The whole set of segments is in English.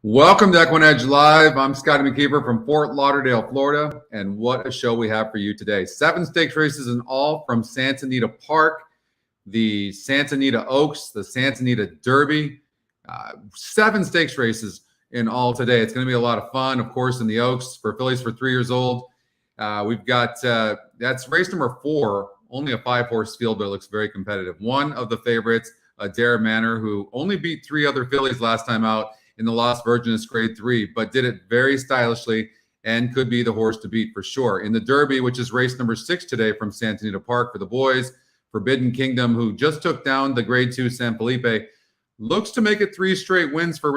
Welcome to EquinEdge Live. I'm Scotty McKeever from Fort Lauderdale, Florida, and what a show we have for you today. 7 stakes races in all from Santa Anita Park, the Santa Anita Oaks, the Santa Anita Derby. 7 stakes races in all today. It's going to be a lot of fun, of course, in the Oaks for fillies for 3 years old. We've got, that's race number 4, only a 5-horse field, but it looks very competitive. One of the favorites, Dare Manor, who only beat 3 other fillies last time out in the Lost Virginess Grade 3, but did it very stylishly and could be the horse to beat for sure. In the Derby, which is race number 6 today from Santa Anita Park for the boys, Forbidden Kingdom, who just took down the Grade 2 San Felipe, looks to make it 3 straight wins for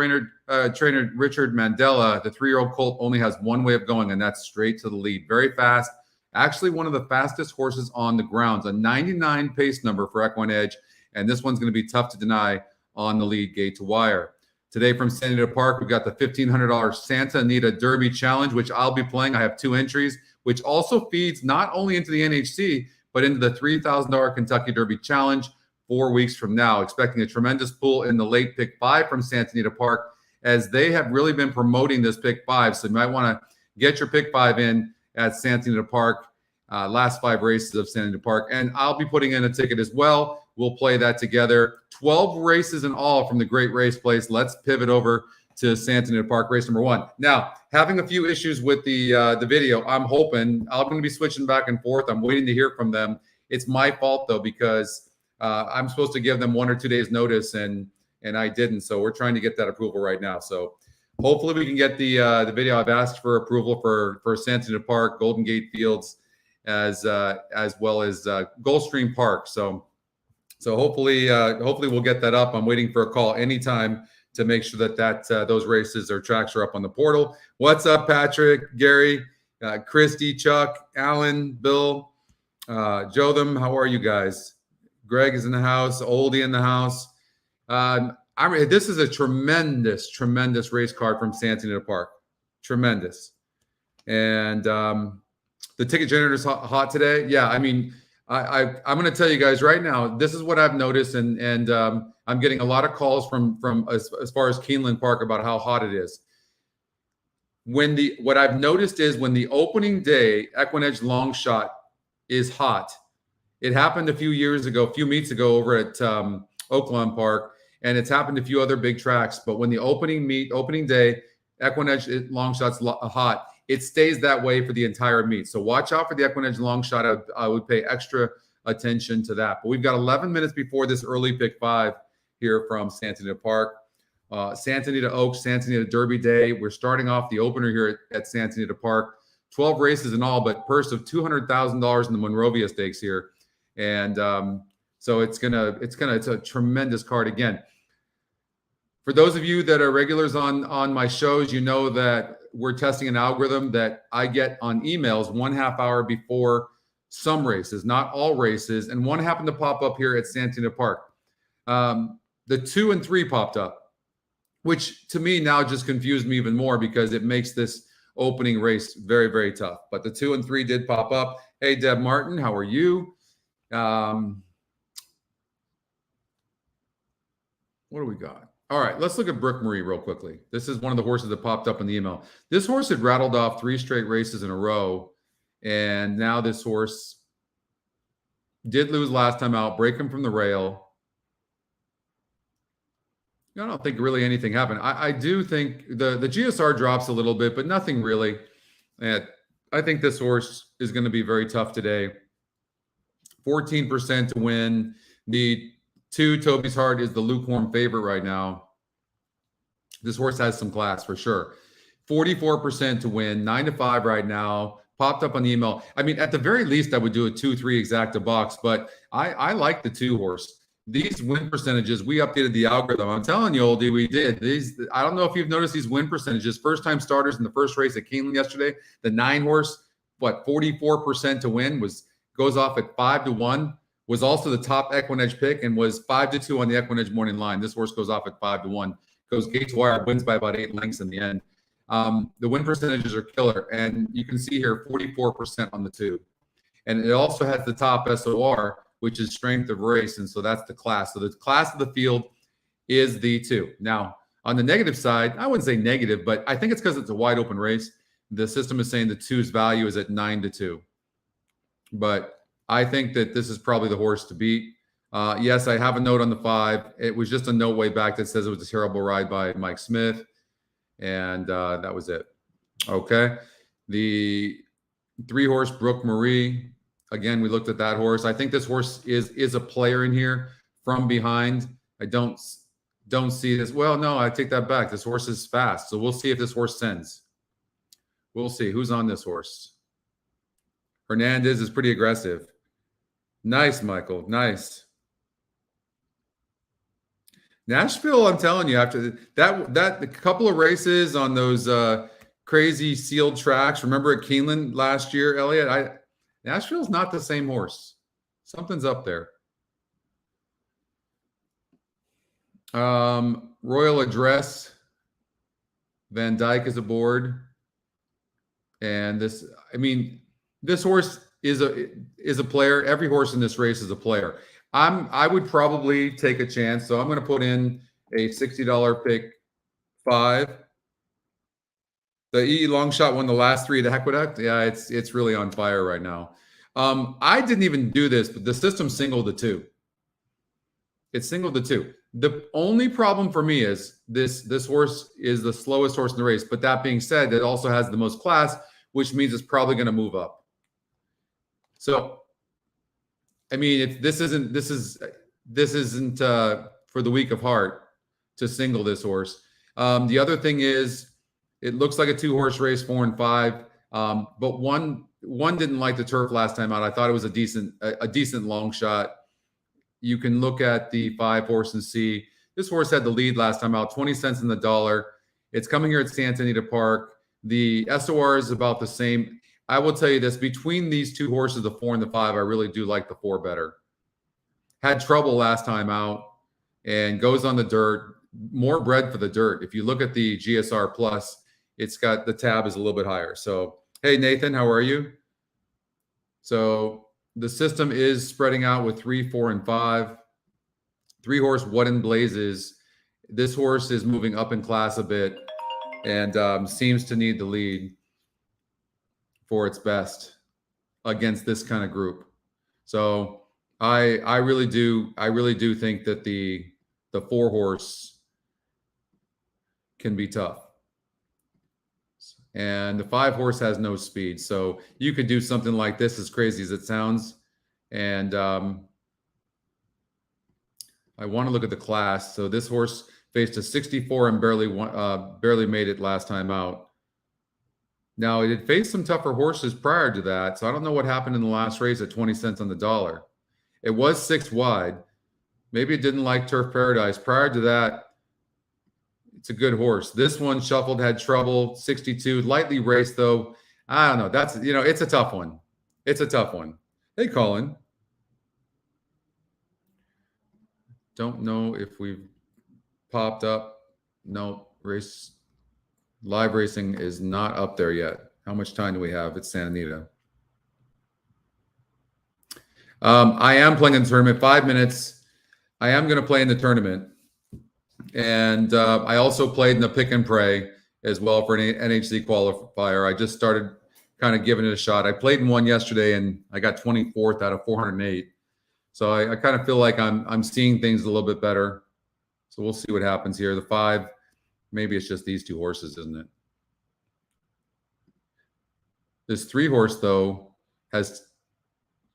trainer Richard Mandela. The 3-year-old colt only has one way of going, and that's straight to the lead. Very fast. Actually, one of the fastest horses on the grounds, a 99 pace number for EquinEdge, and this one's going to be tough to deny on the lead gate to wire. Today from Santa Anita Park, we've got the $1,500 Santa Anita Derby Challenge, which I'll be playing. I have 2 entries, which also feeds not only into the NHC, but into the $3,000 Kentucky Derby Challenge 4 weeks from now. Expecting a tremendous pool in the late pick 5 from Santa Anita Park, as they have really been promoting this pick 5. So you might want to get your pick 5 in at Santa Anita Park, last 5 races of Santa Anita Park. And I'll be putting in a ticket as well. We'll play that together. 12 races in all from the Great Race Place. Let's pivot over to Santa Anita Park, race number 1. Now, having a few issues with the video. I'm going to be switching back and forth. I'm waiting to hear from them. It's my fault though, because I'm supposed to give them 1 or 2 days notice, and I didn't. So we're trying to get that approval right now. So hopefully we can get the video. I've asked for approval for Santa Anita Park, Golden Gate Fields, as well as Gulfstream Park. So hopefully we'll get that up. I'm waiting for a call anytime to make sure that those races or tracks are up on the portal. What's up, Patrick, Gary, Christy, Chuck, Alan, Bill, Jotham? How are you guys? Greg is in the house. Oldie in the house. This is a tremendous race card from Santa Anita Park. Tremendous. And the ticket generator is hot today. Yeah, I mean, I'm going to tell you guys right now, this is what I've noticed, and I'm getting a lot of calls from as far as Keeneland Park about how hot it is. What I've noticed is when the opening day EquinEdge long shot is hot. It happened a few meets ago over at Oaklawn Park, and it's happened a few other big tracks. But when the opening day EquinEdge long shot's hot, it stays that way for the entire meet. So watch out for the EquinEdge long shot. I would pay extra attention to that. But we've got 11 minutes before this early pick 5 here from Santa Anita Park. Santa Anita Oaks, Santa Anita Derby Day. We're starting off the opener here at Santa Anita Park. 12 races in all, but purse of $200,000 in the Monrovia Stakes here. And so it's a tremendous card again. For those of you that are regulars on my shows, you know that we're testing an algorithm that I get on emails 1/2 hour before some races, not all races. And one happened to pop up here at Santa Anita Park. The 2 and 3 popped up, which to me now just confused me even more because it makes this opening race very, very tough. But the 2 and 3 did pop up. Hey, Deb Martin, how are you? What do we got? All right, let's look at Brooke Marie real quickly. This is one of the horses that popped up in the email. This horse had rattled off 3 straight races in a row, and now this horse did lose last time out, break him from the rail. I don't think really anything happened. I do think the GSR drops a little bit, but nothing really. And I think this horse is going to be very tough today. 14% to win. The 2, Toby's Heart, is the lukewarm favorite right now. This horse has some class for sure. 44% to win, 9-5 right now. Popped up on the email. I mean, at the very least, I would do a 2-3 exacta box, but I like the 2 horse. These win percentages, we updated the algorithm. I'm telling you, oldie, we did. I don't know if you've noticed these win percentages. First-time starters in the first race at Keeneland yesterday. The 9 horse, 44% to win, goes off at 5-1. Was also the top EquinEdge pick and was 5-2 on the EquinEdge morning line. This horse goes off at 5-1. Goes gate to wire, wins by about 8 lengths in the end. The win percentages are killer, and you can see here 44% on the 2. And it also has the top SOR, which is strength of race, and so that's the class. So the class of the field is the 2. Now, On the negative side, I wouldn't say negative, but I think it's because it's a wide open race. The system is saying the 2's value is at 9-2. But I think that this is probably the horse to beat. Yes, I have a note on the 5. It was just a note way back that says it was a terrible ride by Mike Smith. And that was it. Okay. The 3-horse Brooke Marie. Again, we looked at that horse. I think this horse is a player in here from behind. I don't see this. Well, no, I take that back. This horse is fast. So we'll see if this horse sends. We'll see. Who's on this horse? Hernandez is pretty aggressive. Nice, Michael. Nice. Nashville, I'm telling you, after that a couple of races on those crazy sealed tracks. Remember at Keeneland last year, Elliot? Nashville's not the same horse. Something's up there. Royal Address. Van Dyke is aboard. And this horse is a player. Every horse in this race is a player. I would probably take a chance. So I'm going to put in a $60 pick 5. The E long shot won the last 3 at Aqueduct. Yeah, it's really on fire right now. I didn't even do this, but the system singled the 2. It singled the 2. The only problem for me is this horse is the slowest horse in the race. But that being said, it also has the most class, which means it's probably going to move up. So, I mean, this isn't for the weak of heart to single this horse. The other thing is, it looks like a 2-horse race, 4 and 5. But one didn't like the turf last time out. I thought it was a decent long shot. You can look at the 5-horse and see this horse had the lead last time out, 20 cents in the dollar. It's coming here at Santa Anita Park. The SOR is about the same. I will tell you this, between these 2 horses, the 4 and the 5, I really do like the 4 better. Had trouble last time out and goes on the dirt, more bred for the dirt. If you look at the GSR Plus, it's got the tab is a little bit higher. So, hey, Nathan, how are you? So the system is spreading out with 3, 4, and 5. 3-horse What in Blazes. This horse is moving up in class a bit and seems to need the lead for its best against this kind of group. So I really do think that the 4-horse can be tough. And the 5-horse has no speed. So you could do something like this, as crazy as it sounds. And I want to look at the class. So this horse faced a 64 and barely made it last time out. Now, it had faced some tougher horses prior to that. So I don't know what happened in the last race at 20 cents on the dollar. It was 6 wide. Maybe it didn't like Turf Paradise. Prior to that, it's a good horse. This one shuffled, had trouble, 62, lightly raced though. I don't know. That's, it's a tough one. It's a tough one. Hey, Colin. Don't know if we've popped up. No, live racing is not up there yet. How much time do we have? It's Santa Anita. I am playing in the tournament, 5 minutes. I am going to play in the tournament. And I also played in the pick and pray as well for an NHC qualifier. I just started kind of giving it a shot. I played in one yesterday and I got 24th out of 408. So I kind of feel like I'm seeing things a little bit better. So we'll see what happens here. The 5, maybe it's just these 2 horses, isn't it? This 3-horse though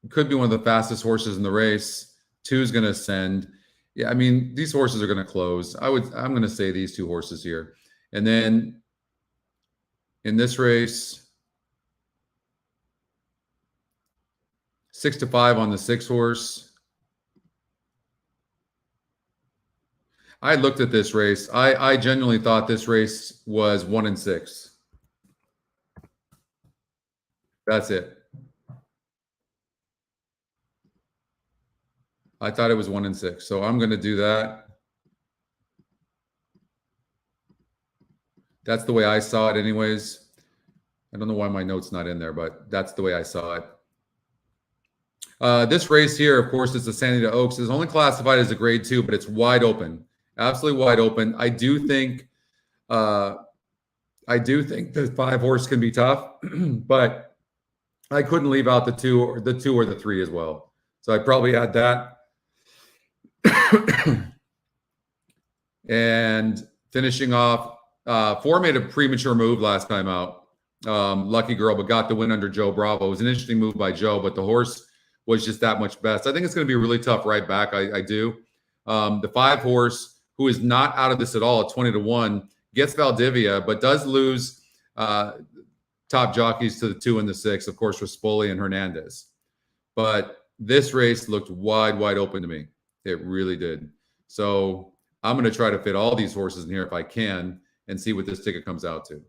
could be one of the fastest horses in the race. 2 is going to ascend. Yeah, I mean, these horses are going to close. I'm going to say these 2 horses here. And then in this race, 6-5 on the 6-horse. I looked at this race. I genuinely thought this race was 1 and 6. That's it. I thought it was 1 and 6. So I'm going to do that. That's the way I saw it anyways. I don't know why my note's not in there, but that's the way I saw it. This race here, of course, is the Santa Anita Oaks. It's only classified as a grade 2, but it's wide open. Absolutely wide open. I do think the 5 horse can be tough, but I couldn't leave out the 2 or the 3 as well. So I'd probably add that. And finishing off, 4 made a premature move last time out. Lucky girl, but got the win under Joe Bravo. It was an interesting move by Joe, but the horse was just that much best. I think it's going to be a really tough right back. I do. The 5 horse, who is not out of this at all at 20-1, gets Valdivia, but does lose top jockeys to the 2 and the 6, of course, Rispoli and Hernandez. But this race looked wide open to me. It really did. So I'm going to try to fit all these horses in here if I can and see what this ticket comes out to.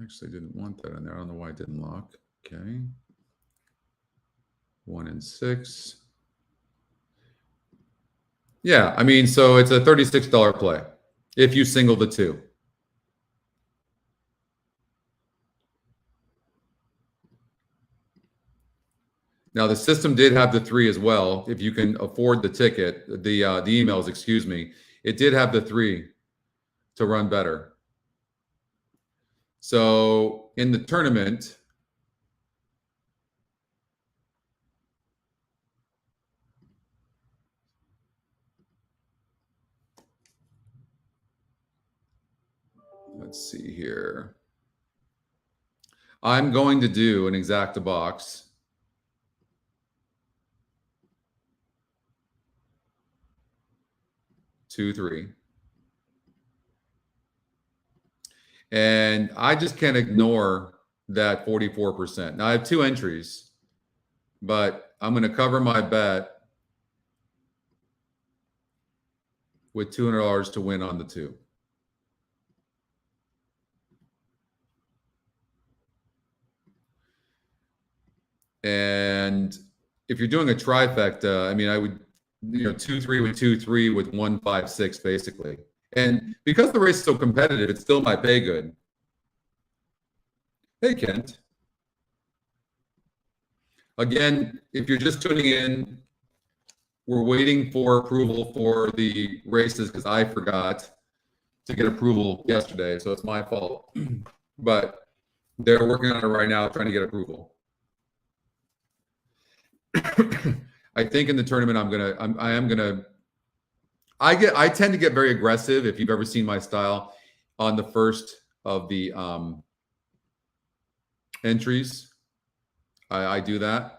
Actually, didn't want that in there. I don't know why it didn't lock. Okay. 1 and 6. Yeah, I mean, so it's a $36 play if you single the 2. Now, the system did have the 3 as well. If you can afford the ticket, the emails, excuse me, it did have the 3 to run better. So in the tournament, let's see here. I'm going to do an exacta box. Two, 3. And I just can't ignore that 44%. Now I have 2 entries, but I'm going to cover my bet with $200 to win on the 2. And if you're doing a trifecta, I mean, I would, 2-3 with 2-3 with 1-5-6 basically. And because the race is so competitive, it still might pay good. Hey, Kent. Again, if you're just tuning in, we're waiting for approval for the races because I forgot to get approval yesterday, so it's my fault. But they're working on it right now, trying to get approval. I think in the tournament, I tend to get very aggressive. If you've ever seen my style on the first of the entries, I do that.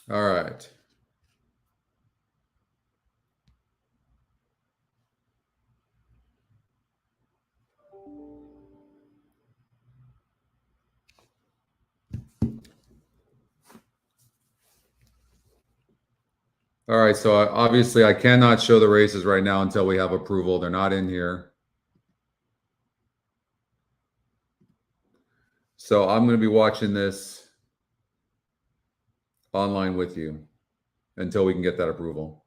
All right. All right, so obviously I cannot show the races right now until we have approval. They're not in here. So I'm going to be watching this online with you until we can get that approval.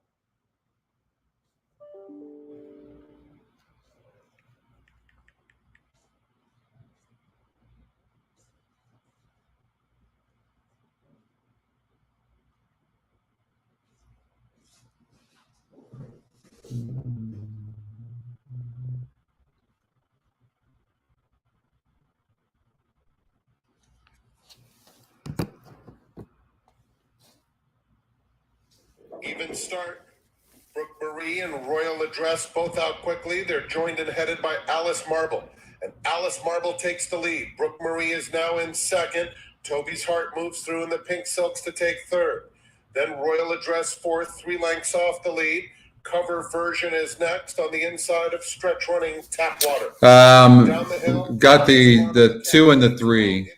Even start. Brooke Marie and Royal Address both out quickly. They're joined and headed by Alice Marble. And Alice Marble takes the lead. Brooke Marie is now in second. Toby's Heart moves through in the pink silks to take third. Then Royal Address fourth, 3 lengths off the lead. Cover Version is next on the inside of Stretch Running Tapwater. Down the hill, got the 2 and the 3,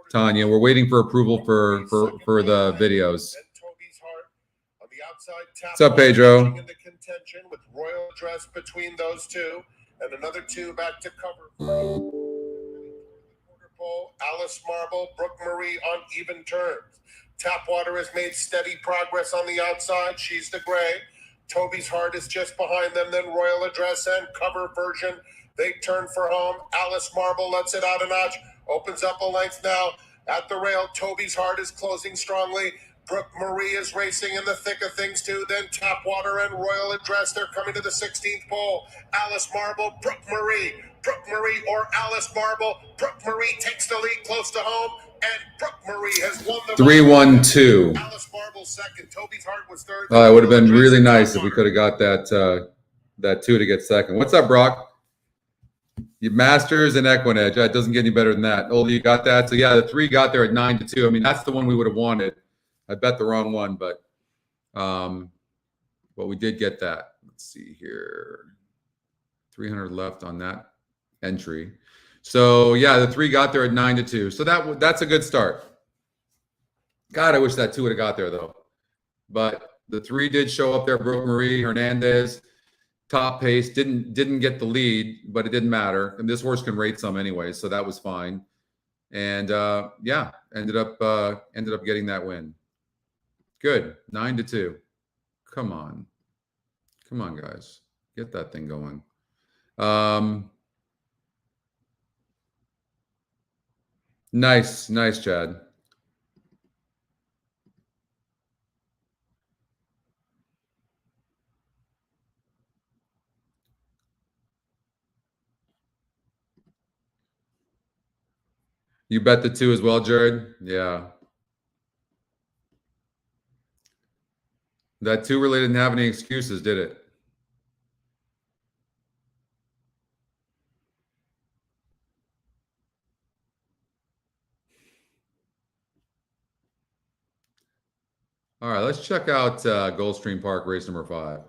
Tanya. We're waiting for approval for the videos. What's up, Pedro? contention with Royal Address between those two, and another 2 back to cover. Quarter pole, Alice Marble, Brooke Marie on even terms. Tapwater has made steady progress on the outside. She's the gray. Toby's Heart is just behind them. Then Royal Address and Cover Version. They turn for home. Alice Marble lets it out a notch. Opens up a length now. At the rail, Toby's Heart is closing strongly. Brooke Marie is racing in the thick of things too. Then Tapwater and Royal Address. They're coming to the 16th pole. Alice Marble, Brooke Marie or Alice Marble. Brooke Marie takes the lead close to home. And Brooke Marie has won the 3-1-2. Alice Marble second. Toby's Heart was third. It would have been really nice if we could have got that 2 to get second. What's up, Brock? You Masters and EquinEdge. It doesn't get any better than that. Oh, you got that? So yeah, the 3 got there at 9-2. I mean, that's the one we would have wanted. I bet the wrong one, but we did get that. Let's see here. 300 left on that entry. So yeah, the 3 got there at 9-2. So that's a good start. God, I wish that 2 would have got there though. But the 3 did show up there. Brooke Marie Hernandez, top pace, didn't get the lead, but it didn't matter. And this horse can rate some anyway, so that was fine. And yeah, ended up getting that win. Good, 9-2. Come on, guys, get that thing going. Nice, Chad. You bet the 2 as well, Jared? Yeah. That 2 really didn't have any excuses, did it? All right, let's check out Gulfstream Park, race number 5.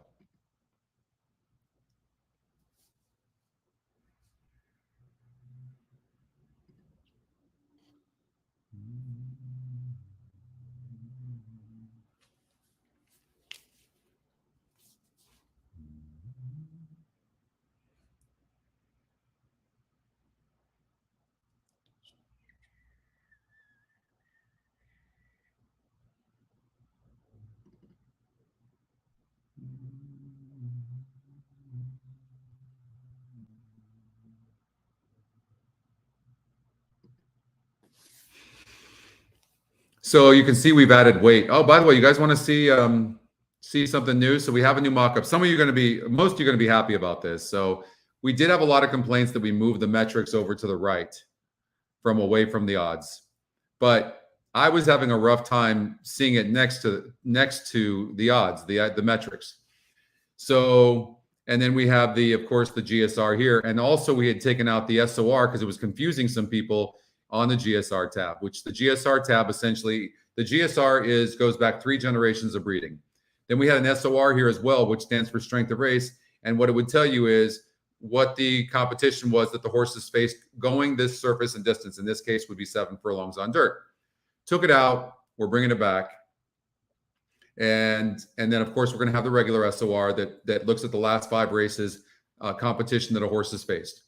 So you can see we've added weight. Oh, by the way, you guys want to see something new? So we have a new mock-up. Most of you are going to be happy about this. So we did have a lot of complaints that we moved the metrics over to the right from away from the odds. But I was having a rough time seeing it next to the odds, the metrics. So, and then we have of course, the GSR here. And also we had taken out the SOR because it was confusing some people on the GSR tab, which the GSR tab essentially, the GSR goes back 3 generations of breeding. Then we had an SOR here as well, which stands for strength of race. And what it would tell you is what the competition was that the horses faced going this surface and distance. In this case would be 7 furlongs on dirt. Took it out. We're bringing it back. And then, of course, we're going to have the regular SOR that looks at the last 5 races competition that a horse has faced.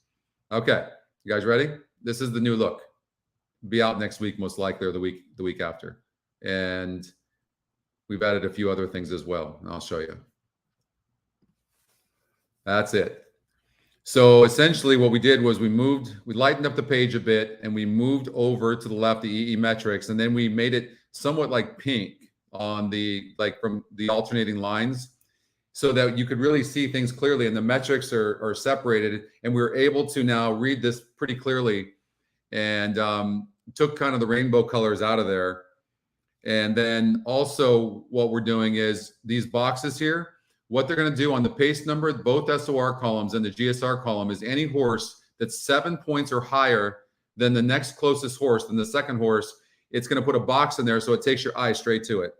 Okay, you guys ready? This is the new look. Be out next week, most likely, or the week after. And we've added a few other things as well. And I'll show you. That's it. So essentially what we did was we lightened up the page a bit and we moved over to the left the EE metrics, and then we made it somewhat like pink on from the alternating lines so that you could really see things clearly, and the metrics are separated, and we were able to now read this pretty clearly, and took kind of the rainbow colors out of there. And then also what we're doing is these boxes here, what they're going to do on the pace number, both SOR columns and the GSR column, is any horse that's 7 points or higher than the next closest horse, than the second horse, it's going to put a box in there so it takes your eye straight to it.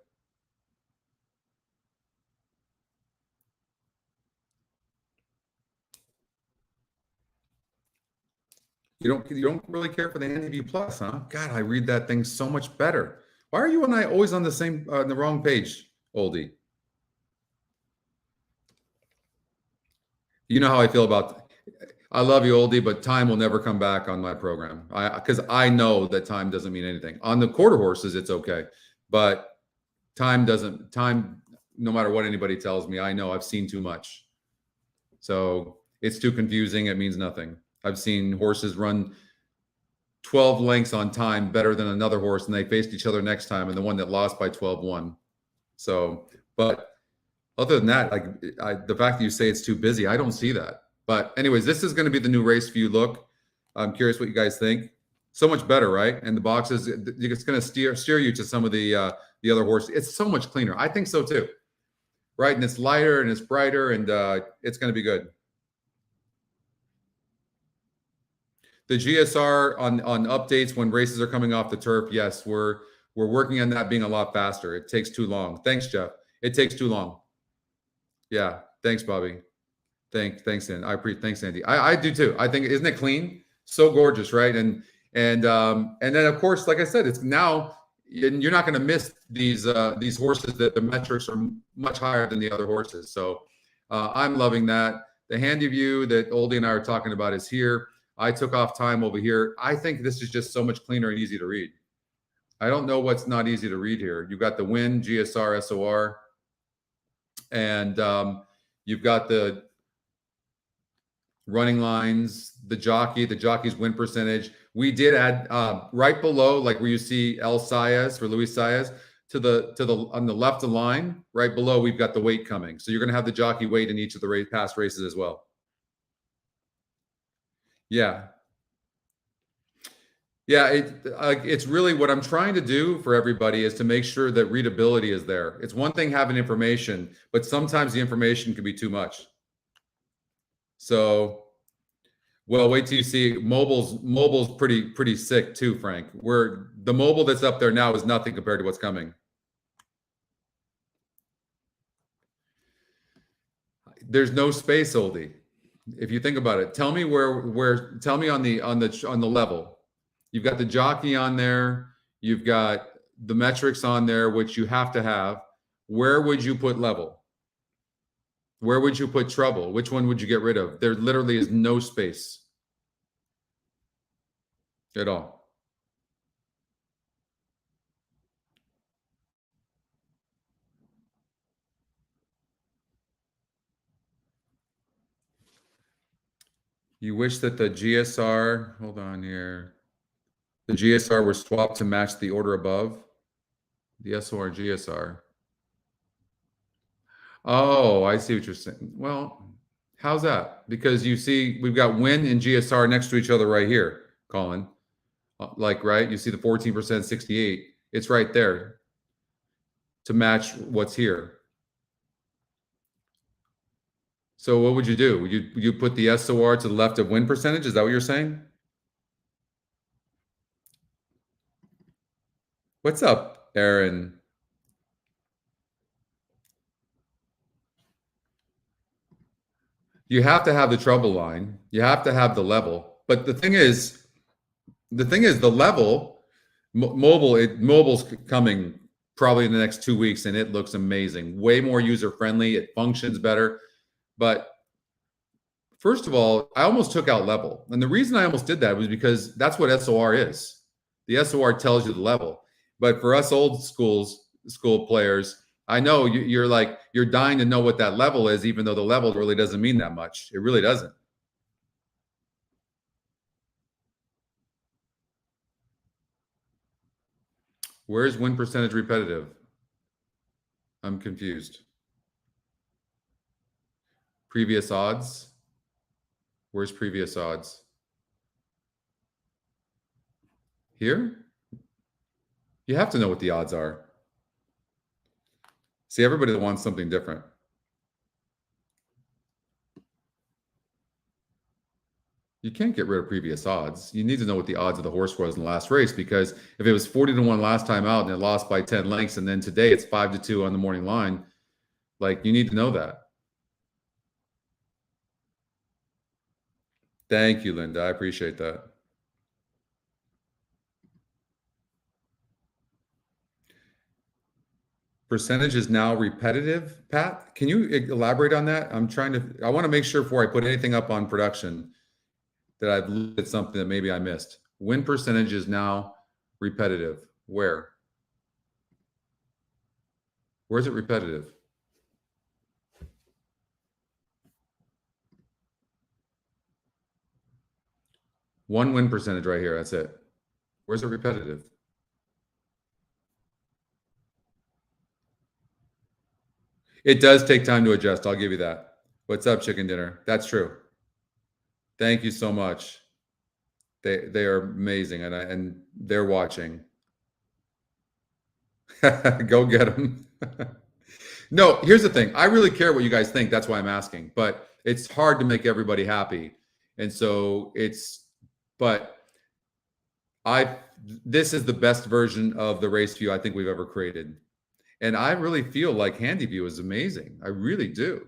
You don't really care for the HandiView Plus, huh? God, I read that thing so much better. Why are you and I always on the wrong page, oldie? You know how I feel about. I love you, oldie, but time will never come back on my program. Because I know that time doesn't mean anything. On the quarter horses, it's okay, but time doesn't. Time, no matter what anybody tells me, I know I've seen too much. So it's too confusing. It means nothing. I've seen horses run 12 lengths on time better than another horse, and they faced each other next time, and the one that lost by 12 won. So, but other than that, like the fact that you say it's too busy, I don't see that. But anyways, this is going to be the new race view look. I'm curious what you guys think. So much better, right? And the boxes, it's going to steer you to some of the other horses. It's so much cleaner. I think so too, right? And it's lighter and it's brighter, and it's going to be good. The GSR on updates when races are coming off the turf, yes, we're working on that being a lot faster. It takes too long. Thanks, Jeff. It takes too long. Yeah, thanks, Bobby. Thanks, Andy. Thanks, Andy. I do too. I think, isn't it clean? So gorgeous, right? And then of course, like I said, it's now you're not going to miss these horses that the metrics are much higher than the other horses. So I'm loving that. The handy view that Oldie and I are talking about is here. I took off time over here. I think this is just so much cleaner and easy to read. I don't know what's not easy to read here. You've got the win, GSR, SOR, and you've got the running lines, the jockey's win percentage. We did add right below, like where you see El Saez for Luis Saez, to the on the left of the line, right below, we've got the weight coming. So you're going to have the jockey weight in each of the past races as well. Yeah. Yeah, it's really what I'm trying to do for everybody is to make sure that readability is there. It's one thing having information, but sometimes the information can be too much. So, well, wait till you see mobile's pretty sick too, Frank. Where the mobile that's up there now is nothing compared to what's coming. There's no space, oldie. If you think about it, tell me tell me on the level. You've got the jockey on there. You've got the metrics on there, which you have to have. Where would you put level? Where would you put trouble? Which one would you get rid of? There literally is no space at all. You wish that the GSR, hold on here. The GSR were swapped to match the order above. The SOR GSR. Oh, I see what you're saying. Well, how's that? Because you see, we've got win and GSR next to each other right here, Colin. Like, right? You see the 14%, 68. It's right there to match what's here. So what would you do? Would you put the SOR to the left of win percentage? Is that what you're saying? What's up, Aaron? You have to have the trouble line. You have to have the level. But the thing is the level mobile's coming probably in the next 2 weeks, and it looks amazing. Way more user friendly. It functions better. But first of all, I almost took out level, and the reason I almost did that was because that's what SOR is. The SOR tells you the level. But for us old school players, I know you're dying to know what that level is, even though the level really doesn't mean that much. It really doesn't. Where's win percentage repetitive? I'm confused. Previous odds? Where's previous odds? Here? You have to know what the odds are. See, everybody wants something different. You can't get rid of previous odds. You need to know what the odds of the horse was in the last race, because if it was 40-1 last time out and it lost by 10 lengths, and then today it's 5-2 on the morning line, like, you need to know that. Thank you, Linda. I appreciate that. Percentage is now repetitive. Pat, can you elaborate on that? I want to make sure before I put anything up on production that I've looked at something that maybe I missed. Win percentage is now repetitive. Where? Where's it repetitive? One win percentage right here. That's it. Where's it repetitive? It does take time to adjust. I'll give you that. What's up, chicken dinner? That's true. Thank you so much. They are amazing, and they're watching. Go get them. No, here's the thing. I really care what you guys think. That's why I'm asking. But it's hard to make everybody happy, and so but this is the best version of the race view I think we've ever created. And I really feel like Handy View is amazing. I really do.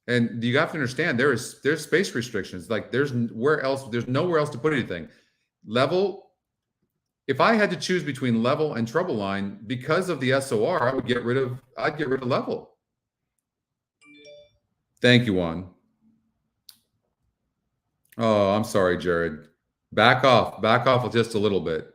And you have to understand there's space restrictions. Like there's nowhere else to put anything. Level, if I had to choose between level and treble line, because of the SOR, I'd get rid of level. Thank you, Juan. Oh, I'm sorry, Jared. Back off just a little bit.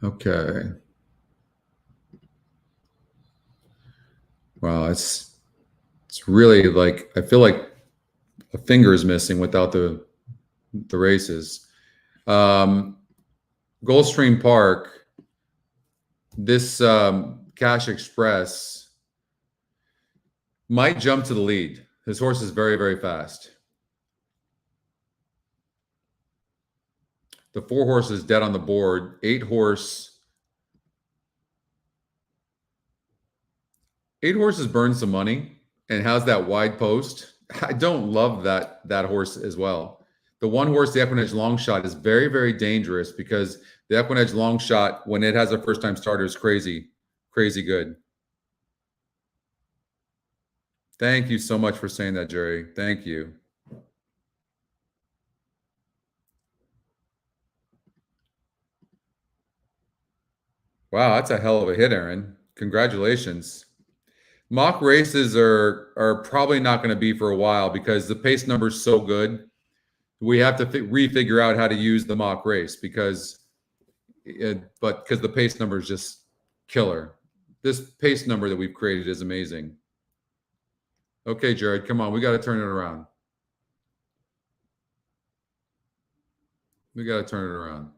Okay. Wow, it's really like I feel like a finger is missing without the races. Gulfstream Park, this Cash Express might jump to the lead. His horse is very, very fast. The 4 horses dead on the board. 8 horses burn some money and has that wide post. I don't love that horse as well. The 1 horse, the EquinEdge long shot, is very, very dangerous because the EquinEdge long shot, when it has a first-time starter, is crazy, crazy good. Thank you so much for saying that, Jerry. Thank you. Wow, that's a hell of a hit, Aaron. Congratulations. Mock races are probably not going to be for a while because the pace number is so good. We have to refigure out how to use the mock race because the pace number is just killer. This pace number that we've created is amazing. Okay, Jared, come on. We got to turn it around. We got to turn it around.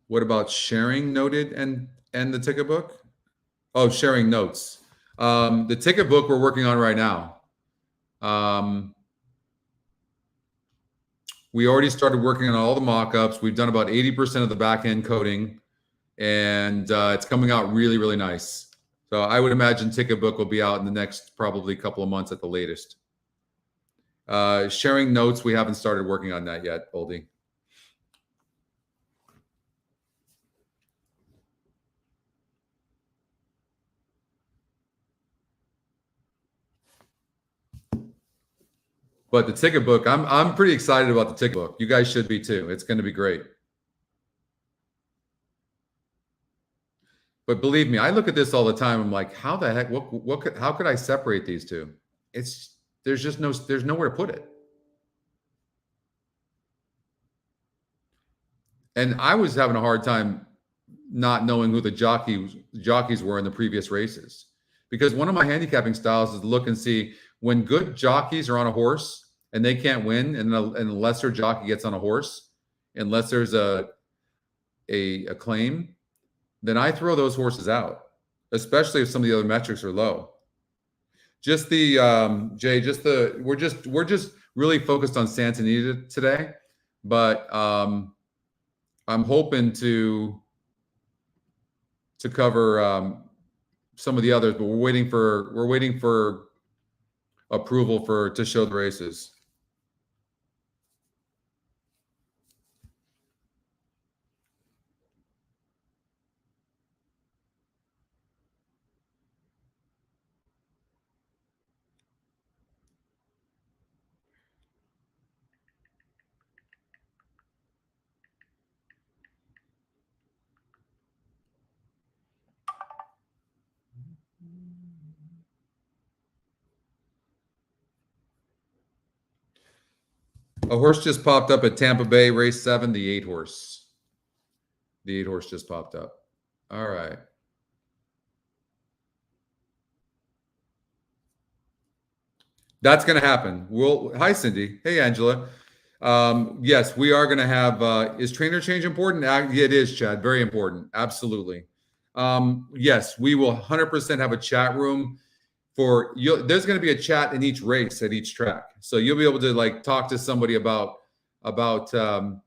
What about sharing noted and the ticket book? Oh, sharing notes. The ticket book we're working on right now. We already started working on all the mock-ups. We've done about 80% of the back-end coding, and it's coming out really, really nice. So I would imagine ticket book will be out in the next probably couple of months at the latest. Sharing notes, we haven't started working on that yet, Oldie. But the ticket book, I'm pretty excited about the ticket book. You guys should be too. It's going to be great. But believe me, I look at this all the time. I'm like, how the heck? How could I separate these two? There's nowhere to put it. And I was having a hard time not knowing who the jockeys were in the previous races, because one of my handicapping styles is to look and see when good jockeys are on a horse and they can't win, and a lesser jockey gets on a horse, unless there's a claim, then I throw those horses out, especially if some of the other metrics are low. Just the Jay, we're just really focused on Santa Anita today, but I'm hoping to cover some of the others, but we're waiting for approval to show the races. A horse just popped up at Tampa Bay, race 7, the 8 horse. The 8 horse just popped up. All right. That's going to happen. Hi, Cindy. Hey, Angela. Yes, we are going to have, is trainer change important? It is, Chad. Very important. Absolutely. Yes, we will 100% have a chat room there's going to be a chat in each race at each track. So you'll be able to like talk to somebody about the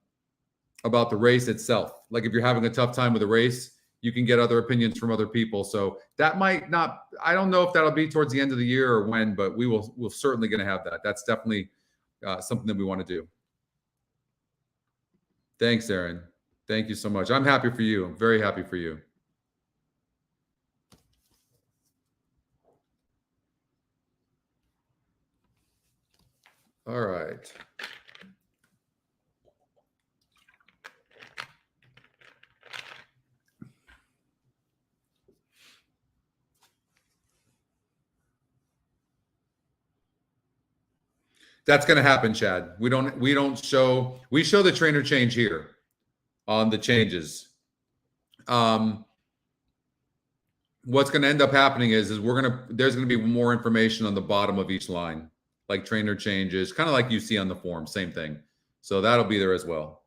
race itself. Like if you're having a tough time with a race, you can get other opinions from other people. So that might not, I don't know if that'll be towards the end of the year or when, but we're certainly going to have that. That's definitely something that we want to do. Thanks, Aaron. Thank you so much. I'm happy for you. I'm very happy for you. All right. That's going to happen, Chad. We show the trainer change here on the changes. What's going to end up happening is there's going to be more information on the bottom of each line, like trainer changes, kind of like you see on the form, same thing. So that'll be there as well.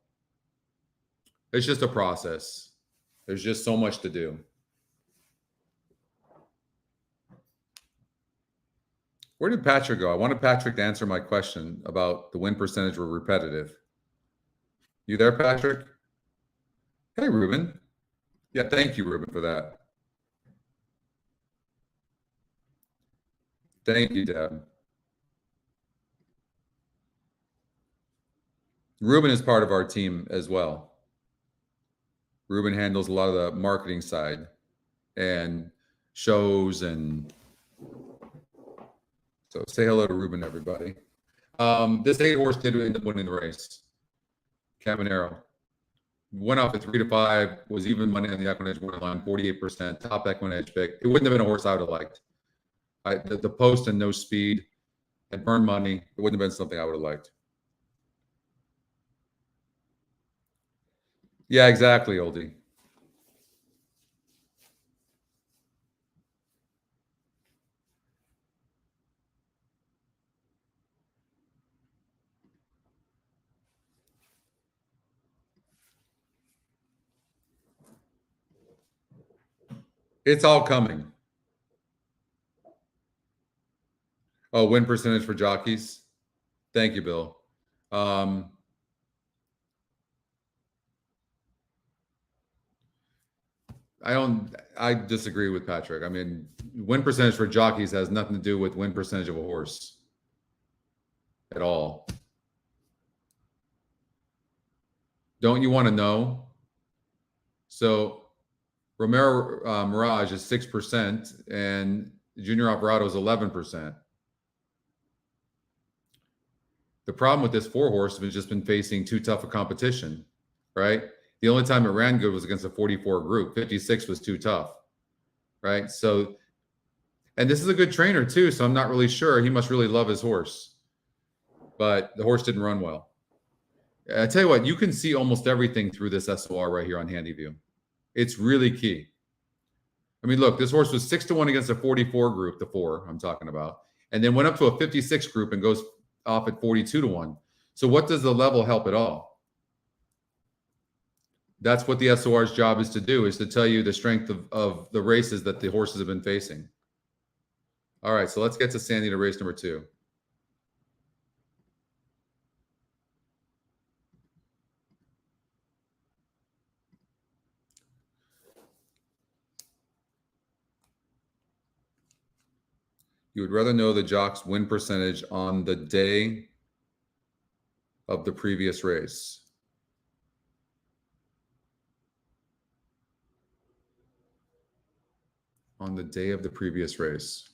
It's just a process. There's just so much to do. Where did Patrick go? I wanted Patrick to answer my question about the win percentage were repetitive. You there, Patrick? Hey, Ruben. Yeah, thank you, Ruben, for that. Thank you, Deb. Ruben is part of our team as well. Ruben handles a lot of the marketing side and shows, and so say hello to Ruben, everybody. This 8 horse did end up winning the race. Caminero went off at 3 to 5, was even money on the EquinEdge winner line, 48%, top EquinEdge pick. It wouldn't have been a horse I would have liked. The post and no speed and burn money. It wouldn't have been something I would have liked. Yeah, exactly, Oldie. It's all coming. Oh, win percentage for jockeys. Thank you, Bill. I disagree with Patrick. I mean, win percentage for jockeys has nothing to do with win percentage of a horse at all. Don't you want to know? So Romero Mirage is 6% and Junior Alvarado is 11%. The problem with this 4 horse has just been facing too tough a competition, right? The only time it ran good was against a 44 group. 56 was too tough, right? So, and this is a good trainer too, so I'm not really sure. He must really love his horse, but the horse didn't run well. I tell you what, you can see almost everything through this SOR right here on HandyView. It's really key. I mean, look, this horse was 6-1 against a 44 group, the 4 I'm talking about, and then went up to a 56 group and goes off at 42-1. So what does the level help at all? That's what the SOR's job is to do, is to tell you the strength of the races that the horses have been facing. All right, so let's get to Sandy to race number 2. You would rather know the jock's win percentage on the day of the previous race. On the day of the previous race.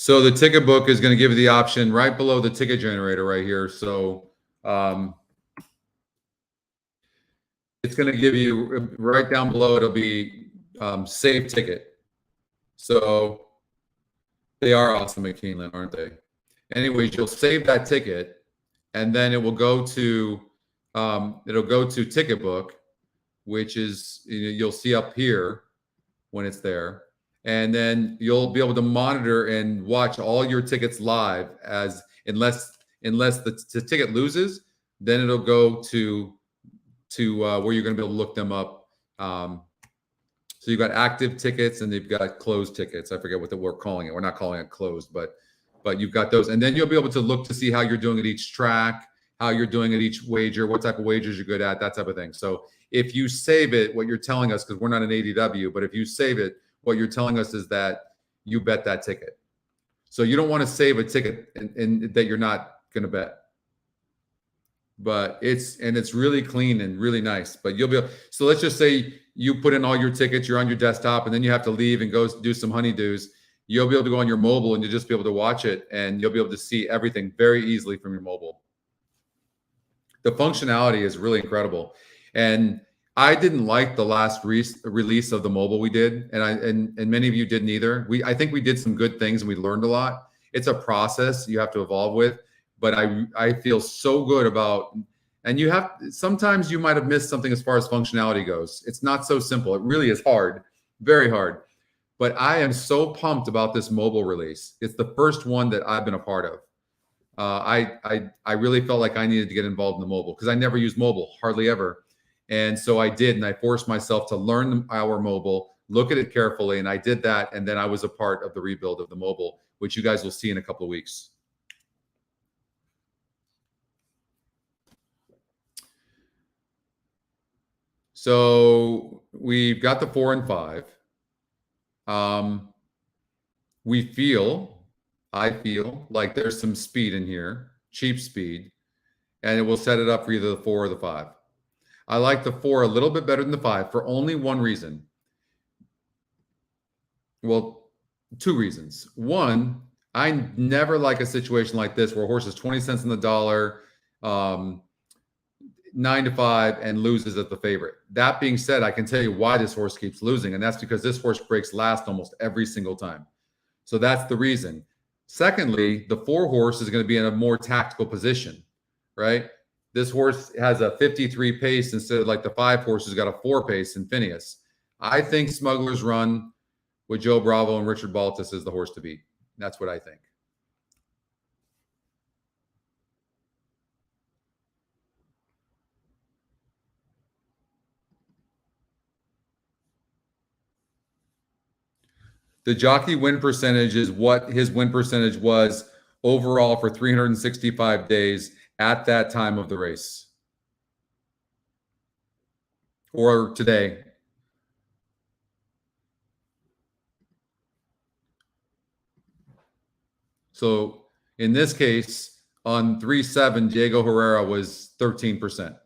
So the ticket book is going to give you the option right below the ticket generator right here. So it's going to give you right down below. It'll be save ticket. So they are awesome at Keeneland, aren't they? Anyways, you'll save that ticket, and then it will go to ticket book, which is, you'll see up here when it's there. And then you'll be able to monitor and watch all your tickets live, as unless the ticket loses, then it'll go to where you're going to be able to look them up. So you've got active tickets and you've got closed tickets. I forget what we're calling it. We're not calling it closed, but you've got those. And then you'll be able to look to see how you're doing at each track, how you're doing at each wager, what type of wagers you're good at, that type of thing. So if you save it, what you're telling us, because we're not an ADW, but if you save it, what you're telling us is that you bet that ticket. So you don't want to save a ticket and that you're not going to bet. But it's really clean and really nice. But you'll be able, so let's just say you put in all your tickets, you're on your desktop, and then you have to leave and go do some honeydews. You'll be able to go on your mobile and you'll just be able to watch it, and you'll be able to see everything very easily from your mobile. The functionality is really incredible. And I didn't like the last release of the mobile we did, and many of you didn't either. I think we did some good things and we learned a lot. It's a process you have to evolve with, but I feel so good about. And sometimes you might have missed something as far as functionality goes. It's not so simple. It really is hard, very hard. But I am so pumped about this mobile release. It's the first one that I've been a part of. I really felt like I needed to get involved in the mobile because I never use mobile, hardly ever. And so I did, and I forced myself to learn our mobile, look at it carefully, and I did that. And then I was a part of the rebuild of the mobile, which you guys will see in a couple of weeks. So we've got the 4 and 5. I feel like there's some speed in here, cheap speed, and it will set it up for either the 4 or the 5. I like the 4 a little bit better than the 5 for only one reason. Well, 2 reasons. One, I never like a situation like this where a horse is 20 cents on the dollar, 9 to 5, and loses at the favorite. That being said, I can tell you why this horse keeps losing, and that's because this horse breaks last almost every single time. So that's the reason. Secondly, the 4 horse is going to be in a more tactical position, right? This horse has a 53 pace instead of like the 5 horse who's got a 4 pace in Phineas. I think Smuggler's Run with Joe Bravo and Richard Baltus is the horse to beat. That's what I think. The jockey win percentage is what his win percentage was overall for 365 days at that time of the race. Or today. So in this case, On 3-7, Diego Herrera was 13%.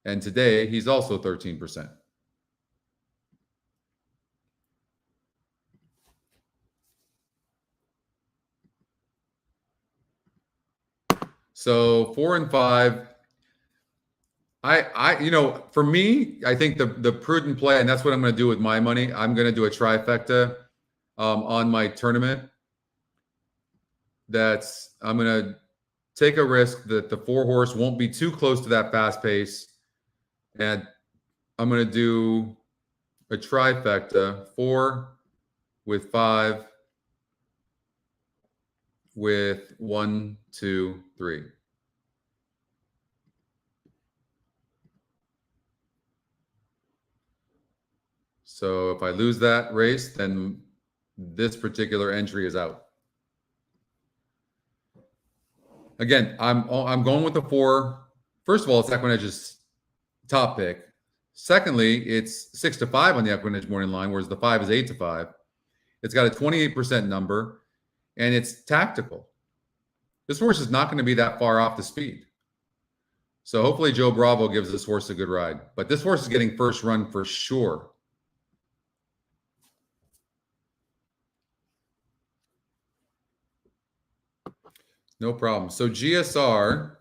And today, he's also 13%. So 4 and 5. For me, I think the prudent play, and that's what I'm going to do with my money. I'm going to do a trifecta on my tournament. I'm going to take a risk that the 4-horse won't be too close to that fast pace. And I'm going to do a trifecta, 4 with 5 with 1, 2, 3. So if I lose that race, then this particular entry is out. Again, I'm going with the 4. First of all, it's EquinEdge's top pick. Secondly, it's 6 to 5 on the EquinEdge morning line, whereas the 5 is 8 to 5. It's got a 28% number, and it's tactical. This horse is not going to be that far off the speed. So hopefully Joe Bravo gives this horse a good ride. But this horse is getting first run for sure. No problem. So GSR,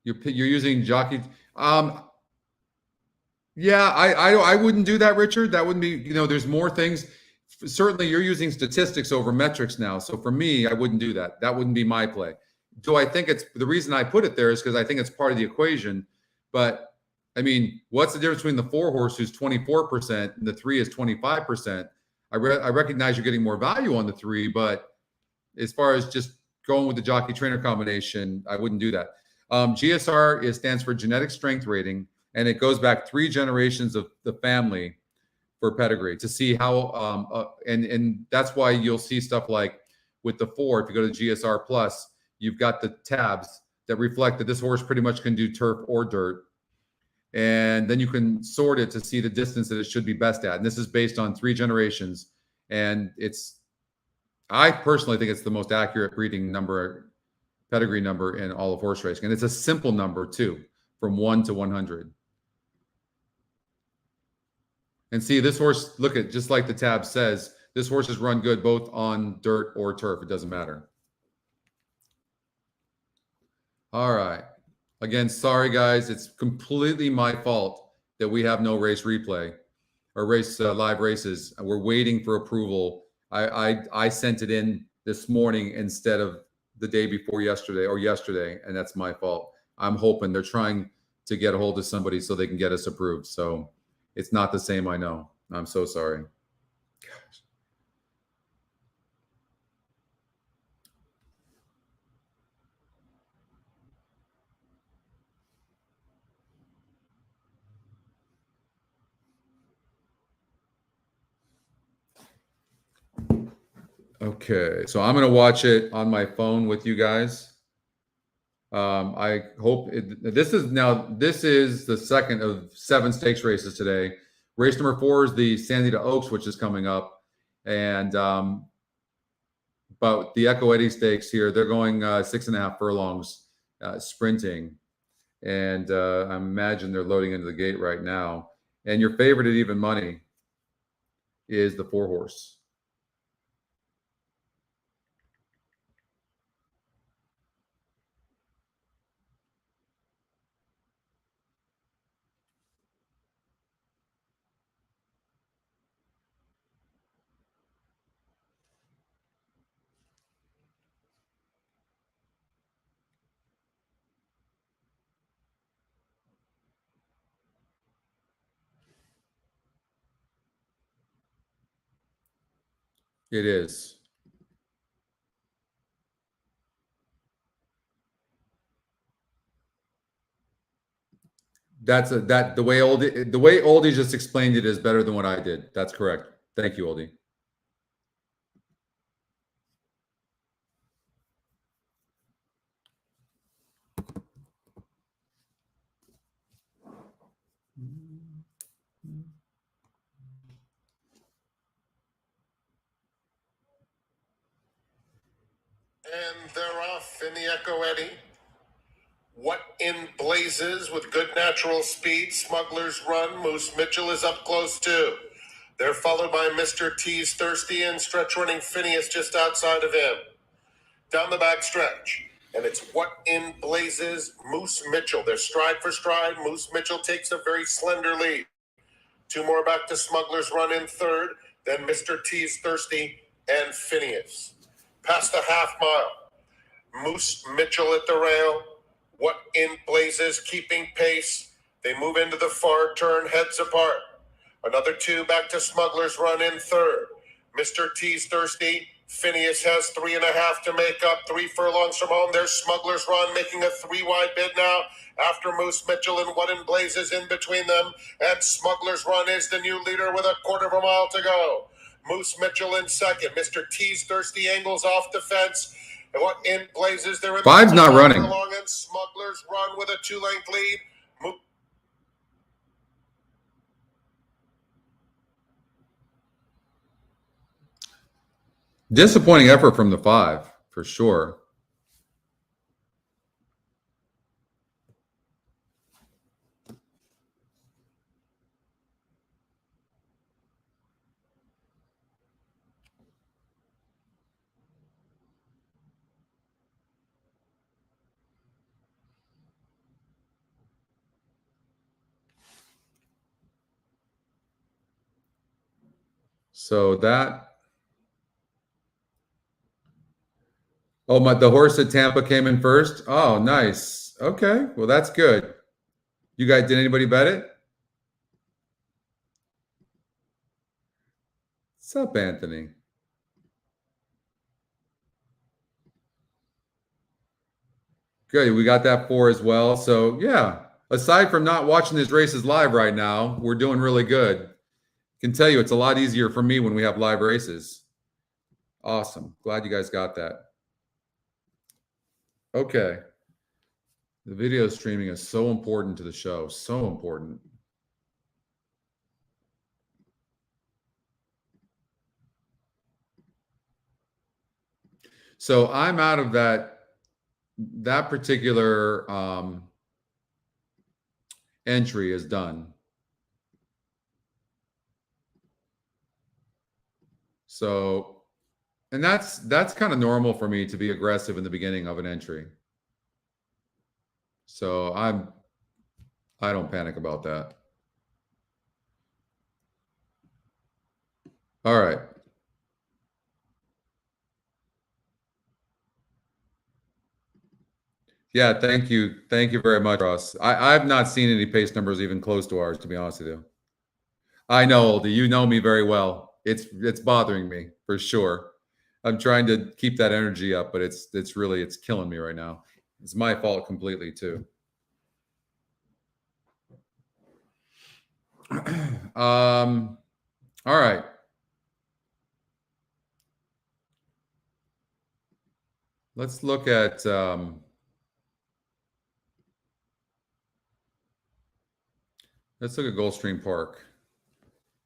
you're using jockey. Yeah, I wouldn't do that, Richard. That wouldn't be, there's more things. Certainly you're using statistics over metrics now. So for me, I wouldn't do that. That wouldn't be my play. Do I think it's the reason I put it there is because I think it's part of the equation. But I mean, what's the difference between the 4-horse who's 24% and the 3 is 25%? I recognize you're getting more value on the 3, but as far as just going with the jockey trainer combination, I wouldn't do that. GSR stands for genetic strength rating, and it goes back 3 generations of the family for pedigree to see how, and that's why you'll see stuff like with the 4, if you go to GSR Plus, you've got the tabs that reflect that this horse pretty much can do turf or dirt. And then you can sort it to see the distance that it should be best at. And this is based on 3 generations. And I personally think it's the most accurate breeding number, pedigree number in all of horse racing. And it's a simple number too, from 1 to 100. And see, this horse, look at, just like the tab says, this horse has run good both on dirt or turf. It doesn't matter. All right. Again, sorry, guys. It's completely my fault that we have no race replay or live races. We're waiting for approval. I sent it in this morning instead of the day before yesterday, and that's my fault. I'm hoping they're trying to get a hold of somebody so they can get us approved. So it's not the same, I know. I'm so sorry. Gosh. Okay, so I'm going to watch it on my phone with you guys. I hope this is the second of 7 stakes races today. Race number 4 is the Santa Anita Oaks, which is coming up. And, but the EquinEdge stakes here, they're going 6.5 furlongs sprinting. And I imagine they're loading into the gate right now. And your favorite at even money is the 4-horse. It is. The way Oldie just explained it is better than what I did. That's correct. Thank you, Oldie. they're off in the Echo Eddy. What in Blazes with good natural speed. Smuggler's Run. Moose Mitchell is up close too. They're followed by Mr. T's Thirsty and stretch running Phineas just outside of him. Down the back stretch. And it's What in Blazes, Moose Mitchell. They're stride for stride. Moose Mitchell takes a very slender lead. Two more back to Smuggler's Run in third. Then Mr. T's Thirsty and Phineas. Past the half mile. Moose Mitchell at the rail. What in Blazes keeping pace. They move into the far turn, heads apart. Another two back to Smuggler's Run in third. Mr. T's Thirsty. Phineas has 3.5 to make up. 3 furlongs from home. There's Smuggler's Run making a 3-wide bid now. After Moose Mitchell and What in Blazes in between them. And Smuggler's Run is the new leader with a quarter of a mile to go. Moose Mitchell in second. Mr. T's Thirsty angles off the fence. And What in Blazes, they're in Five's the not running. along, and Smuggler's Run with a 2-length lead. Disappointing effort from the 5, for sure. So that... Oh, the horse at Tampa came in first? Oh, nice. Okay, well, that's good. You guys, did anybody bet it? What's up, Anthony? Good, we got that 4 as well. So, yeah, aside from not watching these races live right now, we're doing really good. I can tell you it's a lot easier for me when we have live races. Awesome. Glad you guys got that. Okay. The video streaming is so important to the show. So important. So I'm out of that particular entry is done. So, and that's kind of normal for me to be aggressive in the beginning of an entry. So I don't panic about that. All right. Yeah, thank you. Thank you very much, Ross. I've not seen any pace numbers even close to ours, to be honest with you. I know, Oldie, you know me very well. It's bothering me for sure. I'm trying to keep that energy up, but it's killing me right now. It's my fault completely too. All right. Let's look at Gulfstream Park.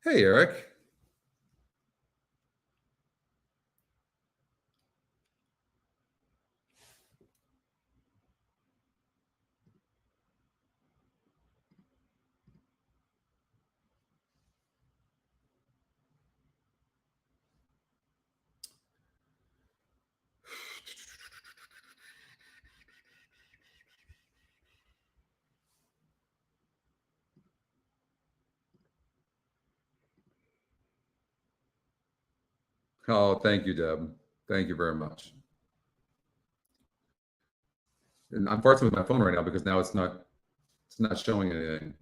Hey, Eric. Oh, thank you, Deb. Thank you very much. And I'm farting with my phone right now because now it's not showing anything.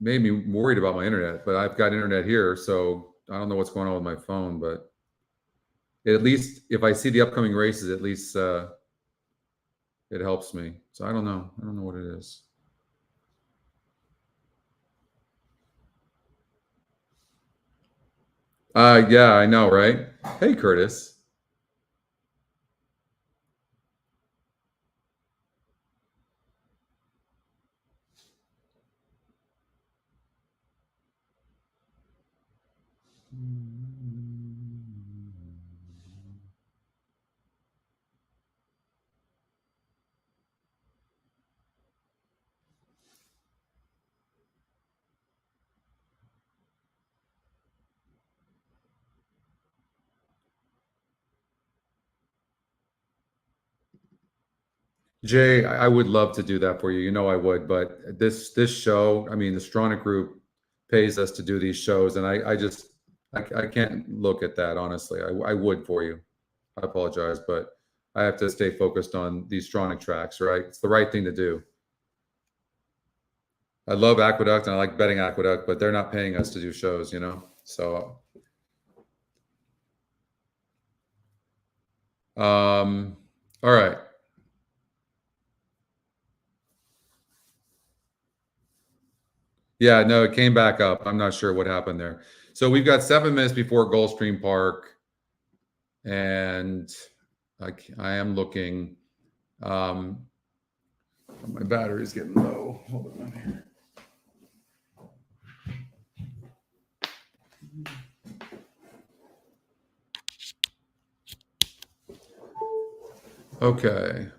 Made me worried about my internet, but I've got internet here, so I don't know what's going on with my phone, but at least if I see the upcoming races, at least it helps me. So I don't know what it is. Yeah, I know, right? Hey, Curtis. Jay, I would love to do that for you. You know I would, but this show, I mean, the Stronach Group pays us to do these shows, and I can't look at that honestly. I would for you. I apologize, but I have to stay focused on these Stronach tracks, right? It's the right thing to do. I love Aqueduct and I like betting Aqueduct, but they're not paying us to do shows, you know? So, all right. Yeah, no, it came back up. I'm not sure what happened there. So we've got 7 minutes before Gulfstream Park, and I am looking. My battery is getting low. Hold on here. Okay.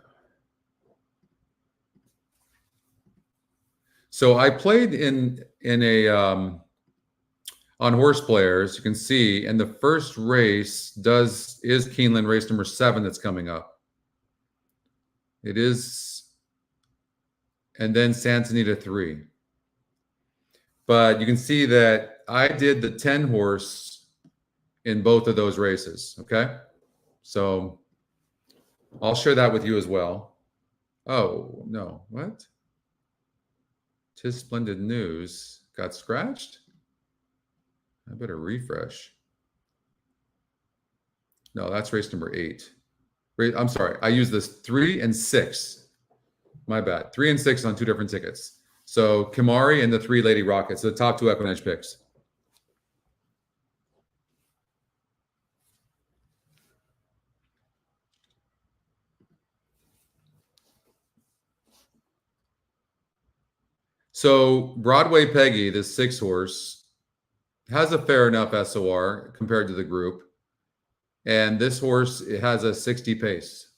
So I played in a on horse players, you can see, and the first race is Keeneland race number 7 that's coming up. It is, and then Santa Anita 3. But you can see that I did the 10 horse in both of those races. Okay. So I'll share that with you as well. Oh, no. What? 'Tis Splendid News got scratched? I better refresh. No, that's race number 8. I'm sorry. I used this 3 and 6. My bad. 3 and 6 on 2 different tickets. So Kimari and the 3 Lady Rockets, the top 2 EquinEdge picks. So Broadway Peggy, the 6 horse, has a fair enough SOR compared to the group. And this horse, it has a 60 pace.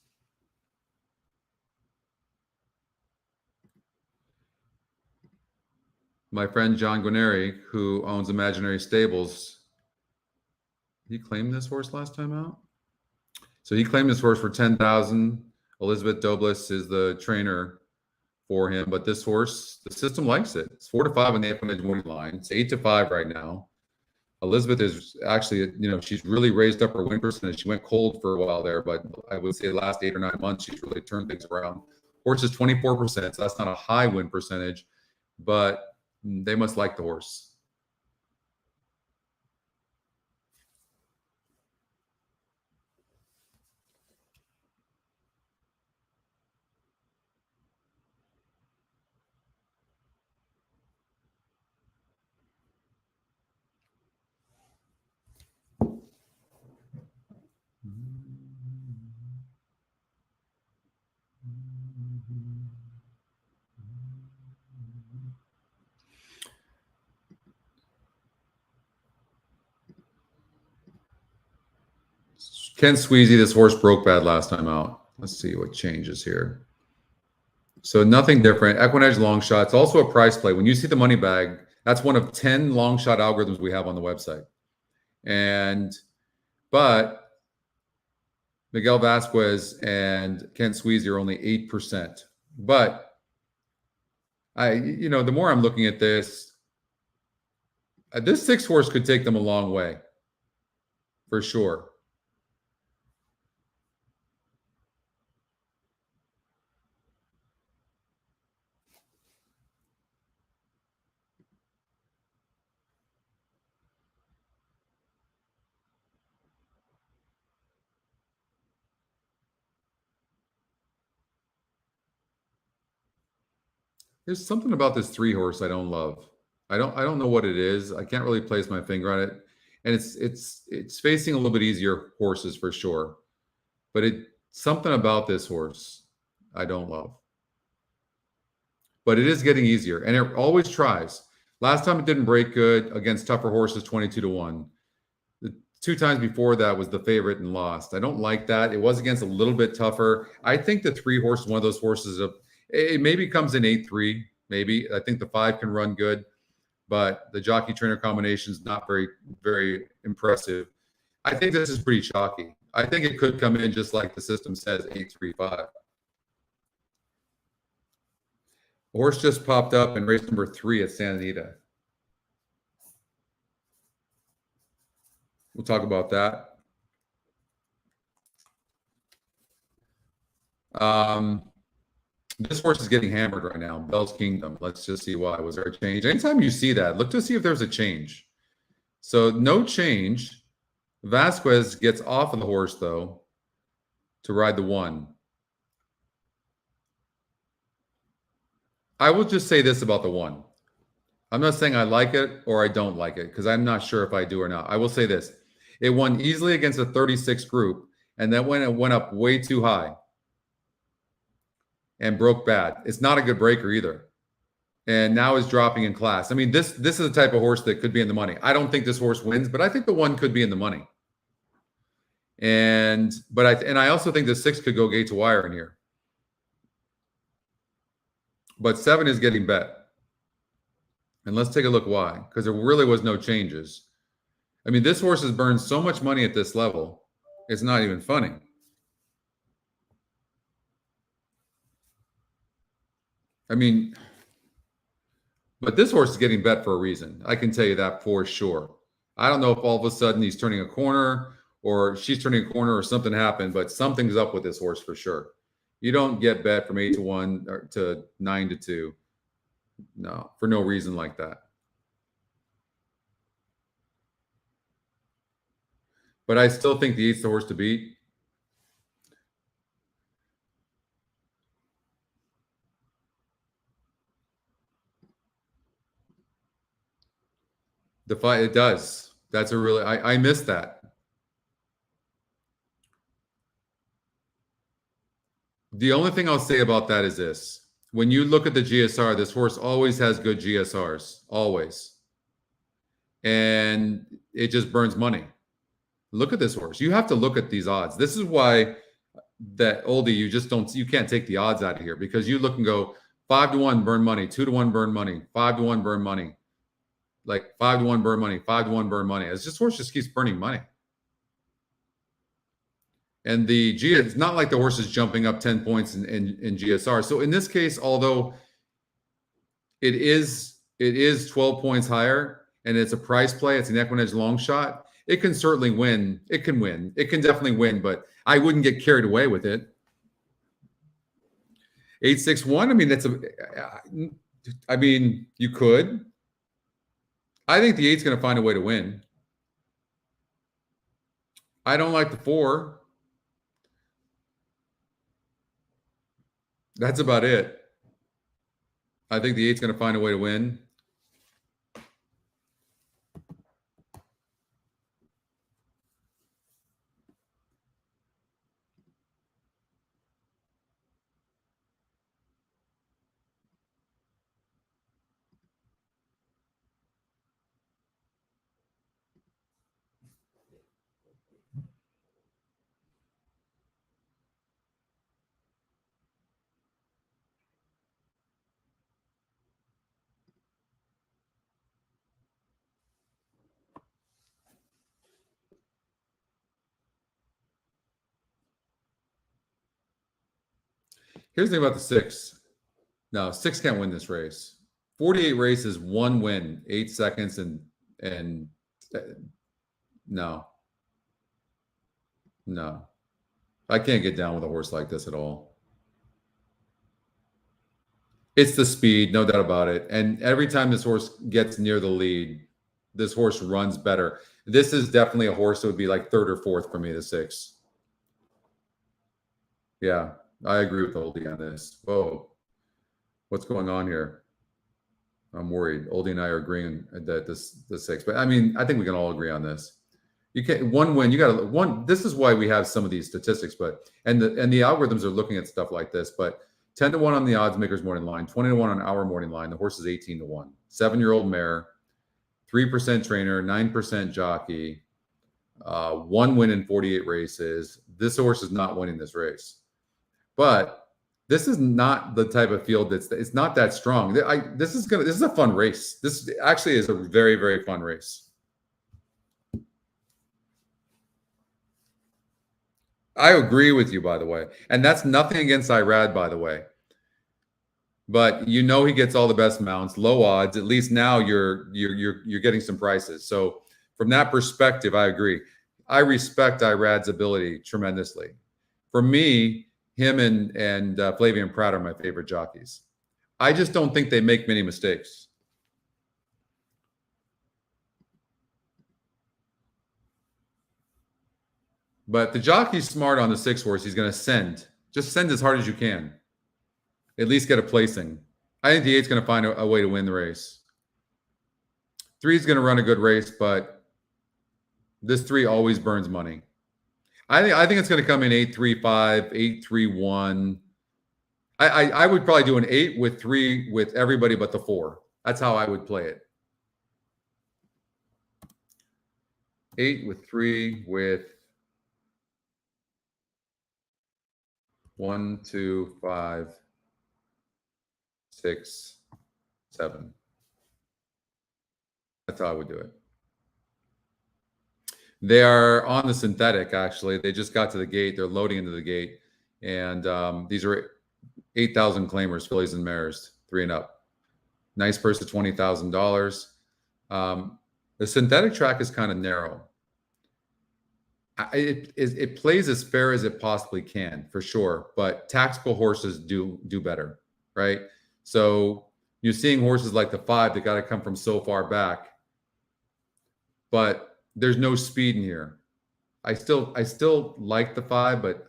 My friend John Guarneri, who owns Imaginary Stables, he claimed this horse last time out. So he claimed this horse for $10,000. Elizabeth Douglas is the trainer for him, but this horse, the system likes it. It's 4-5 on the EquinEdge morning line. It's 8-5 right now. Elizabeth is actually, she's really raised up her win percentage. She went cold for a while there, but I would say the last 8 or 9 months, she's really turned things around. Horse is 24%, so that's not a high win percentage, but they must like the horse. Ken Sweezy, this horse broke bad last time out. Let's see what changes here. So nothing different. EquinEdge long shot. It's also a price play. When you see the money bag, that's one of 10 long shot algorithms we have on the website. But Miguel Vasquez and Ken Sweezy are only 8%. But the more I'm looking at this 6 horse could take them a long way, for sure. There's something about this 3 horse I don't love. I don't know what it is. I can't really place my finger on it. And it's facing a little bit easier horses for sure. But something about this horse I don't love. But it is getting easier, and it always tries. Last time it didn't break good against tougher horses, 22-1. 2 times before that was the favorite and lost. I don't like that. It was against a little bit tougher. I think the 3 horse is one of those horses. It maybe comes in 8-3. Maybe I think the 5 can run good, but the jockey trainer combination is not very, very impressive. I think this is pretty chalky. I think it could come in just like the system says, 8-3-5. Horse just popped up in race number 3 at Santa Anita. We'll talk about that. This horse is getting hammered right now. Bell's Kingdom. Let's just see why. Was there a change? Anytime you see that, look to see if there's a change. So no change. Vasquez gets off of the horse, though, to ride the 1. I will just say this about the 1. I'm not saying I like it or I don't like it because I'm not sure if I do or not. I will say this. It won easily against a 36 group, and then when it went up way too high and broke bad. It's not a good breaker either. And now is dropping in class. I mean, this is the type of horse that could be in the money. I don't think this horse wins, but I think the 1 could be in the money. And I also think the 6 could go gate to wire in here. But 7 is getting bet. And let's take a look why, because there really was no changes. I mean, this horse has burned so much money at this level, it's not even funny. I mean, but this horse is getting bet for a reason. I can tell you that for sure. I don't know if all of a sudden he's turning a corner or she's turning a corner or something happened, but something's up with this horse for sure. You don't get bet from 8-1 to 9-2. No, for no reason like that. But I still think the 8's the horse to beat. The 5, it does. That's a really, I missed that. The only thing I'll say about that is this. When you look at the GSR, this horse always has good GSRs, always. And it just burns money. Look at this horse. You have to look at these odds. This is why that oldie, you can't take the odds out of here because you look and go 5-1 burn money, 2-1 burn money, 5-1 burn money, like 5-1 burn money, 5-1 burn money. It's just horse just keeps burning money. And it's not like the horse is jumping up 10 points in GSR. So in this case, although it is 12 points higher and it's a price play, it's an EquinEdge long shot, it can certainly win. It can win. It can definitely win, but I wouldn't get carried away with it. 8-6-1. I mean, you could. I think the 8's going to find a way to win. I don't like the 4. That's about it. I think the 8's going to find a way to win. Here's the thing about the 6. No, 6 can't win this race. 48 races, 1 win, 8 seconds, and no. I can't get down with a horse like this at all. It's the speed, no doubt about it. And every time this horse gets near the lead, this horse runs better. This is definitely a horse that would be like 3rd or 4th for me, the 6. Yeah. I agree with Oldie on this. Whoa. What's going on here? I'm worried. Oldie and I are agreeing that the 6. But I mean, I think we can all agree on this. You can't 1 win. You got to 1. This is why we have some of these statistics, but and the algorithms are looking at stuff like this. But 10-1 on the odds makers morning line, 20-1 on our morning line. The horse is 18-1. 7-year-old mare, 3% trainer, 9% jockey. 1 win in 48 races. This horse is not winning this race. But this is not the type of field it's not that strong. This is a fun race. This actually is a very, very fun race. I agree with you, by the way. And that's nothing against Irad, by the way. But he gets all the best mounts, low odds. At least now you're getting some prices. So from that perspective, I agree. I respect Irad's ability tremendously. For me, him and Flavian Pratt are my favorite jockeys. I just don't think they make many mistakes. But the jockey's smart on the 6 horse. He's going to send. Just send as hard as you can. At least get a placing. I think the 8's going to find a way to win the race. 3 is going to run a good race, but this 3 always burns money. I think it's going to come in 8-3-5, 8-3-1. I would probably do an 8 with 3 with everybody but the 4. That's how I would play it. 8 with 3 with 1, 2, 5, 6, 7. That's how I would do it. They are on the synthetic, actually. They just got to the gate. They're loading into the gate. And these are 8,000 claimers, fillies and mares, 3 and up. Nice purse of $20,000. The synthetic track is kind of narrow. It plays as fair as it possibly can, for sure. But tactical horses do better, right? So you're seeing horses like the 5 that got to come from so far back. But there's no speed in here. I still like the 5, but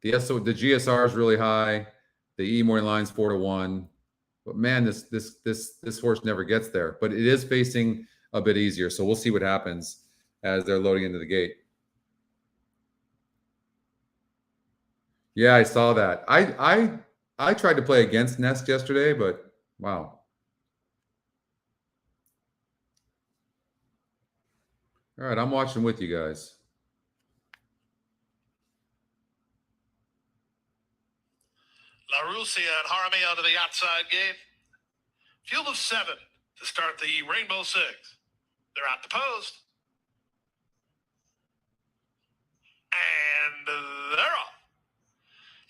the GSR is really high. The E morning line's 4-1. But man, this horse never gets there. But it is facing a bit easier. So we'll see what happens as they're loading into the gate. Yeah, I saw that. I tried to play against Nest yesterday, but wow. All right, I'm watching with you guys. La Rusia and Jaramillo to the outside gate. Field of 7 to start the Rainbow 6. They're at the post. And they're off.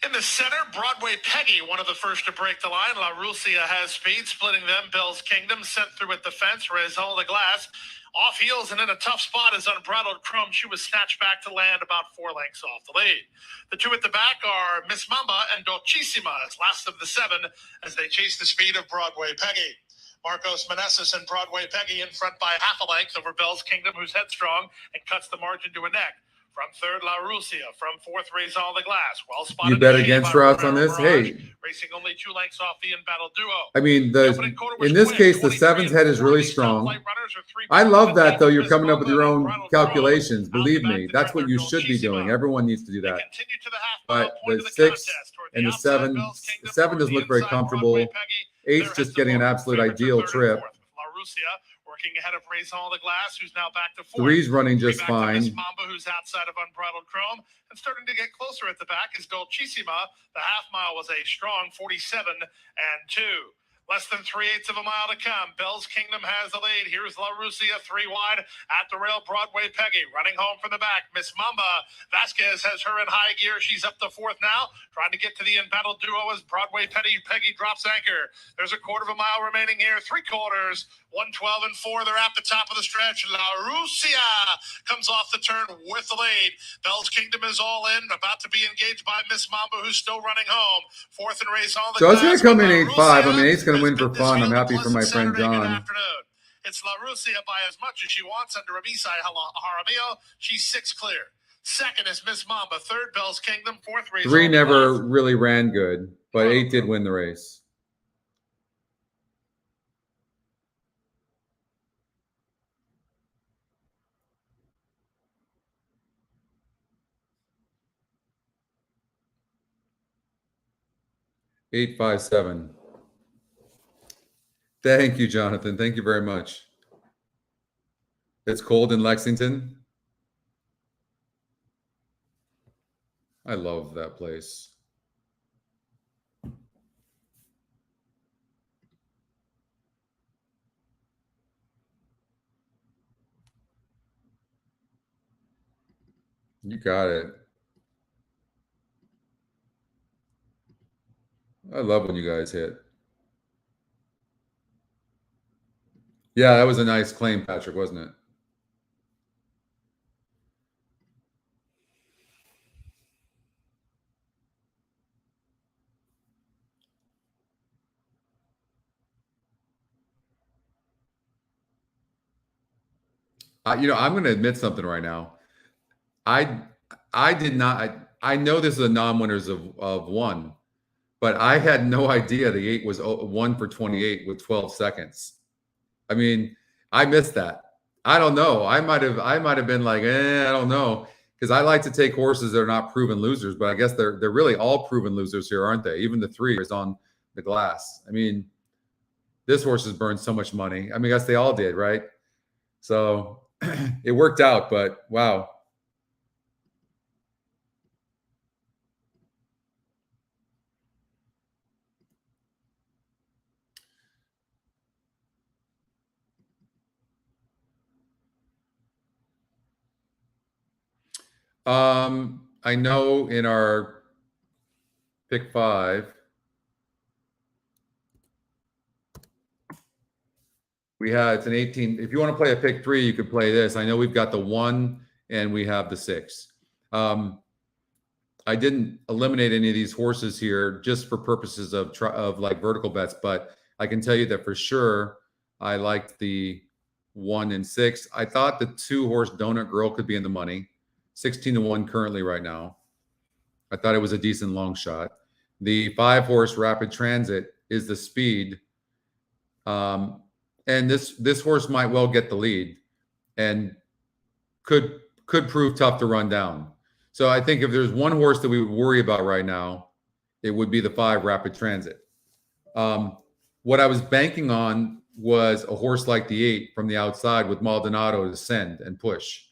In the center, Broadway Peggy, one of the first to break the line. La Rusia has speed, splitting them. Bell's Kingdom sent through at the fence. Rezal the Glass off heels and in a tough spot is Unbridled Chrome. She was snatched back to land about 4 lengths off the lead. The 2 at the back are Miss Mamba and Dolcissima as last of the 7 as they chase the speed of Broadway Peggy. Marcos Meneses and Broadway Peggy in front by half a length over Bell's Kingdom, who's headstrong and cuts the margin to a neck. From 3rd, La Rusia. From 4th, Rezal the Glass. Well spotted. You bet against Ross on this? Hey. Racing only 2 lengths off the in-battle duo. I mean, in this case, the 7's head is really strong. I love that, though. You're coming up with your own calculations. Believe me, that's what you should be doing. Everyone needs to do that. But the 6 and the 7 doesn't look very comfortable. 8's just getting an absolute ideal trip. Working ahead of Rezal the Glass, who's now back to 4. 3's running just fine. Mamba, who's outside of Unbridled Chrome, and starting to get closer at the back is Dolcissima. The half mile was a strong 47-2. Less than 3/8 of a mile to come. Bell's Kingdom has the lead. Here's La Rusia 3 wide at the rail. Broadway Peggy running home from the back. Miss Mamba Vasquez has her in high gear. She's up to 4th now, trying to get to the in-battle duo as Broadway Peggy drops anchor. There's a 1/4 of a mile remaining here. 3/4, 1:12 and 4. They're at the top of the stretch. La Rusia comes off the turn with the lead. Bell's Kingdom is all in, about to be engaged by Miss Mamba, who's still running home. 4th and Rezal the Glass. So it's going to come in 8-5. I mean, 8's going to win for fun. I'm happy for my friend John. It's La Rusia by as much as she wants under Abisai Jaramillo. She's 6 clear. 2nd is Miss Mamba. 3rd, Bell's Kingdom. 4th, Rezal. 3 never really ran good, but 8 did win the race. Eight, 5, 7. Thank you, Jonathan. Thank you very much. It's cold in Lexington. I love that place. You got it. I love when you guys hit. Yeah, that was a nice claim, Patrick, wasn't it? I'm going to admit something right now. I did not. I know this is a non-winners of one, but I had no idea the 8 was 1 for 28 with 12 seconds. I mean, I missed that. I don't know. I might have been like, I don't know, because I like to take horses that are not proven losers, but I guess they're really all proven losers here, aren't they? Even the 3 is on the glass. I mean, this horse has burned so much money. I mean, I guess they all did, right? So it worked out, but wow. I know in our pick 5, we had it's an 18. If you want to play a pick 3, you could play this. I know we've got the 1 and we have the 6. I didn't eliminate any of these horses here just for purposes of like vertical bets, but I can tell you that for sure I liked the 1 and 6. I thought the 2-horse Donut Girl could be in the money, 16-1 currently right now. I thought it was a decent long shot. The 5-horse Rapid Transit is the speed, and this horse might well get the lead, and could prove tough to run down. So I think if there's one horse that we would worry about right now, it would be the 5 Rapid Transit. What I was banking on was a horse like the 8 from the outside with Maldonado to send and push.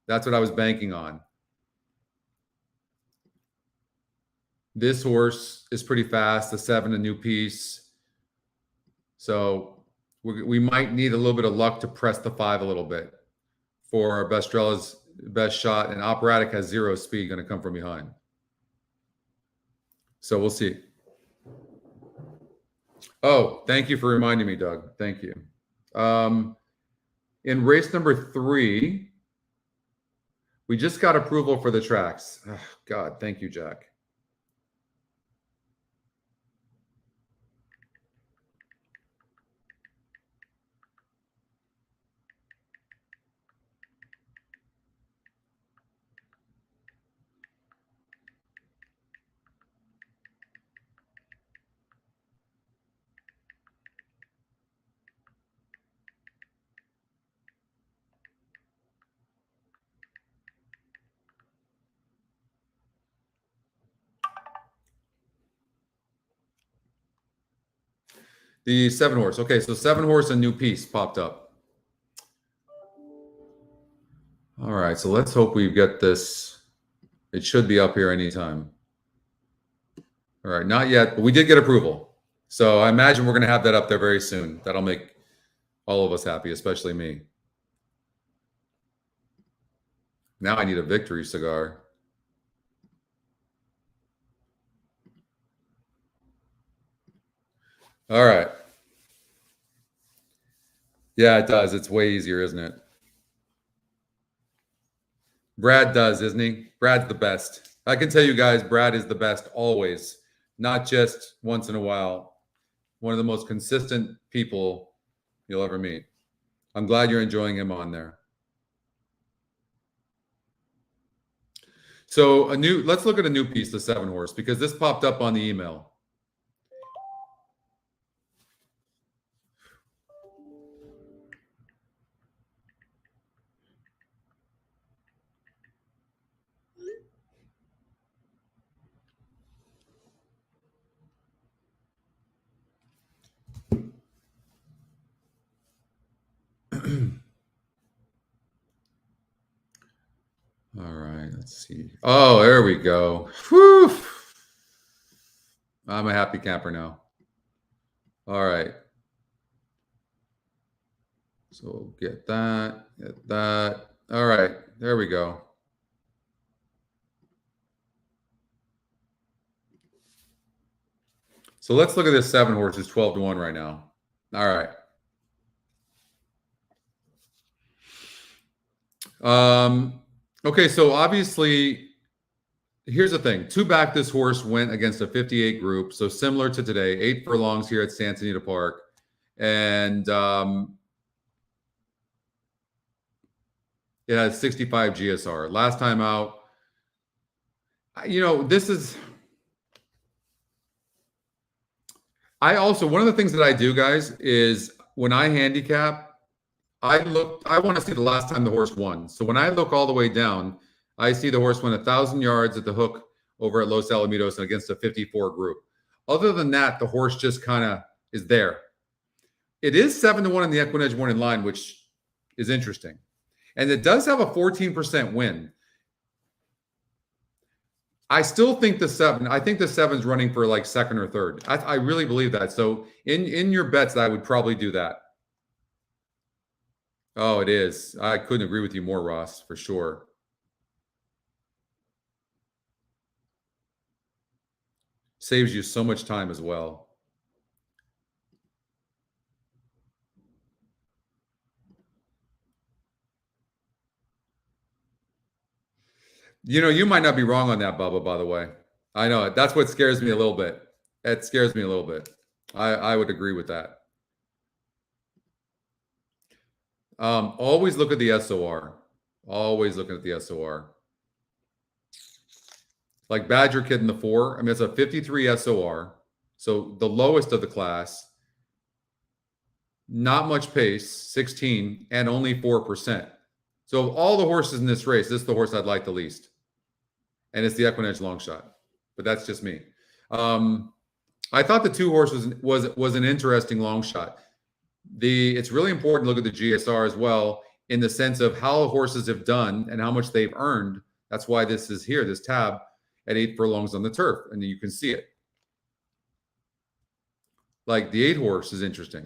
That's what I was banking on. This horse is pretty fast, the 7, a new piece. So we might need a little bit of luck to press the 5 a little bit for Bestrella's best shot, and Operatic has 0 speed going to come from behind. So we'll see. Oh, thank you for reminding me, Doug. Thank you. In race number 3, we just got approval for the tracks. Oh, God, thank you, Jack. The 7-horse. Okay, so 7-horse, a new piece popped up. All right, so let's hope we get this. It should be up here anytime. All right, not yet, but we did get approval. So I imagine we're going to have that up there very soon. That'll make all of us happy, especially me. Now I need a victory cigar. All right. Yeah, it does. It's way easier, isn't it? Brad does, isn't he? Brad's the best. I can tell you guys, Brad is the best always, not just once in a while. One of the most consistent people you'll ever meet. I'm glad you're enjoying him on there. So let's look at a new piece, the 7-horse, because this popped up on the email. All right, let's see. Oh, there we go. Whew. I'm a happy camper now. All right. So get that, get that. All right, there we go. So let's look at this 7 horses, 12-1 right now. All right. Okay, so obviously, here's the thing. 2 back this horse went against a 58 group. So similar to today, 8 furlongs here at Santa Anita Park. And it has 65 GSR. Last time out, this is... one of the things that I do, guys, is when I handicap, I want to see the last time the horse won. So when I look all the way down, I see the horse win 1,000 yards at the hook over at Los Alamitos and against a 54 group. Other than that, the horse just kind of is there. It is 7-1 in the EquinEdge morning line, which is interesting. And it does have a 14% win. I still think the 7. I think the 7's running for like second or third. I really believe that. So in your bets, I would probably do that. Oh, it is. I couldn't agree with you more, Ross, for sure. Saves you so much time as well. You might not be wrong on that, Bubba, by the way. I know it. That's what scares me a little bit. It scares me a little bit. I would agree with that. Always look at the SOR. Always looking at the SOR. Like Badger Kid in the 4. I mean, it's a 53 SOR. So the lowest of the class. Not much pace, 16, and only 4%. So of all the horses in this race, this is the horse I'd like the least. And it's the EquinEdge long shot. But that's just me. I thought the 2 horses was an interesting long shot. It's really important to look at the GSR as well in the sense of how horses have done and how much they've earned. That's why this is here, this tab at 8 furlongs on the turf, and you can see it. Like the 8 horse is interesting.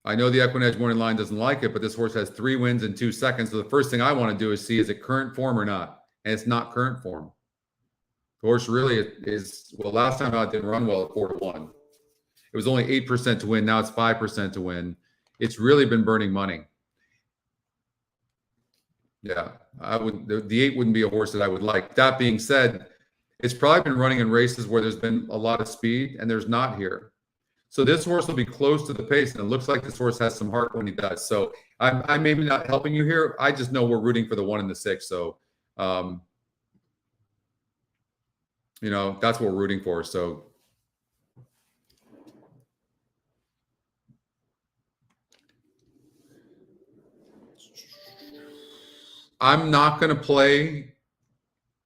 I know the EquinEdge morning line doesn't like it, but this horse has 3 wins in 2 seconds. So the first thing I want to do is see, is it current form or not? And it's not current form. The horse really is, well, last time out it didn't run well at 4-1. It was only 8% to win. Now it's 5% to win. It's really been burning money. Yeah, the 8 wouldn't be a horse that I would like. That being said, it's probably been running in races where there's been a lot of speed, and there's not here. So this horse will be close to the pace, and it looks like this horse has some heart when he does. So I'm maybe not helping you here. I just know we're rooting for the 1 and the 6. So, that's what we're rooting for. So I'm not going to play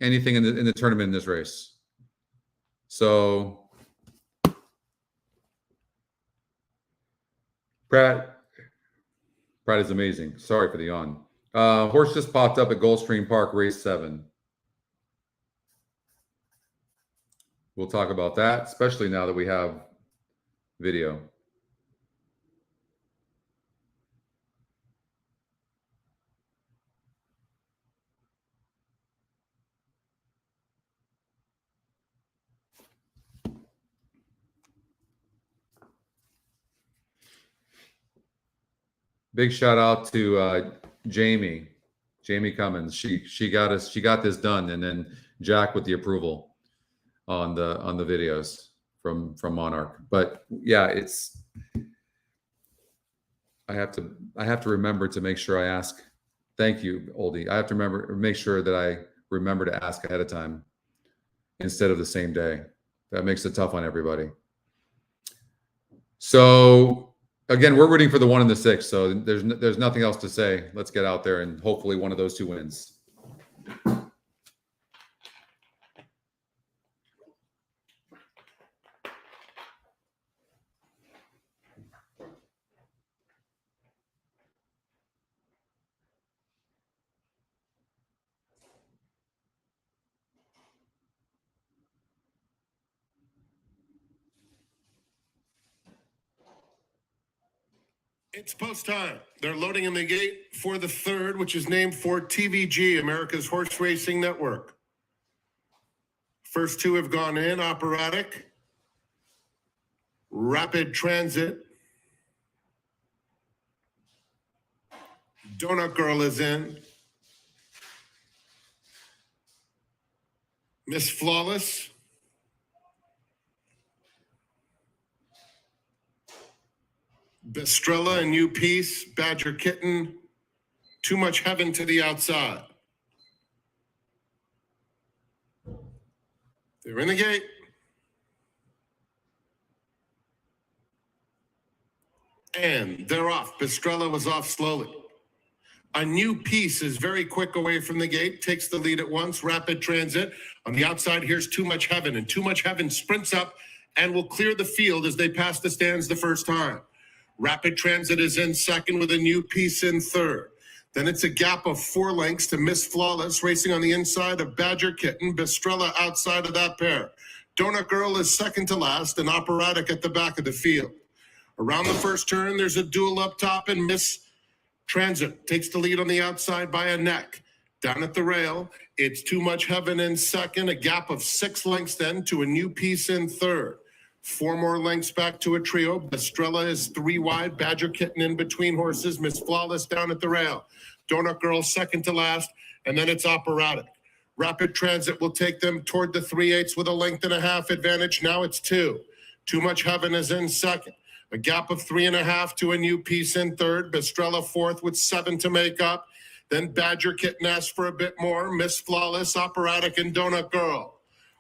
anything in the tournament in this race. So Pratt is amazing. Sorry for the yawn. Horse just popped up at Gulfstream Park, race 7. We'll talk about that, especially now that we have video. Big shout out to Jamie Cummins. She got this done, and then Jack with the approval on the videos from Monarch. But yeah, I have to remember to make sure I ask. Thank you, Oldie. I have to make sure that I remember to ask ahead of time instead of the same day. That makes it tough on everybody. So again, we're rooting for the 1 and the 6. So there's nothing else to say. Let's get out there and hopefully one of those 2 wins. It's post time. They're loading in the gate for the third, which is named for TVG, America's Horse Racing Network. First two have gone in. Operatic, Rapid Transit, Donut Girl is in, Miss Flawless, Bestrella, a new piece, Badger Kitten, Too Much Heaven to the outside. They're in the gate. And they're off. Bestrella was off slowly. A new piece is very quick away from the gate, takes the lead at once. Rapid Transit. On the outside, here's Too Much Heaven. And Too Much Heaven sprints up and will clear the field as they pass the stands the first time. Rapid Transit is in second with a new piece in third. Then it's a gap of 4 lengths to Miss Flawless, racing on the inside of Badger Kitten. Bestrella outside of that pair. Donut Girl is second to last, and Operatic at the back of the field. Around the first turn, there's a duel up top, and Miss Transit takes the lead on the outside by a neck. Down at the rail, it's Too Much Heaven in second, a gap of 6 lengths then to a new piece in third. 4 more lengths back to a trio. Bestrella is 3 wide. Badger Kitten in between horses. Miss Flawless down at the rail. Donut Girl second to last, and then it's Operatic. Rapid Transit will take them toward the 3/8 with a 1.5 length advantage. Now it's 2. Too Much Heaven is in second. A gap of 3.5 to a new piece in third. Bestrella fourth with 7 to make up. Then Badger Kitten asks for a bit more. Miss Flawless, Operatic, and Donut Girl.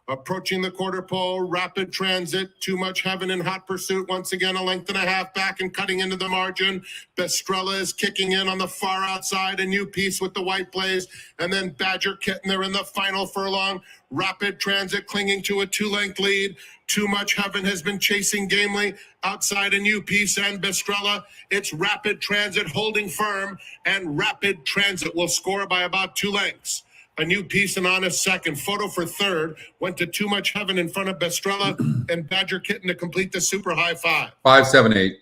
Approaching the quarter pole, Rapid Transit, Too Much Heaven in hot pursuit. Once again, a 1.5 lengths back and cutting into the margin. Bestrella is kicking in on the far outside, a new piece with the white blaze. And then Badger Kitten, they're in the final furlong. Rapid Transit clinging to a 2-length lead. Too Much Heaven has been chasing gamely outside a new piece and Bestrella. It's Rapid Transit holding firm, and Rapid Transit will score by about 2 lengths. A new piece and on a second. Photo for third. Went to Too Much Heaven in front of Bestrella and Badger Kitten to complete the super high 5. 5, 7, 8.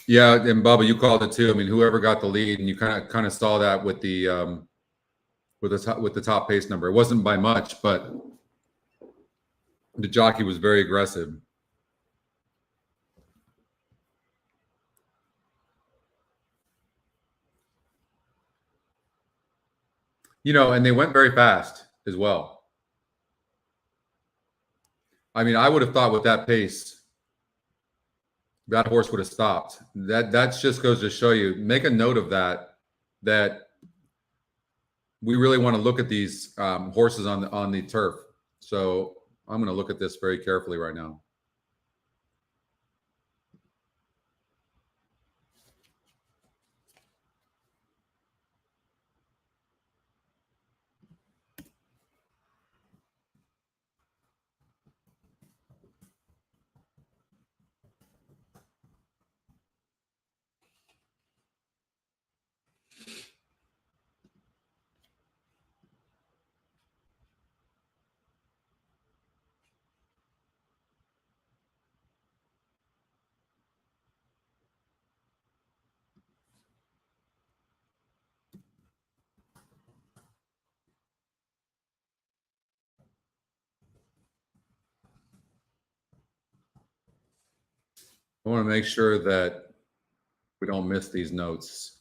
Yeah, and Bubba, you called it too. I mean, whoever got the lead, and you kind of saw that with the top pace number. It wasn't by much, but the jockey was very aggressive. You know, and they went very fast as well. I mean, I would have thought with that pace, that horse would have stopped. That just goes to show you, make a note of that we really want to look at these horses on the turf. So I'm going to look at this very carefully right now. I want to make sure that we don't miss these notes.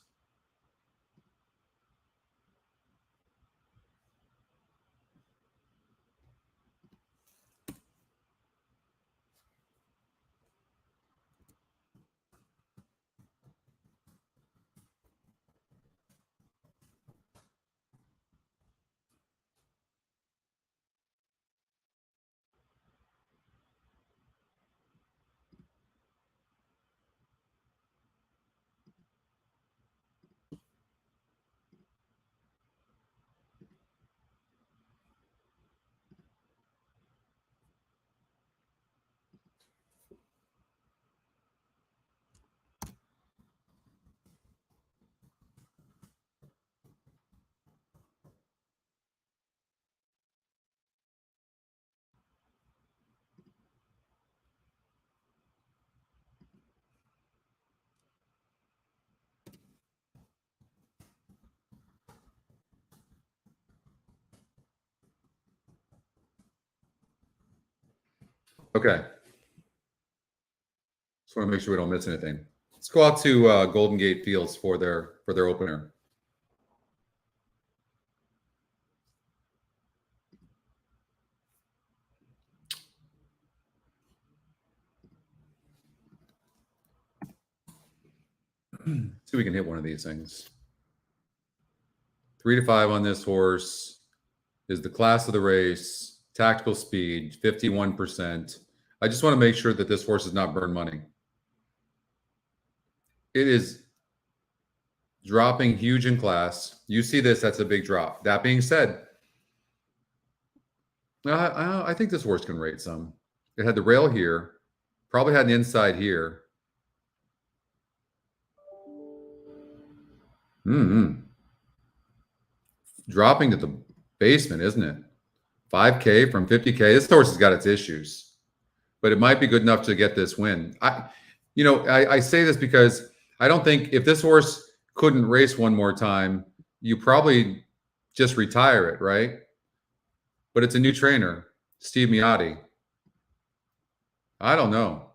Okay. Just want to make sure we don't miss anything. Let's go out to Golden Gate Fields for their opener. See if we can hit one of these things. 3 to 5 on this horse is the class of the race. Tactical speed, 51%. I just want to make sure that this horse does not burn money. It is dropping huge in class. You see this, that's a big drop. That being said, I think this horse can rate some. It had the rail here, probably had an inside here. Dropping to the basement, isn't it? 5K from 50K. This horse has got its issues, but it might be good enough to get this win. I say this because I don't think if this horse couldn't race one more time, you probably just retire it, right? But it's a new trainer, Steve Miotti. I don't know.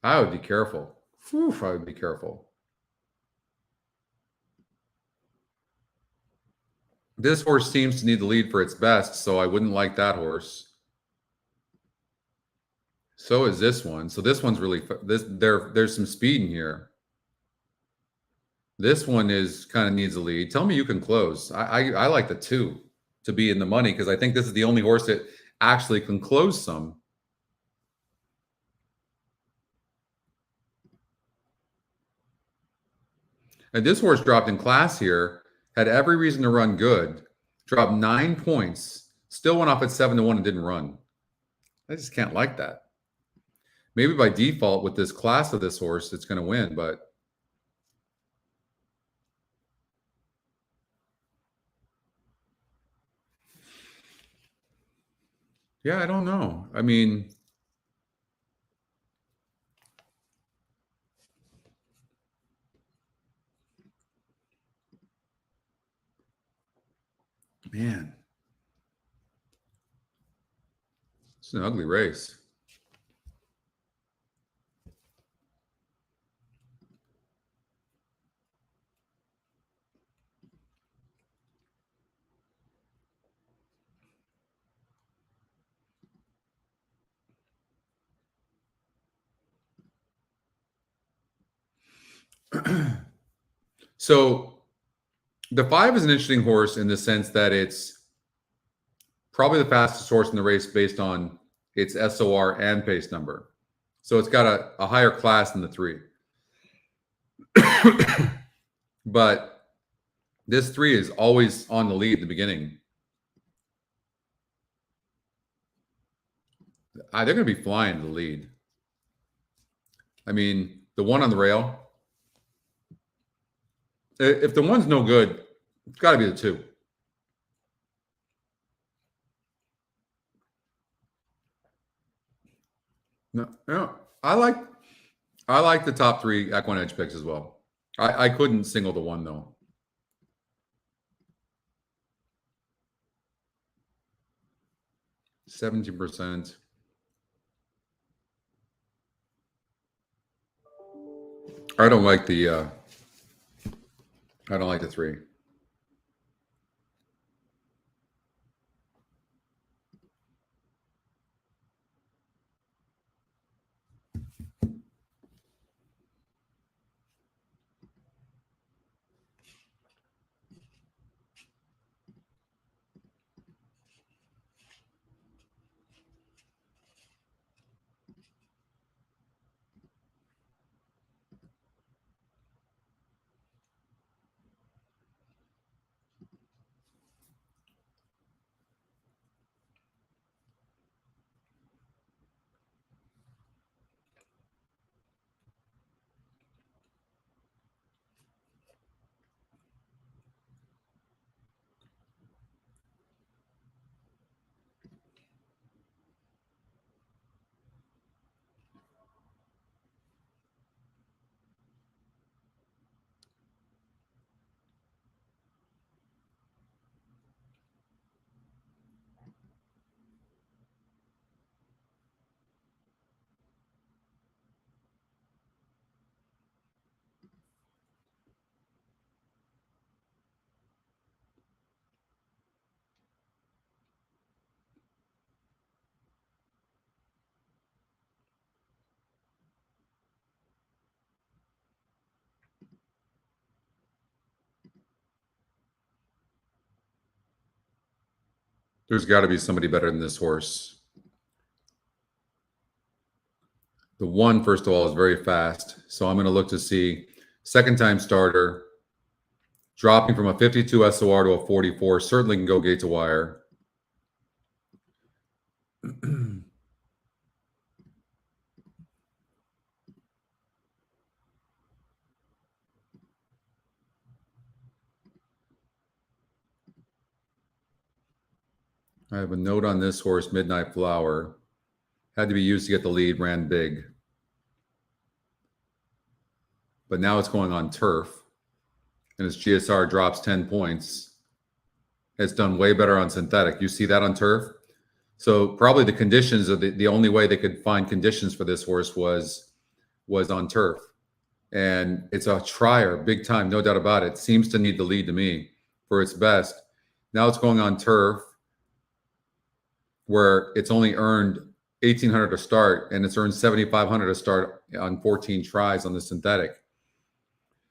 I would be careful. Whew, I would be careful. This horse seems to need the lead for its best, so I wouldn't like that horse. So is this one. So this one's really there's some speed in here. This one is kind of needs a lead. Tell me you can close. I like the 2 to be in the money because I think this is the only horse that actually can close some. And this horse dropped in class here, had every reason to run good, dropped 9 points, still went off at 7 to 1 and didn't run. I just can't like that. Maybe by default with this class of this horse, it's going to win, but yeah, I don't know. I mean, man, it's an ugly race. So the 5 is an interesting horse in the sense that it's probably the fastest horse in the race based on its SOR and pace number. So it's got a higher class than the 3. But this 3 is always on the lead in the beginning. They're going to be flying to the lead. I mean, the 1 on the rail. If the 1's no good, it's got to be the 2. No, I like the top 3 EquinEdge picks as well. I couldn't single the 1 though. %. I don't like the 3. There's got to be somebody better than this horse. The 1, first of all, is very fast. So I'm going to look to see second time starter, dropping from a 52 SOR to a 44, certainly can go gate to wire. I have a note on this horse, Midnight Flower. Had to be used to get the lead, ran big. But now it's going on turf. And its GSR drops 10 points. It's done way better on synthetic. You see that on turf? So probably the conditions of the only way they could find conditions for this horse was on turf. And it's a trier, big time, no doubt about it. Seems to need the lead to me for its best. Now it's going on turf, where it's only earned 1,800 to start, and it's earned 7,500 to start on 14 tries on the synthetic.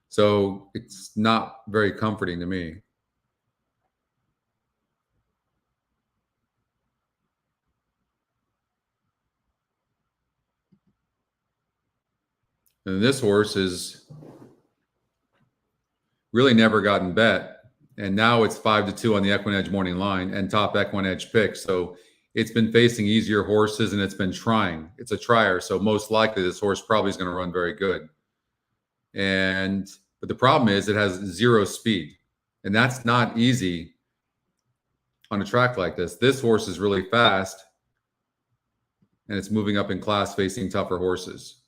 So it's not very comforting to me. And this horse is really never gotten bet. And now it's 5-2 on the EquinEdge morning line and top EquinEdge pick. So it's been facing easier horses and it's been trying. It's a trier. So most likely this horse probably is going to run very good. But the problem is it has 0 speed. And that's not easy on a track like this. This horse is really fast and it's moving up in class facing tougher horses.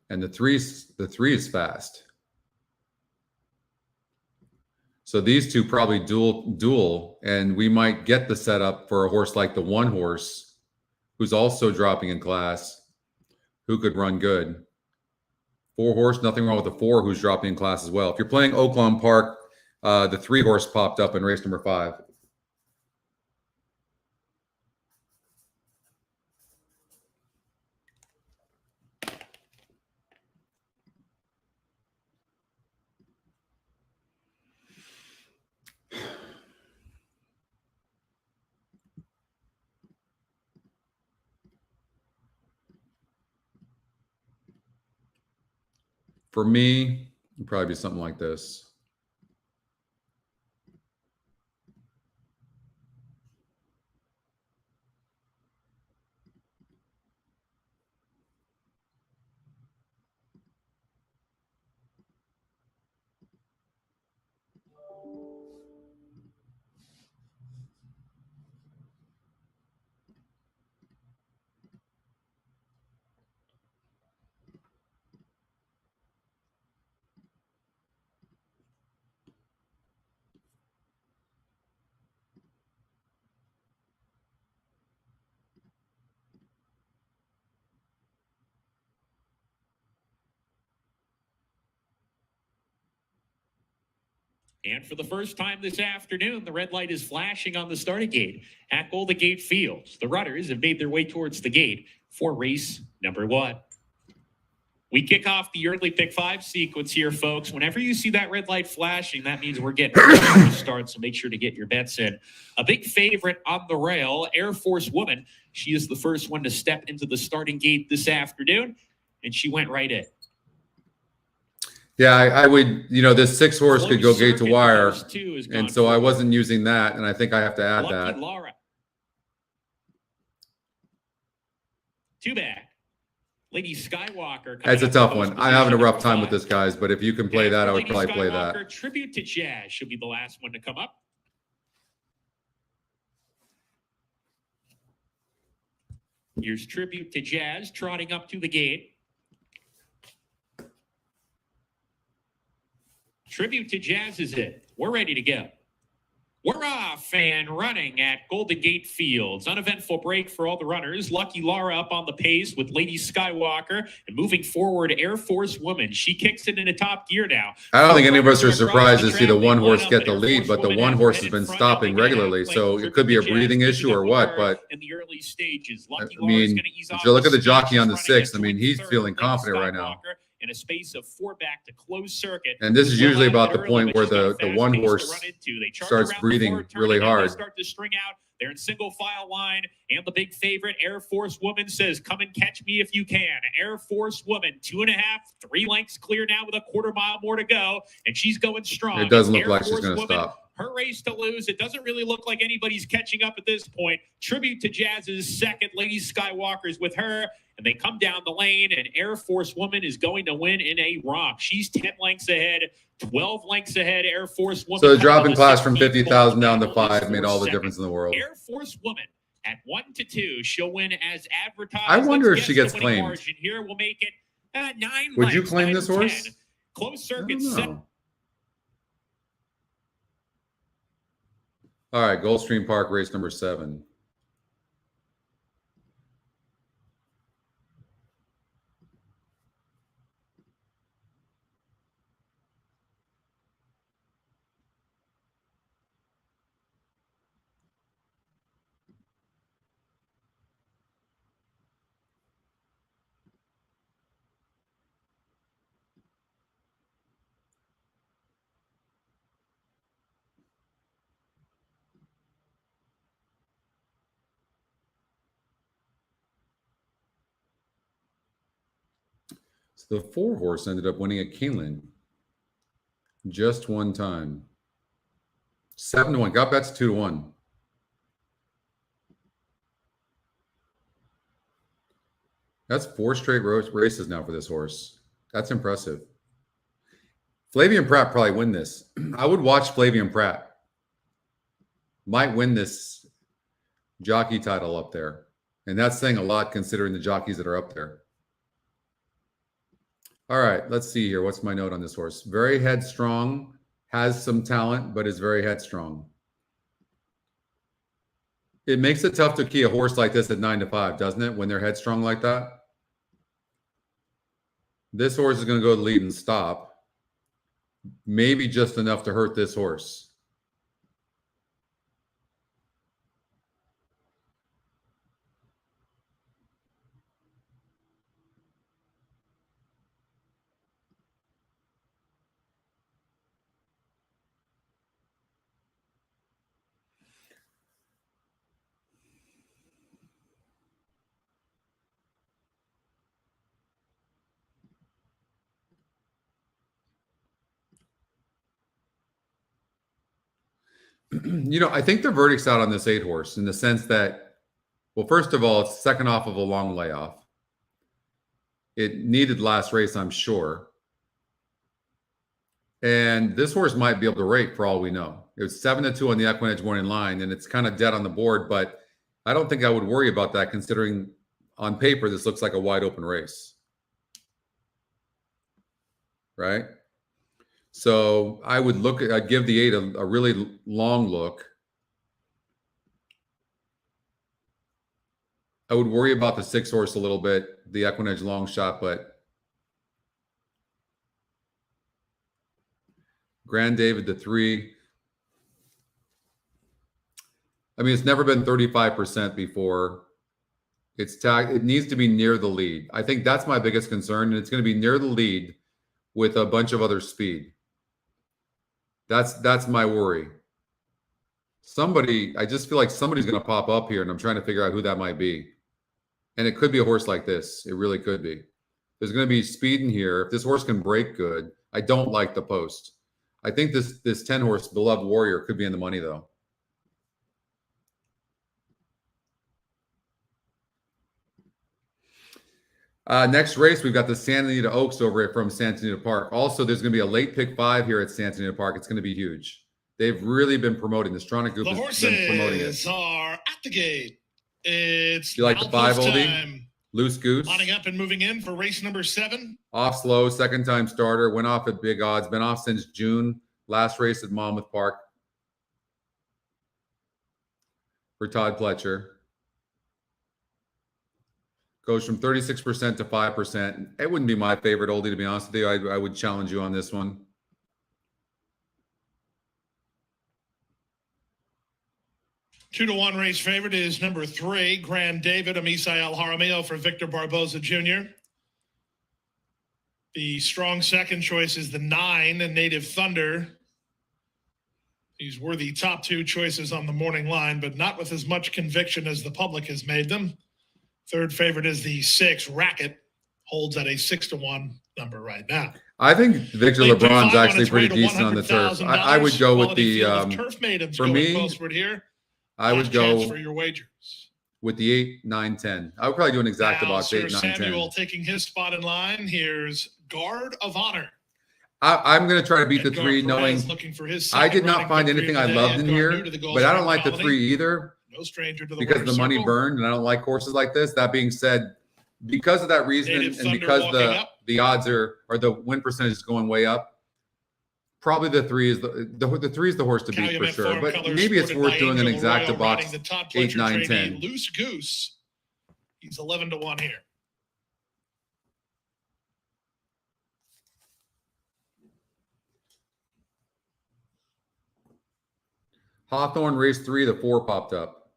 And the three is fast. So these two probably duel, and we might get the setup for a horse like the 1 horse, who's also dropping in class, who could run good. 4 horse, nothing wrong with the 4 who's dropping in class as well. If you're playing Oaklawn Park, the 3 horse popped up in race number 5. For me, it'd probably be something like this. And for the first time this afternoon, the red light is flashing on the starting gate at Golden Gate Fields. The runners have made their way towards the gate for race number 1. We kick off the early pick 5 sequence here, folks. Whenever you see that red light flashing, that means we're getting ready to start, so make sure to get your bets in. A big favorite on the rail, Air Force Woman. She is the first one to step into the starting gate this afternoon, and she went right in. Yeah, I would, this 6 horse could go gate to wire. And so I wasn't using that. And I think I have to add that. Laura. 2 back. Lady Skywalker. It's a tough one. I'm having a rough time with this, guys. But if you can play that, I would probably play that. Tribute to Jazz should be the last one to come up. Here's Tribute to Jazz trotting up to the gate. Tribute to Jazz is it. We're ready to go. We're off and running at Golden Gate Fields. Uneventful break for all the runners. Lucky Laura up on the pace with Lady Skywalker. And moving forward, Air Force Woman. She kicks it into top gear now. I don't think any of us are surprised to see the 1 horse get the lead, but the 1 horse has been stopping regularly. So it could be a breathing issue or what. But in the early stages, if you look at the jockey on the 6th, he's feeling confident right now. in a space of 4 back to close circuit. And this is usually about the point where the one horse starts starts breathing really hard. Start to string out. They're in single file line, and the big favorite, Air Force Woman, says, "Come and catch me if you can." Air Force Woman, 2.5, 3 lengths clear now with a quarter mile more to go, and she's going strong. It doesn't look Air like she's Force going to Woman, stop. her race to lose. It doesn't really look like anybody's catching up at this point. Tribute to Jazz's second. Lady Skywalker's with her, and they come down the lane, and Air Force Woman is going to win in a romp. She's 10 lengths ahead, 12 lengths ahead. Air Force Woman. So the drop in class from 50,000 down to 5 made all the difference in the world. Air Force Woman at 1-2. She'll win as advertised. I wonder if Let's she guess gets the winning claimed. margin here will make it 9 Would you lengths, claim 9 this or horse? 10. Closed I circuit don't set. know. All right, Gulfstream Park, race number 7. So the 4 horse ended up winning at Keeneland just one time. 7-1. Got bets 2-1. That's 4 straight races now for this horse. That's impressive. Flavian Pratt probably win this. I would watch Flavian Pratt. Might win this jockey title up there. And that's saying a lot considering the jockeys that are up there. All right, let's see here. What's my note on this horse? Very headstrong, has some talent, but is very headstrong. It makes it tough to key a horse like this at 9-5, doesn't it, when they're headstrong like that? This horse is going to go to the lead and stop. Maybe just enough to hurt this horse. You know, I think the verdict's out on this 8 horse in the sense that, well, first of all, it's second off of a long layoff. It needed last race, I'm sure. And this horse might be able to rate for all we know. It was 7-2 on the EquinEdge morning line, and it's kind of dead on the board, but I don't think I would worry about that considering on paper this looks like a wide open race. Right? So I would look at, I'd give the 8 a really long look. I would worry about the 6 horse a little bit, the EquinEdge long shot, but Grand David, the 3. I mean, it's never been 35% before. It needs to be near the lead. I think that's my biggest concern, and it's going to be near the lead with a bunch of other speed. That's my worry. I just feel like somebody's going to pop up here, and I'm trying to figure out who that might be. And it could be a horse like this. It really could be. There's going to be speed in here. If this horse can break good, I don't like the post. I think this 10 horse Beloved Warrior could be in the money though. Next race, we've got the Santa Anita Oaks over from Santa Anita Park. Also, there's going to be a late pick 5 here at Santa Anita Park. It's going to be huge. They've really been promoting. The Stronach Group has been promoting it. The horses are at the gate. It's Do you like the 5 oldie? time. Loose Goose. Lining up and moving in for race number 7. Off slow, second time starter. Went off at big odds. Been off since June. Last race at Monmouth Park for Todd Pletcher. Goes from 36% to 5%. It wouldn't be my favorite oldie, to be honest with you. I would challenge you on this one. Two to 1 race favorite is number 3, Grand David, Amisael Jaramillo for Victor Barboza Jr. The strong second choice is the 9, Native Thunder. These were the top 2 choices on the morning line, but not with as much conviction as the public has made them. Third favorite is the 6, Racket, holds at a 6-1 number right now. I think Victor Late LeBron's five actually on its way pretty to decent on the turf. I would go with Quality the field of Turf Maidens for going me, postward here. I would Last chance go for your wagers. with the 8, 9, 10. I would probably do an exact Now, box, 8, Sir 9, 10. Samuel taking his spot in line. Here's Guard of Honor. I'm going to try to beat the Edgar 3, Perez knowing looking for his I did second not running find victory anything of I the day. loved in Edgar here, new to the but I Gulfstream don't like the Colony. 3 either No stranger to the because winner's the money circle. burned, and I don't like horses like this. That being said, because of that reason Native and Thunder because walking up. the odds are or the win percentage is going way up, probably the 3 is the 3 is the horse to beat for Calumet sure. Farm But Colors maybe it's sported worth by doing an Angel exacta Arroyo, box, riding the top 8, pleasure 9, trainee 10. Loose Goose. He's 11-1 here. Hawthorne race 3, the 4 popped up.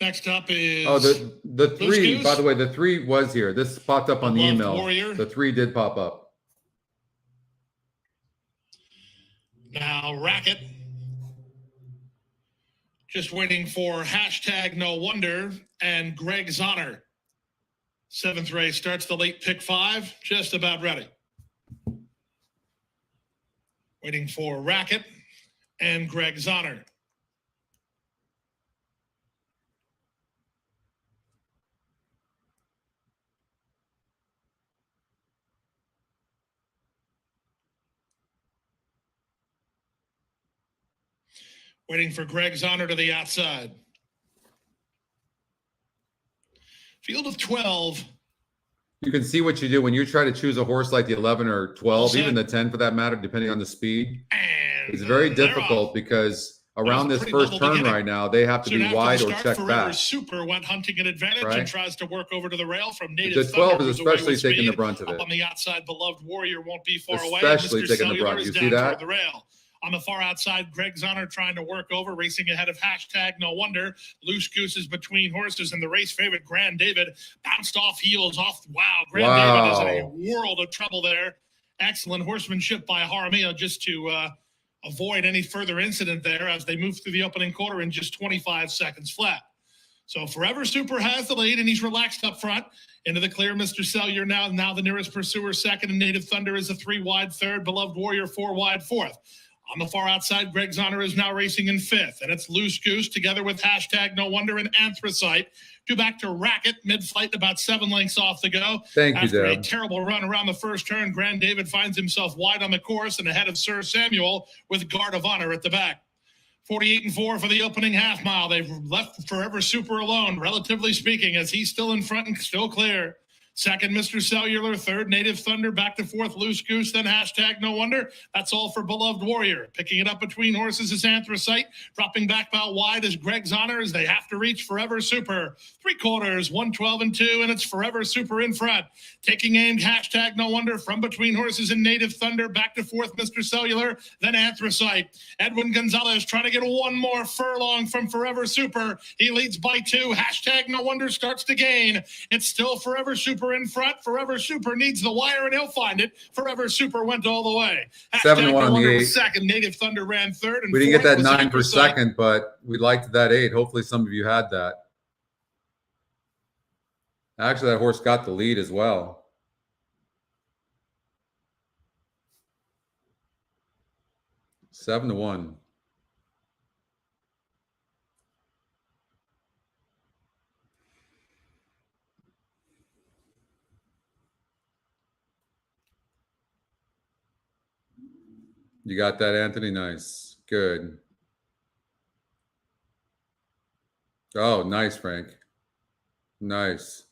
Next up is The 3, Goose. by the way, the 3 was here. This popped up on the Beloved email. Warrior. The 3 did pop up. Now Racket. Just waiting for hashtag No Wonder and Greg's Honor. 7th race starts the late pick 5. Just about ready. Waiting for Racket and Greg's Honor. Waiting for Greg's Honor to the outside. Field of 12. You can see what you do when you try to choose a horse like the 11 or 12, even the 10 for that matter, depending on the speed. And It's very they're difficult off. because was around a this pretty first level turn beginning. right now, they have to Soon be after wide the or start, check Forever back. Super went hunting an advantage Right. and tries to work over to the rail from Native The 12 Thunder, is who's away especially with taking the speed. brunt of Up it. on the outside, Beloved Warrior won't be far away. Especially Mr. taking the Cellular brunt. is You down see that? toward the rail. On the far outside, Greg's Honor trying to work over, racing ahead of hashtag No Wonder. Loose Goose is between horses, and the race favorite Grand David bounced off heels off. Wow, Grand David is in a world of trouble there. Excellent horsemanship by Jaramillo just to avoid any further incident there as they move through the opening quarter in just 25 seconds flat. So Forever Super has the lead, and he's relaxed up front. Into the clear, Mr. Cellular now the nearest pursuer second, and Native Thunder is a 3 wide third. Beloved Warrior 4 wide fourth. On the far outside, Greg's Honor is now racing in 5th, and it's Loose Goose together with hashtag No Wonder and Anthracite. Two back to Racket, mid-flight, about 7 lengths off the go. Thank you, After a Deb. terrible run around the first turn, Grand David finds himself wide on the course and ahead of Sir Samuel with Guard of Honor at the back. 48-4 for the opening half mile. They've left Forever Super alone, relatively speaking, as he's still in front and still clear. Second, Mr. Cellular. Third, Native Thunder. Back to 4th, Loose Goose. Then hashtag No Wonder. That's all for Beloved Warrior. Picking it up between horses is Anthracite. Dropping back about wide is Greg's Honor as they have to reach Forever Super. 3/4, 112 and 2, and it's Forever Super in front. Taking aim, hashtag No Wonder from between horses and Native Thunder. Back to 4th, Mr. Cellular. Then Anthracite. Edwin Gonzalez trying to get one more furlong from Forever Super. He leads by 2. Hashtag No Wonder starts to gain. It's still Forever Super in front. Forever Super needs the wire, and he'll find it. Forever Super went all the way. 7-1 No on the Wonder 8. was second. Native Thunder ran third. And We didn't get that fourth was 9 per Anthracite. second, but we liked that 8. Hopefully some of you had that. Actually, that horse got the lead as well. Seven to 1. You got that, Anthony? Nice. Good. Oh, nice, Frank. Nice.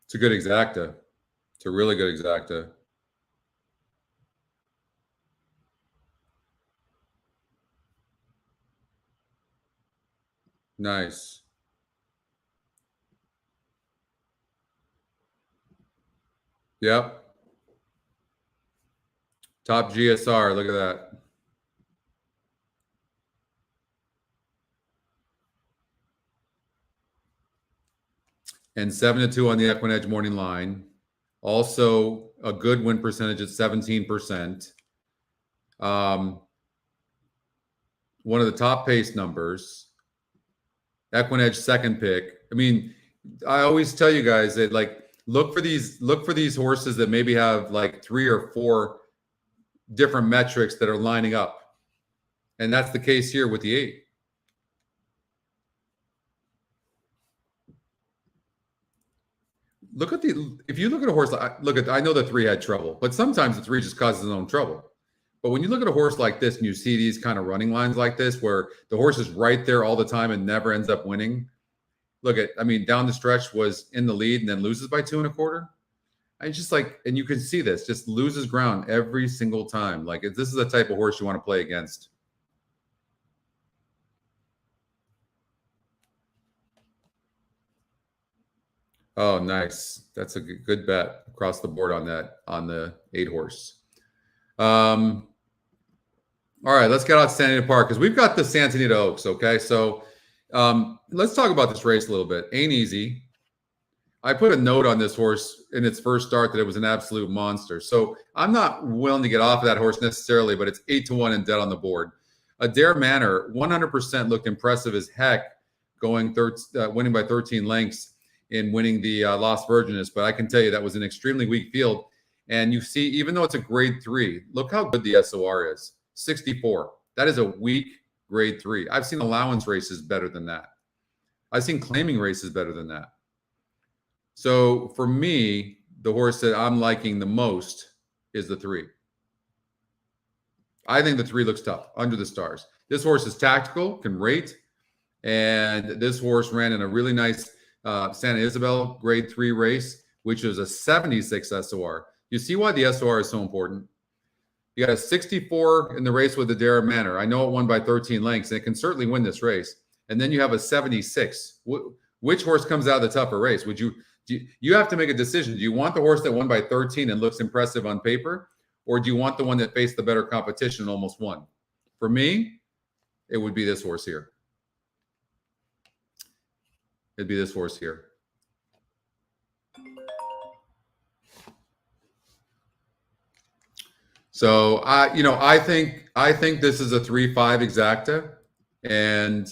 It's a good exacta. It's a really good exacta. Nice. Yep. Top GSR. Look at that. and 7-2 on the EquinEdge morning line. Also a good win percentage at 17%. One of the top pace numbers. EquinEdge second pick. I mean, I always tell you guys that like look for these horses that maybe have like 3 or 4 different metrics that are lining up. And that's the case here with the 8. If you look at a horse, I know the 3 had trouble, but sometimes the 3 just causes his own trouble. But when you look at a horse like this and you see these kind of running lines like this, where the horse is right there all the time and never ends up winning. Down the stretch was in the lead and then loses by 2 1/4. I just like, and you can see this, just loses ground every single time. Like this is the type of horse you want to play against. Oh, nice. That's a good bet across the board on that, on the 8 horse. All right, let's get out Santa Anita Park because we've got the Santa Anita Oaks. Okay, so let's talk about this race a little bit. Ain't easy. I put a note on this horse in its first start that it was an absolute monster. So I'm not willing to get off of that horse necessarily, but it's 8-1 and dead on the board. Adair Manor, 100% looked impressive as heck, winning by 13 lengths in winning the Las Virgenes. But I can tell you that was an extremely weak field. And you see, even though it's a grade 3, look how good the SOR is, 64. That is a weak grade 3. I've seen allowance races better than that. I've seen claiming races better than that. So for me, the horse that I'm liking the most is the 3. I think the 3 looks tough, Under the Stars. This horse is tactical, can rate, and this horse ran in a really nice Santa Isabel grade 3 race, which was a 76 SOR. You see why the SOR is so important? You got a 64 in the race with Adair Manor. I know it won by 13 lengths, and it can certainly win this race. And then you have a 76. Which horse comes out of the tougher race? You have to make a decision. Do you want the horse that won by 13 and looks impressive on paper, or do you want the one that faced the better competition and almost won? For me, it would be this horse here. It'd be this horse here. So I think this is a 3-5 exacta, and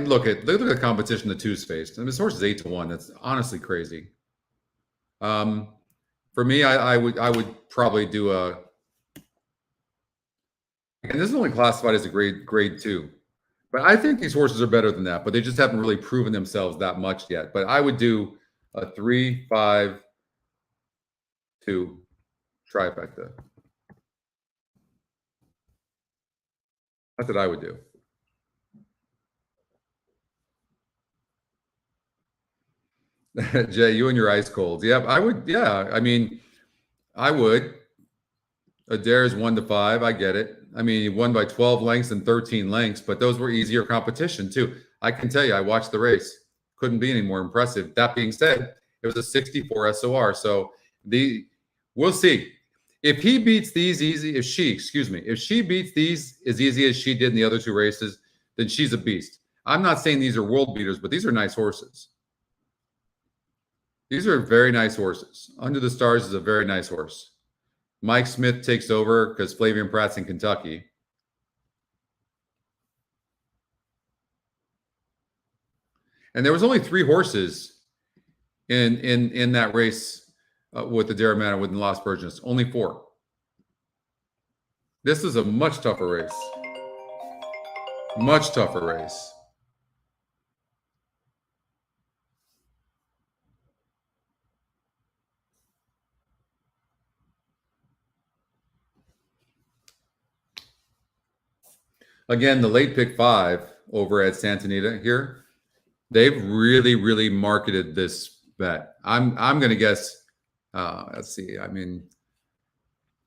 look at the competition the 2's faced. And this horse is 8-1. That's honestly crazy. For me, I would probably do and this is only classified as a grade 2. But I think these horses are better than that, but they just haven't really proven themselves that much yet. But I would do a 3-5-2 trifecta. That's what I would do. Jay, you and your ice colds. Yep, I would. Yeah, I would. Adair's 1-5. I get it. He won by 12 lengths and 13 lengths, but those were easier competition too. I can tell you, I watched the race. Couldn't be any more impressive. That being said, it was a 64 SOR. So we'll see. If he beats these easy, if she beats these as easy as she did in the other 2 races, then she's a beast. I'm not saying these are world beaters, but these are nice horses. These are very nice horses. Under the Stars is a very nice horse. Mike Smith takes over because Flavian Pratt's in Kentucky. And there was only 3 horses in that race with the Adair Manor with the Las Virgenes. Only 4. This is a much tougher race. Much tougher race. Again, the late pick 5 over at Santa Anita here, they've really, really marketed this bet. I'm going to guess, let's see,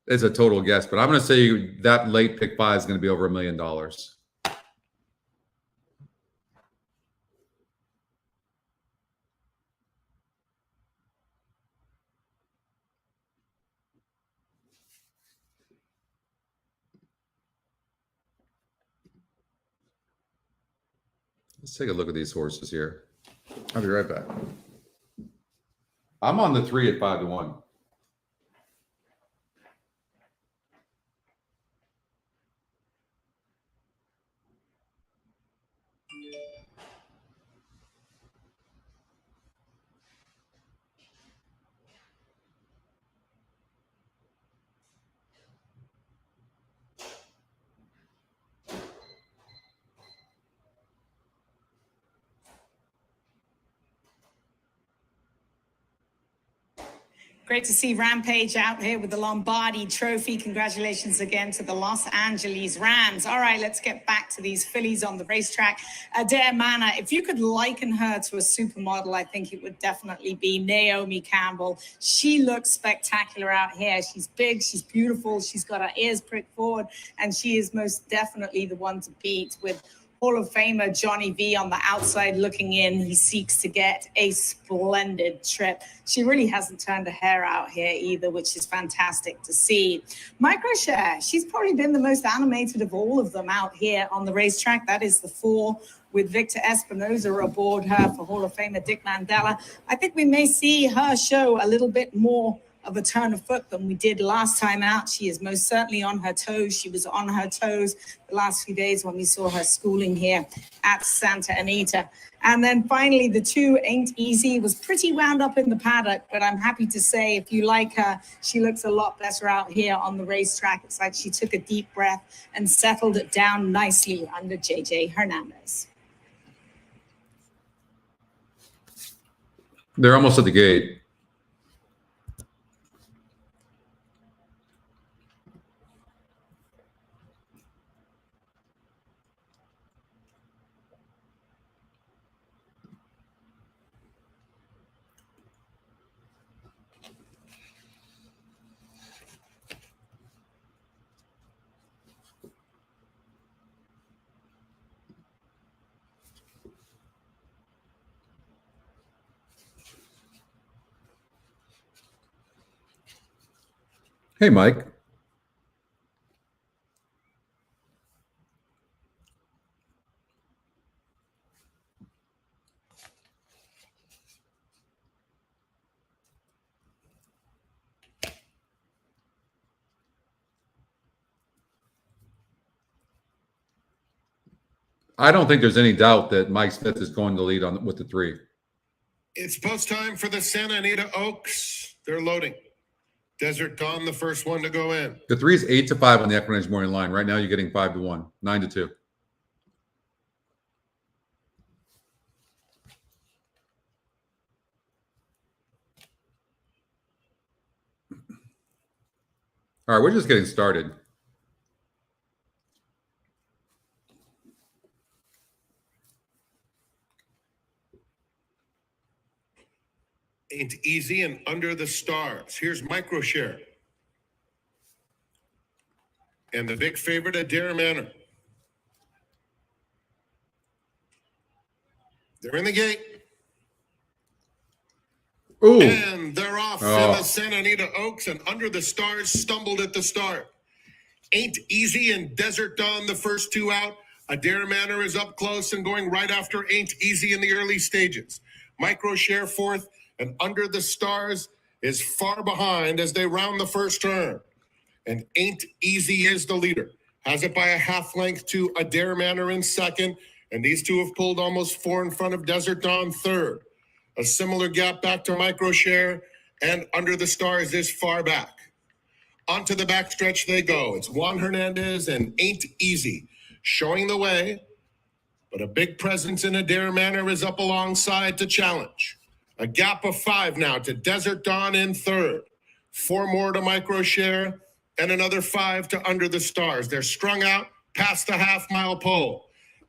it's a total guess, but I'm going to say that late pick 5 is going to be over $1 million. Let's take a look at these horses here. I'll be right back. I'm on the 3 at 5-1. Great to see Rampage out here with the Lombardi Trophy. Congratulations again to the Los Angeles Rams. All right, let's get back to these fillies on the racetrack. Adair Manor, if you could liken her to a supermodel, I think it would definitely be Naomi Campbell. She looks spectacular out here. She's big, she's beautiful, she's got her ears pricked forward, and she is most definitely the one to beat with Hall of Famer Johnny V on the outside looking in. He seeks to get a splendid trip. She really hasn't turned her hair out here either, which is fantastic to see. Microshare, she's probably been the most animated of all of them out here on the racetrack. That is the 4 with Victor Espinoza aboard her for Hall of Famer Dick Mandela. I think we may see her show a little bit more of a turn of foot than we did last time out. She is most certainly on her toes. She was on her toes the last few days when we saw her schooling here at Santa Anita. And then finally, the 2 Ain't Easy was pretty wound up in the paddock, but I'm happy to say if you like her, she looks a lot better out here on the racetrack. It's like she took a deep breath and settled it down nicely under JJ Hernandez. They're almost at the gate. Hey, Mike. I don't think there's any doubt that Mike Smith is going to lead on with the 3. It's post time for the Santa Anita Oaks. They're loading. Desert Dawn, the first one to go in. The 3 is 8-5 on the EquinEdge morning line. Right now, you're getting 5-1, 9-2. All right, we're just getting started. Ain't Easy and Under the Stars. Here's Microshare. And the big favorite, Adair Manor. They're in the gate. Ooh. And they're off in the Santa Anita Oaks, and Under the Stars stumbled at the start. Ain't Easy and Desert Dawn, the first 2 out. Adair Manor is up close and going right after Ain't Easy in the early stages. Microshare 4th, and Under the Stars is far behind as they round the first turn. And Ain't Easy is the leader. Has it by a half length to Adair Manor in 2nd. And these 2 have pulled almost 4 in front of Desert Dawn 3rd. A similar gap back to Microshare, and Under the Stars is far back. Onto the backstretch they go. It's Juan Hernandez and Ain't Easy showing the way. But a big presence in Adair Manor is up alongside to challenge. A gap of 5 now to Desert Dawn in 3rd. 4 more to Microshare, and another 5 to Under the Stars. They're strung out past the half-mile pole.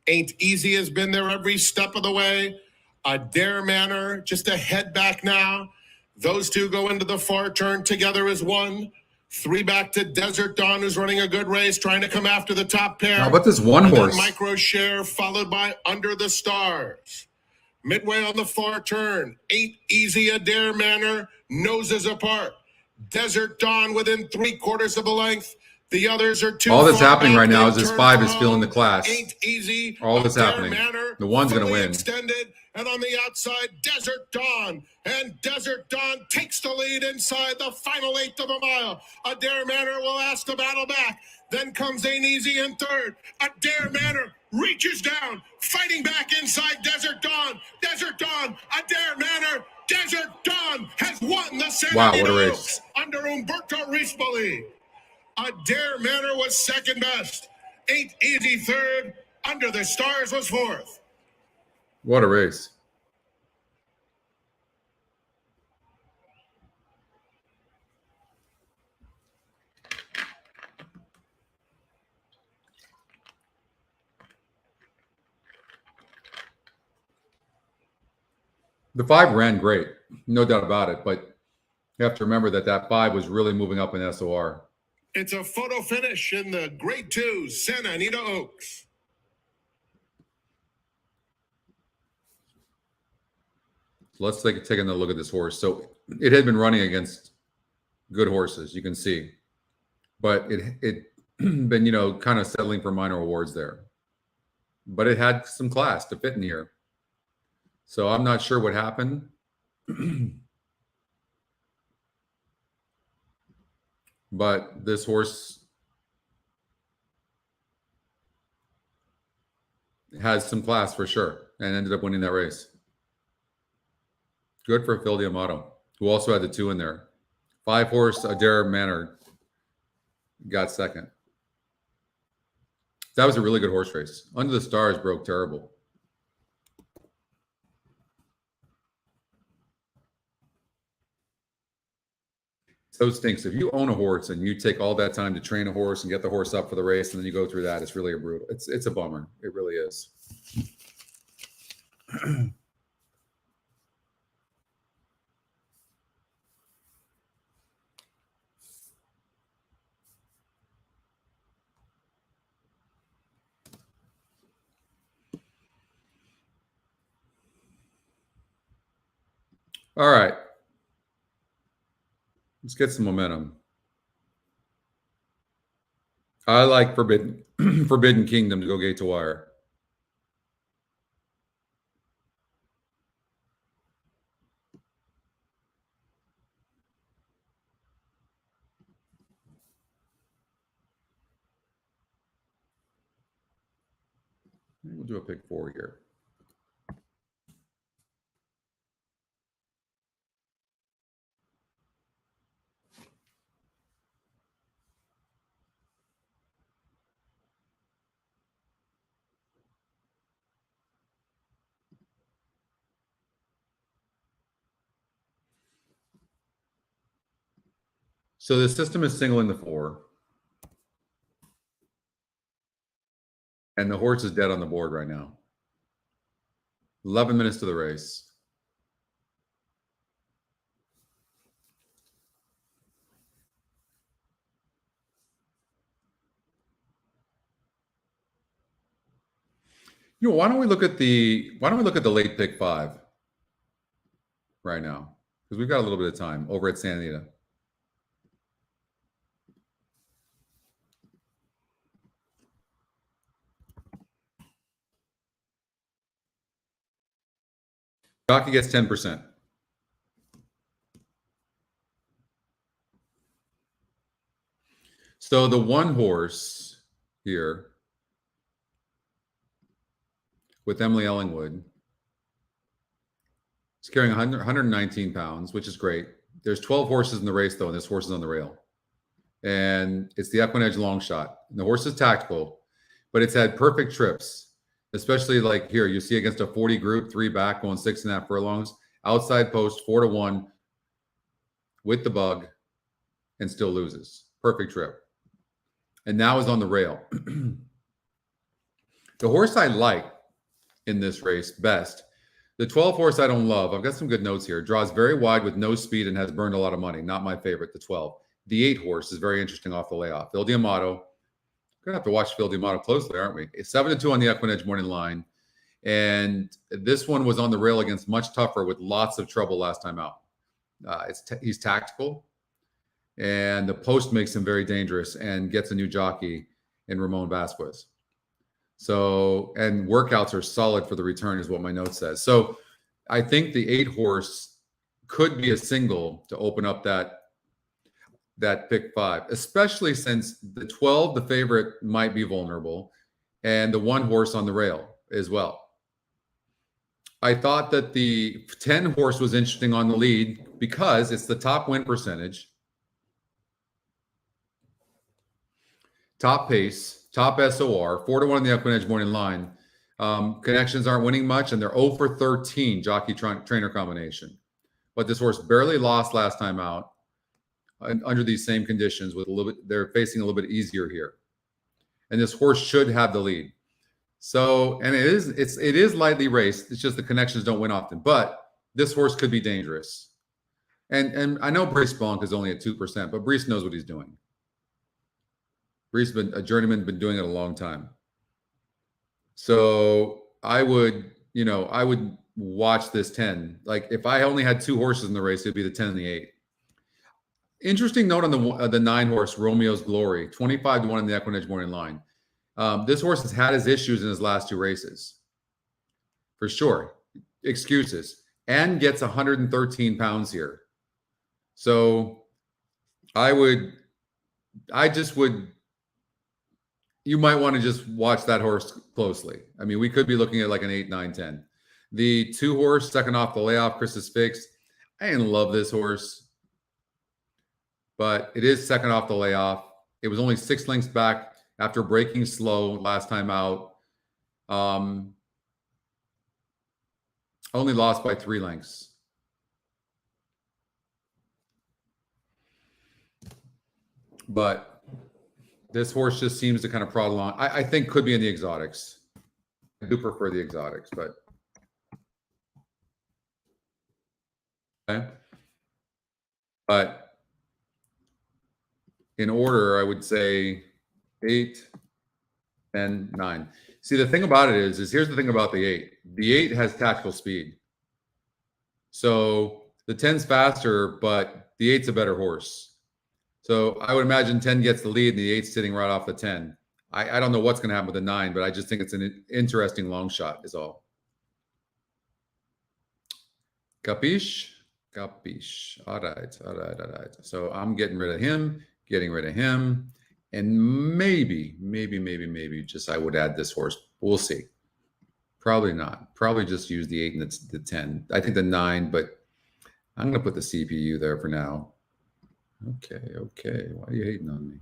Ain't Easy has been there every step of the way. Adair Manor just a head back now. Those 2 go into the far turn together as 1. 3 back to Desert Dawn, who's running a good race, trying to come after the top pair. How about this one horse? Microshare followed by Under the Stars. Midway on the far turn, Ain't Easy, Adair Manor, noses apart. Desert Dawn within 3/4 of a length. The others are too All that's far happening back. right now They is this turn 5 is from filling the class. Ain't easy. All that's Adair happening. Manor, The one's going to fully win. Extended, and on the outside, Desert Dawn. And Desert Dawn takes the lead inside the final eighth of a mile. Adair Manor will ask to battle back. Then comes Ain't Easy in third. Adair Manor reaches down, fighting back inside Desert Dawn. Desert Dawn, Adair Manor. Desert Dawn has won the Santa Wow, what a Anita race. Oaks under Umberto Rispoli. Adair Manor was second best. Ain't Easy third. Under the Stars was fourth. What a race. The 5 ran great, no doubt about it, but you have to remember that that 5 was really moving up in SOR. It's a photo finish in the Grade 2 Santa Anita Oaks. Let's take another look at this horse. So it had been running against good horses, you can see, but it been, you know, kind of settling for minor awards there, but it had some class to fit in here. So I'm not sure what happened. But this horse has some class for sure and ended up winning that race. Good for Phil D'Amato, who also had the 2 in there. 5 horse Adair Manor got second. That was a really good horse race. Under the Stars broke terrible. So stinks. If you own a horse and you take all that time to train a horse and get the horse up for the race, and then you go through that, it's really a brutal. It's a bummer. It really is. All right. Let's get some momentum. I like Forbidden Kingdom to go gate to wire. We'll do a pick 4 here. So the system is singling the 4. And the horse is dead on the board right now. 11 minutes to the race. You know, why don't we look at the late pick 5 right now? Because we've got a little bit of time over at Santa Anita. Jockey gets 10%. So the 1 horse here with Emily Ellingwood is carrying 119 pounds, which is great. There's 12 horses in the race, though, and this horse is on the rail. And it's the EquinEdge long shot. And the horse is tactical, but it's had perfect trips, especially like here. You see against a 40 group, 3 back, going 6.5 furlongs. Outside post, 4-1 with the bug and still loses. Perfect trip. And now is on the rail. The horse I like in this race best, the 12 horse I don't love. I've got some good notes here. Draws very wide with no speed and has burned a lot of money. Not my favorite, the 12. The 8 horse is very interesting off the layoff. Phil D'Amato. We're going to have to watch Phil D'Amato closely, aren't we? It's 7-2 on the EquinEdge morning line. And this one was on the rail against much tougher with lots of trouble last time out. He's tactical. And the post makes him very dangerous and gets a new jockey in Ramon Vasquez. So, and workouts are solid for the return is what my note says. So I think the 8 horse could be a single to open up that pick 5, especially since the 12, the favorite, might be vulnerable, and the 1 horse on the rail as well. I thought that the 10 horse was interesting on the lead because it's the top win percentage, top pace, top SOR, 4-1 in the EquinEdge morning line. Connections aren't winning much, and they're 0 for 13 jockey trainer combination. But this horse barely lost last time out under these same conditions with a little bit, they're facing a little bit easier here. And this horse should have the lead. So, and it is lightly raced. It's just the connections don't win often, but this horse could be dangerous. And I know Brice Blanc is only at 2%, but Brice knows what he's doing. Brice been a journeyman, been doing it a long time. So I would watch this 10. Like if I only had 2 horses in the race, it'd be the 10 and the 8. Interesting note on the 9 horse, Romeo's Glory, 25-1 in the EquinEdge morning line. This horse has had his issues in his last 2 races, for sure. Excuses, and gets 113 pounds here. So you might want to just watch that horse closely. I mean, we could be looking at like an 8, 9, 10. The 2 horse, second off the layoff, Chris's Fix. I didn't love this horse, but it is second off the layoff. It was only 6 lengths back after breaking slow last time out. Only lost by 3 lengths. But this horse just seems to kind of prod along. I think could be in the exotics. I do prefer the exotics, but okay. But in order, I would say 8, 10, 9. See, the thing about it is here's the thing about the 8. The 8 has tactical speed. So the 10's faster, but the 8's a better horse. So I would imagine 10 gets the lead and the 8's sitting right off the 10. I don't know what's going to happen with the 9, but I just think it's an interesting long shot is all. Capiche? Capiche. All right. So I'm getting rid of him, and maybe just I would add this horse. We'll see. Probably not. Probably just use the 8 and the 10. I think the 9, but I'm going to put the CPU there for now. Okay. Why are you hating on me?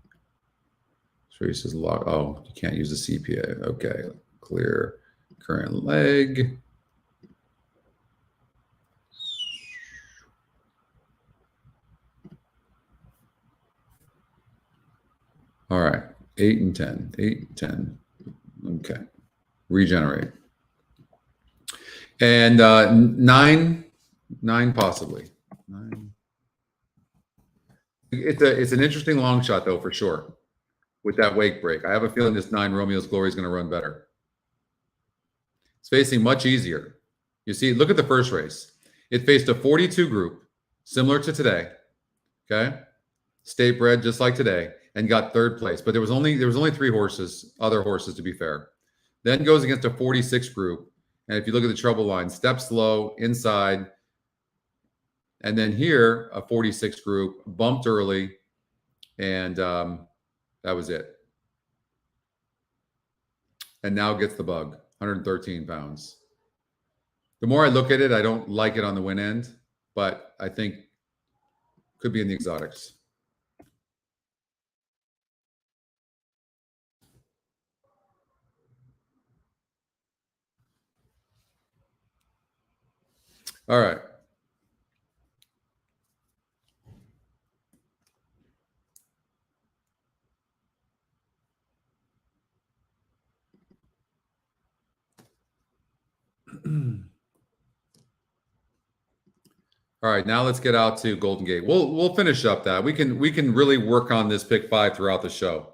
So he says log. Oh, you can't use the CPA. Okay. Clear current leg. All right. 8 and 10. 8 and 10. Okay. Regenerate. And 9 possibly. 9. It's an interesting long shot though, for sure, with that wake break. I have a feeling this 9 Romeo's Glory is going to run better. It's facing much easier. You see, look at the first race. It faced a 42 group, similar to today. Okay, state bred just like today, and got 3rd place. But there was only 3 other horses to be fair. Then goes against a 46 group, and if you look at the trouble line, step slow inside. And then here, a 46 group, bumped early, and that was it. And now gets the bug, 113 pounds. The more I look at it, I don't like it on the win end, but I think could be in the exotics. All right. All right, now let's get out to Golden Gate. We'll finish up that. We can really work on this pick 5 throughout the show.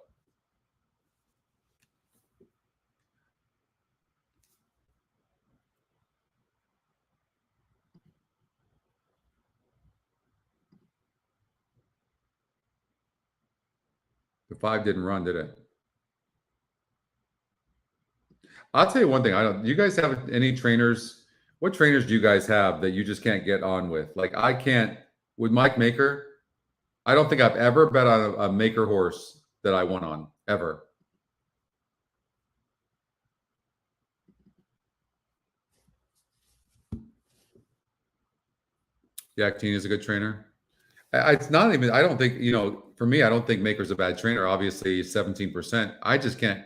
The 5 didn't run, did it? I'll tell you one thing. Do you guys have any trainers? What trainers do you guys have that you just can't get on with? Like I can't with Mike Maker. I don't think I've ever bet on a Maker horse that I won on ever. Yak Teen is a good trainer. It's not even, I don't think, for me, I don't think Maker's a bad trainer. Obviously, 17%. I just can't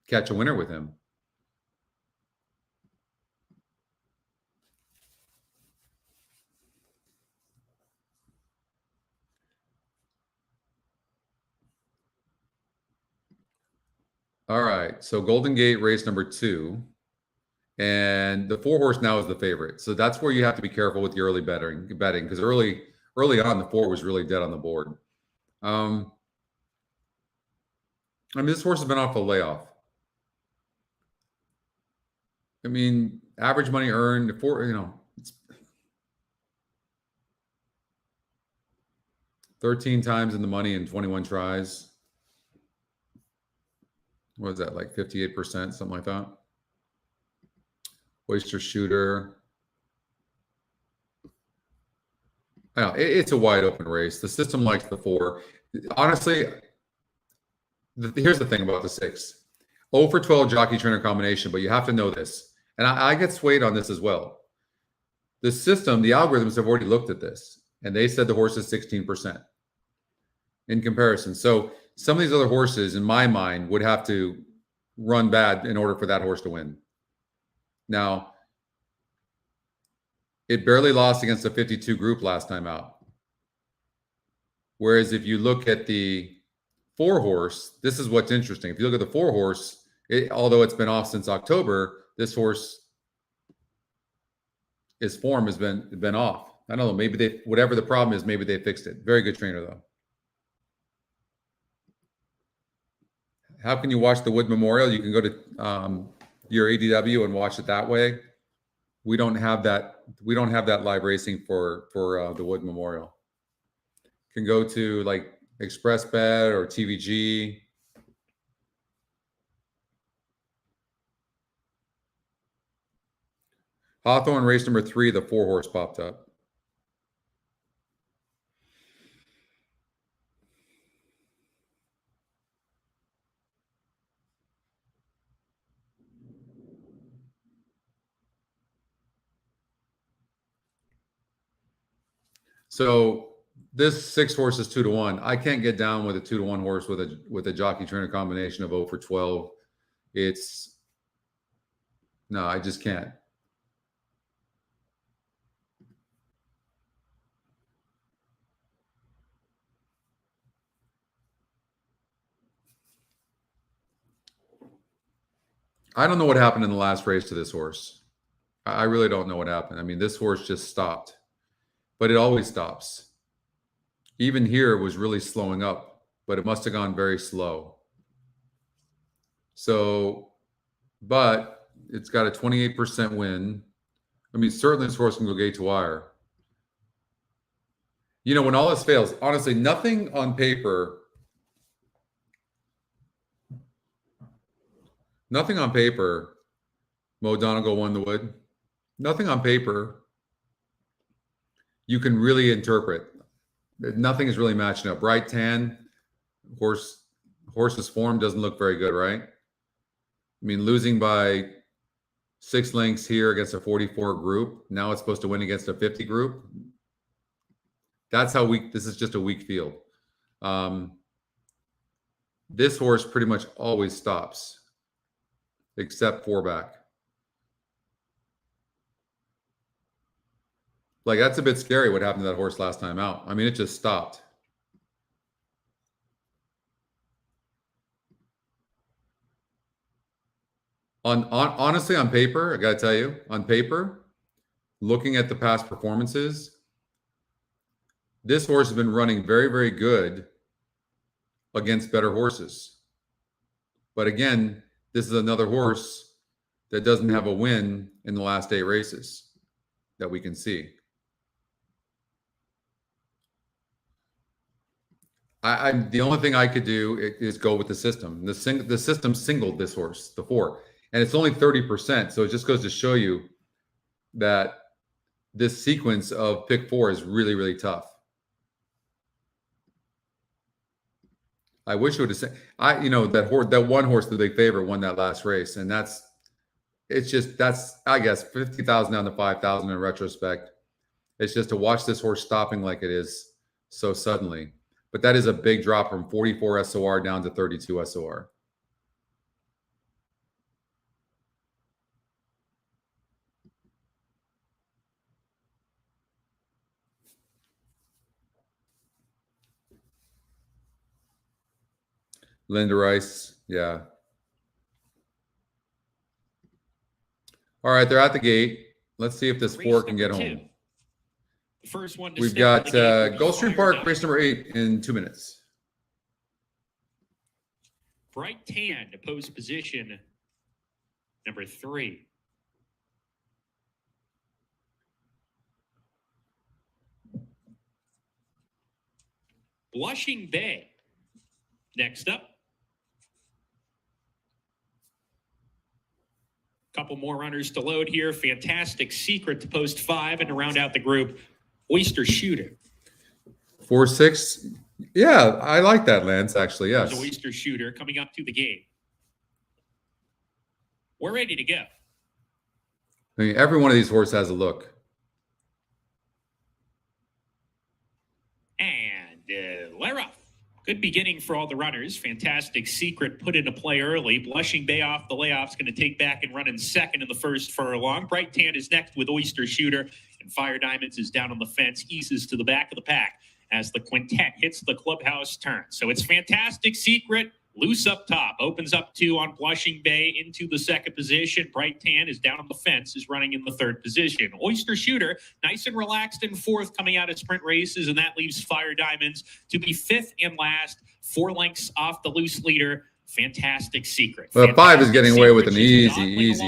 catch a winner with him. All right. So Golden Gate race number 2. And the 4 horse now is the favorite. So that's where you have to be careful with your early betting because early on the 4 was really dead on the board. I mean, this horse has been off a layoff. I mean, average money earned for, it's 13 times in the money in 21 tries. What is that, like 58%, something like that? Oyster Shooter. It's a wide open race. The system likes the 4. Honestly, here's the thing about the 6. 0 for 12 jockey trainer combination, but you have to know this. And I get swayed on this as well. The system, the algorithms have already looked at this, and they said the horse is 16% in comparison. So some of these other horses, in my mind, would have to run bad in order for that horse to win. Now, it barely lost against a 52 group last time out. Whereas if you look at the 4 horse, this is what's interesting. If you look at the 4 horse, although it's been off since October, this horse, his form has been off. I don't know. Maybe whatever the problem is, maybe they fixed it. Very good trainer, though. How can you watch the Wood Memorial? You can go to your ADW and watch it that way. We don't have that. We don't have that live racing for the Wood Memorial. You can go to like Express Bet or TVG. Hawthorne race number 3, the 4 horse popped up. So this 6 horse is 2-1. I can't get down with a 2-1 horse with a jockey trainer combination of 0 for 12. No, I just can't. I don't know what happened in the last race to this horse. I really don't know what happened. I mean, this horse just stopped, but it always stops. Even here, it was really slowing up, but it must have gone very slow. So, but it's got a 28% win. I mean, certainly this horse can go gate to wire. When all this fails, honestly, nothing on paper. Nothing on paper. Mo Donegal won the Wood. Nothing on paper you can really interpret. Nothing is really matching up. Bright tan, horse's form doesn't look very good, right? I mean, losing by 6 lengths here against a 44 group. Now it's supposed to win against a 50 group. That's how weak. This is just a weak field. This horse pretty much always stops, except 4 back. Like, that's a bit scary what happened to that horse last time out. I mean, it just stopped. Honestly, on paper, I got to tell you, on paper, looking at the past performances, this horse has been running very, very good against better horses. But again, this is another horse that doesn't have a win in the last 8 races that we can see. The only thing I could do is go with the system. The system singled this horse, the 4, and it's only 30%. So it just goes to show you that this sequence of pick 4 is really, really tough. I wish it would have said, that one horse that they favor won that last race, and that's I guess 50,000 down to 5,000 in retrospect. It's just to watch this horse stopping like it is so suddenly. But that is a big drop from 44 SOR down to 32 SOR. Linda Rice, yeah. All right, they're at the gate. Let's see if this 4 can get home. The first one We've got Gulfstream Park, race number 8 in 2 minutes. Bright Tan to post position number 3. Blushing Bay next up. Couple more runners to load here. Fantastic Secret to post 5 and to round out the group, Oyster Shooter. 4-6. Yeah, I like that, Lance, actually, yes. There's Oyster Shooter coming up to the gate. We're ready to go. I mean, every one of these horses has a look. And they're off. Good beginning for all the runners. Fantastic Secret put into play early. Blushing Bay off the layoff's going to take back and run in second in the first furlong. Bright Tan is next with Oyster Shooter. And Fire Diamonds is down on the fence, eases to the back of the pack as the quintet hits the clubhouse turn. So it's Fantastic Secret, loose up top, opens up 2 on Blushing Bay into the second position. Bright Tan is down on the fence, is running in the third position. Oyster Shooter, nice and relaxed in fourth coming out of sprint races, and that leaves Fire Diamonds to be fifth and last, 4 lengths off the loose leader. Fantastic Secret. Well, 5 is getting away with an She's easy lead.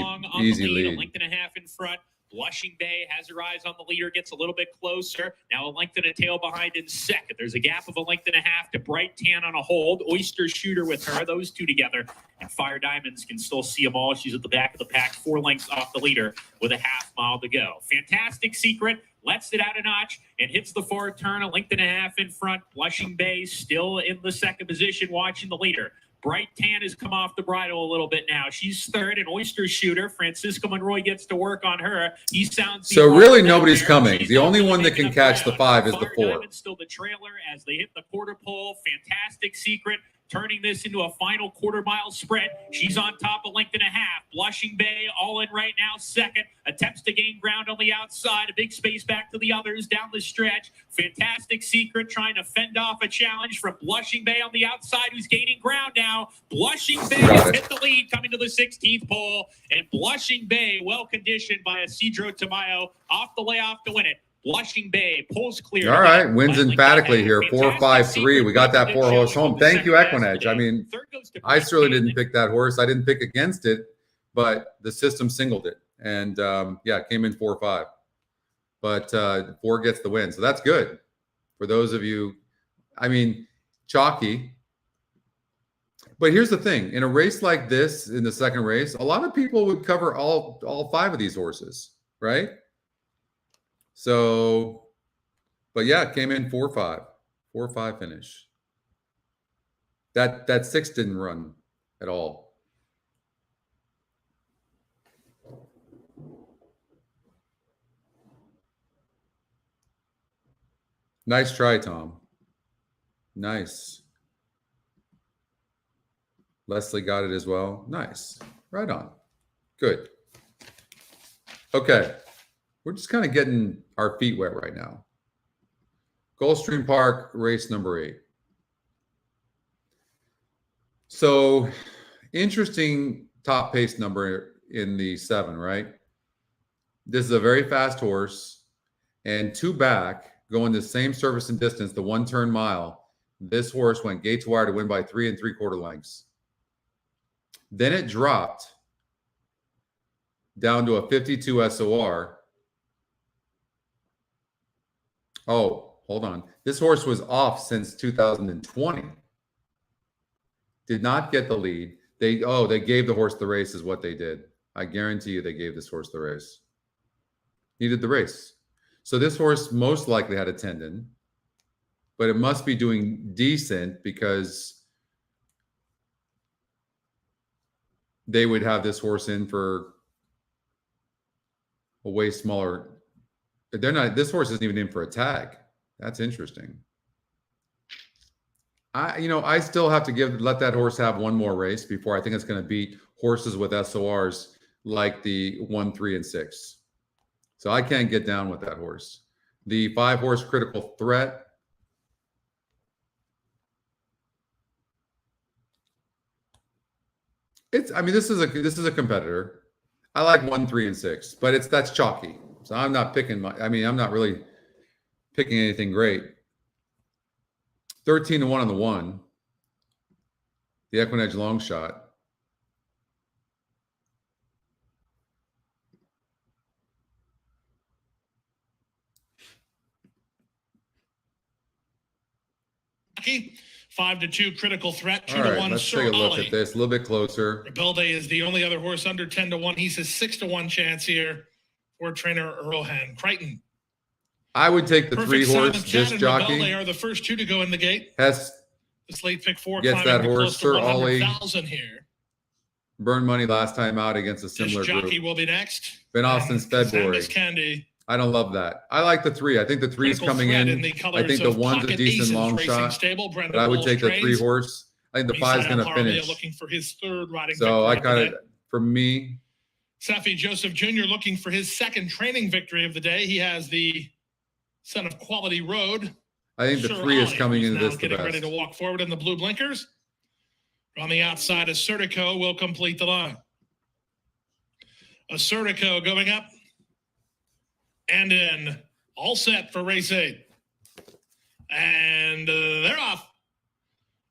lead. A length and a half in front. Blushing Bay has her eyes on the leader, gets a little bit closer. Now a length and a tail behind in second. There's a gap of a length and a half to Bright Tan on a hold. Oyster Shooter with her, those two together. And Fire Diamonds can still see them all. She's at the back of the pack, 4 lengths off the leader with a half mile to go. Fantastic Secret lets it out a notch and hits the forward turn, a length and a half in front. Blushing Bay still in the second position, watching the leader. Bright Tan has come off the bridle a little bit now. She's third, and Oyster Shooter, Francisco Monroy gets to work on her. He sounds so really nobody's coming. The only one that can catch the 5 is the 4. Still the trailer as they hit the quarter pole. Fantastic Secret turning this into a final quarter mile sprint. She's on top, a length and a half. Blushing Bay all in right now, second. Attempts to gain ground on the outside. A big space back to the others down the stretch. Fantastic Secret trying to fend off a challenge from Blushing Bay on the outside, who's gaining ground now. Blushing Bay has hit the lead coming to the 16th pole. And Blushing Bay, well conditioned by Isidro Tamayo, off the layoff to win it. Blushing Bay pulls clear. All right, wins emphatically here. 4-5-3. We got that 4-horse home. Thank you, EquinEdge. I mean, I certainly didn't pick that horse. I didn't pick against it, but the system singled it. And, yeah, it came in 4-5. But 4 gets the win. So that's good for those of you. I mean, chalky. But here's the thing. In a race like this, in the second race, a lot of people would cover all 5 of these horses, right? So, but yeah, it came in 4-5, 4-5 finish. That 6 didn't run at all. Nice try, Tom. Nice. Leslie got it as well. Nice. Right on. Good. Okay. We're just kind of getting our feet wet right now. Gulfstream Park, race number 8. So, interesting top pace number in the 7, right? This is a very fast horse, and 2 back, going the same surface and distance, the 1-turn mile. This horse went gate to wire to win by 3 3/4 lengths. Then it dropped down to a 52 SOR. Oh, hold on. This horse was off since 2020. Did not get the lead. They gave the horse the race is what they did. I guarantee you they gave this horse the race. Needed the race. So this horse most likely had a tendon, but it must be doing decent because they would have this horse in for a way smaller. They're not. This horse isn't even in for a tag. That's interesting. I still have to let that horse have one more race before I think it's going to beat horses with SORs like the 1, 3, and 6. So I can't get down with that horse. The 5-horse Critical Threat. This is a competitor. I like 1, 3, and 6, but that's chalky. So I'm not picking I'm not really picking anything great. 13-1 on the 1. The EquinEdge long shot. Kentucky. 5-2 Critical Threat. 2-1 All right, let's Sir take a look Ollie. at this a little bit closer. Rebelde is the only other horse under 10-1. He's a 6-1 chance here for trainer Rohan Crichton. I would take the Perfect 3-horse Silent disc Cat and jockey. Rebelde are the first two to go in the gate. Hess This late pick 4 gets climbing that to horse. close to Sir Ollie 100,000 here. burned money last time out against a This similar jockey group. will be next. Ben Austin's February. Candy. I don't love that. I like the 3. I think the 3 is coming in. I think the 1's a decent long shot. But I would take the 3-horse. I think the 5's going to finish. Looking for his third riding So I victory kind of, for me, Safi Joseph Jr. looking for his second training victory of the day. He has the Son of Quality Road. I think the Sir 3 is Ollie, coming who's into now this the getting best. ready to walk forward in the blue blinkers. On the outside, Assertico will complete the line. Assertico going up and in. All set for race 8. And they're off.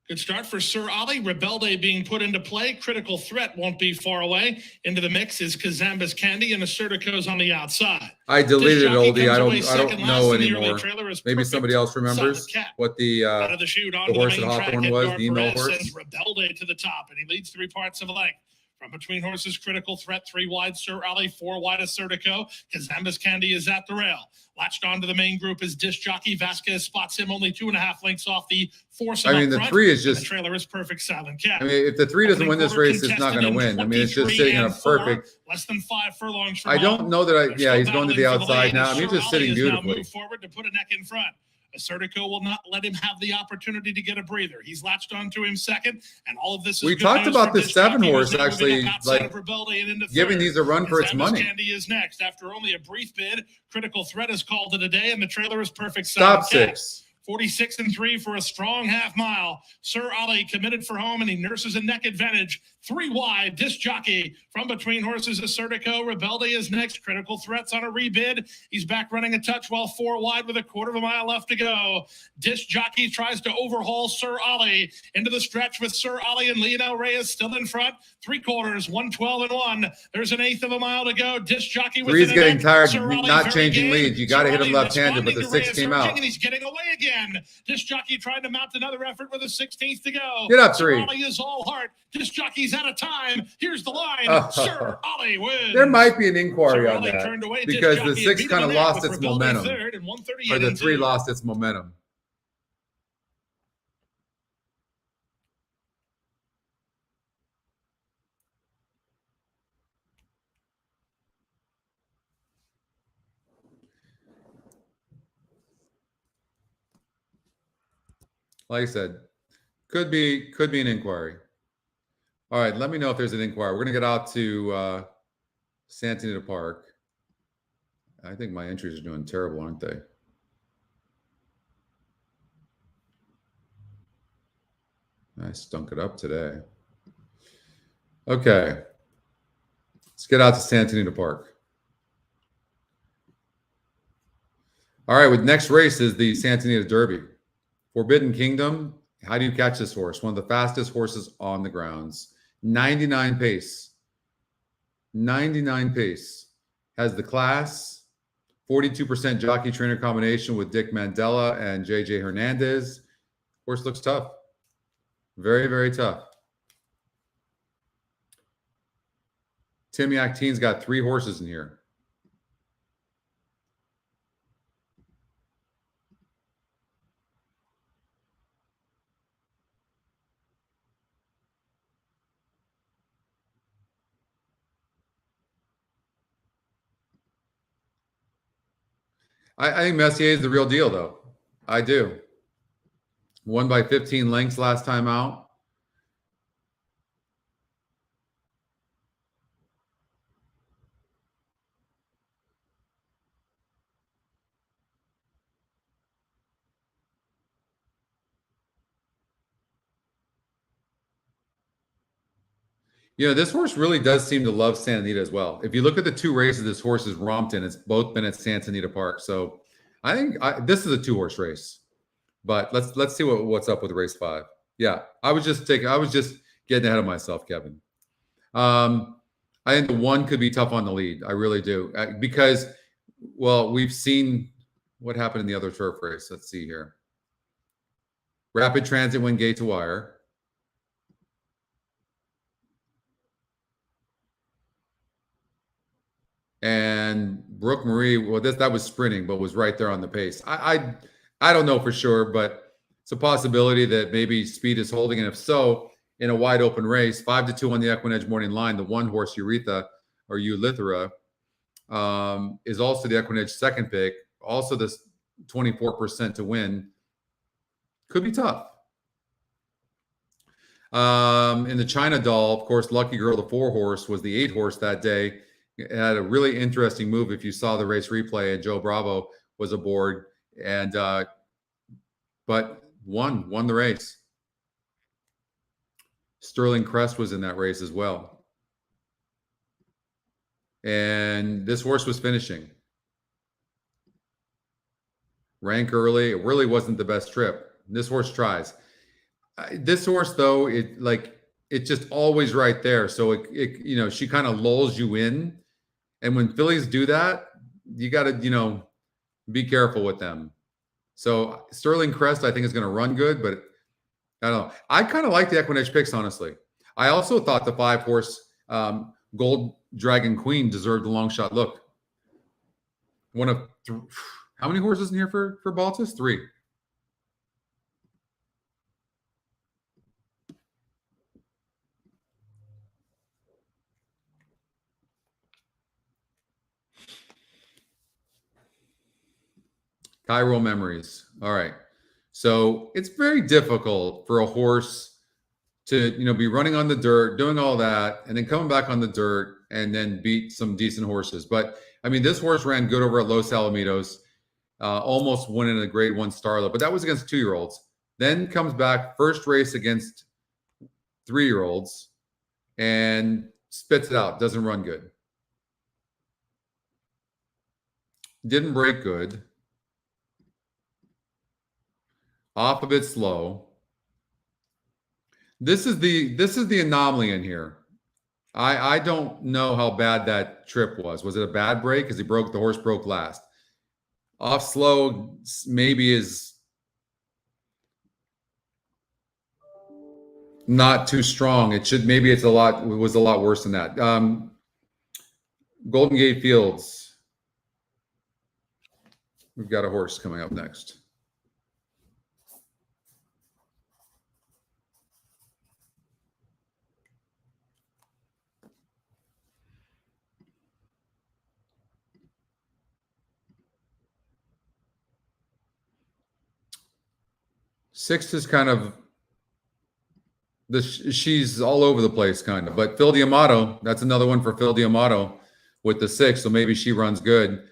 Good start for Sir Ollie. Rebelde being put into play. Critical Threat won't be far away. Into the mix is Kazamba's Candy, and Assertico's on the outside. I deleted Jockey Oldie. I comes away don't second know last in the early anymore. trailer is Maybe Perfect somebody else remembers Silent Cat. what the Out of the chute onto horse the at main Hawthorne track, was, Edgar the email Perez horse. sends Rebelde to the top, and he leads 3 parts of a length. From between horses, Critical Threat, 3 wide, Sir Ollie, 4 wide, Assertico. Kazamba's Candy is at the rail. Latched onto the main group is Disc Jockey. Vasquez spots him only 2.5 lengths off the foursome. I mean, the 3 is The just. trailer is Perfect Silent Cat. I mean, if the 3 doesn't win this race, it's not going to win. I mean, it's just sitting in a 23 and perfect. 4, less than 5 furlongs from I don't home. know that I. They're Yeah, still he's going to the battling for outside lead, now. I and mean, Sir just sitting Ollie has now beautifully. moved forward to put a neck in front. Assertico will not let him have the opportunity to get a breather. He's latched onto him second, and all of this is We good talked news about for this Disc Jockey, 7-horse who's now moving actually, up outside like, of Rebelde and into giving third. these a run for its Kazamba's money. Candy is next. After only a brief bid, Critical Threat is called it a day, and the trailer is Perfect Stop Silent Cat. 6. 46-3 for a strong half mile. Sir Ollie committed for home, and he nurses a neck advantage. 3 wide, Disc Jockey from between horses. Assertico, Rebelde is next. Critical Threats on a rebid. He's back running a touch while 4 wide with a quarter of a mile left to go. Disc Jockey tries to overhaul Sir Ollie into the stretch with Sir Ollie and Lionel Reyes still in front. 3/4, 1:12-1. There's an eighth of a mile to go. Disc Jockey with 3's getting tired, Sir Ollie not very changing game. leads. You got to Sir hit him Ollie left-handed, but the responding 6 to came Reyes out. urging, and he's getting away again. Disc Jockey trying to mount another effort with a 16th to go. Get up, Sir 3. Ollie is all heart. Disc Jockey's out of time. Here's the line. Oh. Sir Ollie wins. There might be an inquiry Sir on Ollie that turned away. because Disc the Jockey 6 beat him kind of in that lost with its Rebelde momentum, third and 138 or the and 3 2. lost its momentum. Like I said, could be an inquiry. All right, let me know if there's an inquiry. We're going to get out to Santa Anita Park. I think my entries are doing terrible, aren't they? I stunk it up today. Okay. Let's get out to Santa Anita Park. All right, with next race is the Santa Anita Derby. Forbidden Kingdom. How do you catch this horse? One of the fastest horses on the grounds. 99 pace. 99 pace. Has the class. 42% jockey trainer combination with Dick Mandela and JJ Hernandez. Horse looks tough. Very, very tough. Tim Yakteen's got 3 horses in here. I think Messier is the real deal, though. I do. Won by 15 lengths last time out. You know, this horse really does seem to love Santa Anita as well. If you look at the 2 races this horse has romped in, it's both been at Santa Anita Park. So I think this is a 2-horse race. But let's see what's up with race 5. Yeah, I was just getting ahead of myself, Kevin. I think the 1 could be tough on the lead. I really do. Because, well, we've seen what happened in the other turf race. Let's see here. Rapid Transit went gate to wire. And Brooke Marie, well, that was sprinting, but was right there on the pace. I don't know for sure, but it's a possibility that maybe speed is holding. And if so, in a wide open race, 5-2 on the EquinEdge morning line, the 1 horse Eurythra is also the EquinEdge second pick. Also, this 24% to win could be tough. In the China Doll, of course, Lucky Girl, the 4 horse, was the 8 horse that day. It had a really interesting move if you saw the race replay, and Joe Bravo was aboard, and but won the race. Sterling Crest was in that race as well. And this horse was finishing. Rank early. It really wasn't the best trip. This horse tries. This horse, though, it's just always right there. So it she kind of lulls you in. And when fillies do that, you got to, be careful with them. So Sterling Crest, I think, is going to run good, but I don't know. I kind of like the EquinEdge picks, honestly. I also thought the 5 horse Gold Dragon Queen deserved a long shot. Look, one of how many horses in here for Baltus? 3. Cairo Memories. All right. So it's very difficult for a horse to, be running on the dirt, doing all that, and then coming back on the dirt and then beat some decent horses. But, I mean, this horse ran good over at Los Alamitos, almost winning a grade 1 Starlet, but that was against 2-year-olds. Then comes back, first race against 3-year-olds, and spits it out. Doesn't run good. Didn't break good. Off a bit slow. This is the anomaly in here. I don't know how bad that trip was. Was it a bad break? Because the horse broke last. Off slow maybe is not too strong. It was a lot worse than that. Golden Gate Fields. We've got a horse coming up next. Sixth is kind of she's all over the place, kind of. But Phil D'Amato, that's another one for Phil D'Amato with the 6, so maybe she runs good.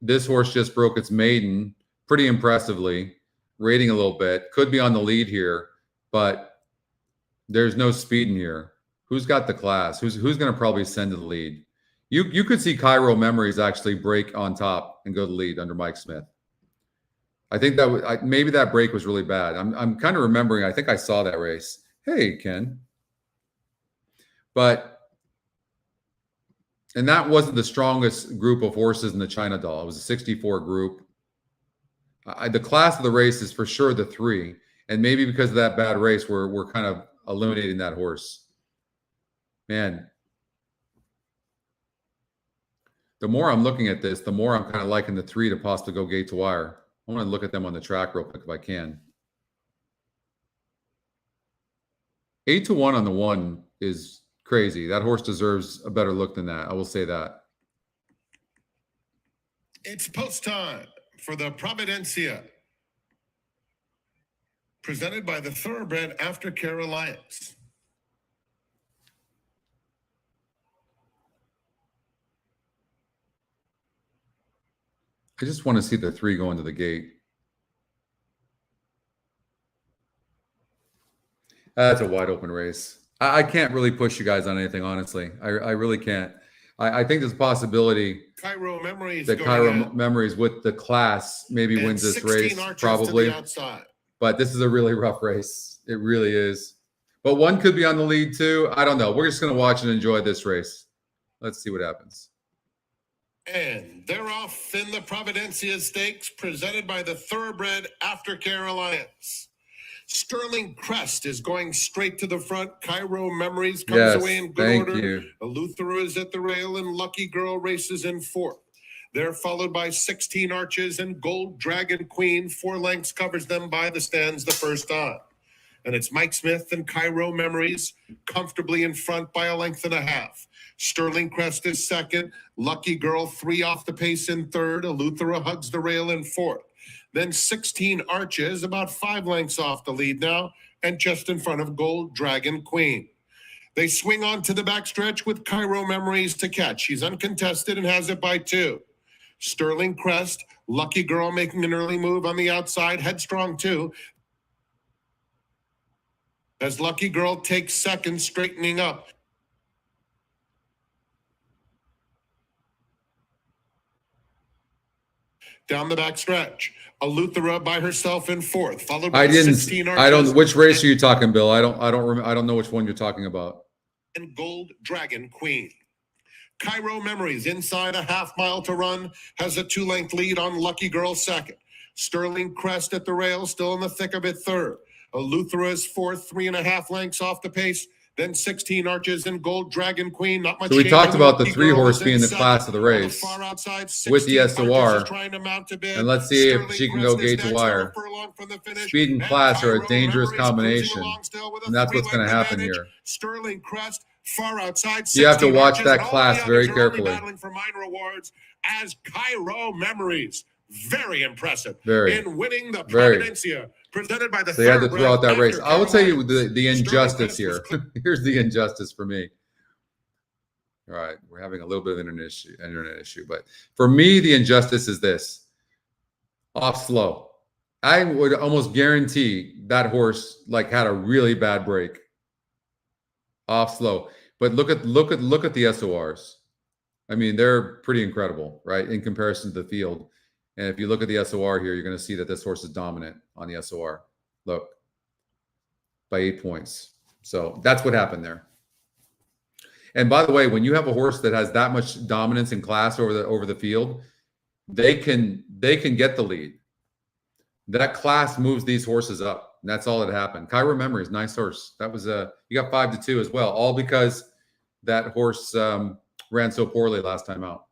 This horse just broke its maiden pretty impressively, rating a little bit. Could be on the lead here, but there's no speed in here. Who's got the class? Who's going to probably send to the lead? You could see Cairo Memories actually break on top and go to the lead under Mike Smith. I think that maybe that break was really bad. I'm kind of remembering. I think I saw that race. Hey, Ken. But And that wasn't the strongest group of horses in the China Doll. It was a 64 group. The class of the race is for sure the 3. And maybe because of that bad race, we're kind of eliminating that horse. Man, the more I'm looking at this, the more I'm kind of liking the 3 to possibly go gate to wire. I want to look at them on the track real quick if I can. 8-1 on the 1 is crazy. That horse deserves a better look than that. I will say that. It's post time for the Providencia, presented by the Thoroughbred Aftercare Alliance. I just want to see the 3 go into the gate. That's a wide open race. I can't really push you guys on anything, honestly. I really can't. I think there's a possibility Cairo Memories that Cairo Memories with the class maybe wins this race, probably. But this is a really rough race. It really is. But one could be on the lead too. I don't know. We're just going to watch and enjoy this race. Let's see what happens. And they're off in the Providencia Stakes, presented by the Thoroughbred Aftercare Alliance. Sterling Crest is going straight to the front. Cairo Memories comes away in good order. Eleuthera is at the rail, and Lucky Girl races in 4th. They're followed by 16 Arches and Gold Dragon Queen. 4 lengths covers them by the stands the first time. And it's Mike Smith and Cairo Memories comfortably in front by a length and a half. Sterling Crest is 2nd. Lucky Girl 3 off the pace in 3rd. Eleuthera hugs the rail in 4th. Then 16 Arches, about 5 lengths off the lead now, and just in front of Gold Dragon Queen. They swing on to the backstretch with Cairo Memories to catch. She's uncontested and has it by 2. Sterling Crest, Lucky Girl making an early move on the outside, Headstrong 2. As Lucky Girl takes 2nd, straightening up. Down the backstretch. Eleuthera by herself in 4th, followed by 16 Arches. I don't. Which race are you talking, Bill? I don't know which one you're talking about. And Gold Dragon Queen. Cairo Memories inside a half mile to run has a 2-length lead on Lucky Girl 2nd. Sterling Crest at the rail, still in the thick of it 3rd. Eleuthera is 4th, 3.5 lengths off the pace. Then 16 Arches and Gold Dragon Queen. Not much. So we talked about the 3 horse being the class of the race with the SOR. And let's see if she can go gate to wire. Speed and class are a dangerous combination. And that's what's going to happen here. Sterling Crest far outside. You have to watch that class very carefully. Battling for minor awards as Cairo Memories. Very impressive. In winning the Providencia. Presented by the so you had to throw out that race. I will tell you the injustice here. Here's the injustice for me. All right, we're having a little bit of internet issue, but for me, the injustice is this: off slow. I would almost guarantee that horse had a really bad break. Off slow, but look at the SORs. I mean, they're pretty incredible, right, in comparison to the field. And if you look at the SOR here, you're going to see that this horse is dominant on the SOR. Look, by 8 points. So that's what happened there. And by the way, when you have a horse that has that much dominance in class over the field, they can get the lead. That class moves these horses up. And that's all that happened. Cairo Memories, nice horse. That was you got 5-2 as well, all because that horse ran so poorly last time out.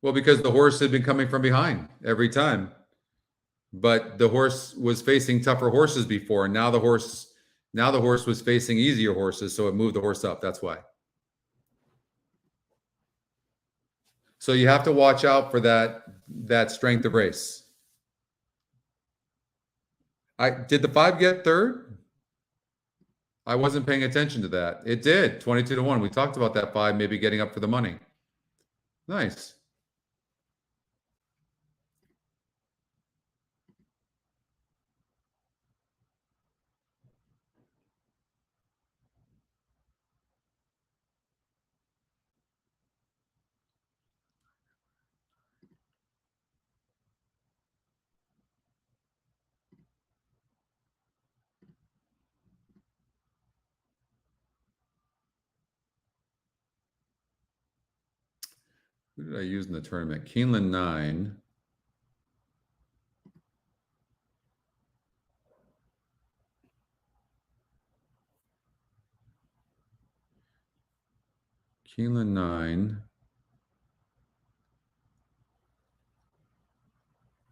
Well, because the horse had been coming from behind every time. But the horse was facing tougher horses before. And now the horse was facing easier horses, so it moved the horse up. That's why. So you have to watch out for that strength of race. Did the 5 get 3rd? I wasn't paying attention to that. It did, 22-1. We talked about that 5 maybe getting up for the money. Nice. Who did I use in the tournament? Keeneland 9. Keeneland 9.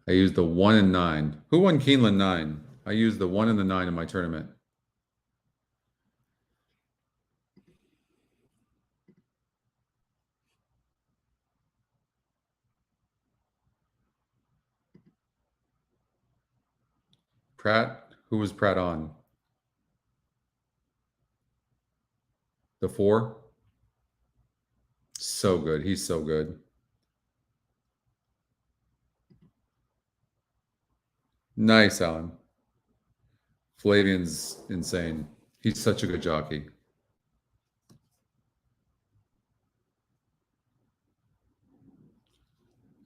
I used the 1 and 9. Who won Keeneland 9? I used the 1 and the 9 in my tournament. Pratt? Who was Pratt on? The 4? So good. He's so good. Nice, Alan. Flavian's insane. He's such a good jockey.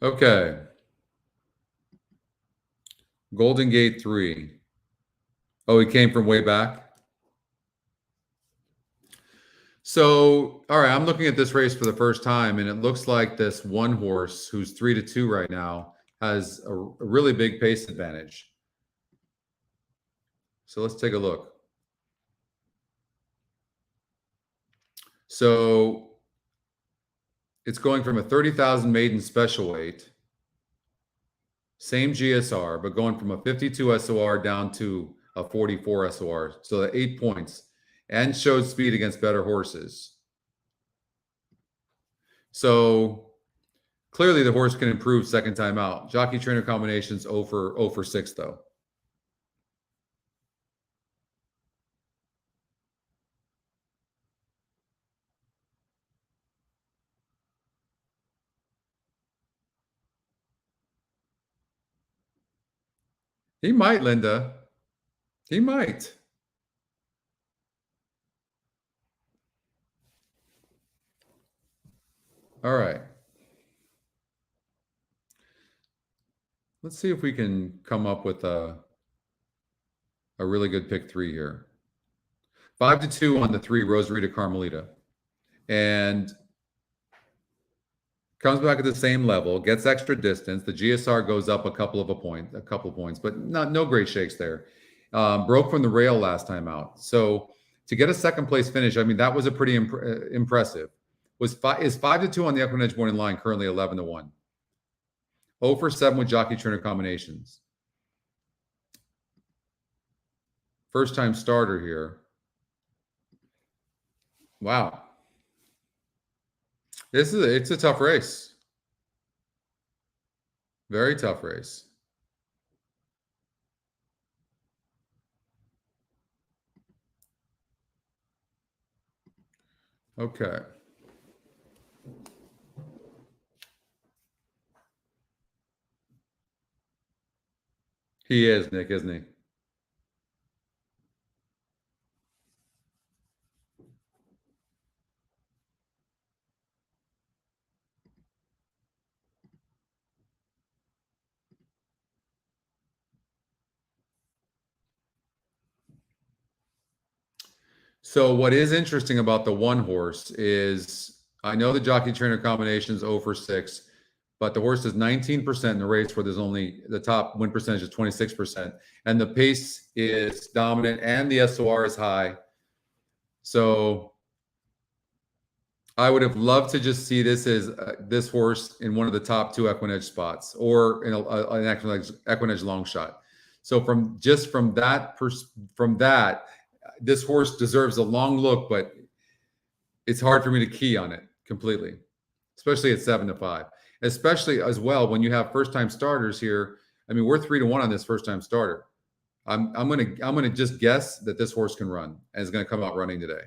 Okay. Golden Gate 3. Oh, he came from way back? So, all right, I'm looking at this race for the first time, and it looks like this one horse who's 3-2 right now has a really big pace advantage. So let's take a look. So it's going from a 30,000 maiden special weight, same GSR, but going from a 52 SOR down to a 44 SOR. So the 8 points, and showed speed against better horses. So clearly the horse can improve second time out. Jockey trainer combinations 0 for 6 though. He might, Linda. He might. All right. Let's see if we can come up with a really good pick 3 here. 5-2 on the 3, Rosarita Carmelita. And comes back at the same level, gets extra distance. The GSR goes up a couple of points, but no great shakes there. Broke from the rail last time out. So to get a second place finish, I mean, that was a pretty impressive. Is 5-2 on the EquinEdge morning line, currently 11-1. 0 for 7 with jockey trainer combinations. First time starter here. Wow. It's a tough race. Very tough race. Okay. He is, Nick, isn't he? So what is interesting about the one horse is, I know the jockey trainer combination is 0 for 6, but the horse is 19% in the race where there's only the top win percentage is 26%. And the pace is dominant and the SOR is high. So I would have loved to just see this as this horse in one of the top 2 EquinEdge spots or in an EquinEdge long shot. So from that, this horse deserves a long look, but it's hard for me to key on it completely, especially at 7-5. Especially as well when you have first-time starters here. I mean, we're 3-1 on this first-time starter. I'm gonna just guess that this horse can run and is gonna come out running today.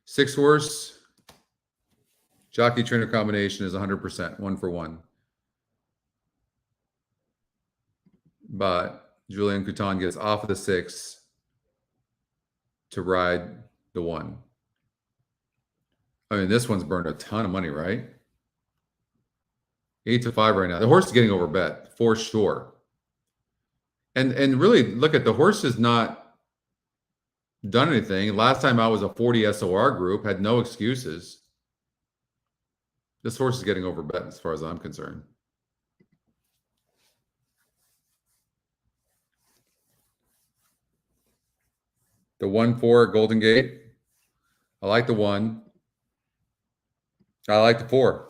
6 horse jockey trainer combination is 100%, 1 for 1. But Julian Couton gets off of the 6 to ride the 1. I mean, this one's burned a ton of money, right? 8-5 right now. The horse is getting overbet for sure. And really, look at the horse is not done anything. Last time out was a 40 SOR group, had no excuses. This horse is getting overbet as far as I'm concerned. The 1-4 Golden Gate. I like the 1. I like the 4.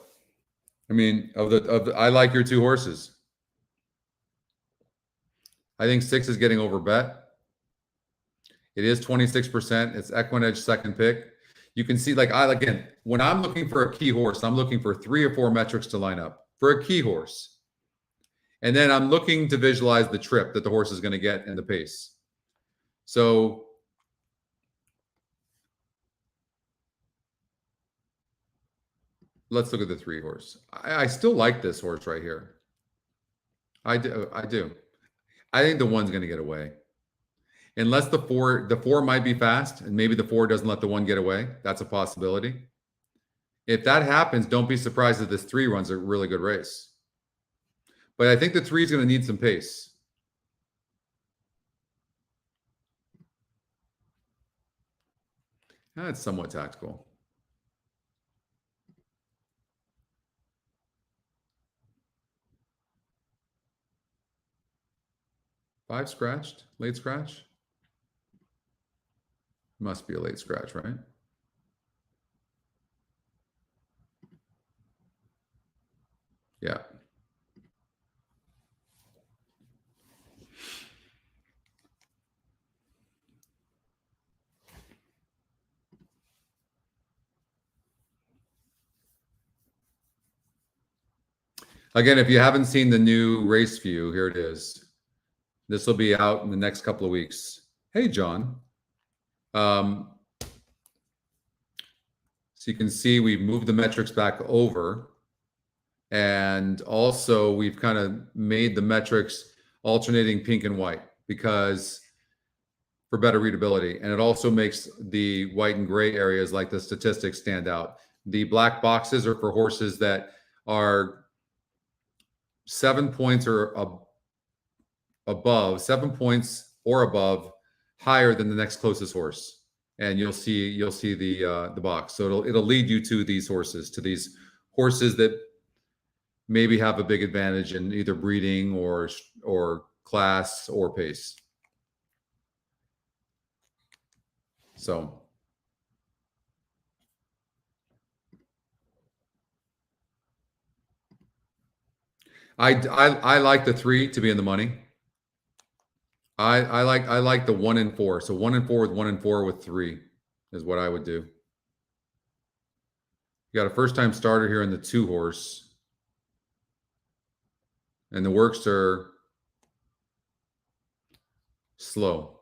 I mean, I like your 2 horses. I think 6 is getting overbet. It is 26%. It's EquinEdge second pick. You can see, like, again, when I'm looking for a key horse, I'm looking for 3 or 4 metrics to line up for a key horse. And then I'm looking to visualize the trip that the horse is going to get and the pace. So let's look at the 3 horse. I still like this horse right here. I do. I think the 1's going to get away. Unless the 4 might be fast, and maybe the 4 doesn't let the 1 get away. That's a possibility. If that happens, don't be surprised if this 3 runs a really good race. But I think the 3 is going to need some pace. That's somewhat tactical. Five scratched, late scratch. Must be a late scratch, right? Yeah. Again, if you haven't seen the new race view, here it is. This will be out in the next couple of weeks. Hey, John. So you can see we've moved the metrics back over. And also we've kind of made the metrics alternating pink and white because for better readability. And it also makes the white and gray areas like the statistics stand out. The black boxes are for horses that are 7 points or above, 7 points or above, higher than the next closest horse. And you'll see the box. So it'll lead you to these horses that maybe have a big advantage in either breeding or class or pace. So I like the 3 to be in the money. I like the 1 and 4. So 1 and 4 with 1 and 4 with 3 is what I would do. You got a first time starter here in the 2 horse. And the works are slow.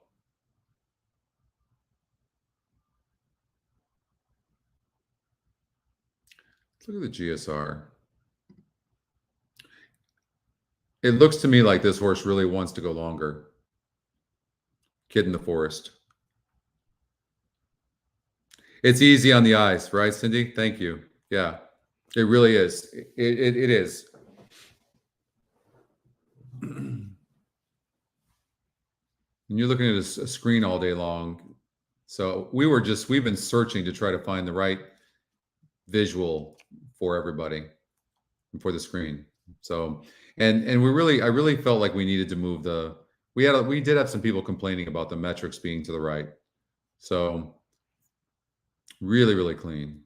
Let's look at the GSR. It looks to me like this horse really wants to go longer. Kid in the Forest. It's easy on the eyes, right, Cindy? Thank you. Yeah, it really is. It is. And you're looking at a screen all day long. So we've been searching to try to find the right visual for everybody for the screen. So, and I really felt like we needed to move we did have some people complaining about the metrics being to the right. So really, really clean.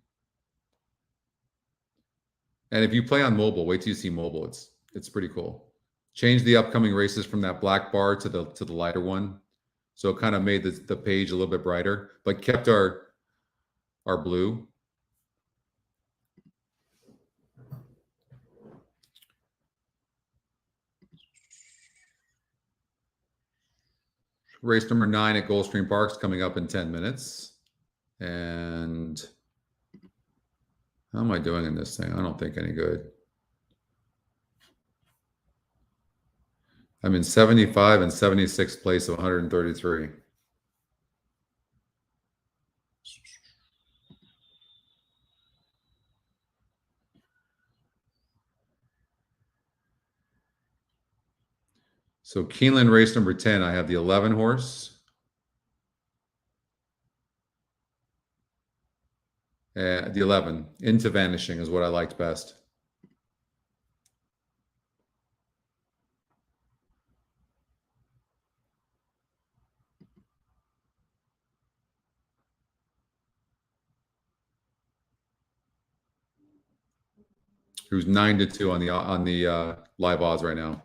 And if you play on mobile, wait till you see mobile. It's pretty cool. Change the upcoming races from that black bar to the lighter one. So it kind of made the page a little bit brighter, but kept our blue. Race number 9 at Gulfstream Park is coming up in 10 minutes. And how am I doing in this thing? I don't think any good. I'm in 75 and 76th place of 133. So Keeneland race number 10, I have the 11 horse. And the 11, Into Vanishing, is what I liked best. Who's 9-2 on the live odds right now.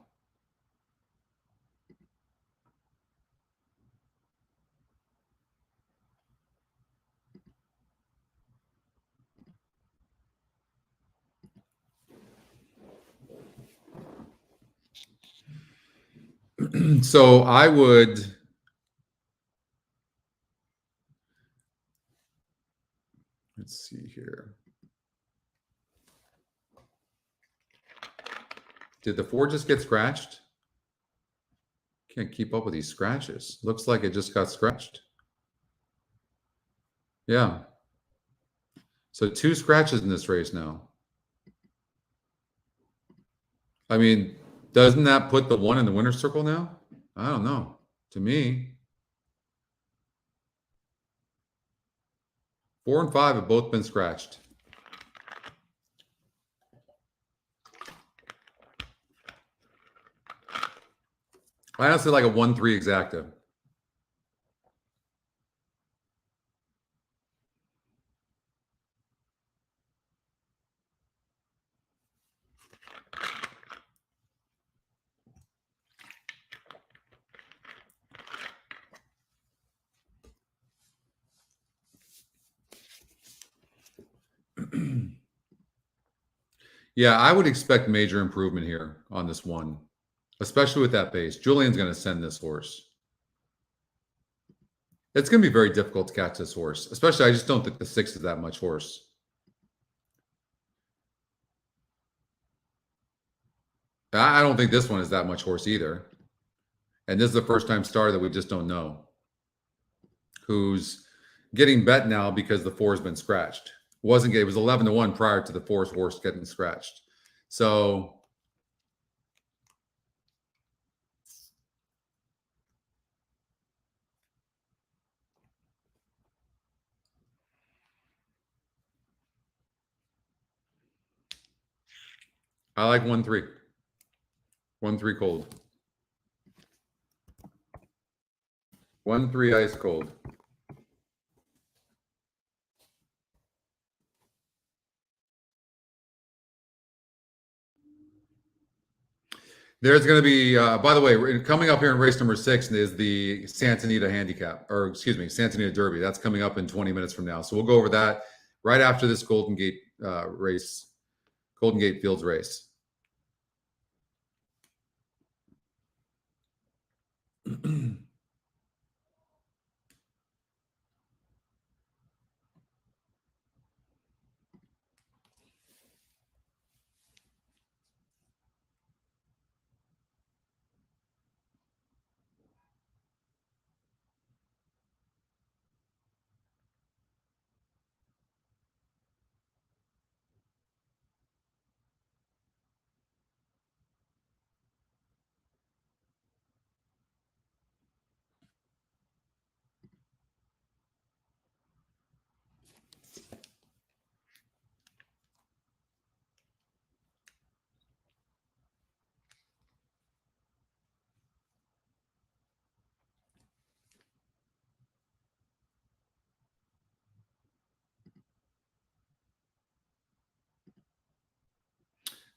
So I would, let's see here. Did the 4 just get scratched? Can't keep up with these scratches. Looks like it just got scratched. Yeah. So 2 scratches in this race now. I mean, doesn't that put the 1 in the winner's circle now? I don't know. To me, 4 and 5 have both been scratched. I honestly like a 1-3 exacta. Yeah, I would expect major improvement here on this one, especially with that base. Julian's going to send this horse. It's going to be very difficult to catch this horse, especially I just don't think the 6 is that much horse. I don't think this one is that much horse either. And this is the first time starter that we just don't know, who's getting bet now because the 4 has been scratched. It was 11-1 prior to the 4th horse getting scratched. So I like 1-3. 1-3 cold. 1-3 ice cold. There's going to be, by the way, coming up here in race number 6 is the Santa Anita handicap, or excuse me, Santa Anita Derby. That's coming up in 20 minutes from now. So we'll go over that right after this Golden Gate race, Golden Gate Fields race.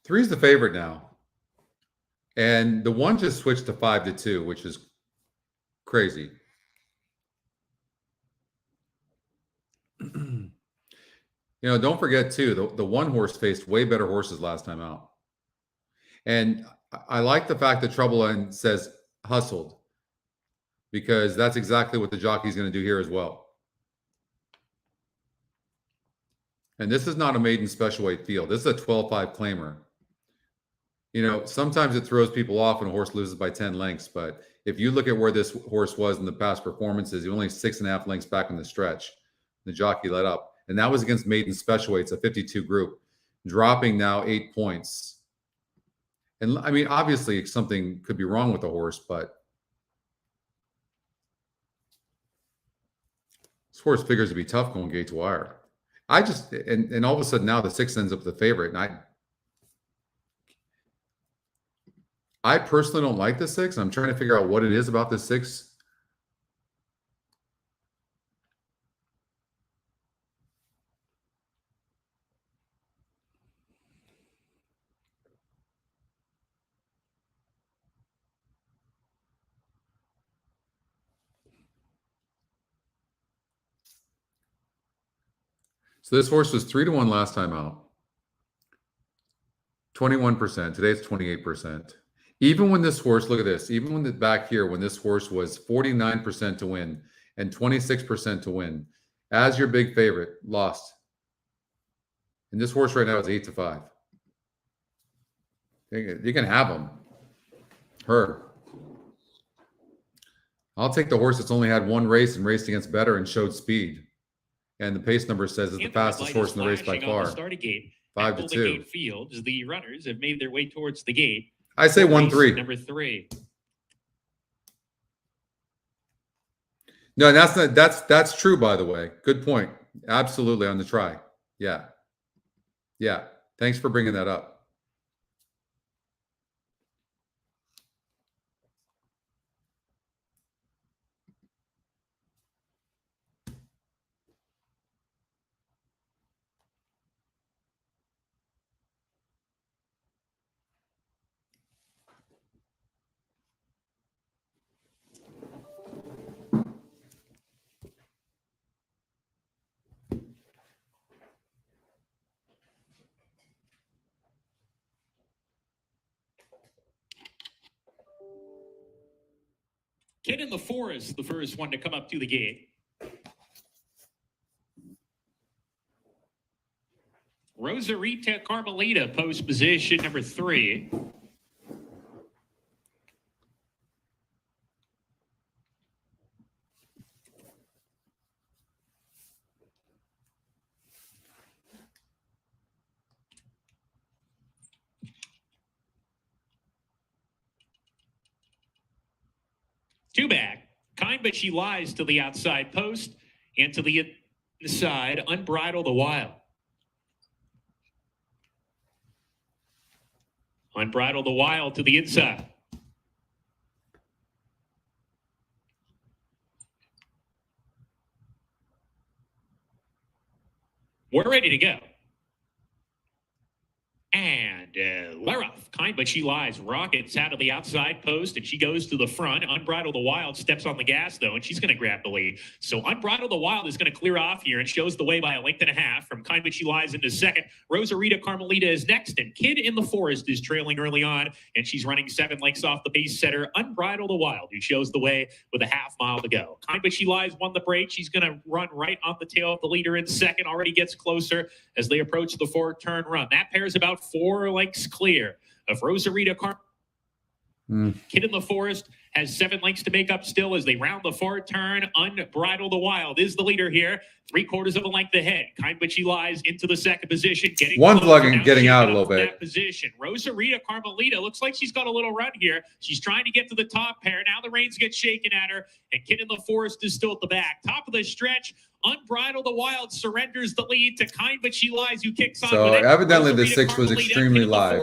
Three's the favorite now. And the 1 just switched to 5-2, which is crazy. Don't forget too, the 1 horse faced way better horses last time out. And I like the fact that Trouble Line says hustled, because that's exactly what the jockey's going to do here as well. And this is not a maiden special weight field. This is a 12-5 claimer. Sometimes it throws people off when a horse loses by 10 lengths, but if you look at where this horse was in the past performances, he only 6.5 lengths back in the stretch. The jockey let up, and that was against maiden special weights, a 52 group, dropping now 8 points. And I mean, obviously something could be wrong with the horse, but this horse figures to be tough going gate to wire. I just, and all of a sudden now the 6 ends up the favorite. And I personally don't like the 6. I'm trying to figure out what it is about the 6. So this horse was 3-1 last time out. 21%. Today it's 28%. Even when this horse, look at this, even when back here, when this horse was 49% to win and 26% to win, as your big favorite, lost. And this horse right now is 8-5. You can have him. Her. I'll take the horse that's only had one race and raced against better and showed speed. And the pace number says it's the fastest horse in the race by far. 5-2. Fields, the runners have made their way towards the gate. I say 1-3. Number 3. No, that's true, by the way. Good point. Absolutely on the try. Yeah. Yeah. Thanks for bringing that up. Kid in the Forest, the first one to come up to the gate. Rosarita Carmelita, post position number 3. Two back. Kind But She Lies to the outside post and to the inside, Unbridled the Wild. Unbridled the Wild to the inside. We're ready to go. And Leroff, Kind But She Lies, rockets out of the outside post, and she goes to the front. Unbridled the Wild steps on the gas, though, and she's going to grab the lead. So Unbridled the Wild is going to clear off here and shows the way by a length and a half from Kind But She Lies into second. Rosarita Carmelita is next, and Kid in the Forest is trailing early on, and she's running 7 lengths off the pace setter, Unbridled the Wild, who shows the way with a half mile to go. Kind But She Lies won the break. She's going to run right on the tail of the leader in second, already gets closer as they approach the 4-turn run. That pair's about 4 lengths clear of Rosarita Kid in the Forest has 7 lengths to make up still as they round the 4-turn. Unbridled the Wild is the leader here. 3/4 of a length ahead. Kind But She Lies into the second position. One's getting out a little bit. That position. Rosarita Carmelita looks like she's got a little run here. She's trying to get to the top pair. Now the reins get shaken at her, and Kid in the Forest is still at the back. Top of the stretch. Unbridled the Wild surrenders the lead to Kind But She Lies, who kicks on. So evidently the 6 was extremely live.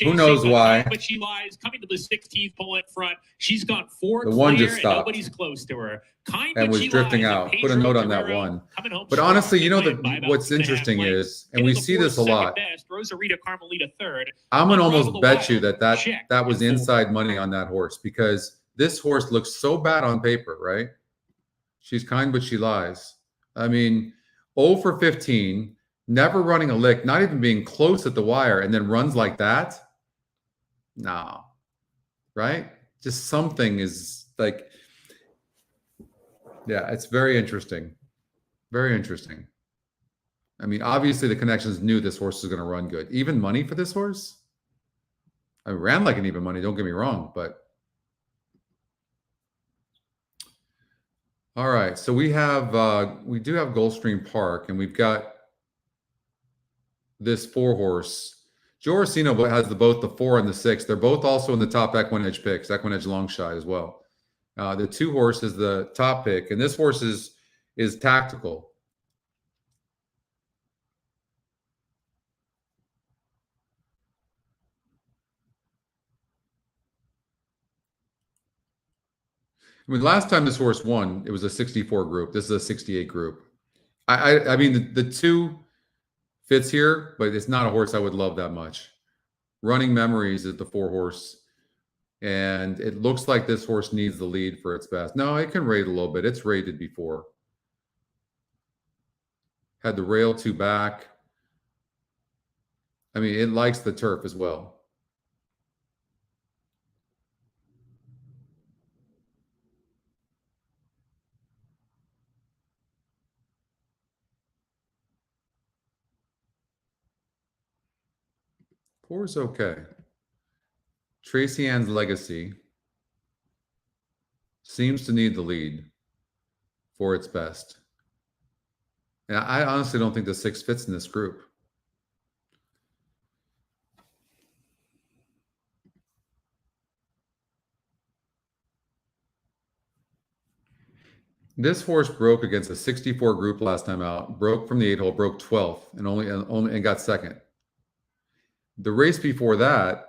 Who knows why? But She Lies coming to the 16th pull in front. She's got 4 the clear, one just and stopped. Nobody's close to her. Kind And But was She drifting Lies, out. Put a note on that one. But honestly, you know what's interesting is, and we see this a lot. Rosarita Carmelita third. I'm gonna almost bet you that was inside money on that horse, because this horse looks so bad on paper, right? She's Kind But She Lies. I mean, 0 for 15, never running a lick, not even being close at the wire, and then runs like that? No. Right? Just something is like, yeah, it's very interesting. Very interesting. I mean, obviously the connections knew this horse was going to run good. Even money for this horse? I ran like an even money, don't get me wrong, but all right, so we do have Gulfstream Park, and we've got this 4-horse. Joe Orsino has both the 4 and the 6. They're both also in the top EquinEdge picks, EquinEdge long shot as well. The 2-horse is the top pick, and this horse is tactical. I mean, last time this horse won, it was a 64 group. This is a 68 group. I mean, the two fits here, but it's not a horse I would love that much. Running Memories is the 4-horse, and it looks like this horse needs the lead for its best. No, it can rate a little bit. It's rated before. Had the rail 2 back. I mean, it likes the turf as well. Four is okay. Tracy Ann's Legacy seems to need the lead for its best. And I honestly don't think the 6 fits in this group. This horse broke against a 64 group last time out, broke from the 8 hole, broke 12th, and got second. The race before that,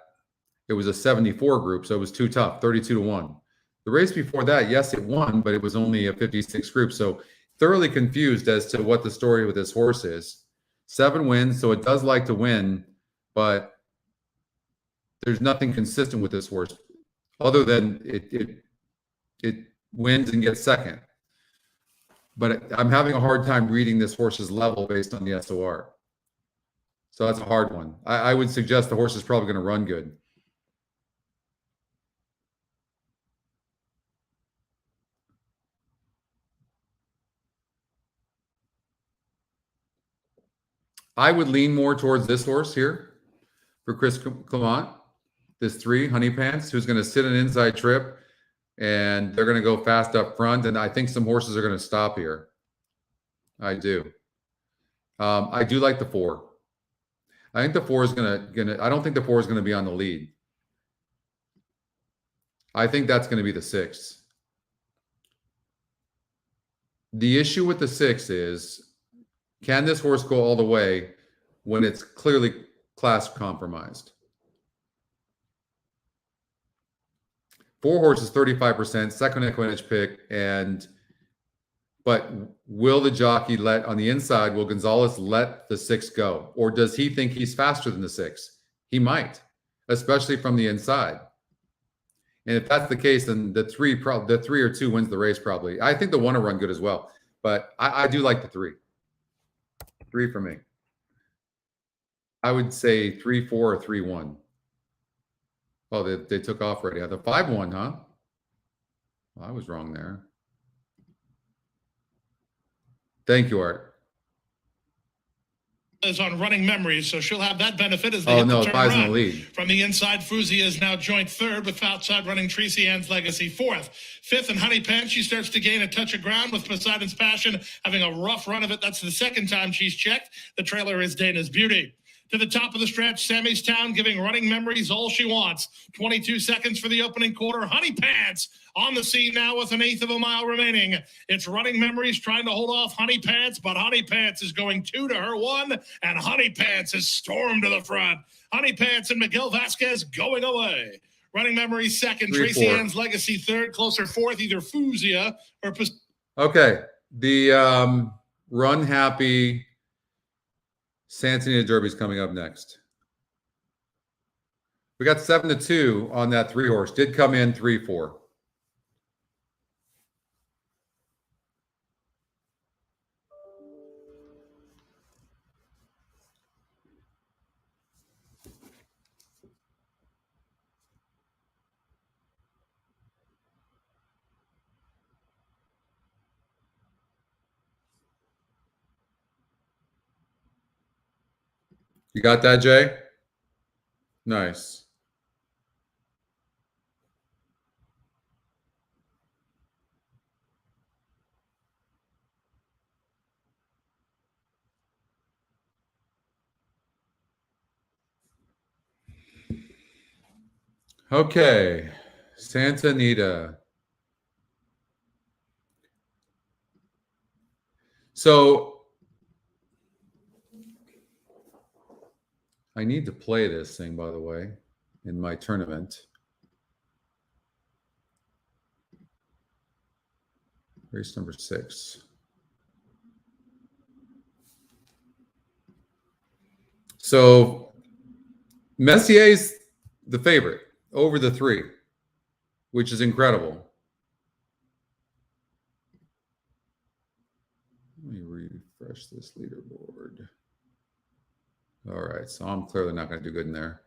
it was a 74 group, so it was too tough, 32-1. The race before that, yes, it won, but it was only a 56 group. So thoroughly confused as to what the story with this horse is. 7 wins, so it does like to win, but there's nothing consistent with this horse other than it wins and gets second. But I'm having a hard time reading this horse's level based on the SOR. So that's a hard one. I would suggest the horse is probably going to run good. I would lean more towards this horse here for Chris Clement. This 3, Honey Pants, who's going to sit an inside trip, and they're going to go fast up front. And I think some horses are going to stop here. I do. I do like the 4. I think the 4 is I don't think the 4 is going to be on the lead. I think that's going to be the 6. The issue with the 6 is, can this horse go all the way when it's clearly class compromised? 4 horses, 35%, second EquinEdge pick, but will the jockey on the inside, will Gonzalez let the 6 go? Or does he think he's faster than the 6? He might, especially from the inside. And if that's the case, then the 3 or 2 wins the race probably. I think the 1 will run good as well, but I do like the 3. 3 for me. I would say 3-4 or 3-1. Oh, they took off already. The 5-1, huh? Well, I was wrong there. Thank you, Art. Is on Running Memories, so she'll have that benefit as they hit the turn run. In the lead. From the inside, Fuzia is now joint 3rd with outside running Tracy Ann's Legacy 4th. 5th and Honey Pants, she starts to gain a touch of ground with Poseidon's Passion having a rough run of it. That's the 2nd time she's checked. The trailer is Dana's Beauty. To the top of the stretch, Sammy's Town giving Running Memories all she wants. 22 seconds for the opening quarter. Honey Pants on the scene now with 1/8 of a mile remaining. It's Running Memories trying to hold off Honey Pants, but Honey Pants is going 2 to her 1, and Honey Pants has stormed to the front. Honey Pants and Miguel Vasquez going away. Running Memories 2nd, Tracy Ann's Legacy 3rd, closer 4th, either Fuzia or... Okay, the Run Happy Santa Anita Derby is coming up next. We got 7-2 on that 3 horse. Did come in 3-4. You got that, Jay? Nice. Okay, Santa Anita. So I need to play this thing, by the way, in my tournament. Race number 6. So Messier's the favorite over the 3, which is incredible. Let me refresh this leaderboard. All right, so I'm clearly not going to do good in there.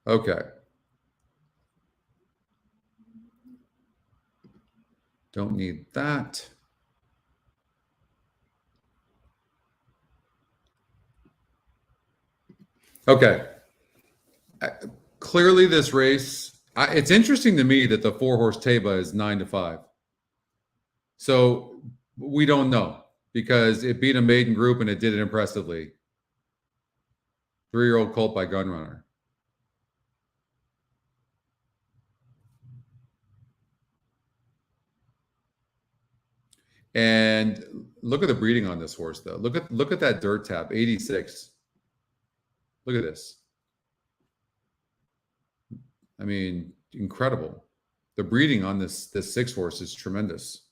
Okay. Don't need that. Okay. Clearly this race, it's interesting to me that the 4-horse Taba is 9-5. So we don't know because it beat a maiden group and it did it impressively. 3-year-old colt by Gunrunner. And look at the breeding on this horse, though. Look at that dirt tab, 86. Look at this. I mean, incredible. The breeding on this 6 horse is tremendous.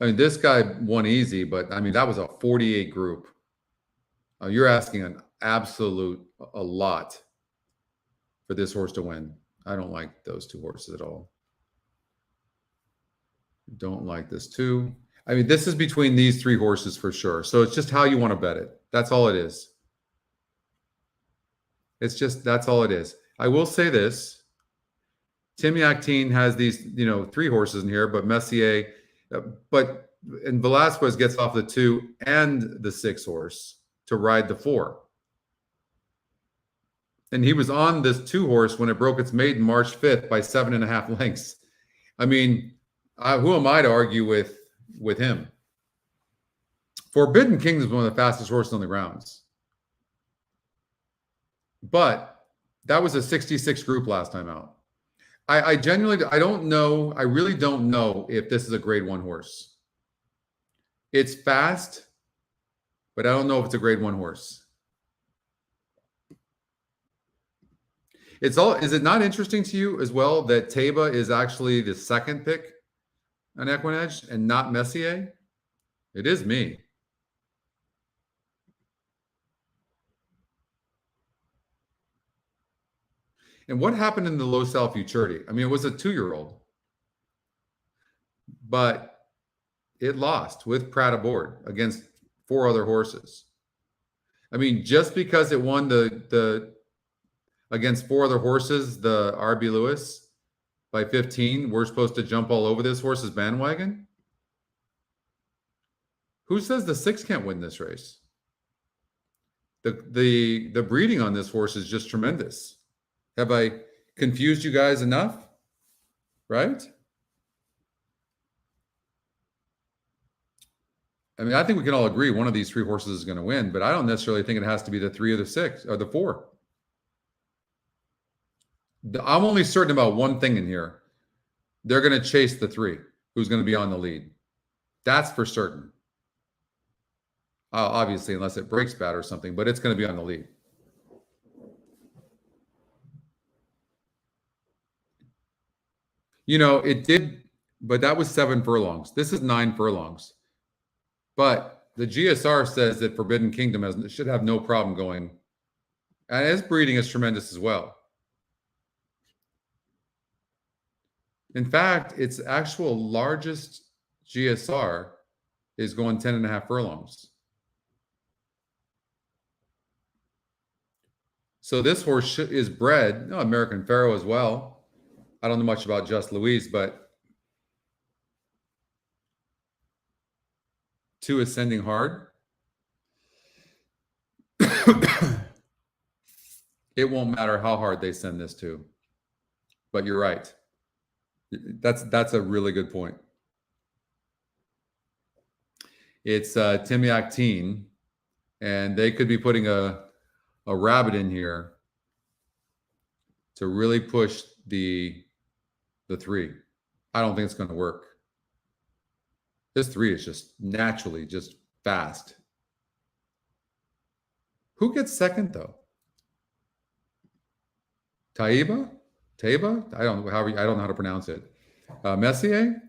I mean, this guy won easy, but I mean, that was a 48 group. You're asking an absolute a lot for this horse to win. I don't like those 2 horses at all. Don't like this 2. I mean, this is between these 3 horses for sure. So it's just how you want to bet it. That's all it is. It's just, that's all it is. I will say this. Timmy Actine has these, 3 horses in here, but Messier, and Velasquez gets off the 2 and the 6 horse to ride the 4. And he was on this 2 horse when it broke its maiden March 5th by 7.5 lengths. I mean, who am I to argue with him? Forbidden Kingdom is one of the fastest horses on the grounds. But that was a 66 group last time out. I genuinely, I don't know. I really don't know if this is a grade 1 horse. It's fast, but I don't know if it's a grade 1 horse. Is it not interesting to you as well that Taba is actually the 2nd pick on EquinEdge and not Messier? It is me. And what happened in the low self futurity? I mean, it was a 2-year-old, but it lost with Pratt aboard against 4 other horses. I mean, just because it won the against 4 other horses, the RB Lewis by 15, we're supposed to jump all over this horse's bandwagon? Who says the 6 can't win this race? The breeding on this horse is just tremendous. Have I confused you guys enough? Right? I mean, I think we can all agree one of these 3 horses is going to win, but I don't necessarily think it has to be the 3 or the 6 or the 4. I'm only certain about one thing in here. They're going to chase the 3 who's going to be on the lead. That's for certain. Obviously, unless it breaks bad or something, but it's going to be on the lead. It did, but that was 7 furlongs. This is 9 furlongs. But the GSR says that Forbidden Kingdom should have no problem going. And his breeding is tremendous as well. In fact, its actual largest GSR is going 10.5 furlongs. So this horse is bred, American Pharoah as well. I don't know much about Just Louise, but 2 Ascending Hard. It won't matter how hard they send this to. But you're right. That's a really good point. It's Timmy Actine, and they could be putting a rabbit in here to really push the 3. I don't think it's going to work. This 3 is just naturally just fast. Who gets second though? Taiba? I don't know how to pronounce it. Messier?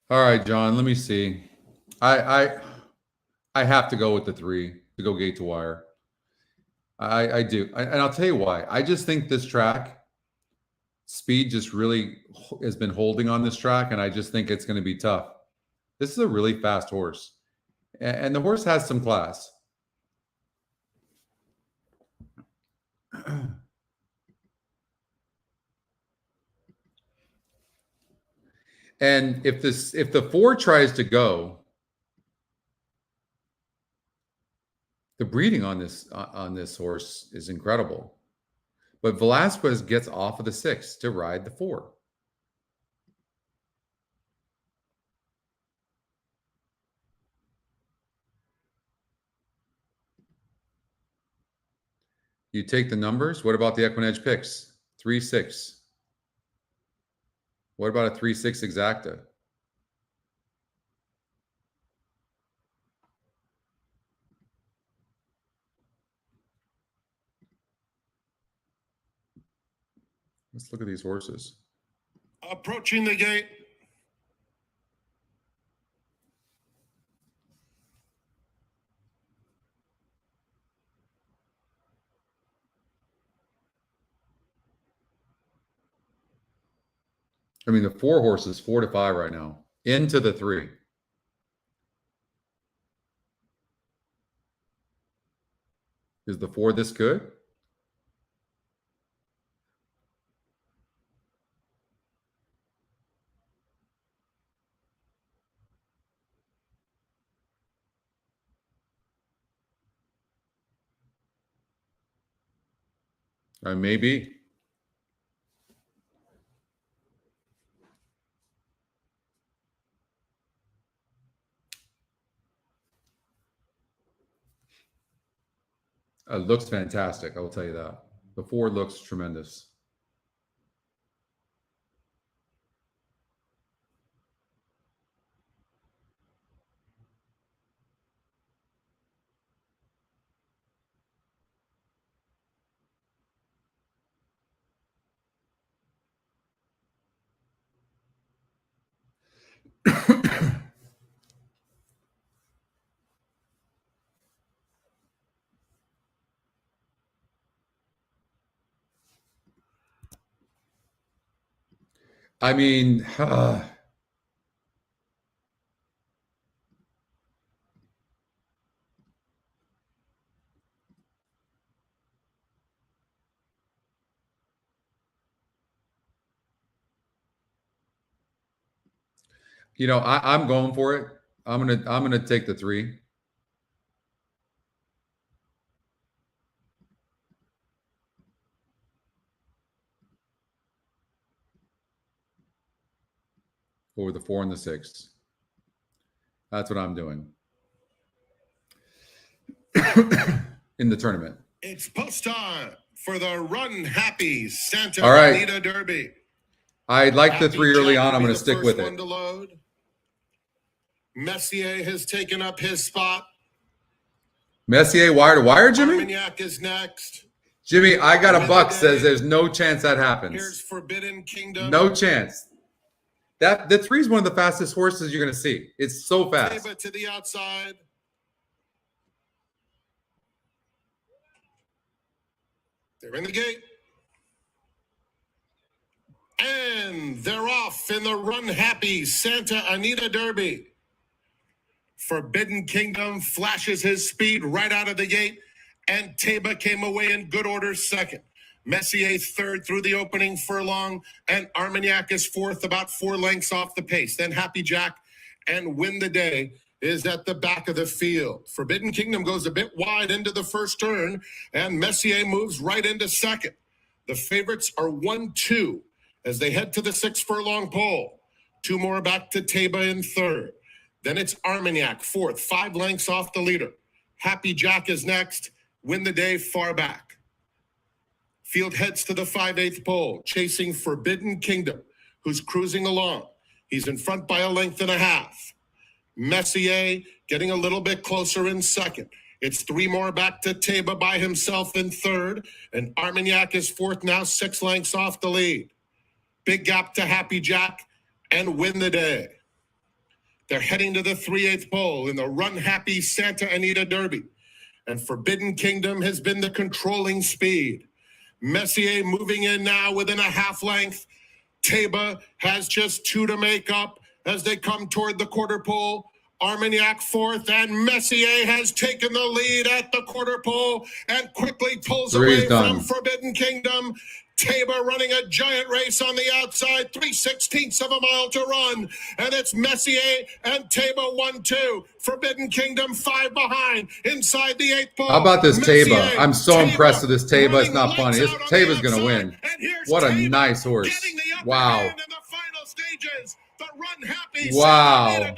All right, John, let me see. I have to go with the 3 to go gate to wire. I do. And I'll tell you why. I just think this track, speed just really has been holding on this track, and I just think it's going to be tough. This is a really fast horse, and the horse has some class. And if the 4 tries to go, the breeding on this horse is incredible. But Velasquez gets off of the 6 to ride the 4. You take the numbers. What about the EquinEdge picks? 3-6. What about a 3-6 exacta? Let's look at these horses. Approaching the gate. I mean, the 4 horses, 4-5 right now, into the 3. Is the 4 this good? Maybe. It looks fantastic. I will tell you that. The 4 looks tremendous. I mean, you know, I'm going for it. I'm gonna take the 3. Over the 4 and the 6. That's what I'm doing. In the tournament. It's post time for the Run Happy Santa All right. Anita Derby. I like the 3 early on. I'm Jack going to stick with it. one to load. Messier has taken up his spot. Messier wire to wire, Jimmy? Armagnac is next. Jimmy, I got a buck says there's no chance that happens. Here's Forbidden Kingdom. No chance. The 3 is one of the fastest horses you're going to see. It's so fast. Taiba to the outside. They're in the gate. And they're off in the Run Happy Santa Anita Derby. Forbidden Kingdom flashes his speed right out of the gate, and Taiba came away in good order second. Messier third through the opening furlong, and Armagnac is fourth, about 4 lengths off the pace. Then Happy Jack and Win the Day is at the back of the field. Forbidden Kingdom goes a bit wide into the first turn, and Messier moves right into second. The favorites are 1-2 as they head to the 6 furlong pole. 2 more back to Taba in third. Then it's Armagnac, fourth, 5 lengths off the leader. Happy Jack is next. Win the Day far back. Field heads to the 5/8 pole, chasing Forbidden Kingdom, who's cruising along. He's in front by a length and a half. Messier getting a little bit closer in second. It's 3 more back to Taba by himself in third, and Armagnac is fourth now, 6 lengths off the lead. Big gap to Happy Jack and Win the Day. They're heading to the 3/8 pole in the Run Happy Santa Anita Derby, and Forbidden Kingdom has been the controlling speed. Messier moving in now within a half length. Taba has just 2 to make up as they come toward the quarter pole. Armagnac fourth, and Messier has taken the lead at the quarter pole and quickly pulls away from Forbidden Kingdom. Taba running a giant race on the outside, 3/16 of a mile to run, and it's Messier and Taba 1-2. Forbidden Kingdom 5 behind inside the 8th pole. How about this Messier, Taba? I'm so impressed with this Taba. It's not funny. This Taba's going to win. What a nice horse. Wow. Wow.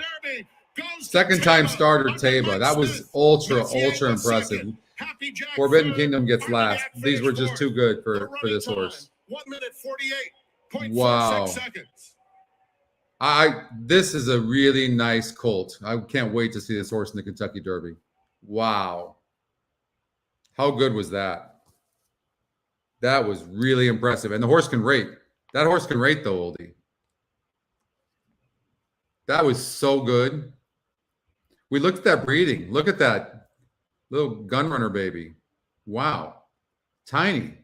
Second time starter Taba. That was ultra impressive. Forbidden Kingdom gets last. These were just too good for this horse. 1 minute 48.46 wow. seconds. This is a really nice colt. I can't wait to see this horse in the Kentucky Derby. Wow. How good was that? That was really impressive. And the horse can rate. That horse can rate though, Oldie. That was so good. We looked at that breeding. Look at that little gunrunner baby. Wow. Tiny.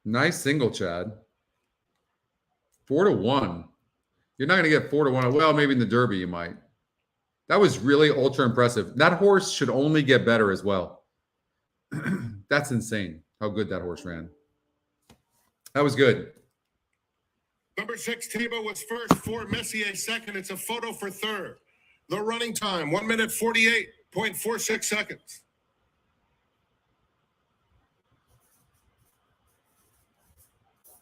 Nice single, Chad. 4-1. You're not going to get 4-1. Well, maybe in the Derby you might. That was really ultra impressive. That horse should only get better as well. That's insane how good that horse ran. That was good. Number 6, Taba was first, 4, Messier second. It's a photo for third. The running time, 1 minute 48.46 seconds.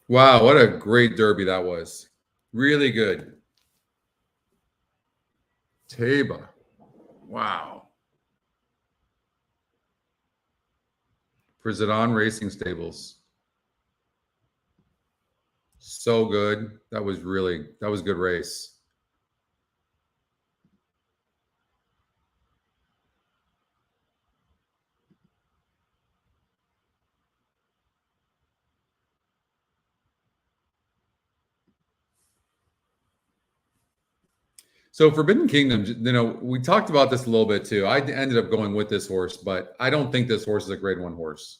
Wow, what a great Derby that was. Really good. Taba. Wow. For Zidane Racing Stables. So good. That was a good race. So Forbidden Kingdom, we talked about this a little bit too. I ended up going with this horse, but I don't think this horse is a grade 1 horse.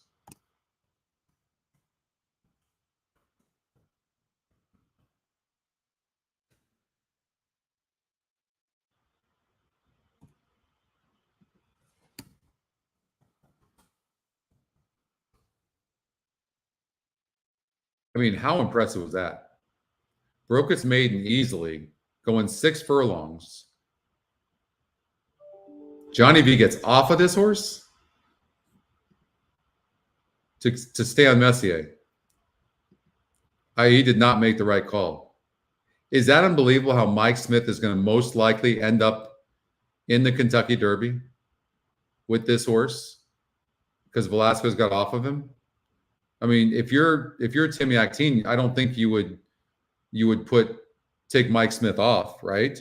I mean, how impressive was that? Broke its maiden easily, going 6 furlongs. Johnny V gets off of this horse to stay on Messier. He did not make the right call. Is that unbelievable how Mike Smith is going to most likely end up in the Kentucky Derby with this horse because Velasquez got off of him? I mean, if you're Timmy Actine, I don't think you would take Mike Smith off, right?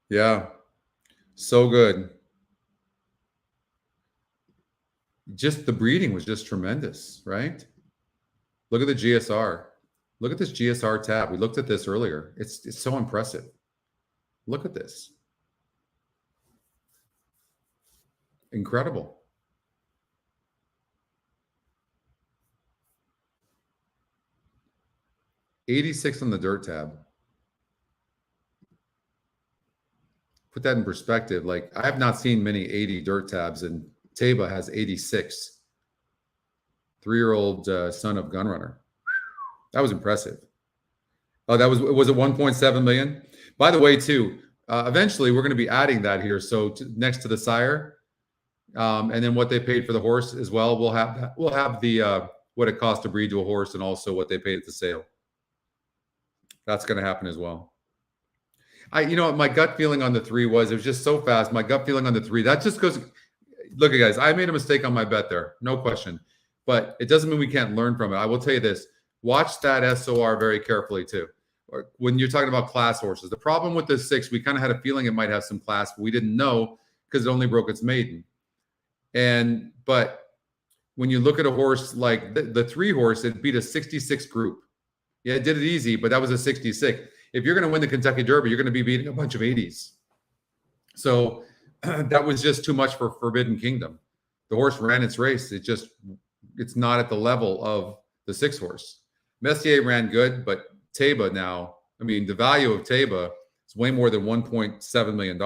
Yeah. So good. Just the breeding was just tremendous, right? Look at the GSR. Look at this GSR tab. We looked at this earlier. It's so impressive. Look at this. Incredible. $86 on the dirt tab. Put that in perspective. Like, I have not seen many 80 dirt tabs, and Taba has 86. 3-year-old son of Gunrunner. That was impressive. Oh, was it 1.7 million? By the way, too, eventually we're going to be adding that here. So next to the sire, and then what they paid for the horse as well. We'll have the what it cost to breed to a horse, and also what they paid at the sale. That's going to happen as well. My gut feeling on the 3 was it was just so fast. My gut feeling on the 3, that just goes. Look, guys, I made a mistake on my bet there, no question. But it doesn't mean we can't learn from it. I will tell you this: watch that SOR very carefully too. When you're talking about class horses, the problem with the 6, we kind of had a feeling it might have some class, but we didn't know because it only broke its maiden. But when you look at a horse like the 3 horse, it beat a 66 group. Yeah, it did it easy, but that was a 66. If you're going to win the Kentucky Derby, you're going to be beating a bunch of 80s. So that was just too much for Forbidden Kingdom. The horse ran its race. It's not at the level of the 6 horse. Messier ran good, but Taba now, the value of Taba is way more than $1.7 million.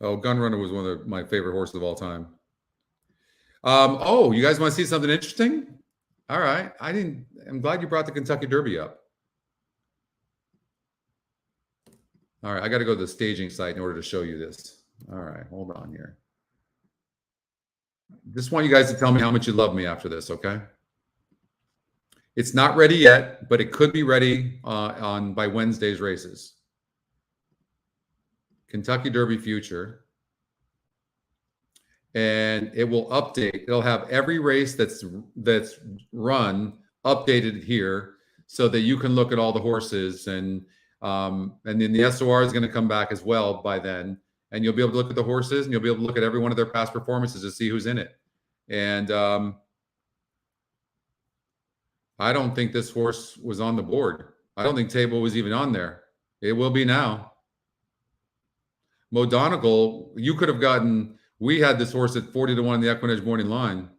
Oh, Gunrunner was one of my favorite horses of all time. You guys want to see something interesting? All right. I'm glad you brought the Kentucky Derby up. All right. I got to go to the staging site in order to show you this. All right. Hold on here. Just want you guys to tell me how much you love me after this, okay? It's not ready yet, but it could be ready by Wednesday's races. Kentucky Derby Future. And it will update. It'll have every race that's run updated here, so that you can look at all the horses, and then the SOR is going to come back as well by then, and you'll be able to look at the horses, and you'll be able to look at every one of their past performances to see who's in it. And I don't think this horse was on the board. I don't think Table was even on there. It will be now. Mo Donegal, you could have gotten. We had this horse at 40 to 1 in the EquinEdge morning line.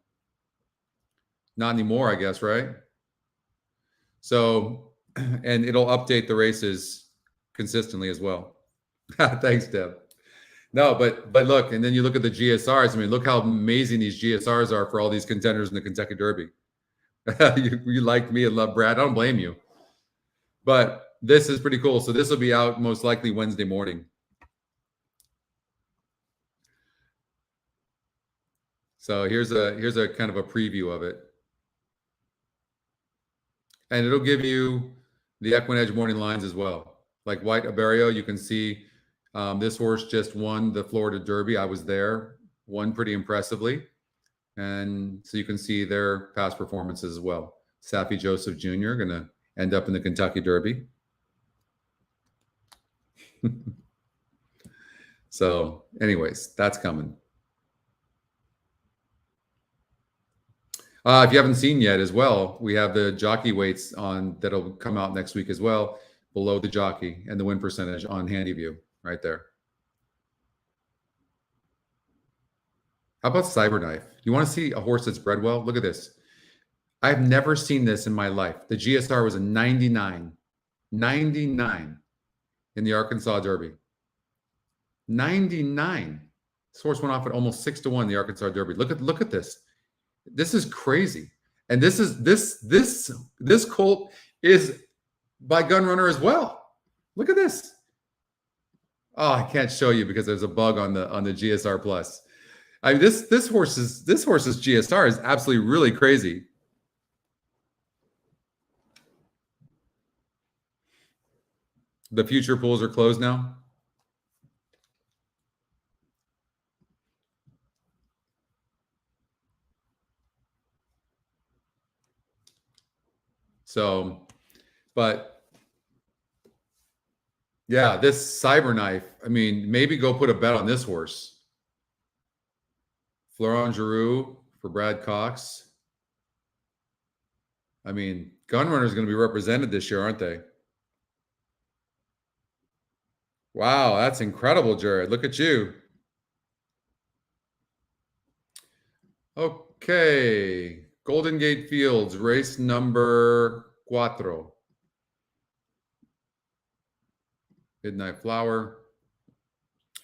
Not anymore, I guess, right? So, and it'll update the races consistently as well. Thanks, Deb. No, but look, and then you look at the GSRs. Look how amazing these GSRs are for all these contenders in the Kentucky Derby. you like me and love Brad. I don't blame you. But this is pretty cool. So this will be out most likely Wednesday morning. So here's a kind of a preview of it. And it'll give you the EquinEdge morning lines as well. Like White Aberio, you can see this horse just won the Florida Derby. I was there, won pretty impressively. And so you can see their past performances as well. Saffie Joseph Jr. going to end up in the Kentucky Derby. So anyways, that's coming. If you haven't seen yet as well, we have the jockey weights on that'll come out next week as well, below the jockey, and the win percentage on HandyView right there. How about Cyberknife? You want to see a horse that's bred well? Look at this. I've never seen this in my life. The GSR was a 99. 99 in the Arkansas Derby. 99. This horse went off at almost 6 to 1 in the Arkansas Derby. Look at this. This is crazy. And this colt is by Gunrunner as well. Look at this. Oh, I can't show you because there's a bug on the GSR Plus. This horse's GSR is absolutely really crazy. The future pools are closed now. So, but yeah, this Cyberknife, maybe go put a bet on this horse. Florent Giroux for Brad Cox. Gunrunner is going to be represented this year, aren't they? Wow, that's incredible, Jared. Look at you. Okay. Golden Gate Fields, race number 4. Midnight Flower.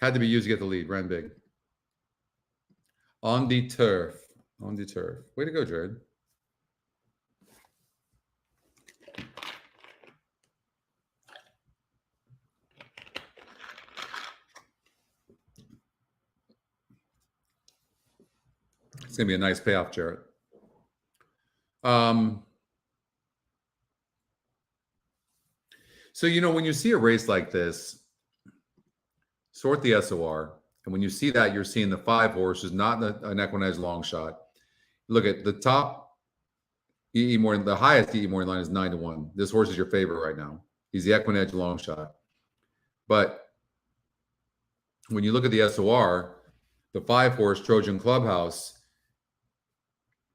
Had to be used to get the lead. Ran big. On the turf. On the turf. Way to go, Jared. It's going to be a nice payoff, Jared. So, you know, when you see a race like this, sort the SOR. And when you see that, you're seeing the 5 horses, not an EquinEdge long shot. Look at the top EE Morning, the highest EE Morning line is 9-1. This horse is your favorite right now. He's the EquinEdge long shot. But when you look at the SOR, the 5 horse Trojan Clubhouse,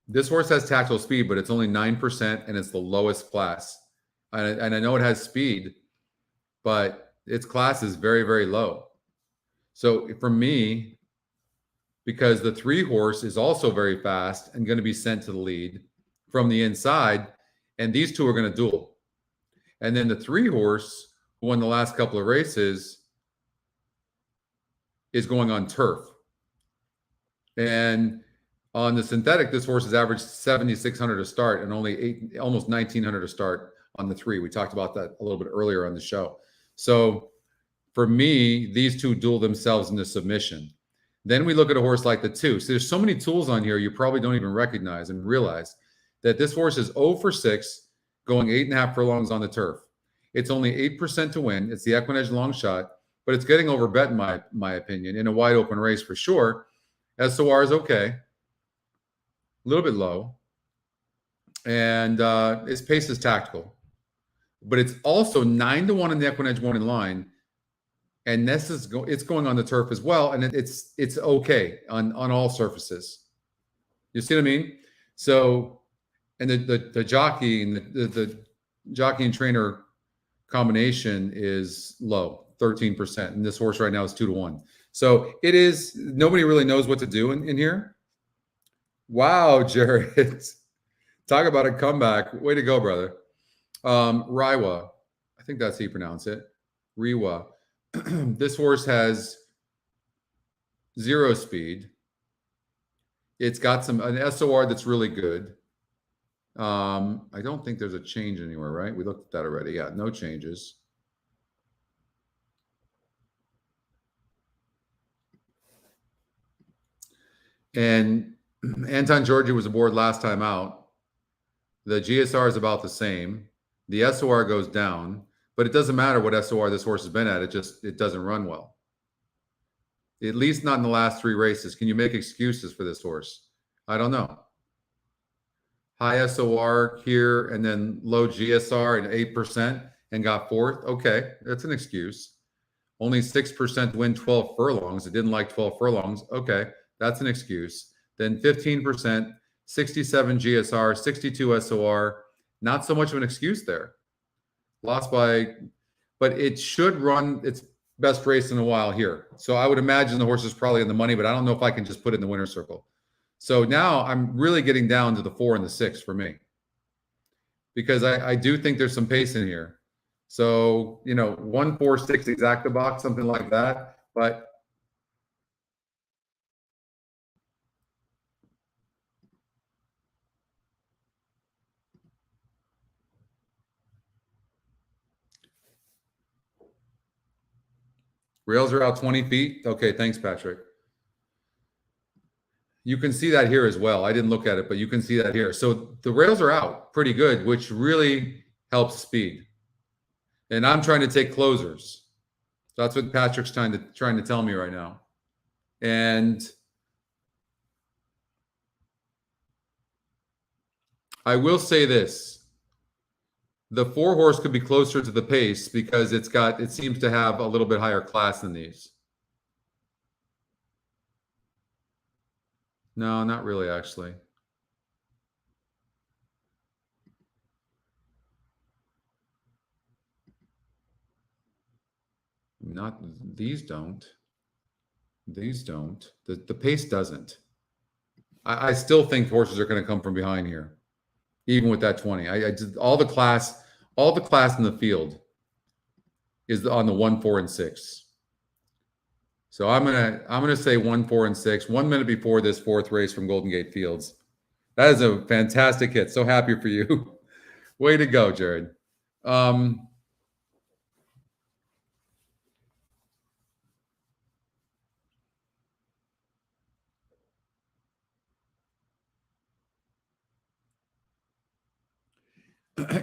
this horse has tactile speed, but it's only 9% and it's the lowest class. And I know it has speed, but its class is very, very low. So for me, because the 3 horse is also very fast and going to be sent to the lead from the inside, and these two are going to duel. And then the 3 horse, who won the last couple of races, is going on turf. And on the synthetic, this horse has averaged 7,600 to start and only almost 1,900 to start on the 3. We talked about that a little bit earlier on the show. So for me, these two duel themselves into submission. Then we look at a horse like the 2. So there's so many tools on here you probably don't even recognize and realize that this horse is 0 for 6, going 8.5 furlongs on the turf. It's only 8% to win. It's the EquinEdge long shot, but it's getting overbet in my opinion in a wide open race for sure. SOR is okay, a little bit low, and its pace is tactical, but it's also 9-1 in the EquinEdge morning line. And this is it's going on the turf as well, and it's okay on all surfaces. You see what I mean? So, and the jockey and the jockey and trainer combination is low, 13%, and this horse right now is 2-1. So it is. Nobody really knows what to do in here. Wow, Jared, talk about a comeback! Way to go, brother. Raiwa, I think that's how you pronounce it. Riwa. This horse has 0 speed. It's got an SOR that's really good. I don't think there's a change anywhere, right? We looked at that already. Yeah, no changes. And Anton Georgi was aboard last time out. The GSR is about the same. The SOR goes down. But it doesn't matter what SOR this horse has been at. It doesn't run well. At least not in the last 3 races. Can you make excuses for this horse? I don't know. High SOR here and then low GSR and 8% and got 4th. Okay, that's an excuse. Only 6% win 12 furlongs. It didn't like 12 furlongs. Okay, that's an excuse. Then 15%, 67 GSR, 62 SOR. Not so much of an excuse there. Lost by, but it should run its best race in a while here. So I would imagine the horse is probably in the money, but I don't know if I can just put it in the winner's circle. So now I'm really getting down to the 4 and the 6 for me, because I do think there's some pace in here. So, you know, 1, 4, 6 exacta box, something like that. But rails are out 20 feet. Okay, thanks, Patrick. You can see that here as well. I didn't look at it, but you can see that here. So the rails are out pretty good, which really helps speed. And I'm trying to take closers. That's what Patrick's trying to tell me right now. And I will say this. The 4 horse could be closer to the pace because it seems to have a little bit higher class than these. No, not really, actually. Not these don't. These don't. The pace doesn't. I still think horses are going to come from behind here. Even with that 20, I did all the class in the field is on the 1, 4, and 6. So I'm gonna say 1, 4, and 6. 1 minute before this fourth race from Golden Gate Fields. That is a fantastic hit. So happy for you. Way to go, Jared.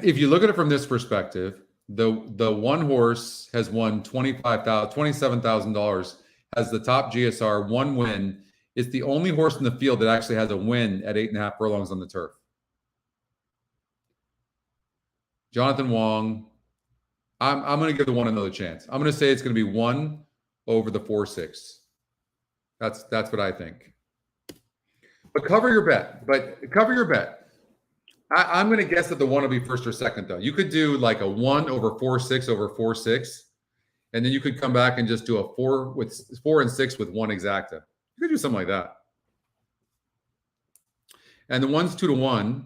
If you look at it from this perspective, the one horse has won $27,000, has the top GSR, 1 win. It's the only horse in the field that actually has a win at 8.5 furlongs on the turf. Jonathan Wong. I'm going to give the one another chance. I'm going to say it's going to be 1 over the 4-6. That's what I think. But cover your bet. I'm going to guess that the 1 will be first or second, though. You could do like a 1 over 4-6 over 4-6, and then you could come back and just do a 4 and 6 with 1 exacta. You could do something like that. And the 1's 2 to 1,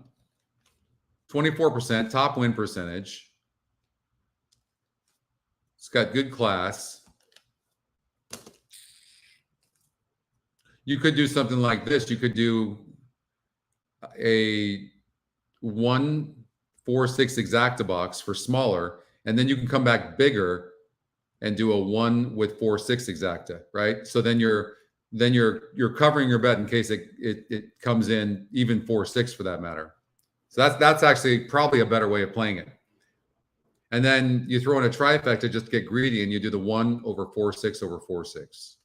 24% top win percentage. It's got good class. You could do something like this. You could do a 1, 4, 6 exacta box for smaller, and then you can come back bigger and do a 1 with 4, 6 exacta, right? So then you're covering your bet in case it comes in even 4, 6 for that matter. So that's actually probably a better way of playing it. And then you throw in a trifecta just to get greedy, and you do the 1 over 4, 6 over 4, 6.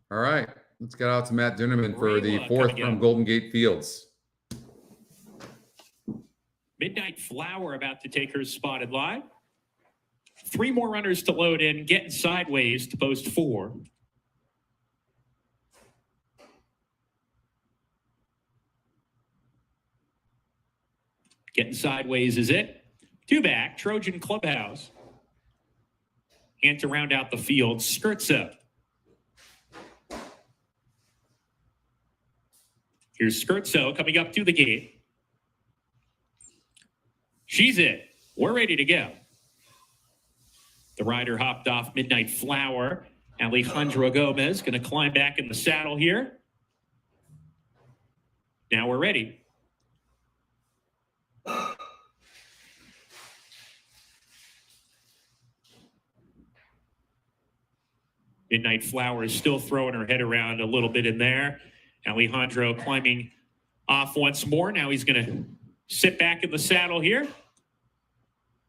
All right, let's get out to Matt Duneman for the fourth from Golden Gate Fields. Midnight Flower about to take her spotted line. 3 more runners to load in, getting sideways to post 4. Getting sideways is it. 2 back, Trojan Clubhouse. And to round out the field, skirts up. Here's Skirtso coming up to the gate. She's it. We're ready to go. The rider hopped off Midnight Flower. Alejandro Gomez going to climb back in the saddle here. Now we're ready. Midnight Flower is still throwing her head around a little bit in there. Alejandro climbing off once more. Now he's going to sit back in the saddle here.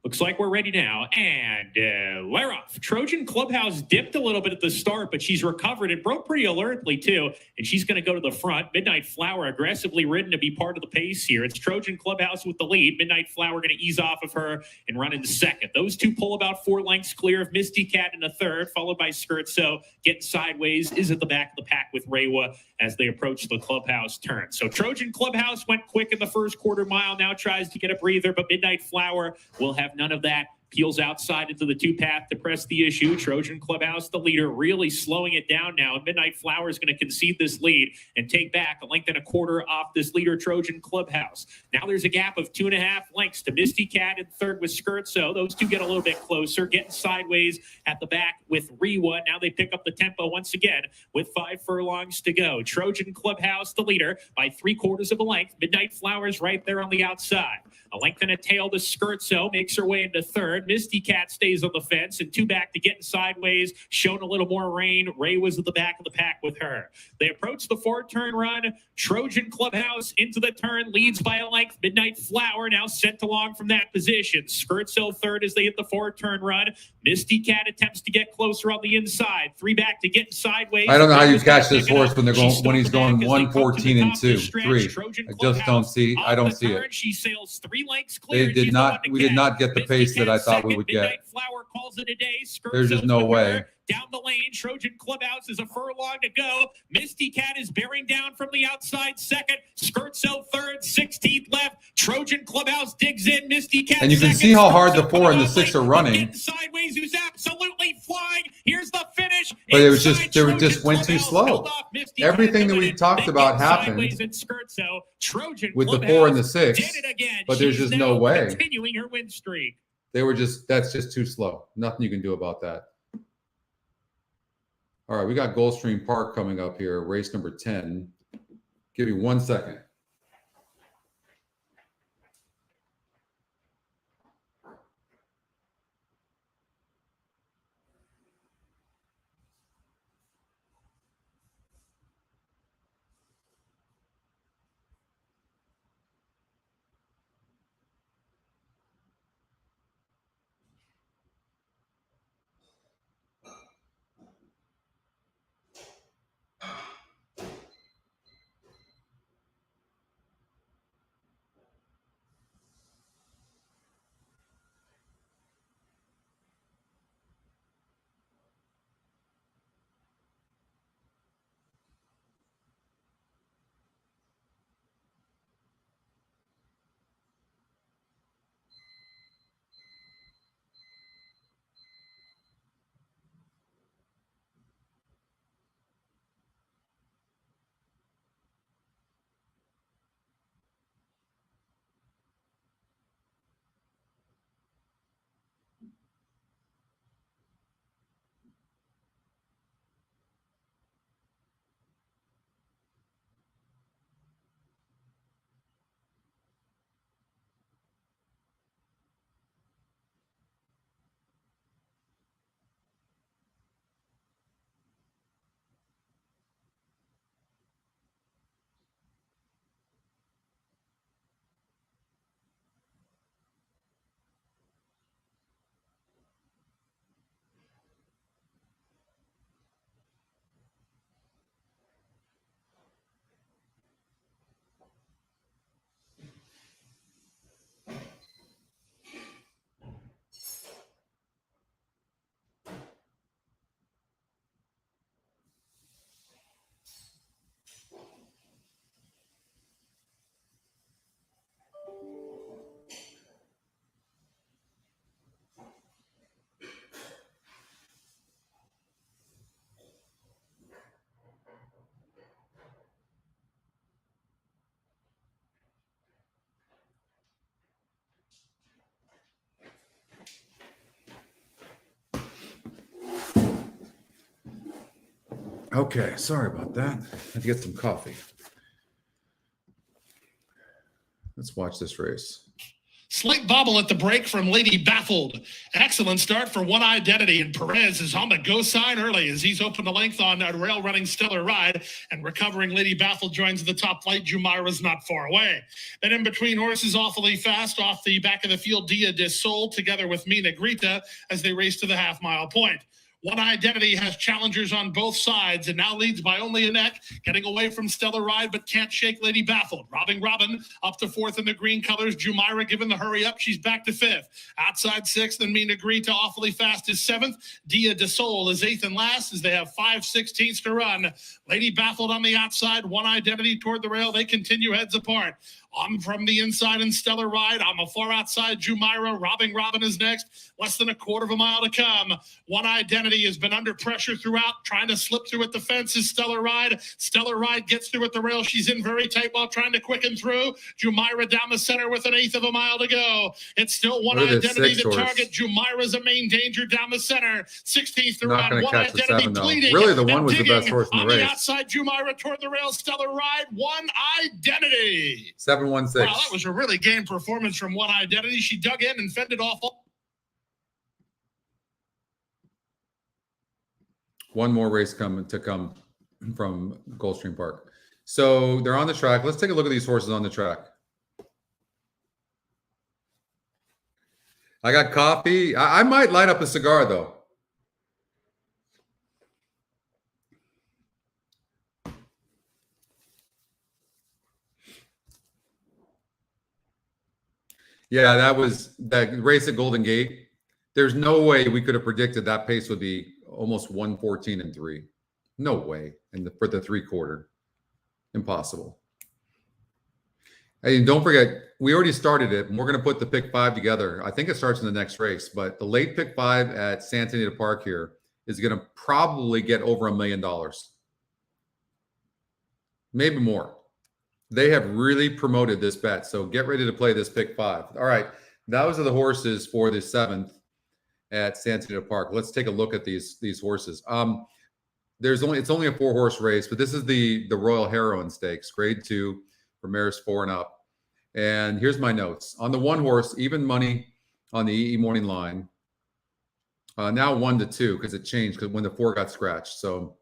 Looks like we're ready now. And we're off. Trojan Clubhouse dipped a little bit at the start, but she's recovered and broke pretty alertly too. And she's going to go to the front. Midnight Flower aggressively ridden to be part of the pace here. It's Trojan Clubhouse with the lead. Midnight Flower going to ease off of her and run into second. Those two pull about 4 lengths clear of Misty Cat in a third, followed by Skirtso. Getting sideways is at the back of the pack with Rewa as they approach the clubhouse turn. So Trojan Clubhouse went quick in the first quarter mile, now tries to get a breather, but Midnight Flower will have none of that. Peels outside into the 2-path to press the issue. Trojan Clubhouse, the leader, really slowing it down now. Midnight Flower is going to concede this lead and take back 1.25 lengths off this leader, Trojan Clubhouse. Now there's a gap of 2.5 lengths to Misty Cat in third with Skirtso. Those two get a little bit closer, getting sideways at the back with Rewa. Now they pick up the tempo once again with 5 furlongs to go. Trojan Clubhouse, the leader, by 3/4 length. Midnight Flower's right there on the outside. 1.5 lengths to Skirtso, makes her way into third. Misty Cat stays on the fence, and 2 back to getting sideways, shown a little more rain. Ray was at the back of the pack with her. They approach the 4-turn run. Trojan Clubhouse into the turn, leads by 1 length. Midnight Flower now sent along from that position. Skirtso third as they hit the 4-turn run. Misty Cat attempts to get closer on the inside. 3 back to getting sideways. I don't know how you catch this horse when he's going 1:14 and 2, 3. I just don't see. I don't see it. She sails 3 lengths clear. We did not get the pace that I thought we would get. Midnight Flower calls it a day. There's just no way. Down the lane, Trojan Clubhouse is a furlong to go. Misty Cat is bearing down from the outside second. Skirtso third, 16th left. Trojan Clubhouse digs in. Misty Cat and you can see how hard the 4 and the 6 are running. Sideways, who's absolutely flying. Here's the finish. But it was just went too slow. Everything that we talked about happened with the 4 and the 6. But there's just no way. Continuing her win streak. That's just too slow. Nothing you can do about that. All right, we got Gulfstream Park coming up here, race number 10. Give me 1 second. Okay, sorry about that. I had to get some coffee. Let's watch this race. Slight bobble at the break from Lady Baffled. Excellent start for One Identity, and Perez is on the go sign early as he's opened the length on a rail running Stellar Ride, and recovering Lady Baffled joins the top flight. Jumeirah's not far away. Then in between horses, awfully fast off the back of the field, Dia de Sol together with Mina Grita as they race to the half-mile point. One Identity has challengers on both sides and now leads by only a neck, getting away from Stellar Ride but can't shake Lady Baffled. Robbing Robin up to fourth in the green colors. Jumeirah given the hurry up. She's back to fifth. Outside sixth, and Mina Grita awfully fast is seventh. Dia de Sol is eighth and last as they have 5/16 to run. Lady Baffled on the outside. One Identity toward the rail. They continue heads apart. On from the inside in Stellar Ride. On the far outside, Jumeirah. Robbing Robin is next. Less than a quarter of a mile to come. One Identity has been under pressure throughout, trying to slip through at the fence is Stellar Ride. Stellar Ride gets through at the rail. She's in very tight while trying to quicken through. Jumeirah down the center with an eighth of a mile to go. It's still One Identity the target. Jumeirah's a main danger down the center. 16th to run. One Identity bleeding. Really, the one was the best horse in the race. On the outside, Jumeirah toward the rail. Stellar Ride. One Identity. 7-1-6. Wow, that was a really game performance from One Identity. She dug in and fended off. One more race to come from Gulfstream Park. So they're on the track. Let's take a look at these horses on the track. I got coffee. I might light up a cigar, though. Yeah, that race at Golden Gate. There's no way we could have predicted that pace would be almost 1:14-3. No way. For the 3/4. Impossible. And don't forget, we already started it, and we're going to put the pick 5 together. I think it starts in the next race, but the late pick 5 at Santa Anita Park here is going to probably get over $1 million. Maybe more. They have really promoted this bet, so get ready to play this pick 5. All right, those are the horses for the 7th at Santa Anita Park. Let's take a look at these horses. It's only a 4-horse race, but this is the Royal Heroine Stakes, grade 2 for mares 4 and up. And here's my notes on the 1 horse, even money on the EE morning line. Now 1-2 because it changed when the 4 got scratched. So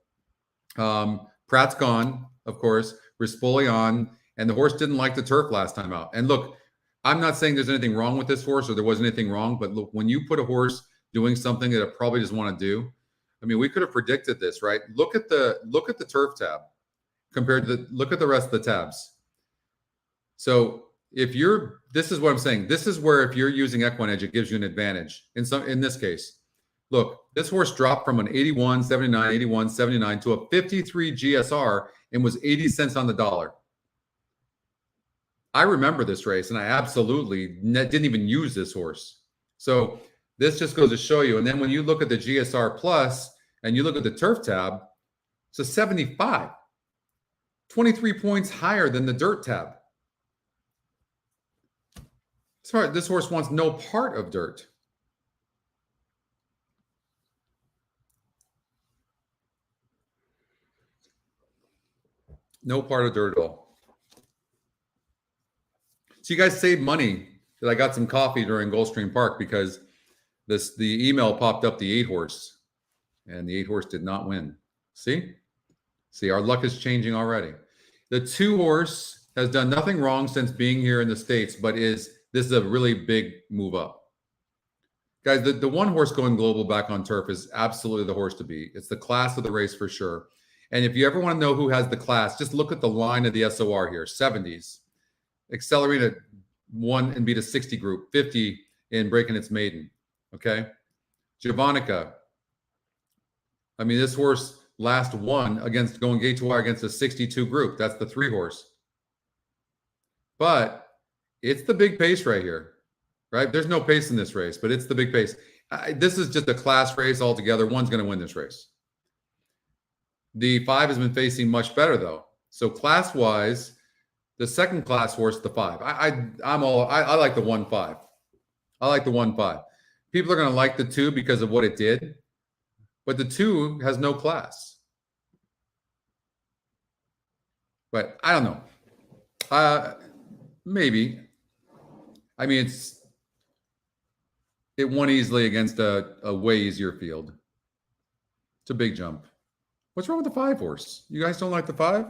Pratt's gone, of course. Rispoli on, and the horse didn't like the turf last time out. And look, I'm not saying there's anything wrong with this horse or there wasn't anything wrong, but look, when you put a horse doing something that it probably doesn't want to do, I mean, we could have predicted this, right? Look at the turf tab compared to look at the rest of the tabs. So this is what I'm saying. This is where if you're using EquinEdge, it gives you an advantage. In this case, look, this horse dropped from an 81.79, 81.79 to a 53 GSR and was 80 cents on the dollar. I remember this race, and I absolutely didn't even use this horse. So this just goes to show you. And then when you look at the GSR Plus and you look at the turf tab, it's a 75, 23 points higher than the dirt tab. Sorry, this horse wants no part of dirt. No part of dirt at all. So you guys saved money that I got some coffee during Gulfstream Park because the email popped up the 8-horse, and the 8-horse did not win. See, our luck is changing already. The 2-horse has done nothing wrong since being here in the States, but this is a really big move up. Guys, the 1-horse going global back on turf is absolutely the horse to beat. It's the class of the race for sure. And if you ever want to know who has the class, just look at the line of the SOR here, 70s. Accelerate at 1 and beat a 60 group, 50 in breaking its maiden. Okay. Javonica. I mean, this horse last won against going gate to wire against a 62 group. That's the 3-horse. But it's the big pace right here, right? There's no pace in this race, but it's the big pace. This is just a class race altogether. One's going to win this race. The 5 has been facing much better though. So class-wise, the second class horse, the 5. I like the 1-5. I like the 1-5. People are going to like the 2 because of what it did, but the 2 has no class. But I don't know. Maybe. I mean, it won easily against a way easier field. It's a big jump. What's wrong with the 5-horse? You guys don't like the 5?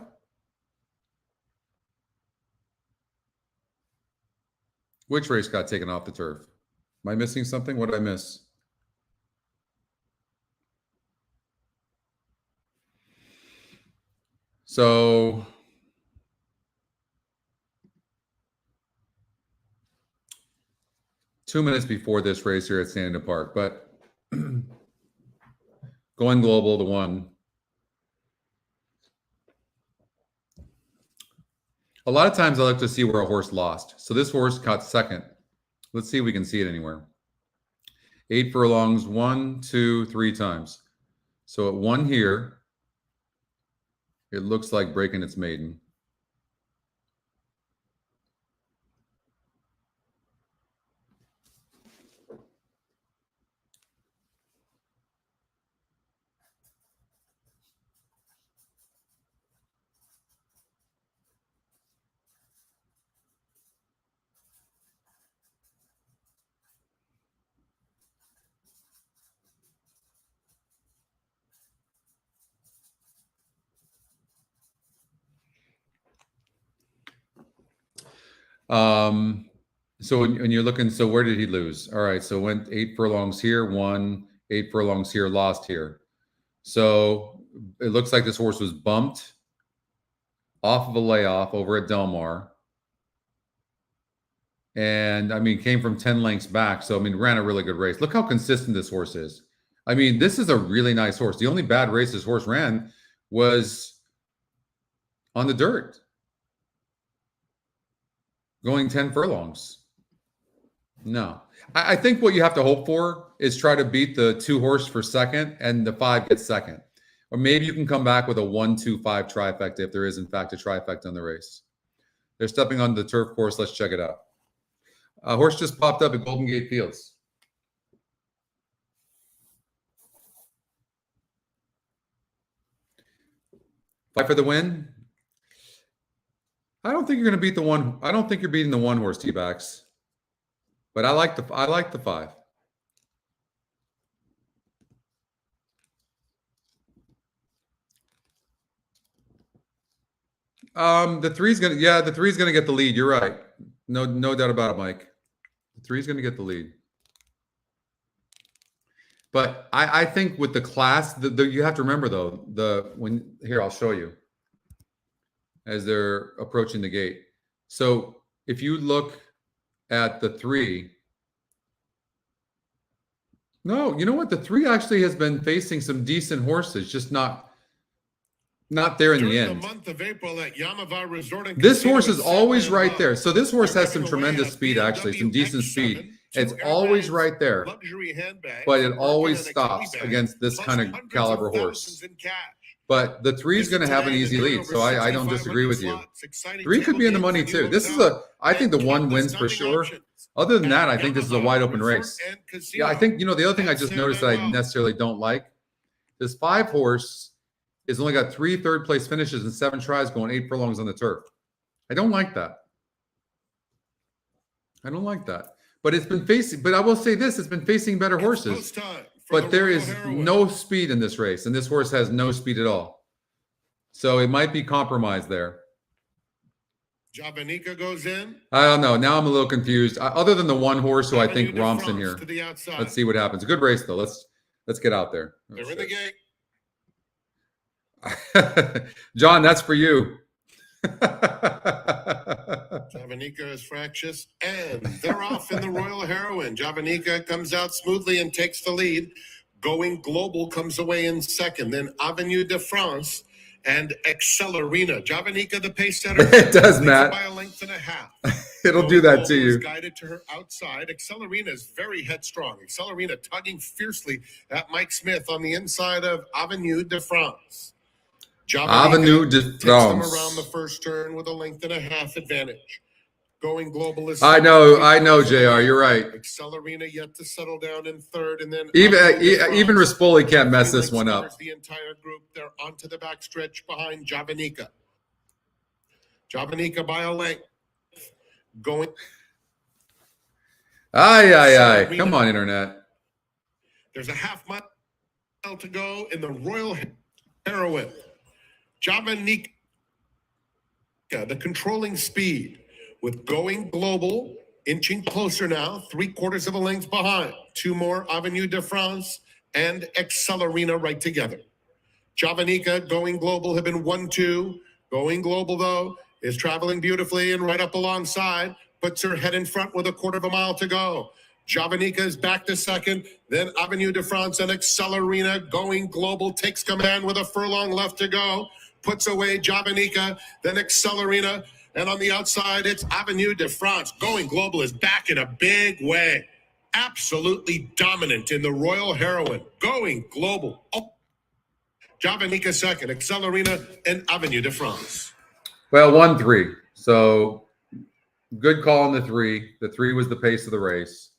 Which race got taken off the turf? Am I missing something? What did I miss? So two minutes before this race here at Santa Anita Park, but going global, the 1. A lot of times I like to see where a horse lost. So this horse caught second. Let's see if we can see it anywhere. 8 furlongs, 1, 2, 3 times. So it won here. It looks like breaking its maiden. So when you're looking, so where did he lose? All right. So went 8 furlongs here, 1, 8 furlongs here, lost here. So it looks like this horse was bumped off of a layoff over at Del Mar. And I mean, came from 10 lengths back. So, I mean, ran a really good race. Look how consistent this horse is. I mean, this is a really nice horse. The only bad race this horse ran was on the dirt, going 10 furlongs. No, I think what you have to hope for is try to beat the 2-horse for second and the 5 gets second. Or maybe you can come back with a 1, 2, 5 trifecta if there is, in fact, a trifecta on the race. They're stepping on the turf course. Let's check it out. A horse just popped up at Golden Gate Fields. Fight for the win. I don't think you're going to beat the one. I don't think you're beating the one horse T-backs. But I like the 5. The 3's gonna the 3's gonna get the lead. You're right. No doubt about it, Mike. The 3's gonna get the lead. But I think with the class, you have to remember though, here I'll show you as they're approaching the gate. So if you look at the 3, no, you know what? The 3 actually has been facing some decent horses, just not there in the end. The month of April at Yamava Resort and This Casino horse in is always San right Juan. there. So this horse has some Away tremendous at speed, actually, some decent PWCBC speed. Champion, It's 2 always airbags, right there, luxury handbag, but it a always Birkin and a stops Kelly bag, against this plus kind of hundreds caliber of horse. thousands in cash. But the 3's going to have an easy lead, so I don't disagree with you. 3 could be in the money too. This is I think the 1 wins for sure. Other than that, I think this is a wide open race. Yeah, I think, the other thing I just noticed that I necessarily don't like, this 5 horse has only got 3 third-place finishes and 7 tries going 8 furlongs on the turf. I don't like that. But it's been facing, but I will say this, it's been facing better horses. But there is no speed in this race, and this horse has no speed at all. So it might be compromised there. Javanica goes in. I don't know. Now I'm a little confused. Other than the 1 horse who I think romps in here. To the outside. Let's see what happens. A good race, though. Let's get out there. They're in the gate. John, that's for you. Javanica is fractious, and they're off in the Royal Heroine. Javanica comes out smoothly and takes the lead. Going Global comes away in second. Then Avenue de France and Accelerina. Javanica, the pace setter. It does, Matt. By a length and a half. It'll do that to Global you. is guided to her outside. Accelerina is very headstrong. Accelerina tugging fiercely at Mike Smith on the inside of Avenue de France. Avenue de takes them France. around the first turn with a length and a half advantage. Going Global is. I know, JR. You're right. Accelerina yet to settle down in third, and then Even Rispoli can't mess this one up. The entire group, they're onto the backstretch behind Javanica. Javanica by a length. Going. Aye. Come on, internet. There's a half mile to go in the Royal Heroine. Javanica, the controlling speed, with Going Global inching closer now, 3/4 of a length behind. 2 more, Avenue de France and Accelerina right together. Javanica, Going Global have been 1-2. Going Global, though, is traveling beautifully and right up alongside, puts her head in front with 1/4 mile to go. Javanica is back to second, then Avenue de France and Accelerina. Going Global takes command with a furlong left to go, puts away Javanica, then Accelerina, and on the outside, it's Avenue de France. Going Global is back in a big way. Absolutely dominant in the Royal Heroine. Going Global. Oh. Javanica second, Accelerina, and Avenue de France. Well, 1-3. So good call on the 3. The 3 was the pace of the race.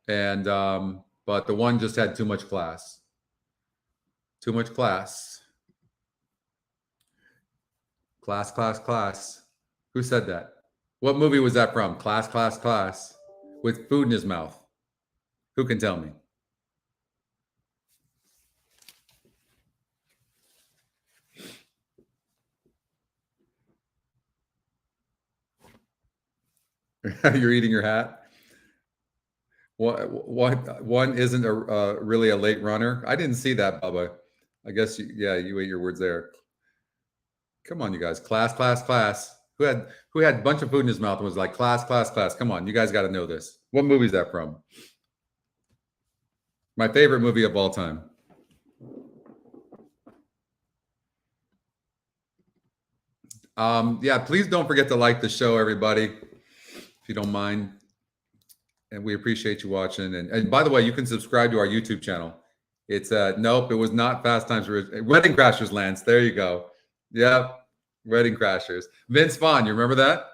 And but the 1 just had too much class. Too much class. Class. Who said that? What movie was that from? Class. With food in his mouth. Who can tell me? You're eating your hat? What? One isn't really a late runner? I didn't see that, Bubba. I guess you ate your words there. Come on, you guys. Class. Who had a bunch of food in his mouth and was like, class. Come on, you guys got to know this. What movie is that from? My favorite movie of all time. Please don't forget to like the show, everybody, if you don't mind. And we appreciate you watching. And by the way, you can subscribe to our YouTube channel. It's nope, it was not Fast Times Wedding Crashers, Lance. There you go. Yep. Wedding Crashers. Vince Vaughn, you remember that?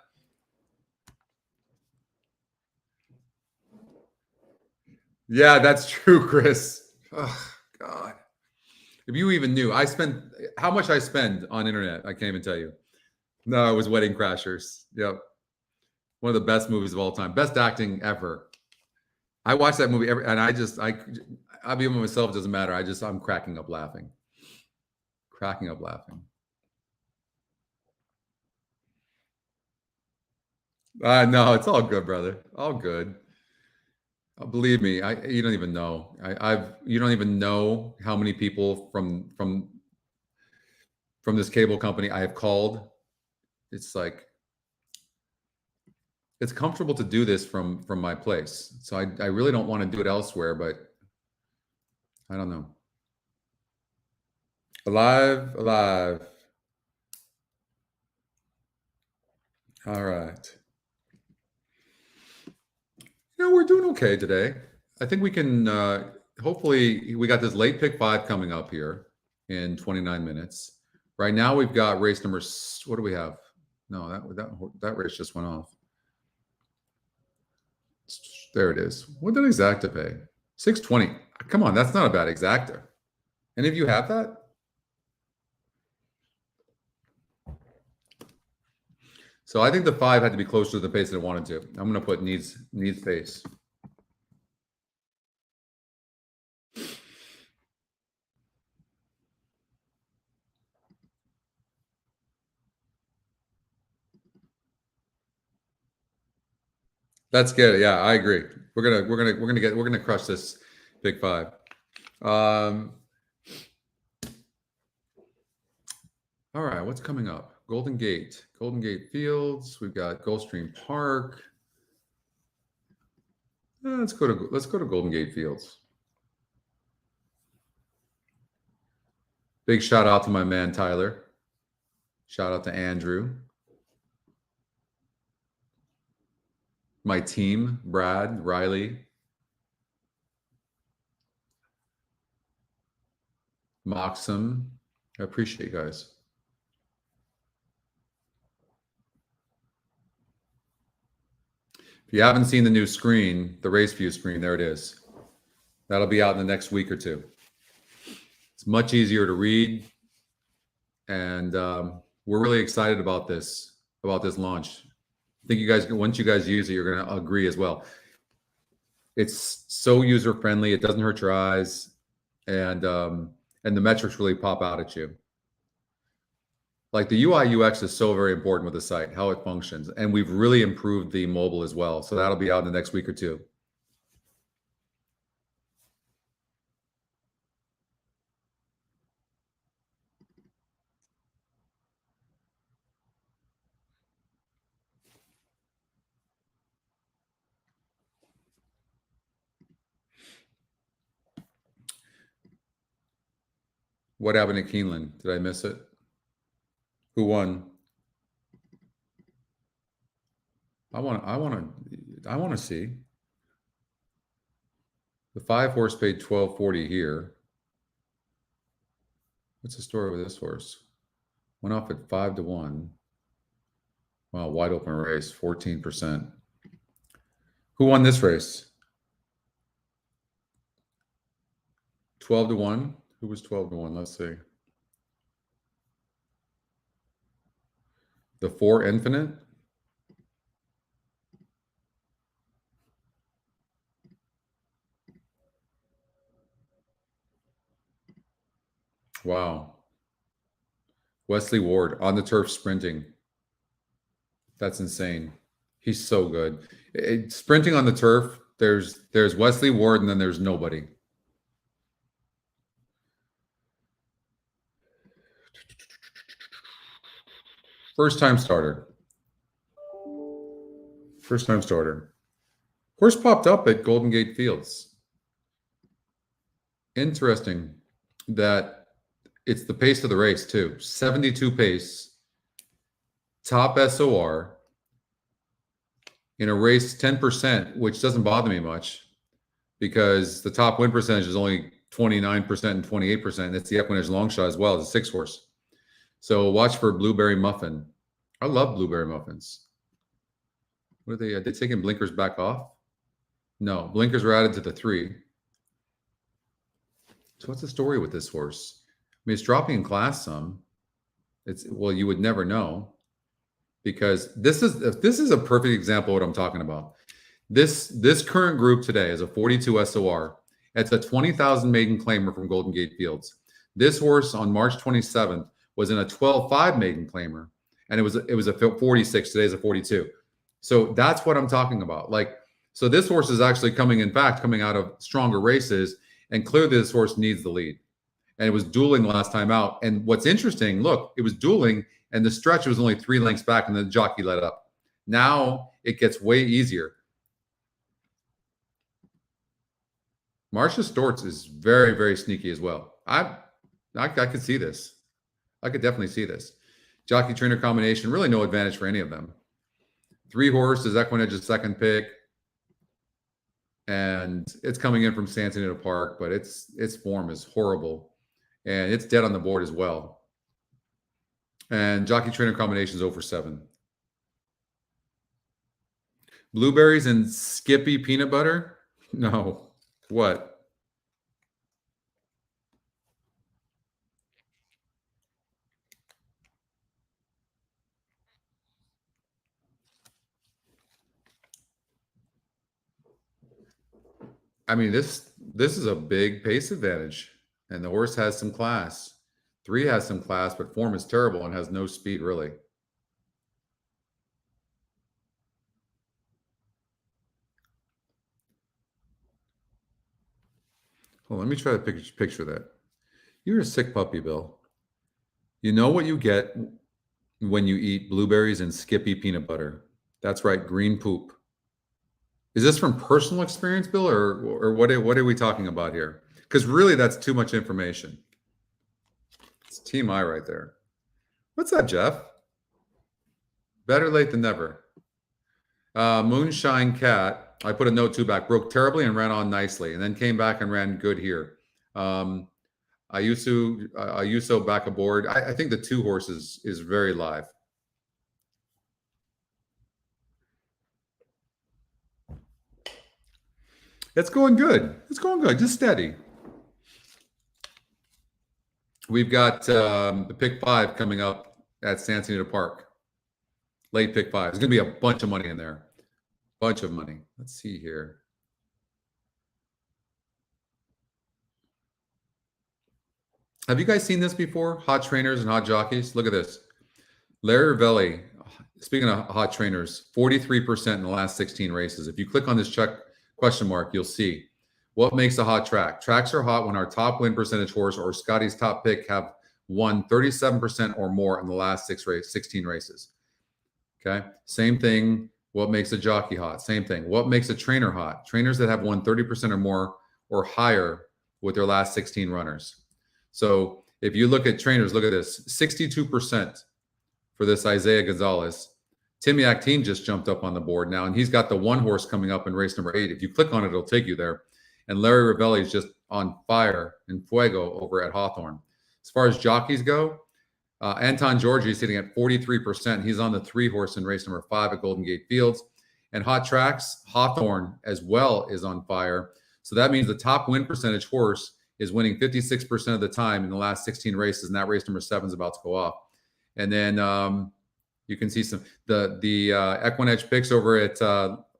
Yeah, that's true, Chris. Oh, God. If you even knew, how much I spend on internet, I can't even tell you. No, it was Wedding Crashers. Yep. One of the best movies of all time. Best acting ever. I watch that movie and I'll be with myself, it doesn't matter. I'm cracking up laughing. Cracking up laughing. No, it's all good, brother. All good. Believe me, you don't even know. You don't even know how many people from this cable company I have called. It's like it's comfortable to do this from my place. So I really don't want to do it elsewhere, but I don't know. Alive. All right. We're doing okay today. I think we can, hopefully we got this late pick 5 coming up here in 29 minutes. Right now we've got race number, what do we have? No, that race just went off. There it is. What did exacta pay? 620. Come on, that's not a bad exacta. Any of you have that? So I think the 5 had to be closer to the pace that it wanted to. I'm going to put needs pace. That's good. Yeah, I agree. We're gonna crush this big 5. All right, what's coming up? Golden Gate Fields. We've got Gulfstream Park. Let's go to Golden Gate Fields. Big shout out to my man Tyler. Shout out to Andrew. My team, Brad, Riley, Moxham. I appreciate you guys. If you haven't seen the new screen, the race view screen, there it is. That'll be out in the next week or two. It's much easier to read. And we're really excited about this launch. I think you guys, once you guys use it, you're going to agree as well. It's so user friendly. It doesn't hurt your eyes, and the metrics really pop out at you. Like the UI UX is so very important with the site, how it functions, and we've really improved the mobile as well. So that'll be out in the next week or two. What happened at Keeneland? Did I miss it? Who won? I want to see. The 5 horse paid $12.40 here. What's the story with this horse? Went off at 5-1. Wow, wide open race, 14%. Who won this race? 12-1. Who was 12-1? Let's see. The 4 Infinite. Wow. Wesley Ward on the turf sprinting. That's insane. He's so good. Sprinting on the turf, there's Wesley Ward and then there's nobody. First time starter. Horse popped up at Golden Gate Fields. Interesting that it's the pace of the race too. 72 pace, top SOR in a race 10%, which doesn't bother me much because the top win percentage is only 29% and 28%. It's the EquinEdge long shot as well as a 6 horse. So watch for Blueberry Muffin. I love Blueberry Muffins. What are they taking blinkers back off? No, blinkers were added to the 3. So what's the story with this horse? I mean, it's dropping in class some. Well, you would never know, because this is a perfect example of what I'm talking about. This current group today is a 42 SOR. It's a 20,000 maiden claimer from Golden Gate Fields. This horse on March 27th was in a 12.5 maiden claimer, and it was a 46. Today's a 42. So that's what I'm talking about. Like, so this horse is actually coming out of stronger races, and clearly this horse needs the lead. And it was dueling the last time out. And what's interesting, look, it was dueling, and the stretch was only 3 lengths back, and the jockey let up. Now it gets way easier. Marcia Storts is very, very sneaky as well. I could see this. I could definitely see this. Jockey trainer combination, really no advantage for any of them. 3 horses, EquinEdge's second pick. And it's coming in from Santa Anita Park, but its form is horrible. And it's dead on the board as well. And jockey trainer combination is 0-for-7. Blueberries and Skippy peanut butter? No. What? I mean, this is a big pace advantage, and the horse has some class. 3 has some class, but form is terrible and has no speed really. Well, let me try to picture that. You're a sick puppy, Bill. You know what you get when you eat blueberries and Skippy peanut butter. That's right, green poop. Is this from personal experience, Bill, or what are we talking about here? Because really, that's too much information. It's Team I right there. What's up, Jeff? Better late than never. Moonshine Cat. I put a note 2 back. Broke terribly and ran on nicely, and then came back and ran good here. Ayuso back aboard. I think the 2 horses is very live. It's going good. It's going good. Just steady. We've got the pick 5 coming up at Santa Anita Park. Late pick 5. There's going to be a bunch of money in there. Bunch of money. Let's see here. Have you guys seen this before? Hot trainers and hot jockeys? Look at this. Larry Ravelli, speaking of hot trainers, 43% in the last 16 races. If you click on this question mark, you'll see what makes a hot track. Tracks are hot when our top win percentage horse or Scotty's top pick have won 37% or more in the last 16 races. Okay. Same thing. What makes a jockey hot? Same thing. What makes a trainer hot? Trainers that have won 30% or more or higher with their last 16 runners. So if you look at trainers, look at this, 62% for this Isaiah Gonzalez. Timmy Actine just jumped up on the board now, and he's got the 1 horse coming up in race number 8. If you click on it, it'll take you there. And Larry Ravelli is just on fire in fuego over at Hawthorne. As far as jockeys go, Anton Georgi is sitting at 43%. He's on the 3 horse in race number 5 at Golden Gate Fields. And hot tracks, Hawthorne as well is on fire. So that means the top win percentage horse is winning 56% of the time in the last 16 races, and that race number 7 is about to go off. And then you can see some the EquinEdge picks over at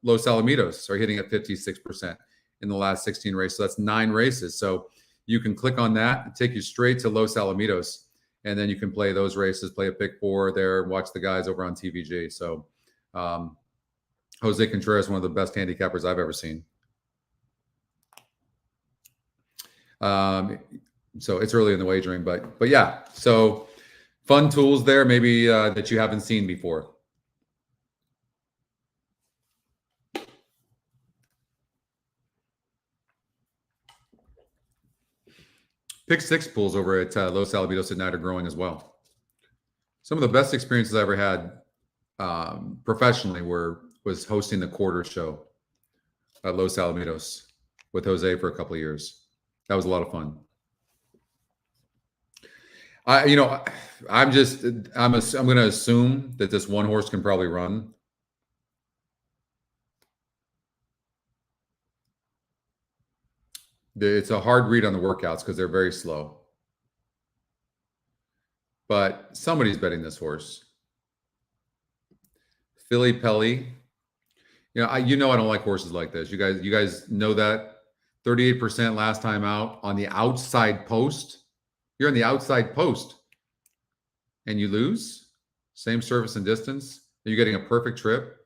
Los Alamitos are hitting at 56% in the last 16 races. So that's 9 races. So you can click on that and take you straight to Los Alamitos. And then you can play those races, play a pick 4 there, watch the guys over on TVG. So Jose Contreras, one of the best handicappers I've ever seen. So it's early in the wagering, but yeah, so fun tools there, maybe that you haven't seen before. Pick 6 pools over at Los Alamitos at night are growing as well. Some of the best experiences I ever had professionally was hosting the quarter show at Los Alamitos with Jose for a couple of years. That was a lot of fun. I'm going to assume that this 1 horse can probably run. It's a hard read on the workouts because they're very slow. But somebody's betting this horse. Philly Pelly. I don't like horses like this. You guys know that. 38% last time out on the outside post. You're on the outside post and you lose. Same surface and distance. Are you getting a perfect trip?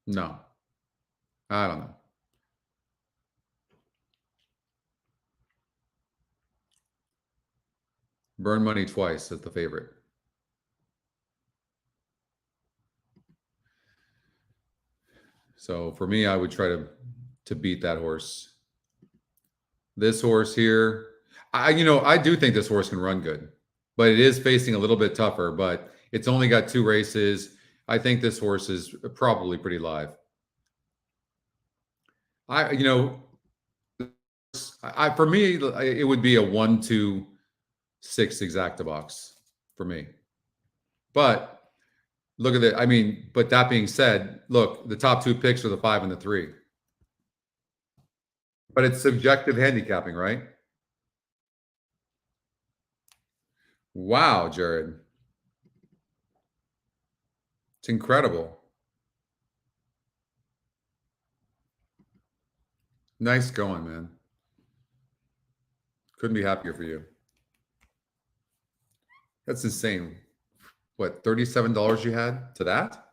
No. I don't know. Burn money twice as the favorite. So for me, I would try to beat that horse. This horse here, I do think this horse can run good, but it is facing a little bit tougher, but it's only got 2 races. I think this horse is probably pretty live. For me, it would be a 1, 2, 6 exacta box for me. But look at it. But that being said, look, the top 2 picks are the 5 and the 3. But it's subjective handicapping, right? Wow, Jared. It's incredible. Nice going, man. Couldn't be happier for you. That's insane. What, $37 you had to that?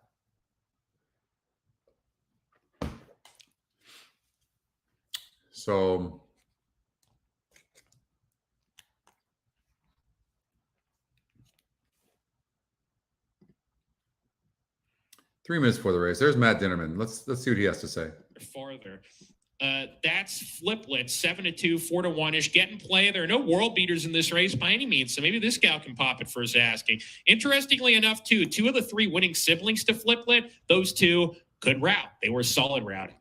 So Three minutes before the race. There's Matt Dinnerman. Let's see what he has to say. Farther. That's Fliplet, 7-2, 4-1-ish. Get in play. There are no world beaters in this race by any means, so maybe this gal can pop it first asking. Interestingly enough, too, 2 of the 3 winning siblings to Fliplet, those 2 could route. They were solid routing.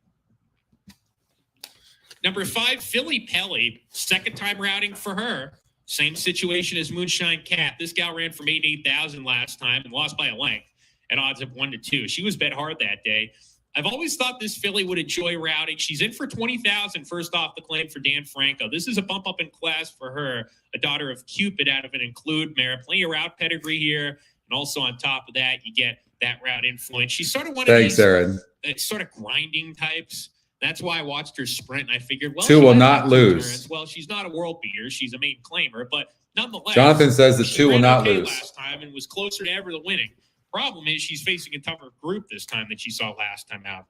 Number 5, Philly Pelly, second time routing for her. Same situation as Moonshine Cat. This gal ran from 88,000 last time and lost by a length at odds of 1-2. She was bet hard that day. I've always thought this filly would enjoy routing. She's in for 20,000 first off the claim for Dan Franco. This is a bump up in class for her, a daughter of Cupid out of an Include mare. Plenty of route pedigree here. And also on top of that, you get that route influence. She's sort of one of these Aaron. Sort of grinding types. That's why I watched her sprint and I figured, well, 2 will not lose. Well, she's not a world beater. She's a main claimer, but nonetheless, Jonathan says the 2 will not lose. Last time and was closer to ever to winning. Problem is she's facing a tougher group this time than she saw last time out.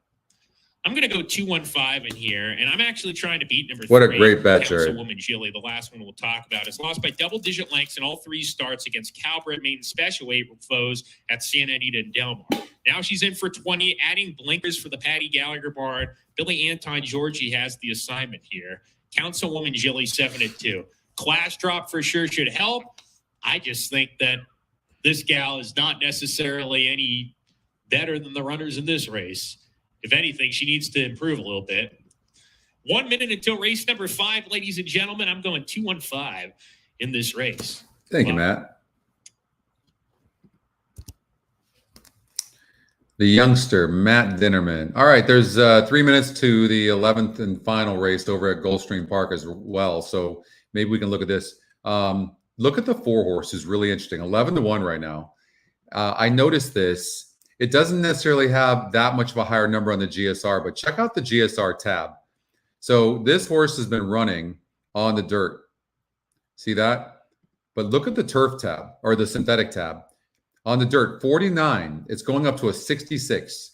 I'm going to go 2-1-5 in here, and I'm actually trying to beat number 3. What a great bet, Jared. Woman Jilly, the last one we'll talk about, is lost by double-digit lengths in all 3 starts against Calbred maiden special weight foes at Santa Anita and Del Mar. Now she's in for 20, adding blinkers for the Patty Gallagher Bard. Billy Anton Georgie has the assignment here. Councilwoman Jilly 7-2. Class drop for sure should help. I just think that this gal is not necessarily any better than the runners in this race. If anything, she needs to improve a little bit. 1 minute until race number 5, ladies and gentlemen. I'm going 2-1-5 in this race. Thank you, Matt. The youngster, Matt Dinnerman. All right, there's 3 minutes to the 11th and final race over at Gulfstream Park as well. So maybe we can look at this. Look at the 4 horses. Really interesting. 11-1 right now. I noticed this. It doesn't necessarily have that much of a higher number on the GSR, but check out the GSR tab. So this horse has been running on the dirt. See that? But look at the turf tab or the synthetic tab. On the dirt, 49. It's going up to a 66.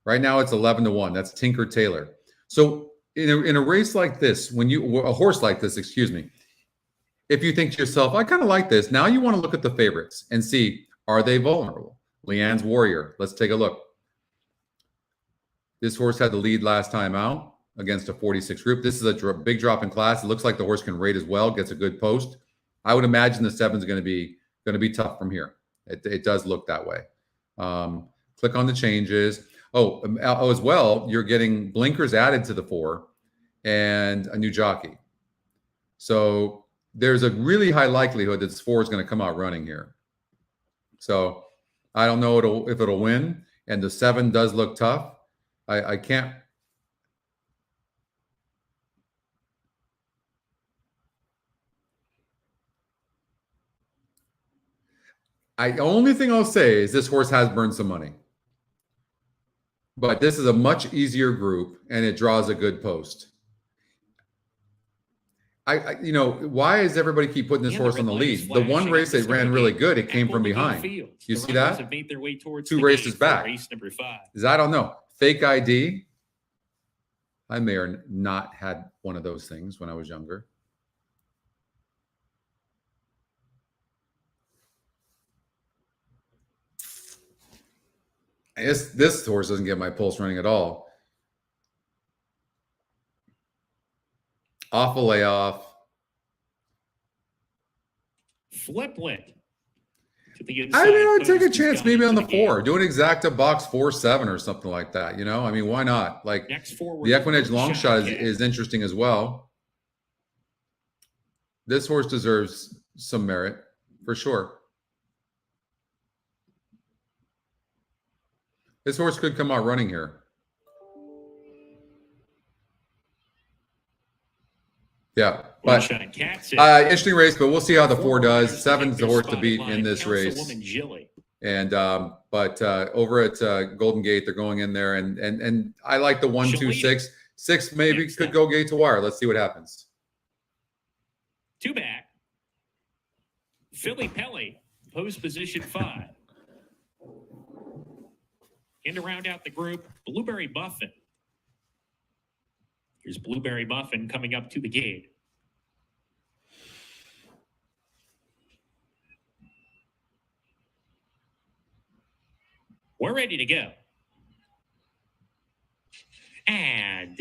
Right now it's 11-1. That's Tinker Tailor. So in a race like this, a horse like this, excuse me, if you think to yourself, I kind of like this, now you want to look at the favorites and see, are they vulnerable? Leanne's Warrior. Let's take a look. This horse had the lead last time out against a 46 group. This is a big drop in class. It looks like the horse can rate as well, gets a good post. I would imagine the 7 is going to be tough from here. It does look that way. Click on the changes. As well, you're getting blinkers added to the 4 and a new jockey. So there's a really high likelihood that this 4 is going to come out running here. So I don't know if it'll win, and the 7 does look tough. I can't. Only thing I'll say is this horse has burned some money. But this is a much easier group, and it draws a good post. Why does everybody keep putting this horse on the lead? The one race they ran really good, it came from behind. You see that? 2 races back. I don't know. Fake ID. I may or not had one of those things when I was younger. This horse doesn't get my pulse running at all. Off a layoff. Fliplet. I'd take a chance maybe on the 4. Do an exacta box 4-7 or something like that. Why not? Like the EquinEdge long shot is interesting as well. This horse deserves some merit for sure. This horse could come out running here. Yeah, but interesting race, but we'll see how the 4 does. 7's the horse to beat in this race. And but over at Golden Gate, they're going in there, and I like the 1, 2, 6. 6 maybe could go gate to wire. Let's see what happens. 2 back. Philly Pelly, post position 5. In to round out the group, Blueberry Muffin. Here's Blueberry Muffin coming up to the gate. We're ready to go. And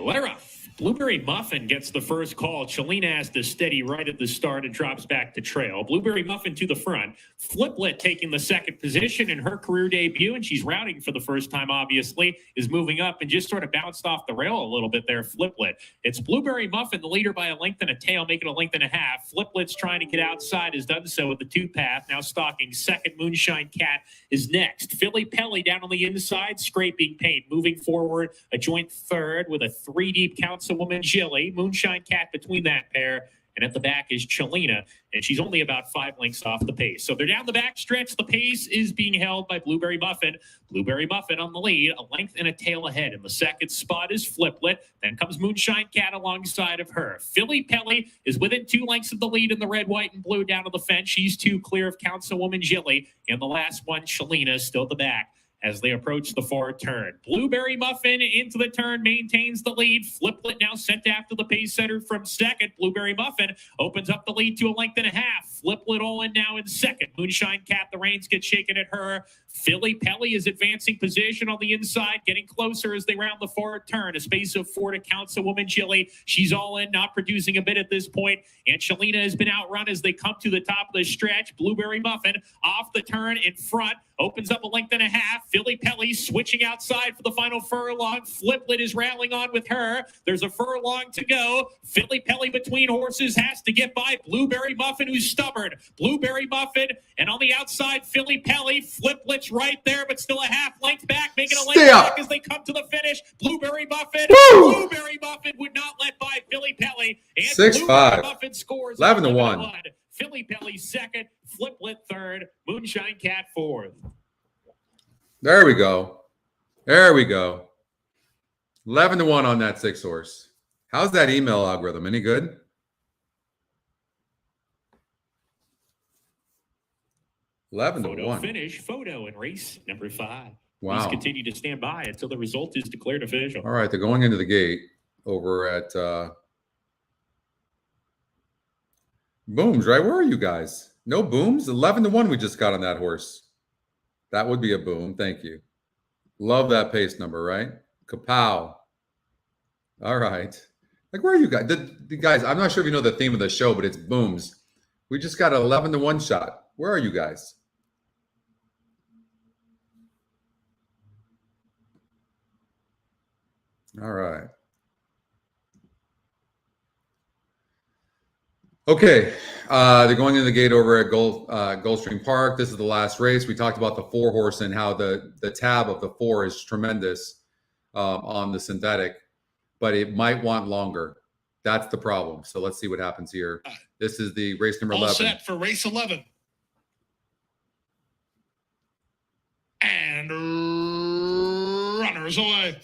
let her off. Blueberry Muffin gets the first call. Chelina has to steady right at the start and drops back to trail. Blueberry Muffin to the front. Fliplet taking the second position in her career debut, and she's routing for the first time, obviously, is moving up and just sort of bounced off the rail a little bit there, Fliplet. It's Blueberry Muffin, the leader by a length and a tail, making a length and a half. Fliplet's trying to get outside, has done so with the 2 path. Now stalking second. Moonshine Cat is next. Philly Pelly down on the inside, scraping paint, moving forward, a joint third with a 3 deep Councilwoman Jilly. Moonshine Cat between that pair. And at the back is Chelina, and she's only about 5 lengths off the pace. So they're down the back stretch. The pace is being held by Blueberry Muffin. Blueberry Muffin on the lead, a length and a tail ahead. In the second spot is Fliplet. Then comes Moonshine Cat alongside of her. Philly Pelly is within 2 lengths of the lead in the red, white, and blue down to the fence. She's 2 clear of Councilwoman Jilly. And the last one, Chelina, is still at the back as they approach the 4 turn. Blueberry Muffin into the turn, maintains the lead. Fliplet now sent after the pace setter from second. Blueberry Muffin opens up the lead to a length and a half. Fliplet all in now in second. Moonshine Cat, the reins get shaken at her. Philly Pelly is advancing position on the inside, getting closer as they round the 4 turn. A space of 4 to Councilwoman Jilly. She's all in, not producing a bit at this point. And Chelina has been outrun as they come to the top of the stretch. Blueberry Muffin off the turn in front. Opens up a length and a half. Philly Pelly switching outside for the final furlong. Fliplet is rallying on with her. There's a furlong to go. Philly Pelly between horses has to get by Blueberry Muffin, who's stubborn. Blueberry Muffin, and on the outside, Philly Pelly. Fliplet's right there, but still a half length back, making a length back as they come to the finish. Blueberry Muffin. Woo! Blueberry Muffin would not let by Philly Pelly. And 6-5. Muffin scores 11-1. Philly Pelly second, Fliplet third, Moonshine Cat fourth. There we go. There we go. 11-1 on that 6 horse. How's that email algorithm? Any good? Photo finish, photo in race number 5. Wow. Please continue to stand by until the result is declared official. All right, they're going into the gate over at Booms, right? Where are you guys? No booms? 11-1 we just got on that horse. That would be a boom. Thank you. Love that pace number, right? Kapow. All right. Like, where are you guys? The guys, I'm not sure if you know the theme of the show, but it's booms. We just got an 11-1 shot. Where are you guys? All right. Okay, they're going into the gate over at Gulfstream Park. This is the last race. We talked about the 4 horse and how the tab of the 4 is tremendous on the synthetic, but it might want longer. That's the problem. So let's see what happens here. This is the race number 11. All set for race 11. and runners away.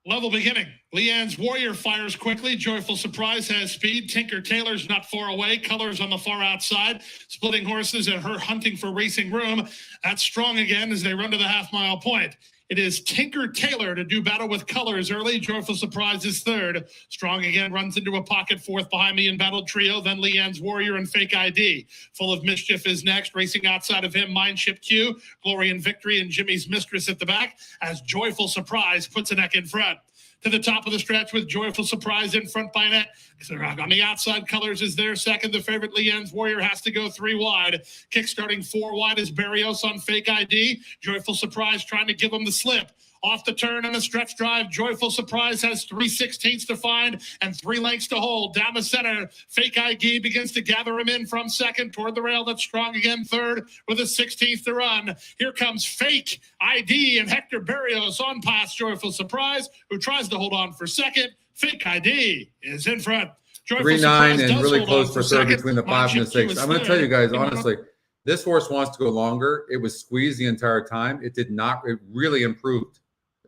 Level beginning. Leanne's Warrior fires quickly. Joyful Surprise has speed. Tinker Tailor's not far away. Colors on the far outside. Splitting Horses and her hunting for racing room. That's strong again as they run to the half-mile point. It is Tinker Tailor to do battle with Colors early. Joyful Surprise is third. Strong again runs into a pocket fourth behind the embattled trio. Then Leanne's Warrior and Fake ID. Full of Mischief is next. Racing outside of him, Mindship Q. Glory and Victory and Jimmy's Mistress at the back as Joyful Surprise puts a neck in front. To the top of the stretch with Joyful Surprise in front by net. On the outside, Colors is there second. The favorite Leanne's Warrior has to go 3 wide. Kick-starting 4 wide is Barrios on Fake ID. Joyful Surprise trying to give him the slip. Off the turn on a stretch drive, Joyful Surprise has 3/16 to find and 3 lengths to hold. Down the center, Fake ID begins to gather him in from second toward the rail. That's strong again, third with a 16th to run. Here comes Fake ID and Hector Barrios on past Joyful Surprise, who tries to hold on for second. Fake ID is in front. 3-9 and really close for third between the 5 and the 6. I'm going to tell you guys, honestly, this horse wants to go longer. It was squeezed the entire time. It did not. It really improved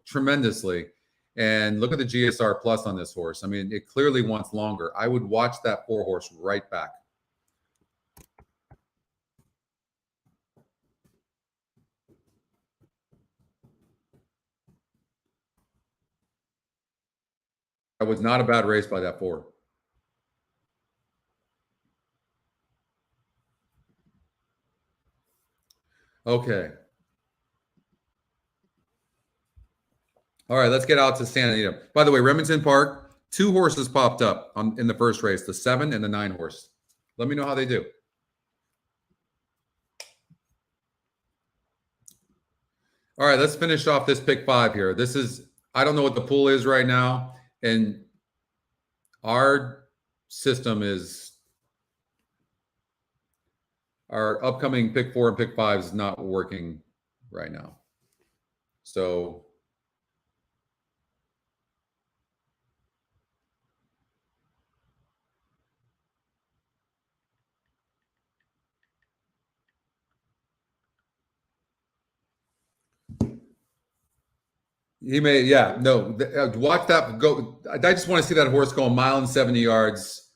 tremendously. And look at the GSR plus on this horse. I mean, it clearly wants longer. I would watch that 4 horse right back. That was not a bad race by that 4. Okay. All right, let's get out to Santa Anita. By the way, Remington Park, 2 horses popped up in the first race, the 7 and the 9 horse. Let me know how they do. All right, let's finish off this pick 5 here. This is, I don't know what the pool is right now, and our system is, our upcoming pick 4 and pick 5 is not working right now. So he may, yeah, no, watch that go. I just want to see that horse go 1 mile and 70 yards,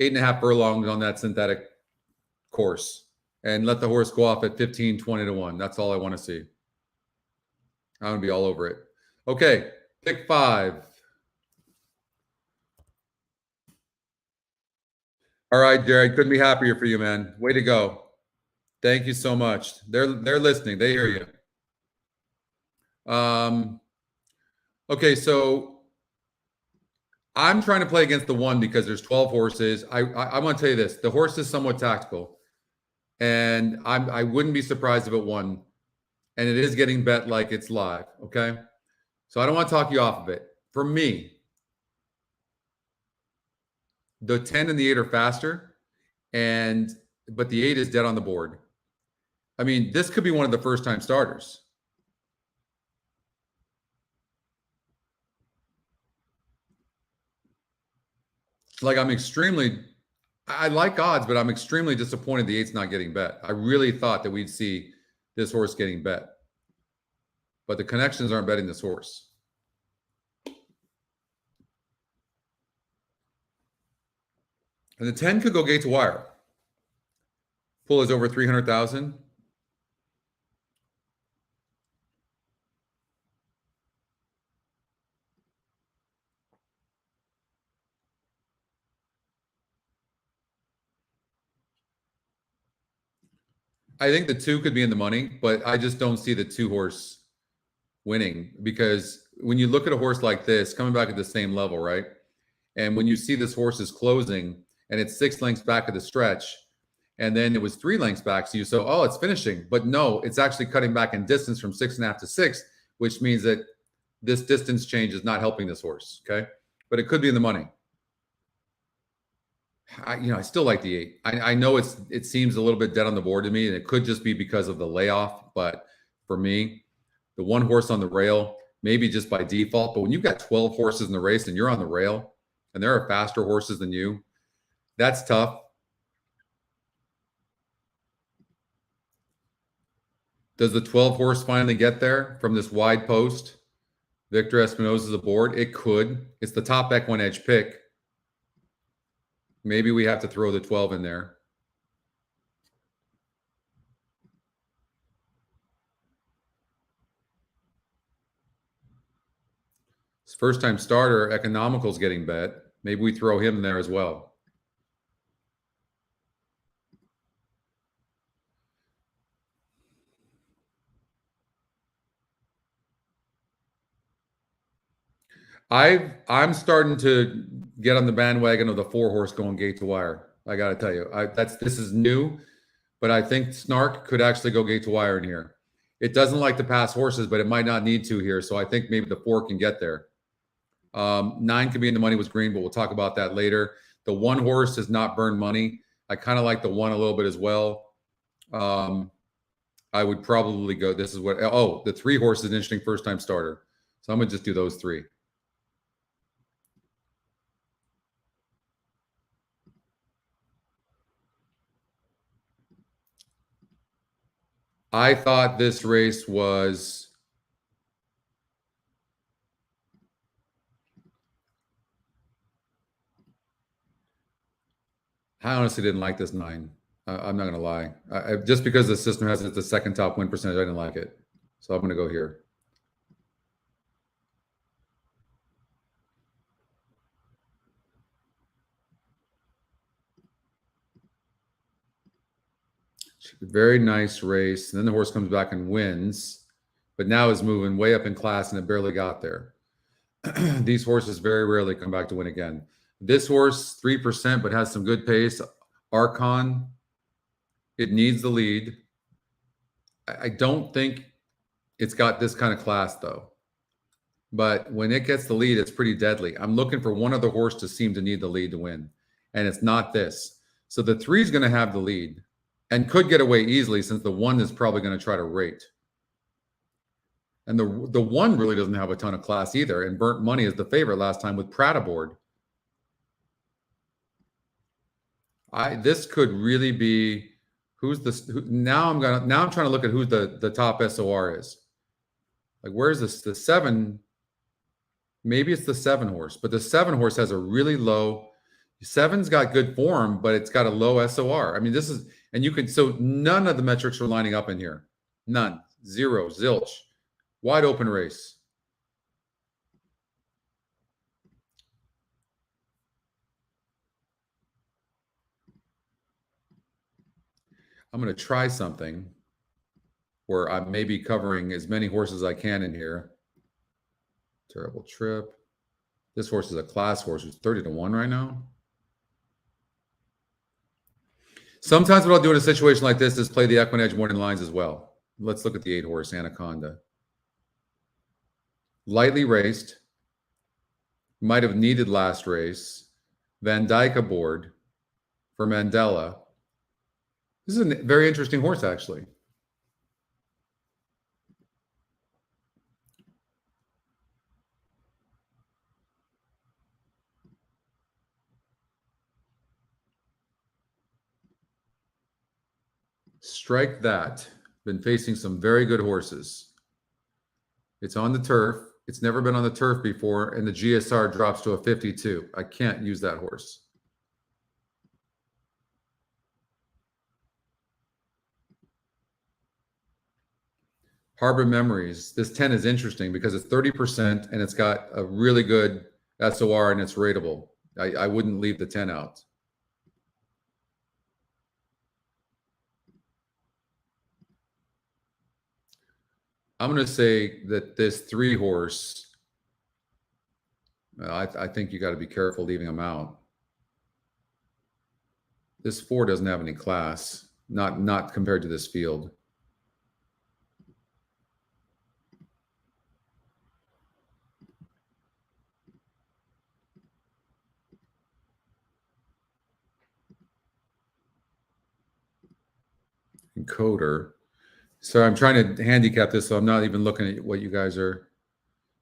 8.5 furlongs on that synthetic course, and let the horse go off at 15, 20 to 1. That's all I want to see. I'm going to be all over it. Okay, pick 5. All right, Jared, couldn't be happier for you, man. Way to go. Thank you so much. They're listening. They hear you. Okay, so I'm trying to play against the 1 because there's 12 horses. I want to tell you this. The horse is somewhat tactical, and I wouldn't be surprised if it won, and it is getting bet like it's live, okay? So I don't want to talk you off of it. For me, the 10 and the 8 are faster, but the 8 is dead on the board. I mean, this could be one of the first-time starters. Like, I like odds, but I'm extremely disappointed the 8's not getting bet. I really thought that we'd see this horse getting bet. But the connections aren't betting this horse. And the 10 could go gate to wire. Pull is over 300,000. I think the 2 could be in the money, but I just don't see the 2 horse winning, because when you look at a horse like this coming back at the same level, right? And when you see this horse is closing and it's 6 lengths back at the stretch, and then it was 3 lengths back, so you say, oh, it's finishing. But no, it's actually cutting back in distance from 6.5 to 6, which means that this distance change is not helping this horse, okay? But it could be in the money. I still like the 8. I know it seems a little bit dead on the board to me, and it could just be because of the layoff. But for me, the 1 horse on the rail, maybe just by default. But when you've got 12 horses in the race and you're on the rail, and there are faster horses than you, that's tough. Does the 12 horse finally get there from this wide post? Victor Espinosa's aboard. It could. It's the top EquinEdge pick. Maybe we have to throw the 12 in there. It's first time starter. Economical's getting bet. Maybe we throw him there as well. I'm starting to get on the bandwagon of the 4 horse going gate to wire. I got to tell you, this is new, but I think Snark could actually go gate to wire in here. It doesn't like to pass horses, but it might not need to here. So I think maybe the 4 can get there. 9 could be in the money with green, but we'll talk about that later. The 1 horse has not burned money. I kind of like the 1 a little bit as well. I would probably go. This is what. Oh, the 3 horse is an interesting first time starter. So I'm gonna just do those 3. I thought this race was I honestly didn't like this 9. I'm not going to lie. Just because the system has it the second top win percentage, I didn't like it. So I'm going to go here. Very nice race. And then the horse comes back and wins, but now is moving way up in class and it barely got there. These horses very rarely come back to win again. This horse, 3%, but has some good pace. Archon, it needs the lead. I don't think it's got this kind of class, though. But when it gets the lead, it's pretty deadly. I'm looking for one other horse to seem to need the lead to win, and it's not this. So the 3 is going to have the lead and could get away easily since the 1 is probably going to try to rate. And the 1 really doesn't have a ton of class either. And Burnt Money is the favorite last time with Pratt aboard. This could really be now I'm trying to look at who the top SOR is. Like, where's this? The 7. Maybe it's the 7 horse, but the 7 horse has a really low. 7's got good form, but it's got a low SOR. I mean, this is, and you can, so none of the metrics are lining up in here. None. 0. Zilch. Wide open race. I'm going to try something where I'm maybe covering as many horses as I can in here. Terrible trip. This horse is a class horse. It's 30-1 right now. Sometimes what I'll do in a situation like this is play the EquinEdge morning lines as well. Let's look at the 8 horse Anaconda. Lightly raced. Might have needed last race. Van Dyke aboard for Mandela. This is a very interesting horse, actually. Strike that. Been facing some very good horses. It's on the turf. It's never been on the turf before, and the GSR drops to a 52. I can't use that horse. Harbor Memories. This 10 is interesting because it's 30% and it's got a really good SOR and it's rateable. I wouldn't leave the 10 out. I'm going to say that this 3 horse, I think you got to be careful leaving them out. This 4 doesn't have any class, not compared to this field. Encoder. So I'm trying to handicap this, so I'm not even looking at what you guys are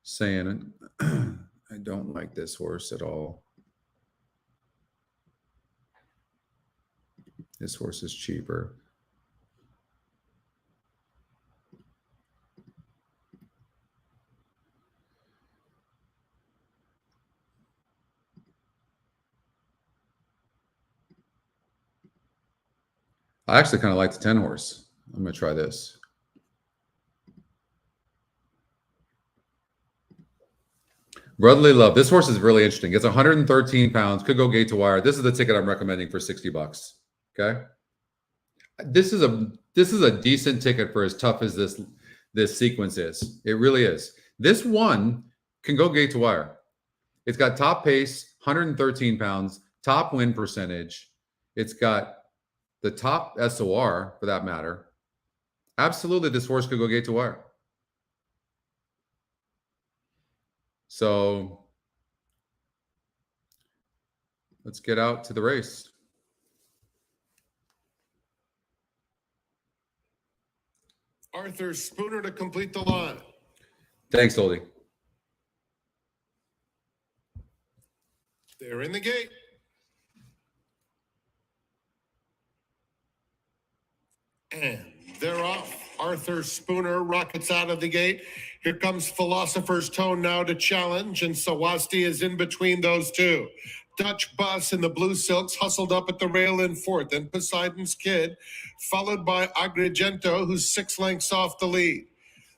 saying. I don't like this horse at all. This horse is cheaper. I actually kind of like the 10 horse. I'm going to try this. Brotherly Love. This horse is really interesting. It's 113 pounds. Could go gate to wire. This is the ticket I'm recommending for $60. Okay. This is a decent ticket for as tough as this sequence is. It really is. This one can go gate to wire. It's got top pace, 113 pounds, top win percentage. It's got the top SOR for that matter. Absolutely, this horse could go gate to wire. So let's get out to the race. Arthur Spooner to complete the line. Thanks, Oldie. They're in the gate. And they're off. Arthur Spooner rockets out of the gate. Here comes Philosopher's Tone now to challenge, and Sawasti is in between those two. Dutch Bus in the blue silks hustled up at the rail in fourth, and Poseidon's Kid, followed by Agrigento, who's 6 lengths off the lead.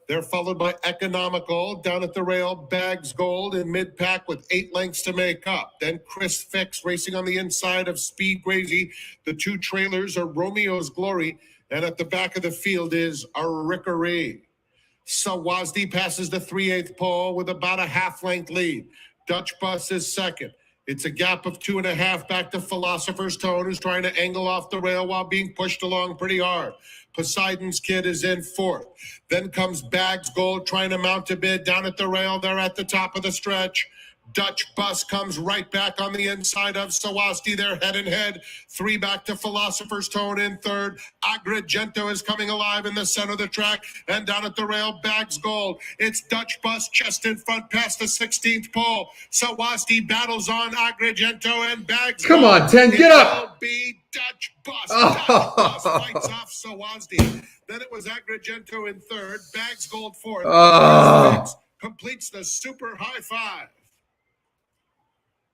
They're followed by Economical, down at the rail, Bags Gold in mid-pack with 8 lengths to make up. Then Chris Fix racing on the inside of Speed Crazy. The 2 trailers are Romeo's Glory, and at the back of the field is a Rickery. Sawasdi passes the 3/8 pole with about a half-length lead. Dutch Bus is second. It's a gap of 2.5 back to Philosopher's Tone, who's trying to angle off the rail while being pushed along pretty hard. Poseidon's Kid is in fourth. Then comes Bags Gold trying to mount a bid down at the rail. They're at the top of the stretch. Dutch Bus comes right back on the inside of Sawasti. They're head and head. 3 back to Philosopher's Tone in third. Agrigento is coming alive in the center of the track. And down at the rail, Bags Gold. It's Dutch Bus just in front past the 16th pole. Sawasti battles on Agrigento and Bags Come Gold. on, 10, get up. It will be Dutch Bus. Dutch Bus fights off Sawasti. Then it was Agrigento in third. Bags Gold fourth. Fix completes the super high five.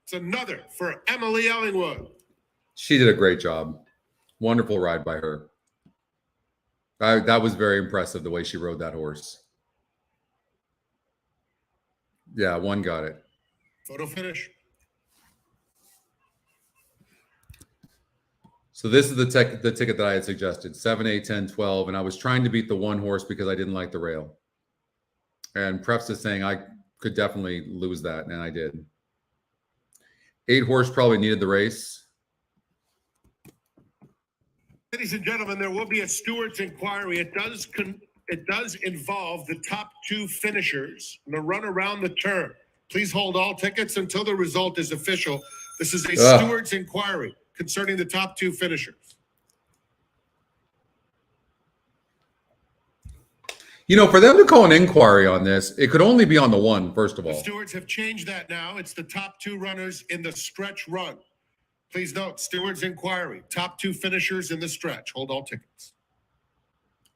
It's another for Emily Ellingwood. She did a great job. Wonderful ride by her. That was very impressive, the way she rode that horse. Yeah, one got it. Photo finish. So this is the ticket that I had suggested, 7, 8, 10, 12. And I was trying to beat the 1 horse because I didn't like the rail. And Preps is saying I could definitely lose that, and I did. 8 horse probably needed the race. Ladies and gentlemen, there will be a steward's inquiry. It does involve the top 2 finishers in the run around the turn. Please hold all tickets until the result is official. This is a steward's inquiry concerning the top 2 finishers. You know, for them to call an inquiry on this, it could only be on the 1, first of all. The stewards have changed that now. It's the top 2 runners in the stretch run. Please note, stewards inquiry, top 2 finishers in the stretch. Hold all tickets.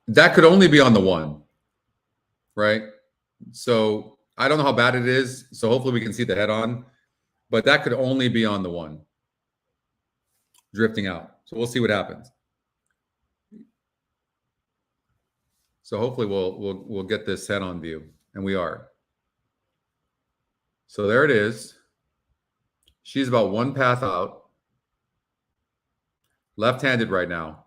That could only be on the 1, right? So I don't know how bad it is. So hopefully we can see the head on, but that could only be on the 1 drifting out. So we'll see what happens. So hopefully we'll get this head on view, and we are. So there it is. She's about 1 path out. Left-handed right now.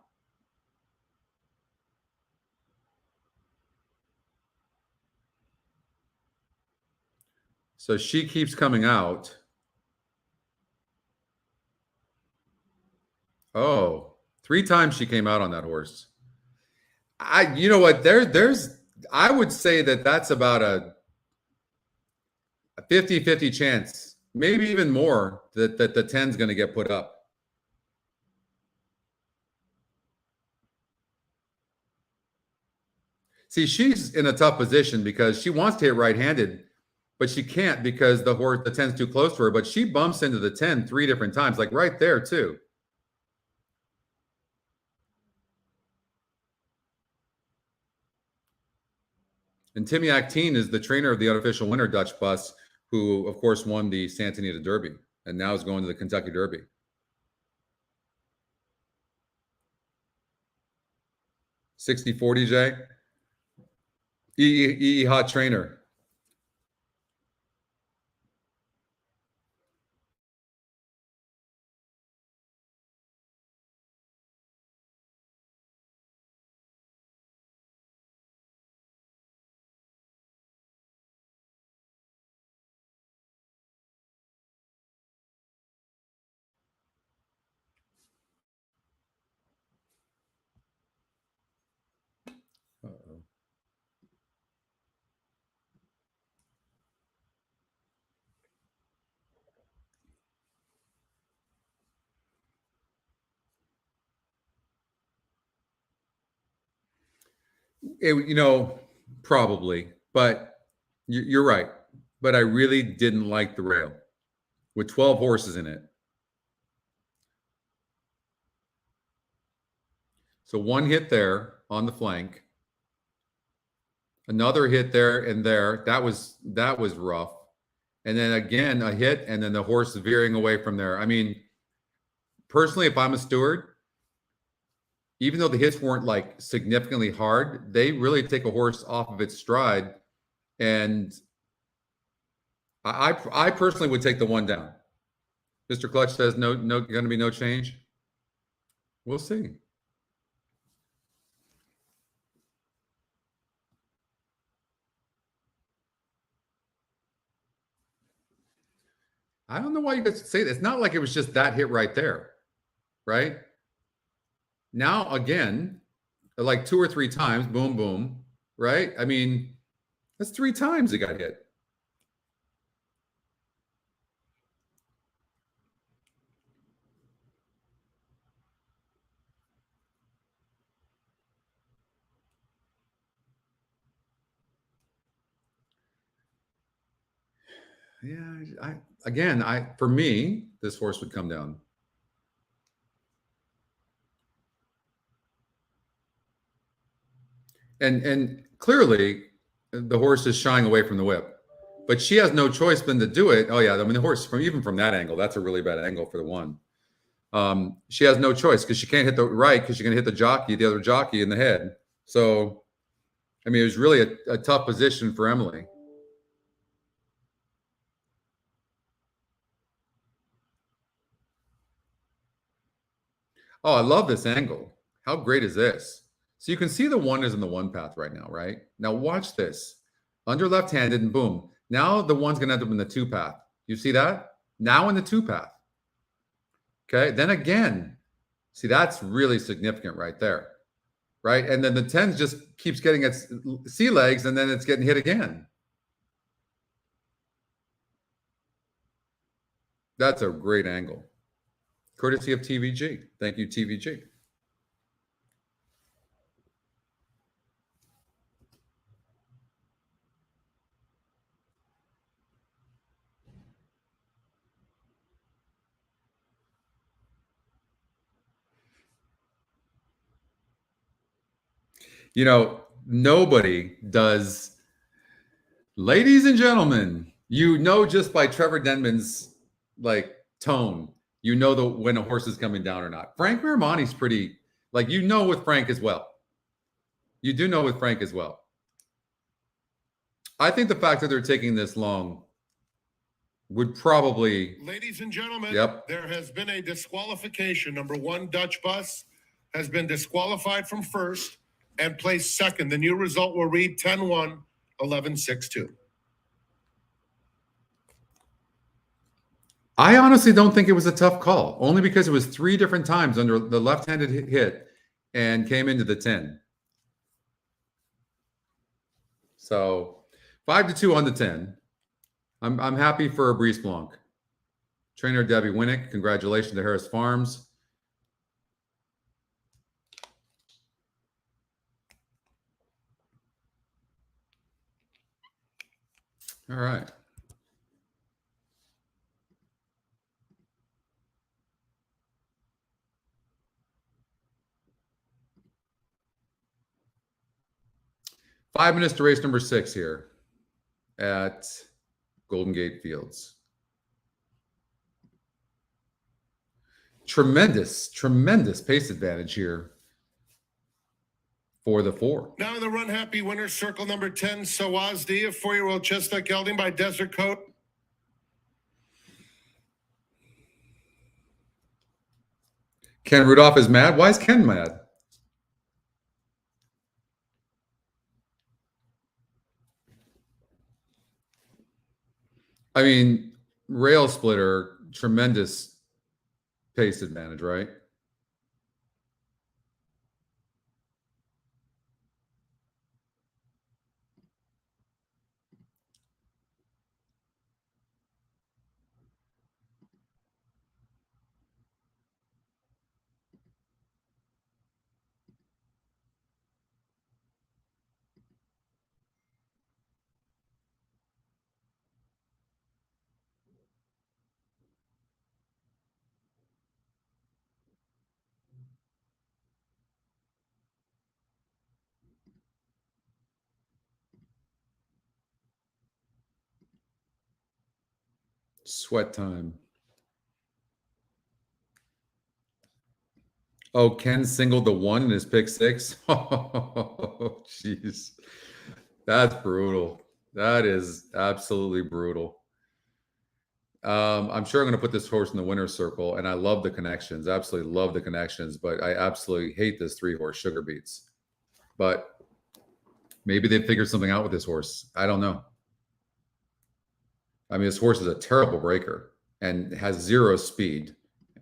So she keeps coming out. Oh, 3 times she came out on that horse. You know what? I would say that's about a 50-50 chance, maybe even more, that the 10's going to get put up. See, she's in a tough position because she wants to hit right-handed, but she can't because the 10's too close to her. But she bumps into the 10 3 different times, like right there too. And Timmy Actine is the trainer of the unofficial winner, Dutch Bus, who, of course, won the Santa Anita Derby and now is going to the Kentucky Derby. 60-40, Jay. EE Hot Trainer. Uh-oh. Probably, but you're right. But I really didn't like the rail with 12 horses in it. So one hit there on the flank, another hit there and there. That was rough. And then again, a hit, and then the horse veering away from there. I mean, personally, if I'm a steward, even though the hits weren't like significantly hard, they really take a horse off of its stride. And I personally would take the one down. Mr. Clutch says no, going to be no change. We'll see. I don't know why you guys say that. It's not like it was just that hit right there, right? Now, again, like 2 or 3 times, boom, boom, right? I mean, that's 3 times it got hit. Yeah, for me, this horse would come down. And clearly, the horse is shying away from the whip, but she has no choice than to do it. Oh yeah, I mean the horse even from that angle, that's a really bad angle for the one. She has no choice because she can't hit the right because she's going to hit the other jockey in the head. So, I mean, it was really a tough position for Emily. Oh, I love this angle. How great is this? So you can see the one is in the one path right now, right? Now watch this. Under left-handed and boom. Now the one's going to end up in the 2 path. You see that? Now in the 2 path. Okay, then again. See, that's really significant right there. Right? And then the 10 just keeps getting its sea legs and then it's getting hit again. That's a great angle. Courtesy of TVG. Thank you, TVG. Nobody does. Ladies and gentlemen, just by Trevor Denman's tone, when a horse is coming down or not. Frank Miramani's pretty, with Frank as well. You do know with Frank as well. I think the fact that they're taking this long would probably. Ladies and gentlemen, Yep. There has been a disqualification. Number 1, Dutch Bus, has been disqualified from first and placed second. The new result will read 10-1, 11-6-2. I honestly don't think it was a tough call, only because it was 3 different times under the left-handed hit and came into the 10. So 5-2 on the 10. I'm happy for Brice Blanc. Trainer Debbie Winnick, congratulations to Harris Farms. All right. Five minutes to race number 6 here at Golden Gate Fields. Tremendous pace advantage here for the 4. Now the run happy winner, circle number 10, Sawazdi, a 4-year-old chestnut gelding by Desert Coat. Ken Rudolph is mad. Why is Ken mad? I mean, rail splitter, tremendous pace advantage, right? Sweat time. Oh, Ken singled the 1 in his pick 6. Oh, jeez. That's brutal. That is absolutely brutal. I'm sure I'm going to put this horse in the winner's circle, and I love the connections. Absolutely love the connections, but I absolutely hate this 3-horse Sugar Beats. But maybe they figured something out with this horse. I don't know. I mean, this horse is a terrible breaker and has 0 speed,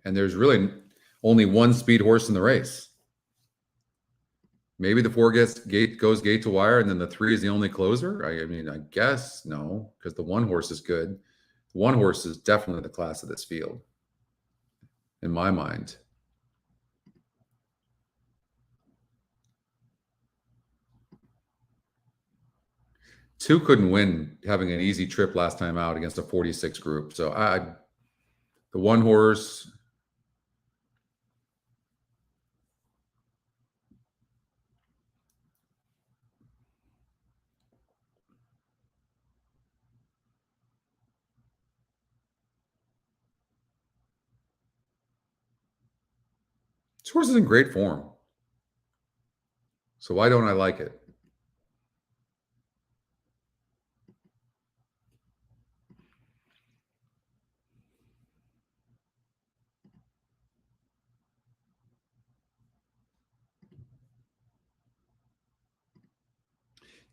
and there's really only 1 speed horse in the race. Maybe the 4 goes gate to wire, and then the 3 is the only closer. I mean, I guess no, because the 1 horse is good. The 1 horse is definitely the class of this field, in my mind. Two couldn't win having an easy trip last time out against a 46 group. So the 1 horse. This horse is in great form. So why don't I like it?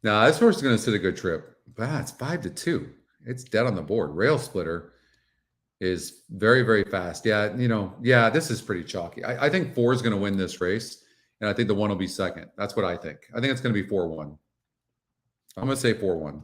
Now, this horse is going to sit a good trip. But it's 5-2. It's dead on the board. Rail Splitter is very, very fast. Yeah, yeah, this is pretty chalky. I think 4 is going to win this race, and I think the 1 will be second. That's what I think. I think it's going to be 4-1. I'm going to say 4-1.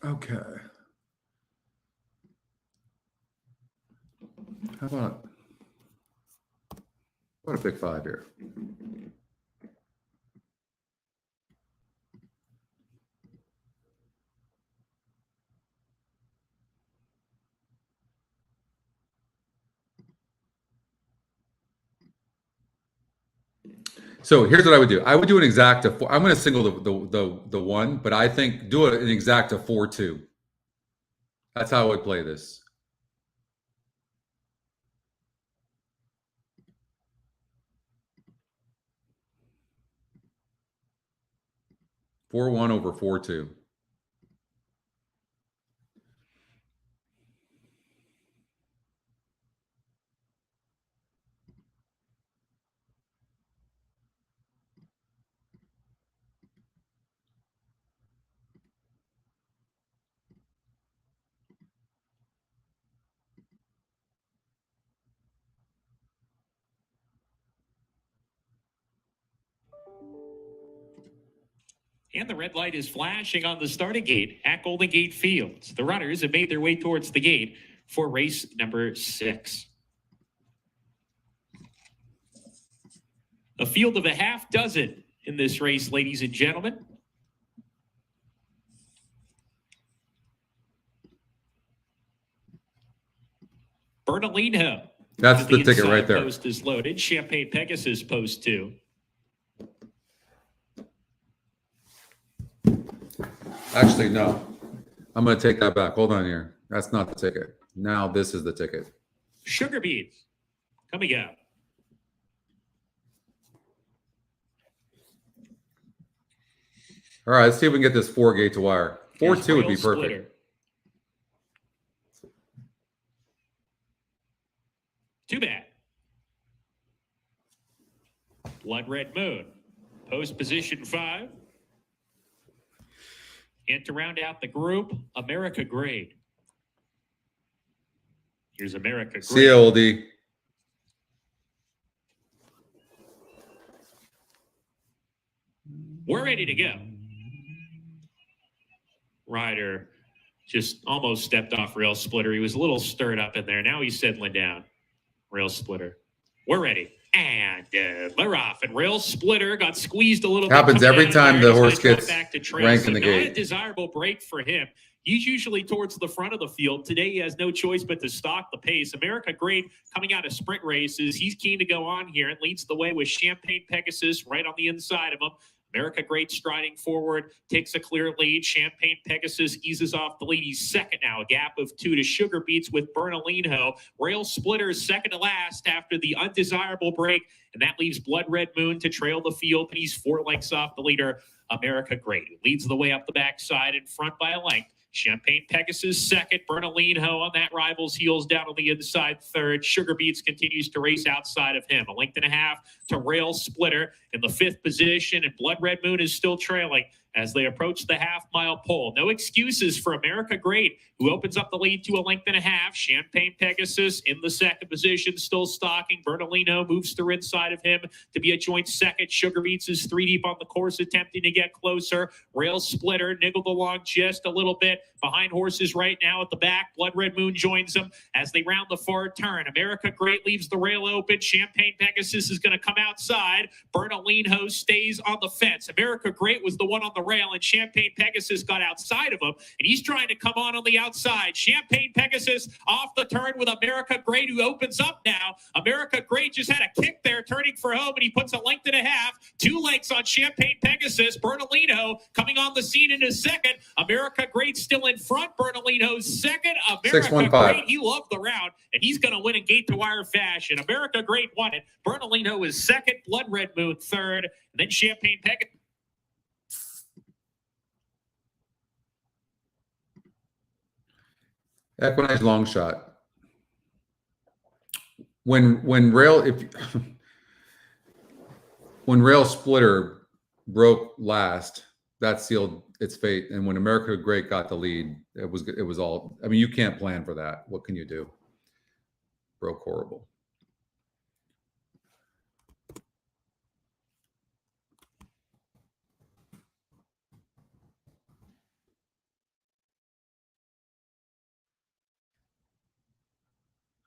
Okay. How about a pick 5 here? So here's what I would do. I would do an exact of 4. I'm going to single the 1, but I think do an exact of 4-2. That's how I would play this. 4-1 over 4-2. And the red light is flashing on the starting gate at Golden Gate Fields. The runners have made their way towards the gate for race number 6. A field of a half dozen in this race, ladies and gentlemen. Bernalino. That's the ticket right there. Post is loaded. Champagne Pegasus post 2. Actually, no. I'm going to take that back. Hold on here. That's not the ticket. Now this is the ticket. Sugar beets coming out. All right, let's see if we can get this 4 gate to wire. 4-2 would be perfect. Splitter. Too bad. Blood Red Moon. Post position 5. And to round out the group, America Grade. Here's America Grade. See you, oldie. We're ready to go. Ryder just almost stepped off Rail Splitter. He was a little stirred up in there. Now he's settling down. Rail Splitter. We're ready. And we're off. And Rail Splitter got squeezed a little bit. Happens every time the horse gets ranked in the gate. Not a desirable break for him. He's usually towards the front of the field. Today, he has no choice but to stalk the pace. America Great coming out of sprint races. He's keen to go on here and leads the way with Champagne Pegasus right on the inside of him. America Great striding forward, takes a clear lead. Champagne Pegasus eases off the lead. He's second now, a gap of 2 to Sugar Beets with Bernalino. Rail Splitter is second to last after the undesirable break, and that leaves Blood Red Moon to trail the field, and he's 4 lengths off the leader, America Great, who leads the way up the backside in front by a length. Champagne Pegasus second, Bernalino on that rival's heels down on the inside third. Sugar Beets continues to race outside of him. A length and a half to Rail Splitter in the 5th position, and Blood Red Moon is still trailing as they approach the half-mile pole. No excuses for America Great, who opens up the lead to a length and a half. Champagne Pegasus in the 2nd position, still stalking. Bernalino moves through inside of him to be a joint second. Sugar Beets is 3 deep on the course, attempting to get closer. Rail Splitter niggled along just a little bit behind horses right now at the back. Blood Red Moon joins them as they round the far turn. America Great leaves the rail open. Champagne Pegasus is going to come outside. Bernalino stays on the fence. America Great was the one on the rail, and Champagne Pegasus got outside of him, and he's trying to come on the outside. Champagne Pegasus off the turn with America Great, who opens up now. America Great just had a kick there, turning for home, and he puts a length and a half. 2 lengths on Champagne Pegasus. Bernalino coming on the scene in his second. America Great still in front. Bernalino's second. America Great, he loved the round, and he's going to win in gate-to-wire fashion. America Great won it. Bernalino is second. Blood Red Moon third. And then Champagne Pegasus. EquinEdge long shot. When Rail Splitter broke last, that sealed its fate. And when America Great got the lead, it was all. I mean, you can't plan for that. What can you do? Broke horrible.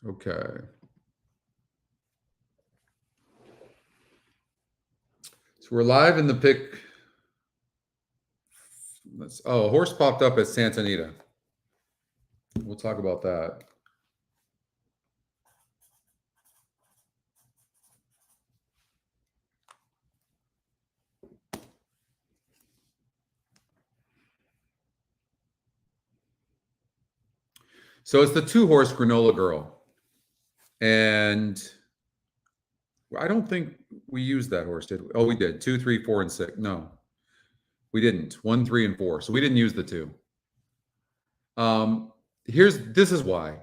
Okay. So we're live in the pick. A horse popped up at Santa Anita. We'll talk about that. So it's the 2-horse Granola Girl. And I don't think we used that horse, did we? Oh, we did. 2, 3, 4, and 6. No, we didn't. 1, 3, and 4. So we didn't use the 2. This is why.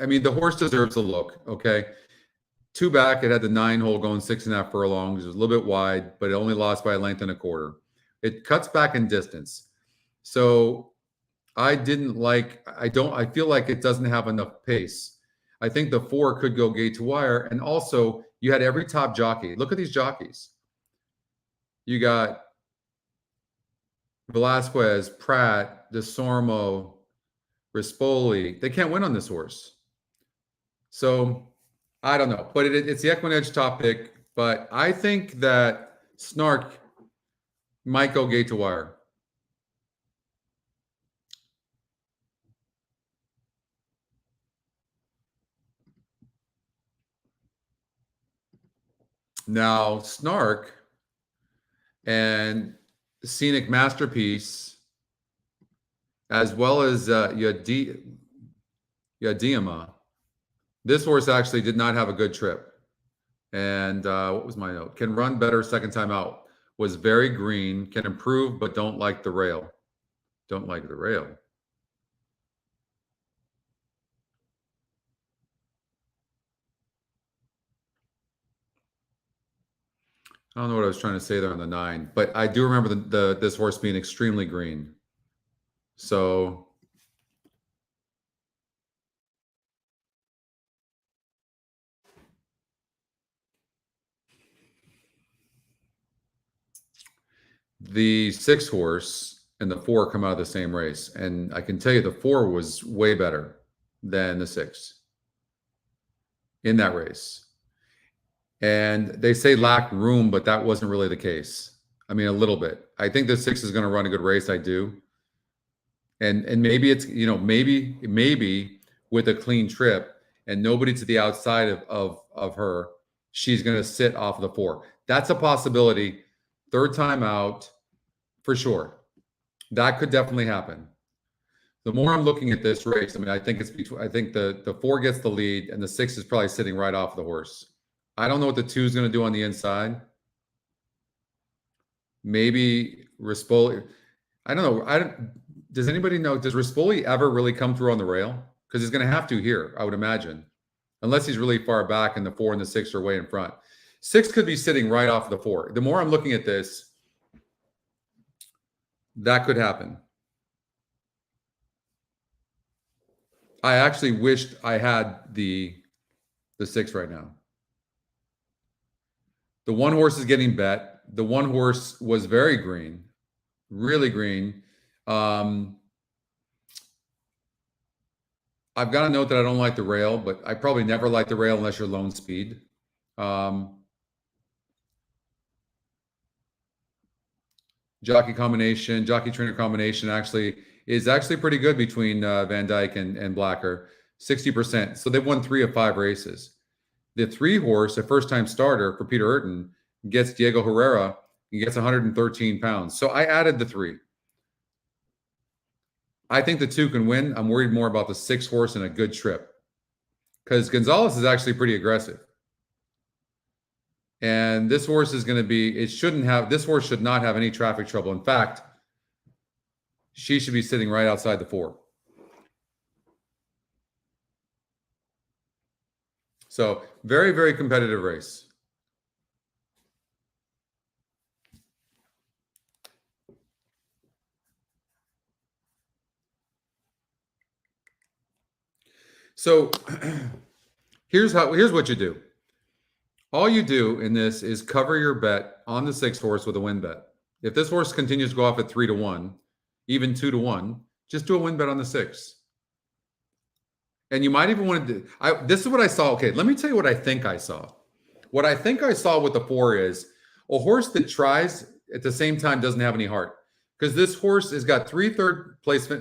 I mean, the horse deserves a look. Okay. 2 back. It had the 9-hole going 6.5 furlongs. It was a little bit wide, but it only lost by a length and a quarter. It cuts back in distance. So I didn't like. I feel like it doesn't have enough pace. I think the 4 could go gate to wire. And also, you had every top jockey. Look at these jockeys. You got Velasquez, Pratt, DeSormo, Rispoli. They can't win on this horse. So I don't know, but it's the EquinEdge top pick. But I think that Snark might go gate to wire. Now, Snark and Scenic Masterpiece, as well as Yadima, this horse actually did not have a good trip. And what was my note? Can run better second time out. Was very green. Can improve, but don't like the rail. Don't like the rail. I don't know what I was trying to say there on the 9, but I do remember this horse being extremely green. So the 6 horse and the 4 come out of the same race. And I can tell you the 4 was way better than the 6 in that race. And they say lack room, but that wasn't really the case. I mean, a little bit. I think the 6 is going to run a good race. I do. And maybe it's, maybe with a clean trip and nobody to the outside of her, she's going to sit off of the 4. That's a possibility. Third time out, for sure. That could definitely happen. The more I'm looking at this race, I mean, I think the 4 gets the lead and the 6 is probably sitting right off the horse. I don't know what the 2 is going to do on the inside. Maybe Rispoli. I don't know. Does anybody know? Does Rispoli ever really come through on the rail? Because he's going to have to here, I would imagine, unless he's really far back and the 4 and the 6 are way in front. 6 could be sitting right off the 4. The more I'm looking at this, that could happen. I actually wished I had the 6 right now. The 1 horse is getting bet. The 1 horse was very green, really green. I've got a note that I don't like the rail, but I probably never like the rail unless you're lone speed. Jockey trainer combination is actually pretty good between Van Dyke and Blacker, 60%. So they've won 3 of 5 races. The 3 horse, a first-time starter for Peter Urton, gets Diego Herrera and gets 113 pounds. So I added the 3. I think the 2 can win. I'm worried more about the 6 horse and a good trip because Gonzalez is actually pretty aggressive. And this horse is going to be, this horse should not have any traffic trouble. In fact, she should be sitting right outside the 4. So very, very competitive race. So here's what you do. All you do in this is cover your bet on the 6 horse with a win bet. If this horse continues to go off at 3-1, even 2-1, just do a win bet on the 6. And you might even want to do, this is what I saw. Okay, let me tell you what I think I saw. What I think I saw with the 4 is a horse that tries at the same time doesn't have any heart. Because this horse has got 3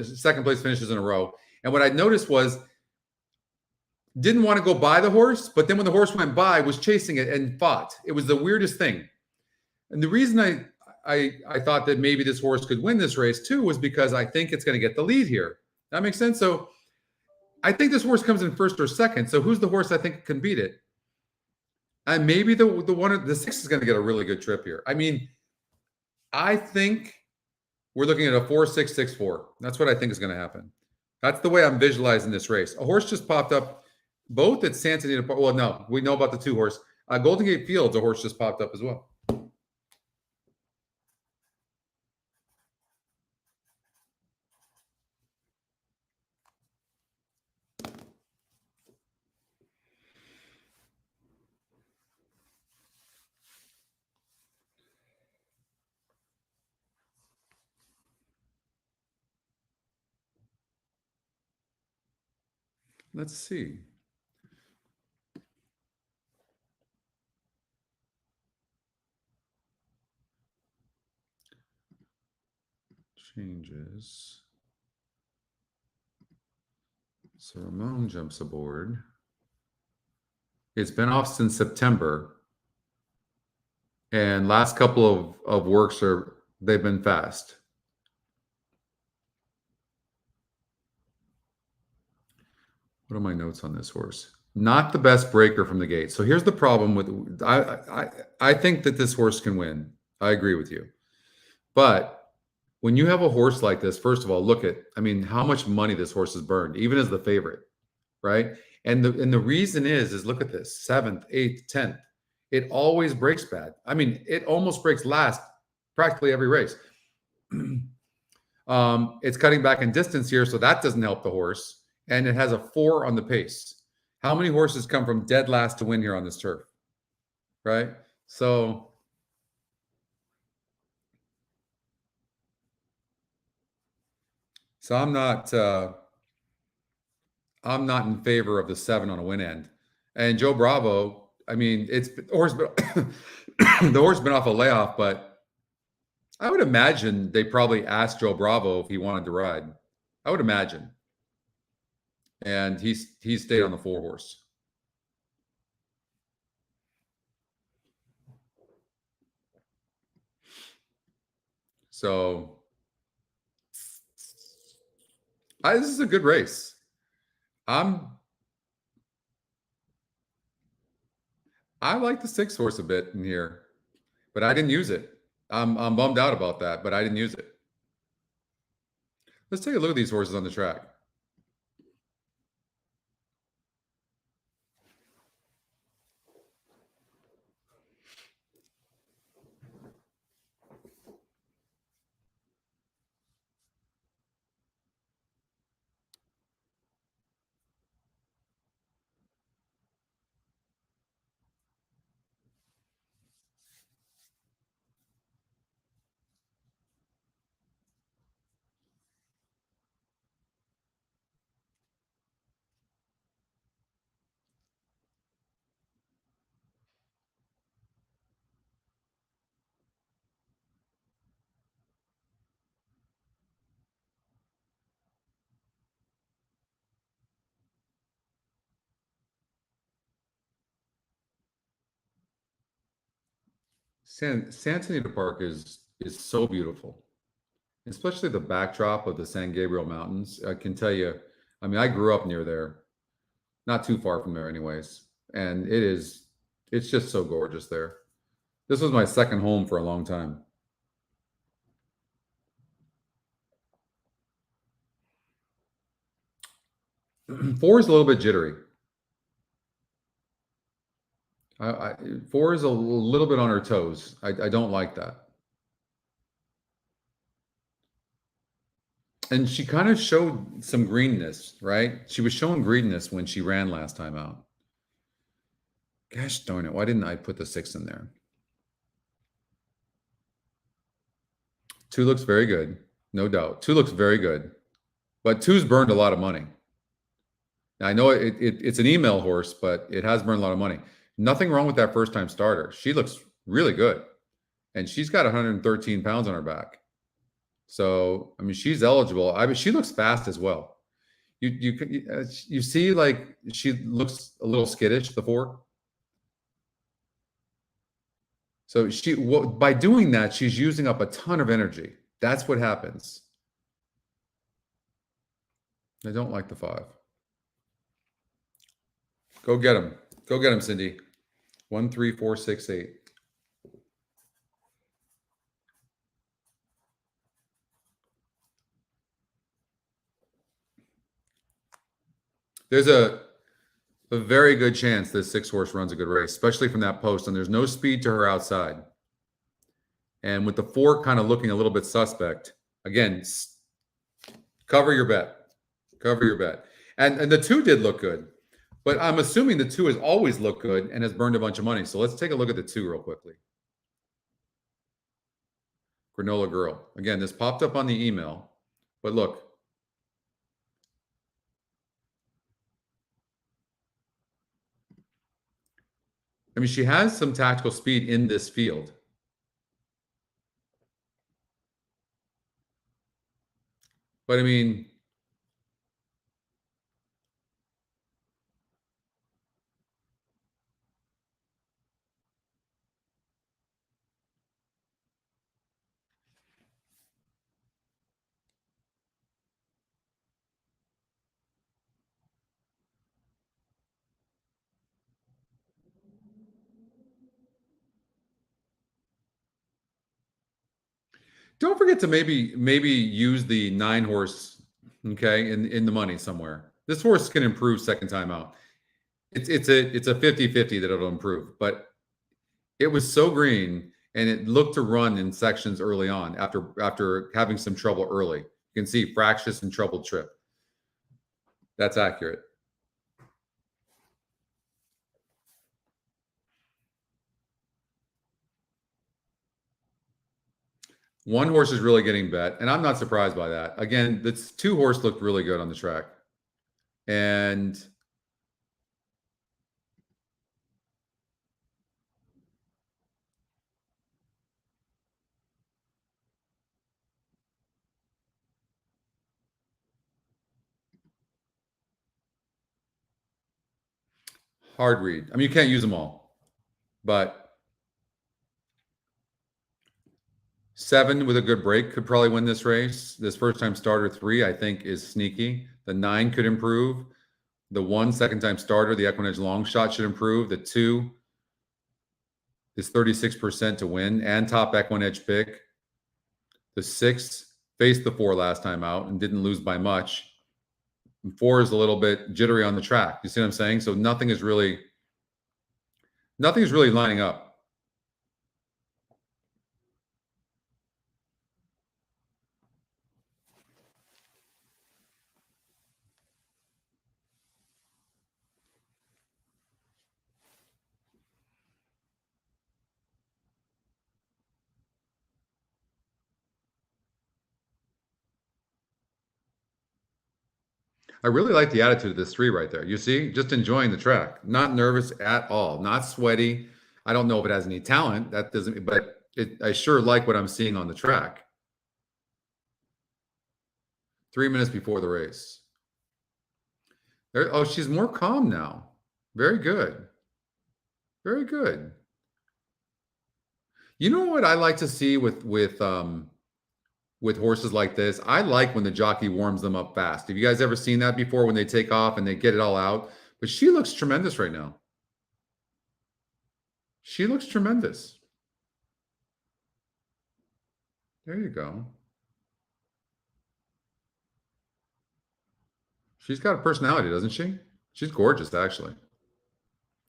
second place finishes in a row. And what I noticed was didn't want to go by the horse, but then when the horse went by, was chasing it and fought. It was the weirdest thing. And the reason I thought that maybe this horse could win this race too was because I think it's going to get the lead here. That makes sense? So I think this horse comes in first or second. So who's the horse I think can beat it? And maybe the 6 is going to get a really good trip here. I mean, I think we're looking at a 4-6-6-4. That's what I think is going to happen. That's the way I'm visualizing this race. A horse just popped up both at Santa Anita Park. Well, no, we know about the 2 horse. Golden Gate Fields, a horse just popped up as well. Let's see. Changes. So Ramon jumps aboard. It's been off since September. And last couple of works they've been fast. What are my notes on this horse? Not the best breaker from the gate. So here's the problem with I think that this horse can win. I agree with you. But when you have a horse like this, first of all, look at, I mean, how much money this horse has burned, even as the favorite, right? And the reason is look at this, 7th, 8th, 10th. It always breaks bad. I mean, it almost breaks last practically every race. It's cutting back in distance here, so that doesn't help the horse. And it has a 4 on the pace. How many horses come from dead last to win here on this turf? Right? So I'm not in favor of the 7 on a win end. And Joe Bravo, I mean, the horse been off a layoff, but I would imagine they probably asked Joe Bravo if he wanted to ride. I would imagine. And he stayed on the 4 horse. So this is a good race. I like the 6 horse a bit in here, but I didn't use it. I'm bummed out about that, but I didn't use it. Let's take a look at these horses on the track. Santa Anita Park is so beautiful, especially the backdrop of the San Gabriel Mountains. I can tell you, I mean, I grew up near there, not too far from there anyways. And it's just so gorgeous there. This was my second home for a long time. Four is a little bit jittery. 4 is a little bit on her toes. I don't like that. And she kind of showed some greenness, right? She was showing greenness when she ran last time out. Gosh darn it. Why didn't I put the 6 in there? 2 looks very good. No doubt. 2 looks very good. But 2's burned a lot of money. Now, I know it's an email horse, but it has burned a lot of money. Nothing wrong with that first-time starter. She looks really good. And she's got 113 pounds on her back. So, I mean, she's eligible. I mean, she looks fast as well. You see, like, she looks a little skittish, the 4. So by doing that, she's using up a ton of energy. That's what happens. I don't like the 5. Go get him. Go get him, Cindy. 1, 3, 4, 6, 8. There's a very good chance this 6 horse runs a good race, especially from that post. And there's no speed to her outside. And with the 4 kind of looking a little bit suspect, again, cover your bet. Cover your bet. And the 2 did look good. But I'm assuming the 2 has always looked good and has burned a bunch of money. So let's take a look at the 2 real quickly. Granola Girl. Again, this popped up on the email. But look. mean, she has some tactical speed in this field. But I mean, don't forget to maybe use the 9 horse, okay, in the money somewhere. This horse can improve second time out. It's a 50-50 that it'll improve, but it was so green and it looked to run in sections early on after having some trouble early. You can see fractious and troubled trip. That's accurate. One horse is really getting bet, and I'm not surprised by that. Again, the 2 horse looked really good on the track. And hard read. I mean, you can't use them all, but 7 with a good break could probably win this race. This first time starter 3, I think, is sneaky. The 9 could improve. The 1 second time starter, the EquinEdge long shot, should improve. The 2 is 36% to win and top EquinEdge pick. The 6 faced the 4 last time out and didn't lose by much. And 4 is a little bit jittery on the track. You see what I'm saying? So nothing is really lining up. I really like the attitude of this 3 right there. You see, just enjoying the track, not nervous at all, not sweaty. I don't know if it has any talent. That doesn't, but I sure like what I'm seeing on the track. 3 minutes before the race. Oh, she's more calm now. Very good. Very good. You know what I like to see with horses like this? I like when the jockey warms them up fast. Have you guys ever seen that before, when they take off and they get it all out? But she looks tremendous right now. She looks tremendous. There you go. She's got a personality, doesn't she? She's gorgeous, actually.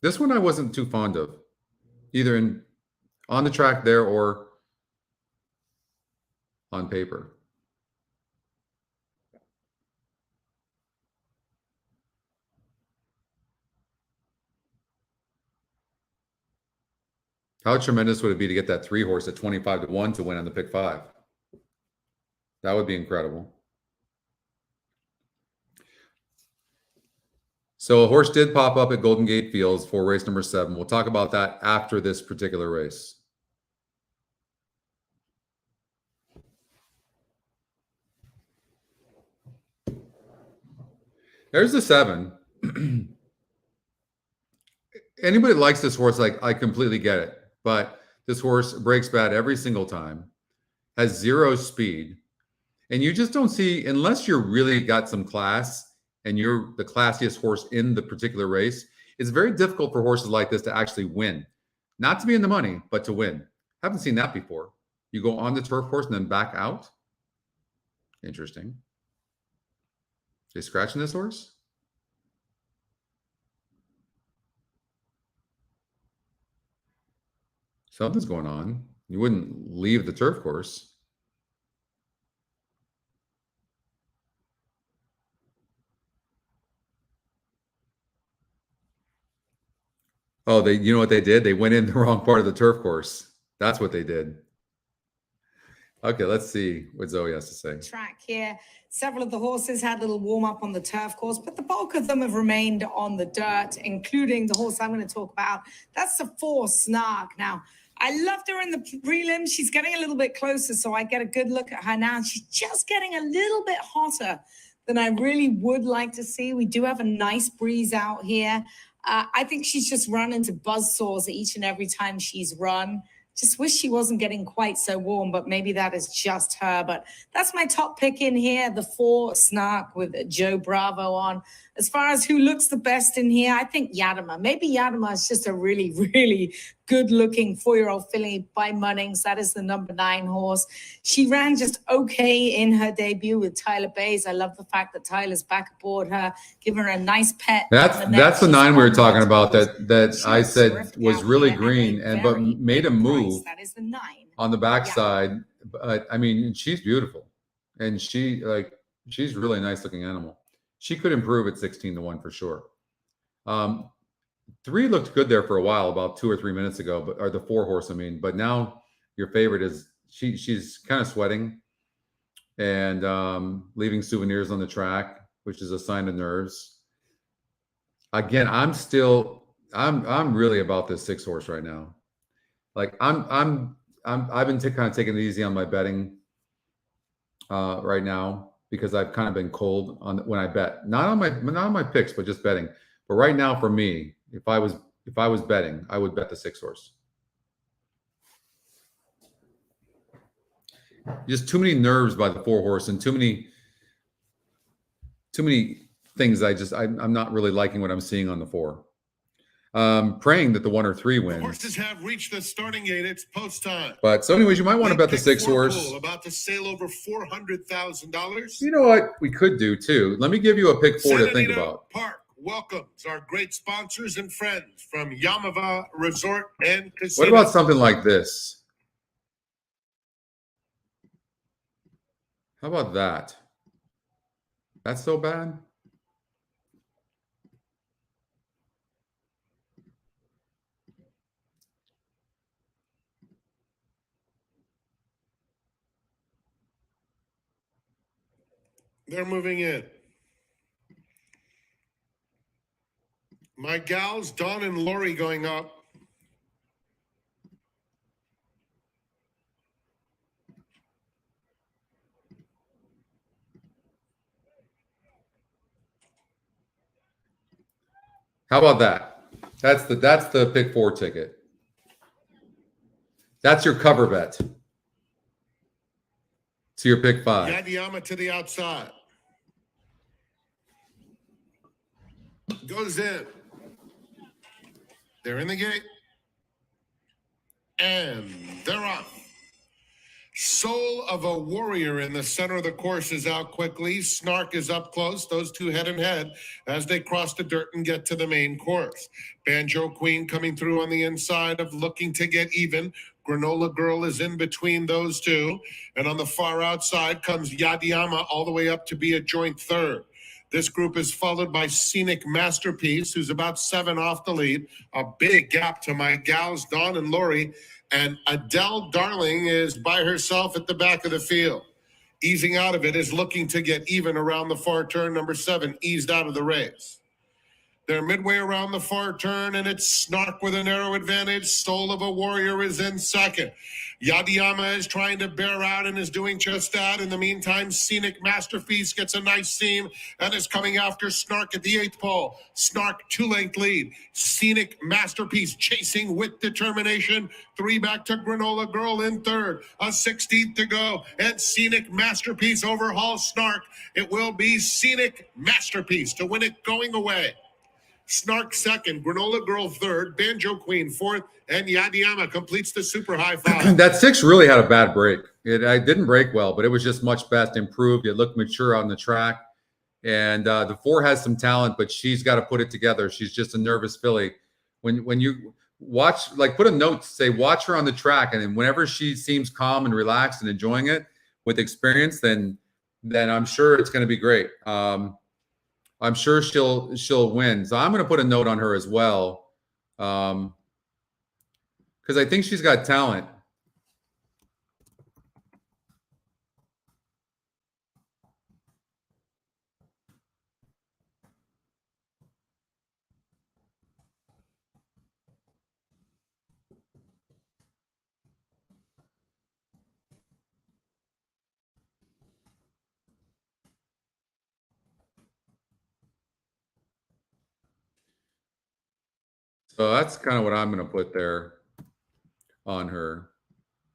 This one I wasn't too fond of, either on the track there or on paper. How tremendous would it be to get that 3 horse at 25-1 to win on the pick 5? That would be incredible. So a horse did pop up at Golden Gate Fields for race number 7. We'll talk about that after this particular race. There's the 7. Anybody that likes this horse, like, I completely get it. But this horse breaks bad every single time, has 0 speed. And you just don't see, unless you're really got some class and you're the classiest horse in the particular race, it's very difficult for horses like this to actually win. Not to be in the money, but to win. Haven't seen that before. You go on the turf course and then back out. Interesting. They scratching this horse? Something's going on. You wouldn't leave the turf course. Oh, you know what they did? They went in the wrong part of the turf course. That's what they did. Okay, let's see what Zoe has to say. Track here. Several of the horses had a little warm up on the turf course, but the bulk of them have remained on the dirt, including the horse I'm going to talk about. That's the 4 Snark. Now, I loved her in the prelims. She's getting a little bit closer, so I get a good look at her now. She's just getting a little bit hotter than I really would like to see. We do have a nice breeze out here. I think she's just run into buzzsaws each and every time she's run. Just wish she wasn't getting quite so warm, but maybe that is just her. But that's my top pick in here, the 4 Snark with Joe Bravo on. As far as who looks the best in here, I think Yadama. Maybe Yadama is just a really, really good-looking 4-year-old filly by Munnings. That is the number 9 horse. She ran just okay in her debut with Tyler Bays. I love the fact that Tyler's back aboard her, giving her a nice pet. That's the 9 we were talking about that I said was really green but made a move. That is the 9 on the backside. Yeah. But I mean, she's beautiful, and she's really a nice looking animal. She could improve at 16-1 for sure. 3 looked good there for a while, about 2 or 3 minutes ago, or the 4 horse, I mean. But now your favorite is she's kind of sweating and leaving souvenirs on the track, which is a sign of nerves. Again, I'm really about this 6 horse right now. Like I've been kind of taking it easy on my betting right now, because I've kind of been cold on when I bet, not on my picks, but just betting. But right now, for me, if I was betting, I would bet the 6 horse. Just too many nerves by the 4 horse, and too many things. I'm not really liking what I'm seeing on the 4. Praying that the 1 or 3 wins. The horses have reached the starting gate. It's post time. But so, anyways, you might want to bet the 6 horse. About to sail over $400,000. You know what we could do too? Let me give you a pick 4 to think about. Park welcomes our great sponsors and friends from Yamava Resort and Casino. What about something like this? How about that? That's so bad? They're moving in. My gals, Dawn and Lori, going up. How about that? That's the pick 4 ticket. That's your cover bet. To your pick 5. Yadiyama to the outside. Goes in. They're in the gate. And they're off. Soul of a Warrior in the center of the course is out quickly. Snark is up close. Those 2 head and head as they cross the dirt and get to the main course. Banjo Queen coming through on the inside of looking to get even. Granola Girl is in between those 2. And on the far outside comes Yadiyama all the way up to be a joint 3rd. This group is followed by Scenic Masterpiece, who's about 7 off the lead. A big gap to my gals, Dawn and Lori. And Adele Darling is by herself at the back of the field. Easing out of it is looking to get even around the far turn. Number 7 eased out of the race. They're midway around the far turn, and it's Snark with a narrow advantage. Soul of a Warrior is in second. Yadiyama is trying to bear out and is doing just that. In the meantime, Scenic Masterpiece gets a nice seam and is coming after Snark at the 8th pole. Snark 2-length lead. Scenic Masterpiece chasing with determination. 3 back to Granola Girl in 3rd. A 16th to go. And Scenic Masterpiece overhauls Snark. It will be Scenic Masterpiece to win it going away. Snark 2nd, Granola Girl 3rd, Banjo Queen 4th, and Yadiyama completes the super high 5. That 6 really had a bad break. I didn't break well, but it was just much best improved. It looked mature on the track. And the 4 has some talent, but she's got to put it together. She's just a nervous filly. When you watch, like put a note, say watch her on the track, and then whenever she seems calm and relaxed and enjoying it with experience, then I'm sure it's going to be great. I'm sure she'll win. So I'm going to put a note on her as well, because I think she's got talent. So that's kind of what I'm going to put there on her.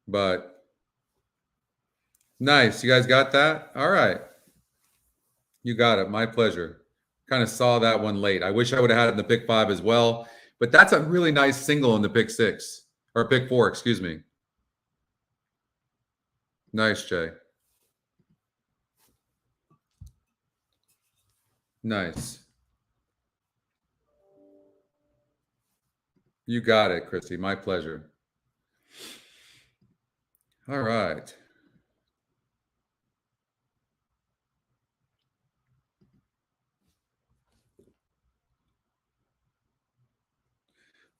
But nice. You guys got that? All right. You got it. My pleasure. Kind of saw that one late. I wish I would have had it in the pick 5 as well. But that's a really nice single in the pick 6. Or pick 4, excuse me. Nice, Jay. Nice. You got it, Christy. My pleasure. All right.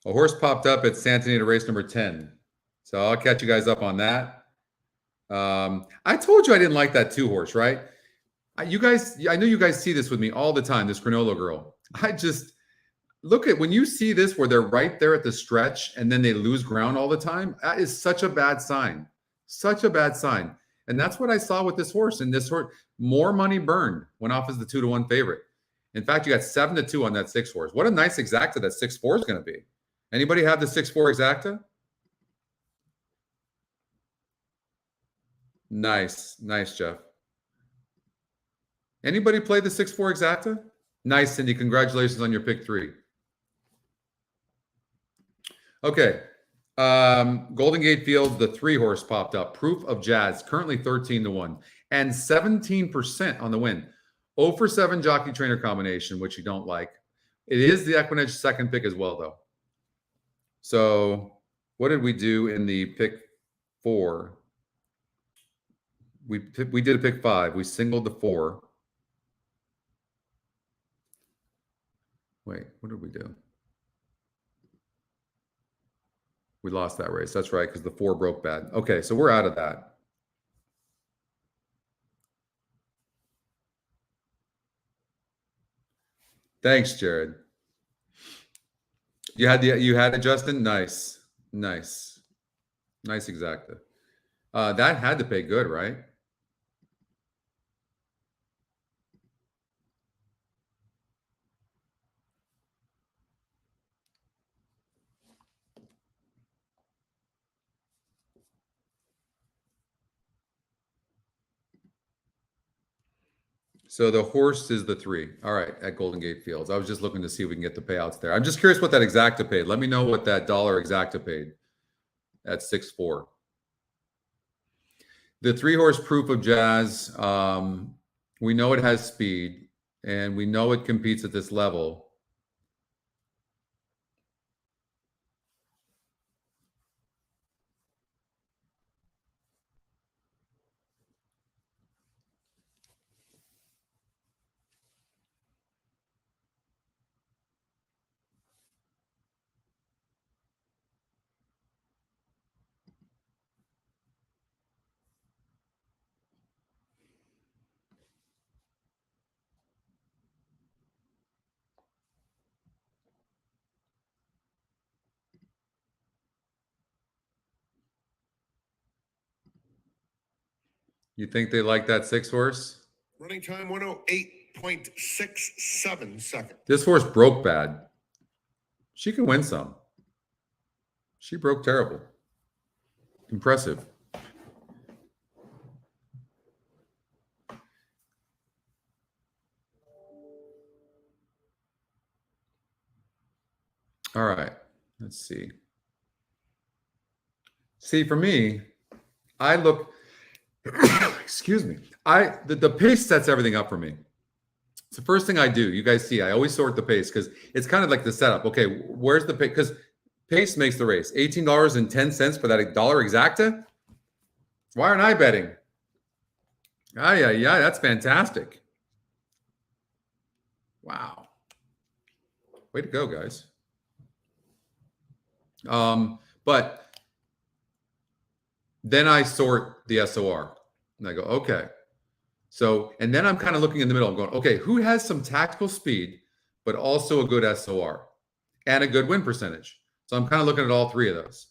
A horse popped up at Santa Anita race number 10. So I'll catch you guys up on that. I told you I didn't like that 2 horse, right? I know you guys see this with me all the time, this Granola girl. I just look at when you see this where they're right there at the stretch and then they lose ground all the time. That is such a bad sign. Such a bad sign. And that's what I saw with this horse. And this horse, more money burned, went off as the 2-1 favorite. In fact, you got 7-2 on that 6 horse. What a nice exacta that 6-4 is going to be. Anybody have the 6-4 exacta? Nice. Nice, Jeff. Anybody play the 6-4 exacta? Nice, Cindy. Congratulations on your pick 3. Okay. Golden Gate Fields, the 3 horse popped up. Proof of Jazz, currently 13-1 and 17% on the win. 0 for 7 jockey trainer combination, which you don't like. It is the EquinEdge second pick as well, though. So what did we do in the pick 4? We did a pick 5. We singled the 4. Wait, what did we do? We lost that race. That's right, because the 4 broke bad. Okay, so we're out of that. Thanks, Jared. You had it, Justin? Nice. Nice exacta. That had to pay good, right? So the horse is the 3. All right, at Golden Gate Fields. I was just looking to see if we can get the payouts there. I'm just curious what that exacta paid. Let me know what that dollar exacta paid at 6-4. The 3 horse Proof of Jazz, we know it has speed, and we know it competes at this level. You think they like that 6 horse? Running time 108.67 seconds. This horse broke bad. She can win some. She broke terrible. Impressive. All right. Let's see. See, for me, I look... Excuse me. The pace sets everything up for me. It's the first thing I do. You guys see, I always sort the pace because it's kind of like the setup. Okay, where's the pace? Because pace makes the race. $18.10 for that dollar exacta. Why aren't I betting? Yeah, that's fantastic. Wow. Way to go, guys. But then I sort the SOR. And I go, okay. So, and then I'm kind of looking in the middle. I'm going, okay, who has some tactical speed, but also a good SOR and a good win percentage? So I'm kind of looking at all 3 of those.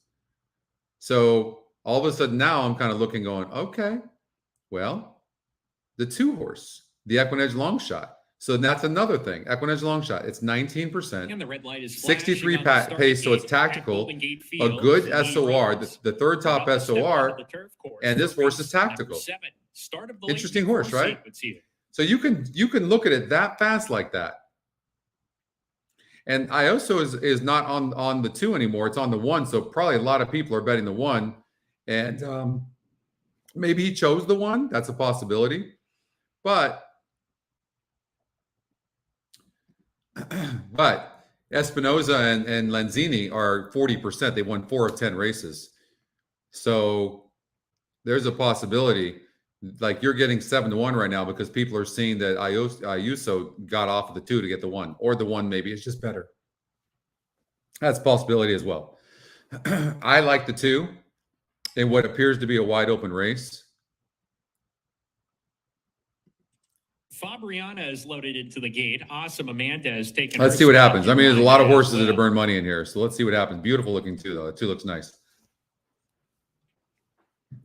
So all of a sudden now I'm kind of looking going, okay, well, the 2 horse, the EquinEdge long shot. So that's another thing. EquinEdge long shot. It's 19%. And the red light is 63 flashing on the starting pace, so it's gate tactical. at Golden Gate A Field. good The lead SOR, runs the third top about to step SOR. onto the turf course And this for horse is race number tactical. 7. Start of the Interesting late horse, before right? sequence here. So you can look at it that fast like that. And IOSO is not on the 2 anymore. It's on the 1. So probably a lot of people are betting the 1. And maybe he chose the 1. That's a possibility. But Espinoza and Lanzini are 40%. They won 4 of 10 races. So there's a possibility. Like you're getting 7-1 right now because people are seeing that Ayuso got off of the 2 to get the 1, or the 1 maybe is just better. That's a possibility as well. I like the 2 in what appears to be a wide open race. Fabriana is loaded into the gate. Awesome Amanda has taken. Let's see what happens. I mean, there's a lot of horses that have burned money in here. So let's see what happens. Beautiful looking 2, though. The 2 looks nice.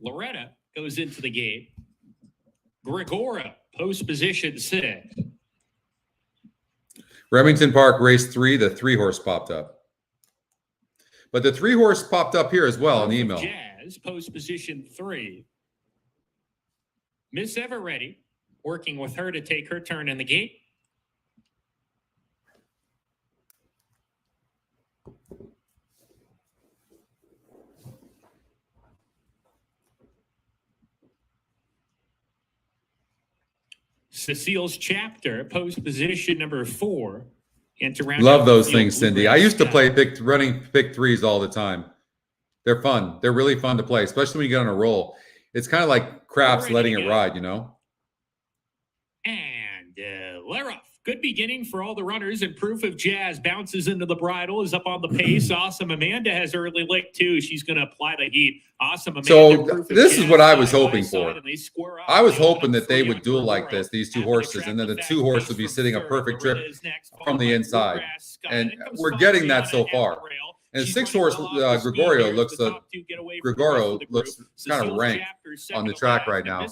Loretta goes into the gate. Gregora, post position 6. Remington Park, race 3, the 3 horse popped up. But the 3 horse popped up here as well in the email. Jazz, post position 3. Miss Everready, working with her to take her turn in the gate. Cecile's Chapter, post position number 4. And to round Love out those the field, things, Cindy. I used to play running pick 3s all the time. They're fun. They're really fun to play, especially when you get on a roll. It's kind of like craps letting it ride, you know? And Leroff. Good beginning for all the runners, and Proof of Jazz bounces into the bridle, is up on the pace. Awesome Amanda has early lick too. She's going to apply the heat. Awesome Amanda. So this is what I was hoping for. I was hoping that they would duel like this, these 2 horses, and then the 2 horses would be sitting a perfect trip from the inside. And we're getting that so far. And 6 horse Gregorio looks kind of ranked on the track right now.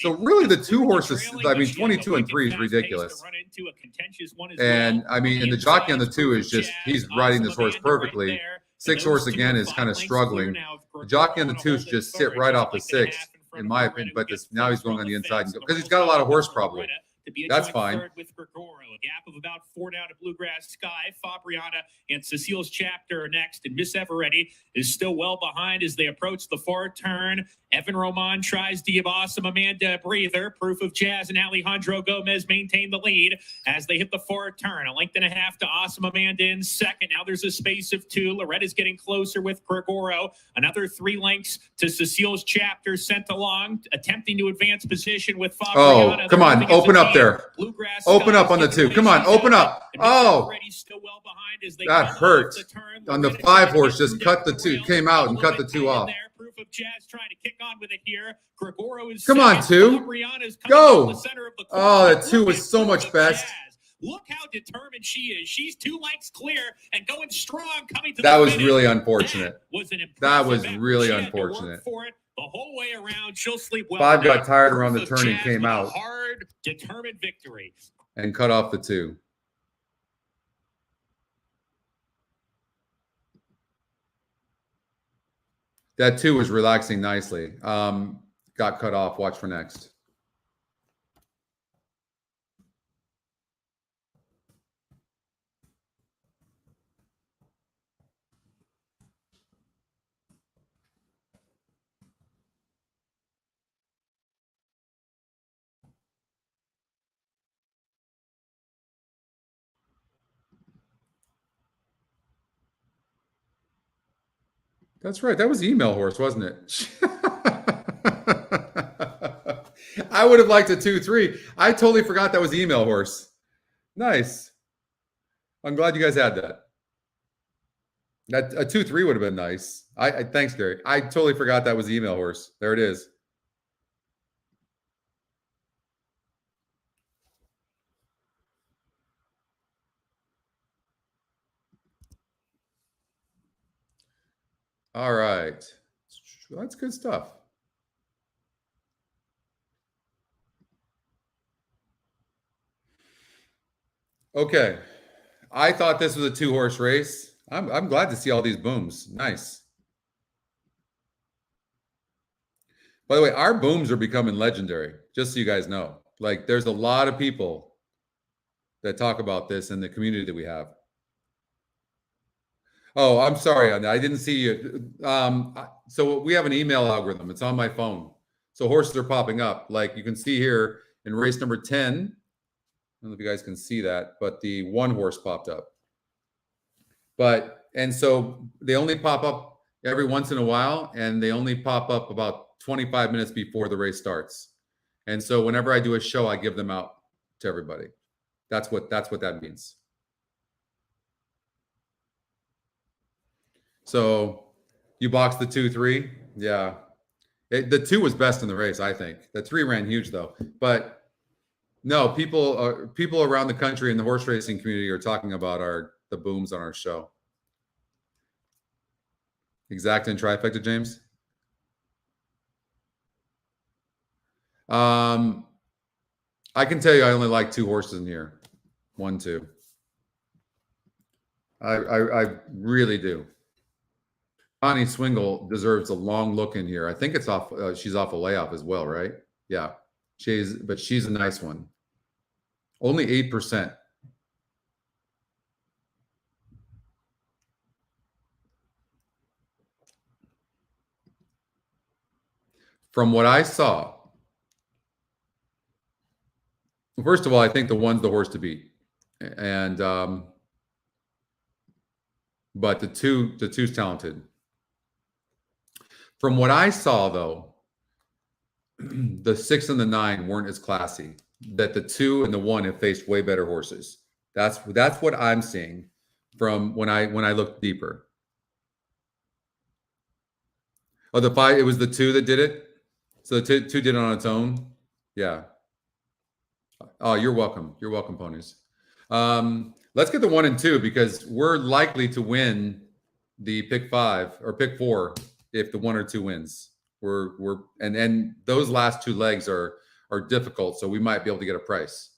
So really the 2 horses, I mean, 22 and 3 is ridiculous. And I mean, and the jockey on the 2 is just, he's riding this horse perfectly. 6 horse again is kind of struggling. The jockey on the 2 should just sit right off the 6, in my opinion. But now he's going on the inside because he's got a lot of horse probably. That's fine. With Gregoro, a gap of about 4 down to Bluegrass Sky. Fabriana and Cecile's Chapter are next, and Miss Everready is still well behind as they approach the far turn. Evan Roman tries to give Awesome Amanda a breather. Proof of Jazz and Alejandro Gomez maintain the lead as they hit the far turn. 1.5 lengths to Awesome Amanda in second. Now there's a space of 2. Loretta's getting closer with Gregoro. Another 3 lengths to Cecile's Chapter sent along, attempting to advance position with Fabriana. Oh, come on, open up there. Open up on the 2. Come on, open up. Oh, that hurt. On the 5 horse, just cut the 2, came out and cut the 2 off. Proof of Jazz trying to kick on with it here. Gregoro is come on, 2. Go. Oh, that 2 was so much best. Look how determined she is. She's 2 lengths clear and going strong. Coming to that the was finish. really unfortunate. That was really unfortunate. For it the whole way around. She'll sleep well. 5 got tired around the turn and came out. Hard, determined victory. And cut off the 2. That 2 was relaxing nicely. Got cut off. Watch for next. That's right. That was the email horse, wasn't it? I would have liked a 2-3. I totally forgot that was the email horse. Nice. I'm glad you guys had that. That a 2-3 would have been nice. Thanks, Gary. I totally forgot that was the email horse. There it is. All right. That's good stuff. Okay. I thought this was a 2-horse race. I'm glad to see all these booms. Nice. By the way, our booms are becoming legendary, just so you guys know. Like, there's a lot of people that talk about this in the community that we have. Oh, I'm sorry. I didn't see you. So we have an email algorithm. It's on my phone. So horses are popping up. Like you can see here in race number 10. I don't know if you guys can see that, but the 1 horse popped up. And so they only pop up every once in a while, and they only pop up about 25 minutes before the race starts. And so whenever I do a show, I give them out to everybody. That's what that means. So you boxed the 2-3. Yeah. The 2 was best in the race, I think. The 3 ran huge though. But no, people around the country in the horse racing community are talking about the booms on our show. Exact and trifecta, James. I can tell you I only like 2 horses in here. 1, 2. I really do. Connie Swingle deserves a long look in here. I think it's off. She's off a layoff as well, right? Yeah. But she's a nice one. Only 8%. From what I saw, first of all, I think the 1's the horse to beat, and but the 2's talented. From what I saw, though, the 6 and the 9 weren't as classy. That the 2 and the 1 have faced way better horses. That's what I'm seeing from when I looked deeper. Oh, the 5. It was the 2 that did it. So the 2 did it on its own. Yeah. Oh, you're welcome. You're welcome, ponies. Let's get the 1 and 2 because we're likely to win the pick 5 or pick 4 if the 1 or 2 wins. And those last 2 legs are difficult, so we might be able to get a price.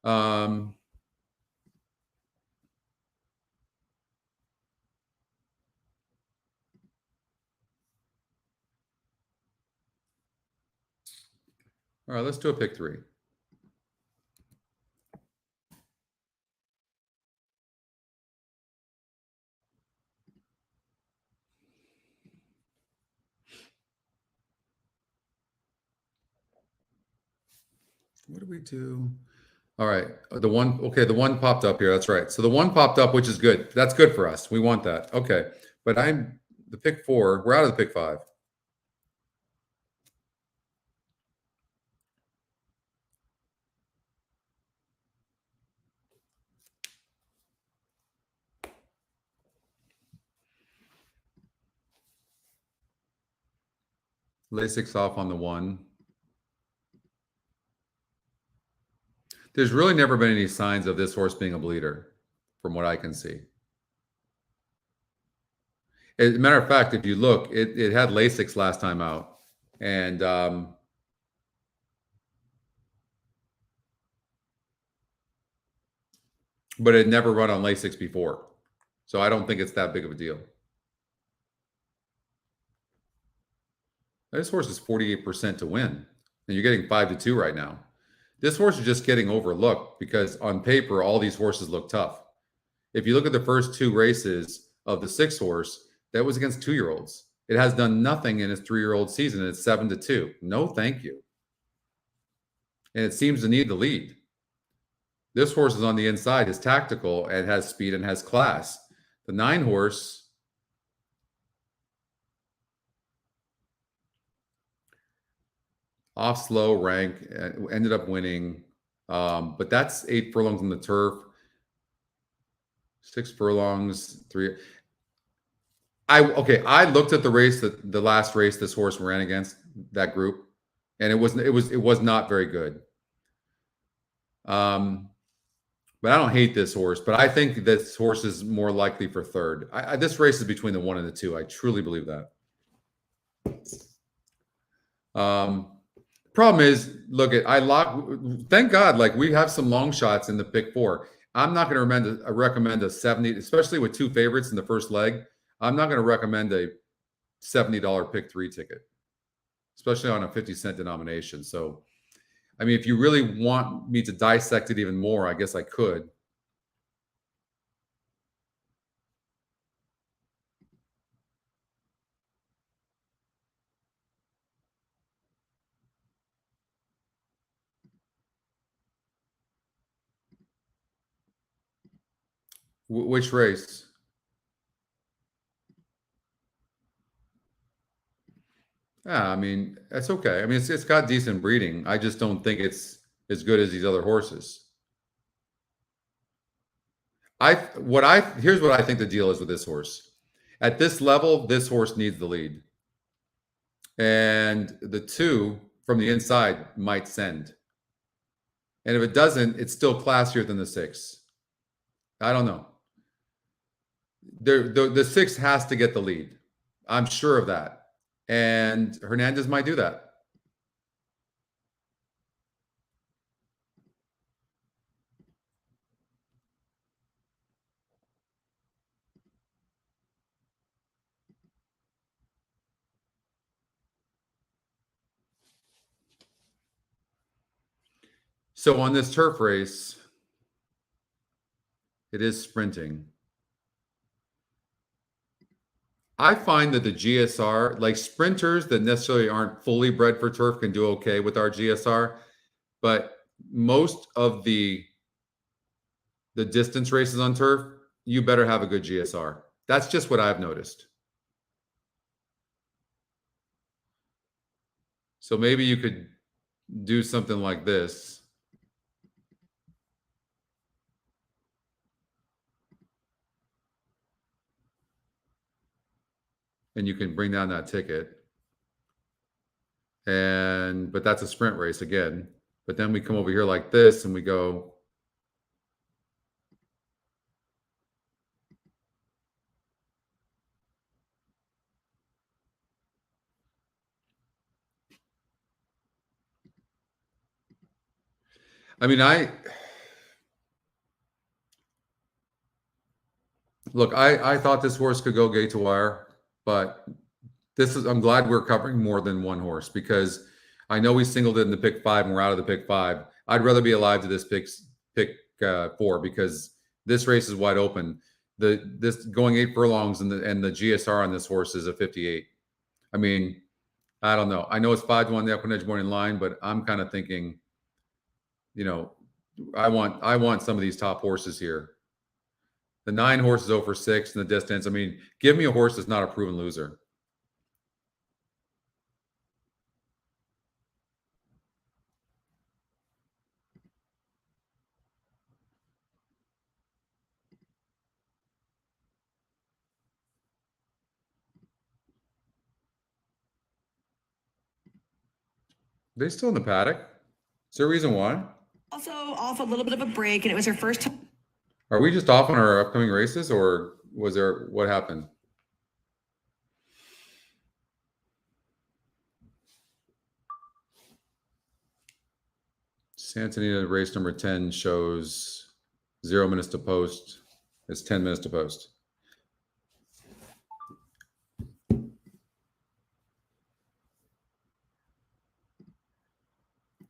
All right, let's do a pick 3. What do we do? All right. The 1. Okay. The 1 popped up here. That's right. So the 1 popped up, which is good. That's good for us. We want that. Okay. But the pick 4. We're out of the pick 5. Lay 6 off on the 1. There's really never been any signs of this horse being a bleeder, from what I can see. As a matter of fact, if you look, it had Lasix last time out, and but it never run on Lasix before, so I don't think it's that big of a deal. This horse is 48% to win, and you're getting 5-2 right now. This horse is just getting overlooked because on paper, all these horses look tough. If you look at the first 2 races of the 6 horse, that was against 2-year-olds. It has done nothing in its 3-year-old season. It's 7-2. No, thank you. And it seems to need the lead. This horse is on the inside, is tactical and has speed and has class. The 9 horse off slow rank, ended up winning. But that's 8 furlongs on the turf, 6 furlongs, 3. I looked at the race, the last race this horse ran against that group, and it was not very good. But I don't hate this horse, but I think this horse is more likely for 3rd. This race is between the 1 and the 2. I truly believe that. Problem is, look at thank God, like we have some long shots in the pick 4. I'm not going to recommend a 70, especially with 2 favorites in the first leg. I'm not going to recommend a $70 pick 3 ticket, especially on a 50-cent denomination. So, I mean, if you really want me to dissect it even more, I guess I could. Which race? Yeah, I mean, that's okay. I mean, it's got decent breeding. I just don't think it's as good as these other horses. Here's what I think the deal is with this horse. At this level, this horse needs the lead. And the 2 from the inside might send. And if it doesn't, it's still classier than the 6. I don't know. The 6 has to get the lead. I'm sure of that. And Hernandez might do that. So on this turf race, it is sprinting. I find that the GSR, like sprinters that necessarily aren't fully bred for turf, can do okay with our GSR, but most of the distance races on turf, you better have a good GSR. That's just what I've noticed. So maybe you could do something like this. And you can bring down that ticket. But that's a sprint race again. But then we come over here like this and we go. I mean, I thought this horse could go gate to wire, but I'm glad we're covering more than one horse, because I know we singled it in the pick 5 and we're out of the pick 5. I'd rather be alive to this pick 4, because this race is wide open. This going 8 furlongs and the GSR on this horse is a 58. I mean, I don't know. I know it's 5-1 the EquinEdge morning line, but I'm kind of thinking, you know, I want some of these top horses here. The 9 horse is 0 for 6 in the distance. I mean, give me a horse that's not a proven loser. They still in the paddock? Is there a reason why? Also off a little bit of a break, and it was her first time. Are we just off on our upcoming races, or what happened? Santa Anita race number 10 shows 0 minutes to post. It's 10 minutes to post.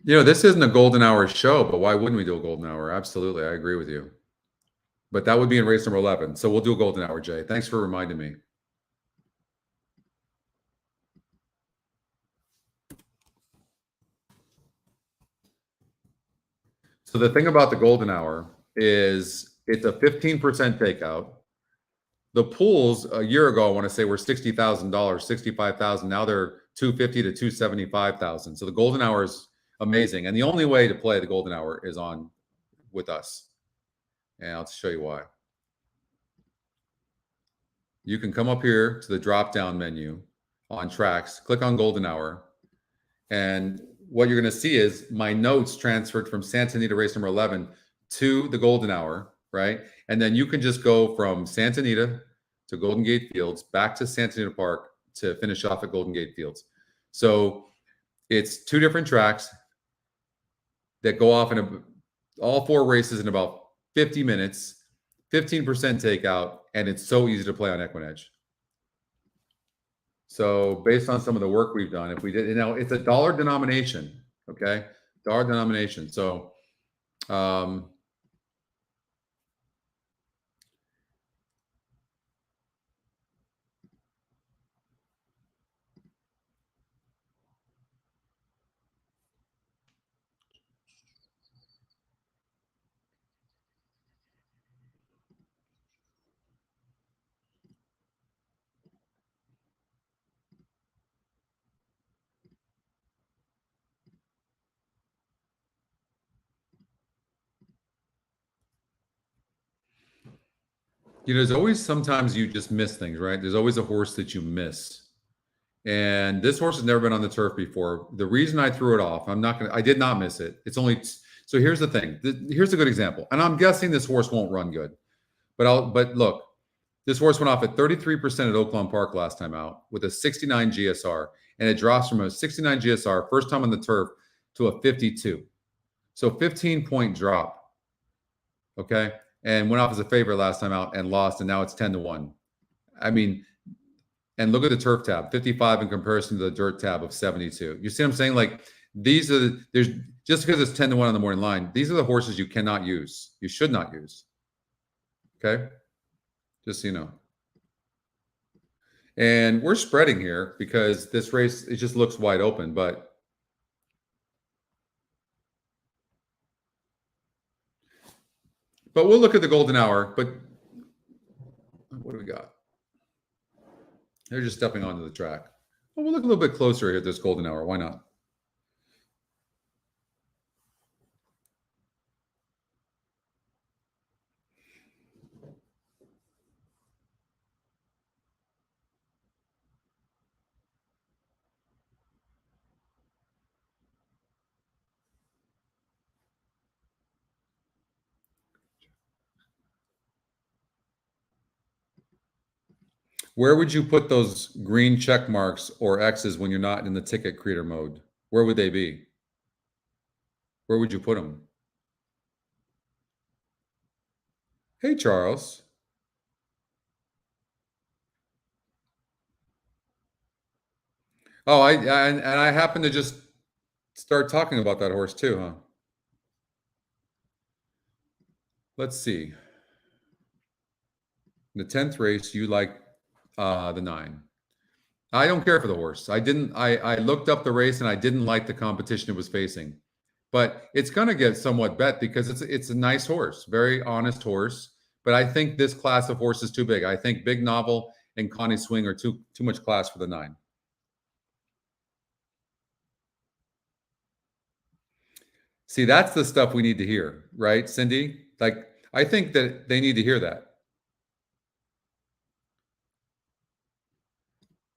You know, this isn't a golden hour show, but why wouldn't we do a golden hour? Absolutely. I agree with you. But that would be in race number 11. So we'll do a golden hour, Jay. Thanks for reminding me. So the thing about the golden hour is it's a 15% takeout. The pools a year ago, I want to say, were $60,000, $65,000. Now they're $250,000 to $275,000. So the golden hour is amazing. And the only way to play the golden hour is on with us. And I'll show you why. You can come up here to the drop-down menu on tracks, click on golden hour, and what you're going to see is my notes transferred from Santa Anita race number 11 to the golden hour, right? And then you can just go from Santa Anita to Golden Gate Fields back to Santa Anita Park to finish off at Golden Gate Fields. So It's 2 different tracks that go off in all 4 races in about 50 minutes, 15% takeout, and it's so easy to play on EquinEdge. So based on some of the work we've done, if we did, it's a dollar denomination, okay? Dollar denomination. So, there's always sometimes you just miss things, right? There's always a horse that you miss. And this horse has never been on the turf before. The reason I threw it off, I did not miss it. It's only, so here's the thing. Here's a good example. And I'm guessing this horse won't run good. But look, this horse went off at 33% at Oaklawn Park last time out with a 69 GSR. And it drops from a 69 GSR, first time on the turf, to a 52. So 15-point drop. Okay. And went off as a favorite last time out and lost, and now it's 10-1. I mean, and look at the turf tab, 55 in comparison to the dirt tab of 72. You see what I'm saying? Like, there's just because it's 10-1 on the morning line, these are the horses you cannot use. You should not use. Okay? Just so you know. And we're spreading here because this race, it just looks wide open, but we'll look at the golden hour. But what do we got? They're just stepping onto the track. Well, we'll look a little bit closer here at this golden hour. Why not? Where would you put those green check marks or X's when you're not in the ticket creator mode? Where would they be? Where would you put them? Hey, Charles. Oh, I happen to just start talking about that horse too, huh? Let's see. The 10th race, you like the 9. I don't care for the horse. I looked up the race and I didn't like the competition it was facing. But it's going to get somewhat bet because it's a nice horse, very honest horse. But I think this class of horse is too big. I think Big Novel and Connie Swing are too much class for the 9. See, that's the stuff we need to hear, right, Cindy? Like, I think that they need to hear that.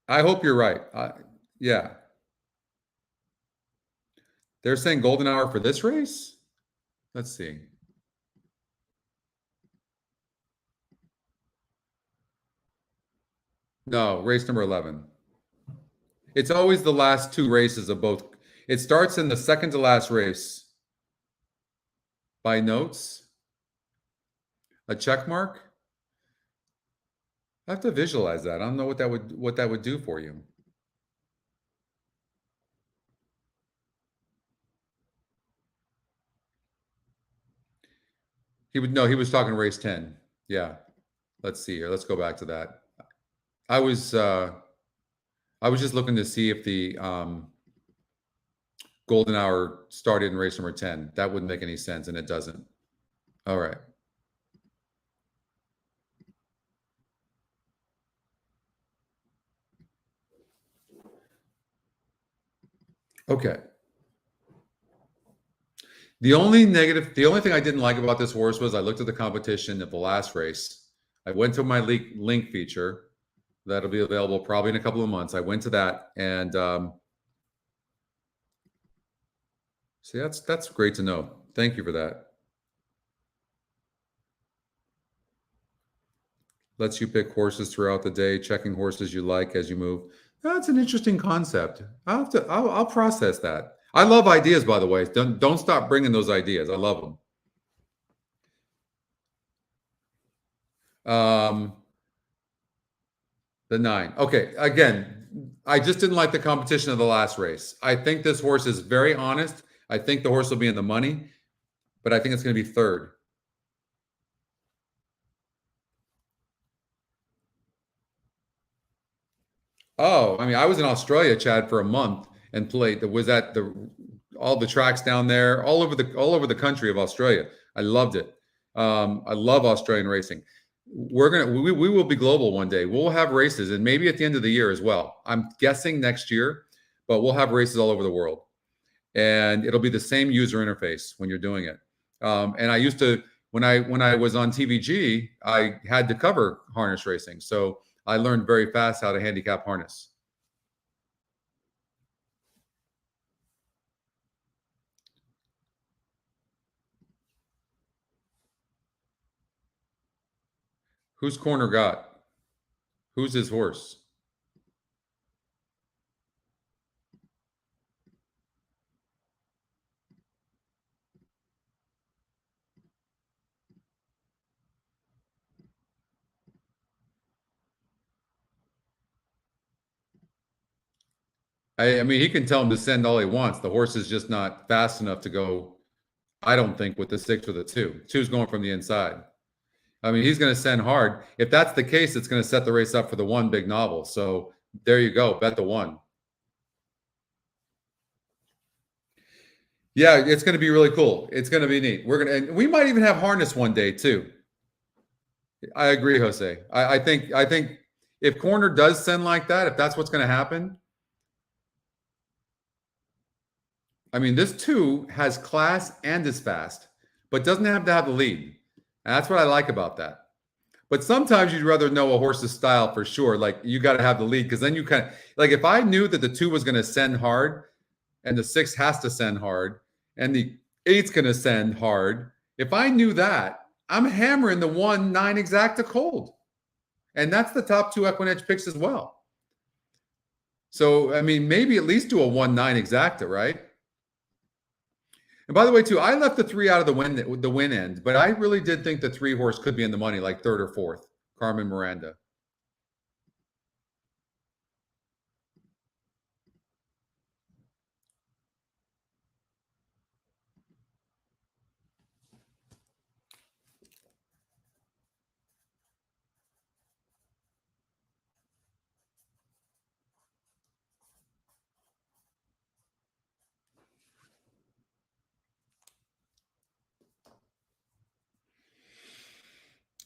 I hope you're right. Yeah. They're saying golden hour for this race? Let's see. No, race number 11. It's always the last 2 races of both. It starts in the second to last race. By notes? A check mark? I have to visualize that. I don't know what that would do for you. He was talking race 10. Yeah. Let's see here. Let's go back to that. I was just looking to see if the golden hour started in race number 10. That wouldn't make any sense, and it doesn't. All right. Okay. The only thing I didn't like about this horse was I looked at the competition at the last race. I went to my link feature that'll be available probably in a couple of months. I went to that, and see, that's great to know. Thank you for that. Lets you pick horses throughout the day, checking horses you like as you move. That's an interesting concept. I'll process that. I love ideas, by the way. Don't stop bringing those ideas. I love them. The 9. Okay, again, I just didn't like the competition of the last race. I think this horse is very honest. I think the horse will be in the money, but I think it's going to be third. Oh, I mean, I was in Australia, Chad, for a month and played. Was at all the tracks down there, all over the country of Australia. I loved it. I love Australian racing. We will be global one day. We'll have races, and maybe at the end of the year as well. I'm guessing next year, but we'll have races all over the world, and it'll be the same user interface when you're doing it. And I used to, when I was on TVG, I had to cover harness racing, so I learned very fast how to handicap harness. Who's corner got? Who's his horse? I mean, he can tell him to send all he wants. The horse is just not fast enough to go, I don't think, with the 6 or the 2. 2's going from the inside. I mean, he's going to send hard. If that's the case, it's going to set the race up for the 1 big novel. So there you go. Bet the 1. Yeah, it's going to be really cool. It's going to be neat. And we might even have harness one day too. I agree, Jose. I think if corner does send like that, if that's what's going to happen, I mean, this 2 has class and is fast, but doesn't have to have the lead. And that's what I like about that. But sometimes you'd rather know a horse's style for sure. Like, you got to have the lead, because then you kind of, like, if I knew that the 2 was going to send hard and the 6 has to send hard and the 8's going to send hard, if I knew that, I'm hammering the 1-9 exacta cold. And that's the top 2 EquinEdge picks as well. So, I mean, maybe at least do a 1-9 exacta, right? And by the way, too, I left the 3 out of the win end, but I really did think the 3 horse could be in the money, like 3rd or 4th, Carmen Miranda.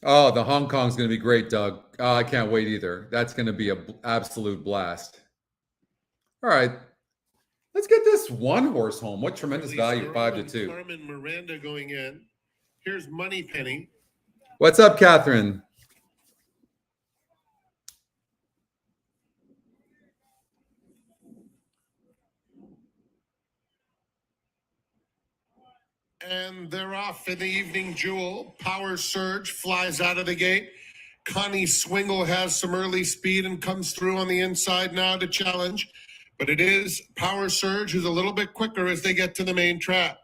Oh, the Hong Kong's going to be great, Doug. Oh, I can't wait either. That's going to be an absolute blast. All right. Let's get this 1 horse home. What tremendous value, 5-2. Carmen Miranda going in. Here's Money Penny. What's up, Catherine? And they're off in the evening jewel. Power Surge flies out of the gate. Connie Swingle has some early speed and comes through on the inside now to challenge. But it is Power Surge who's a little bit quicker as they get to the main track.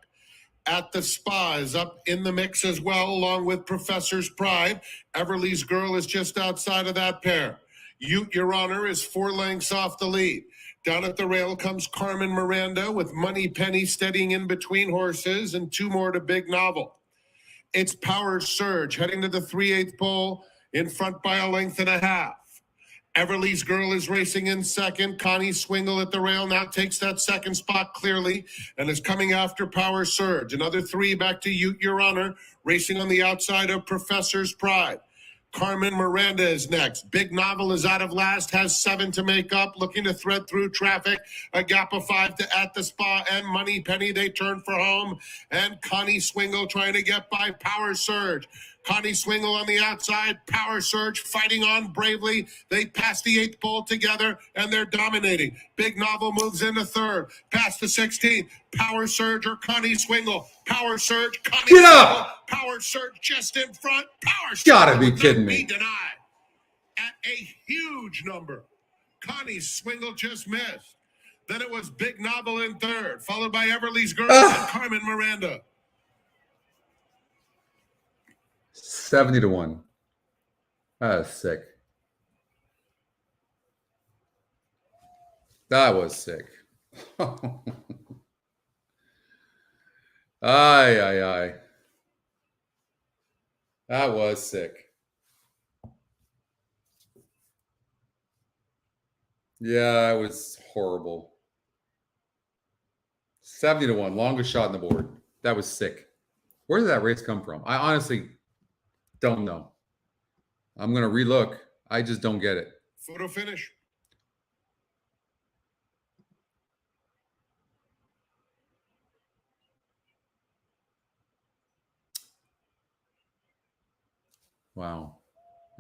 At the Spa is up in the mix as well, along with Professor's Pride. Everly's Girl is just outside of that pair. Ute Your Honor is 4 lengths off the lead. Down at the rail comes Carmen Miranda with Money Penny steadying in between horses and 2 more to Big Novel. It's Power Surge heading to the 3/8 pole in front by 1.5 lengths. Everly's Girl is racing in second. Connie Swingle at the rail now takes that second spot clearly and is coming after Power Surge. Another 3 back to Ute Your Honor, racing on the outside of Professor's Pride. Carmen Miranda is next. Big Novel is out of last, has 7 to make up, looking to thread through traffic. A gap of 5 to At the Spa and Money Penny. They turn for home. And Connie Swingle trying to get by Power Surge. Connie Swingle on the outside. Power Surge fighting on bravely. They pass the 8th pole together, and they're dominating. Big Novel moves into 3rd. Past the 16th. Power Surge or Connie Swingle. Power Surge. Connie Get Swingle. up! Power Surge just in front. Power Surge. Gotta be kidding me. Denied at a huge number. Connie's Swingle just missed. Then it was Big Novel in third, followed by Everly's Girl and Carmen Miranda. 70-1. That's sick. That was sick. Aye. That was sick. Yeah, it was horrible. 70-1, longest shot on the board. That was sick. Where did that race come from? I honestly don't know. I'm going to relook. I just don't get it. Photo finish. Wow.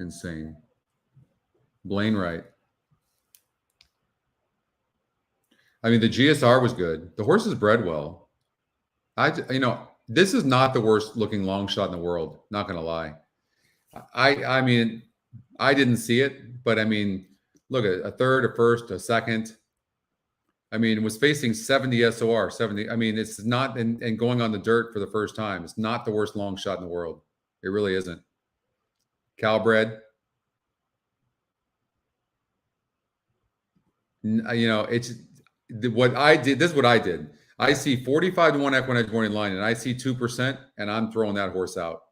Insane. Blaine Wright. I mean, the GSR was good. The horses bred well. This is not the worst looking long shot in the world. Not going to lie. I mean, I didn't see it, but I mean, look at a third, a first, a second. I mean, it was facing 70 SOR, 70. I mean, it's not, and going on the dirt for the first time. It's not the worst long shot in the world. It really isn't. Calbred. It's what I did. This is what I did. I see 45-1 EquinEdge morning line, and I see 2%, and I'm throwing that horse out.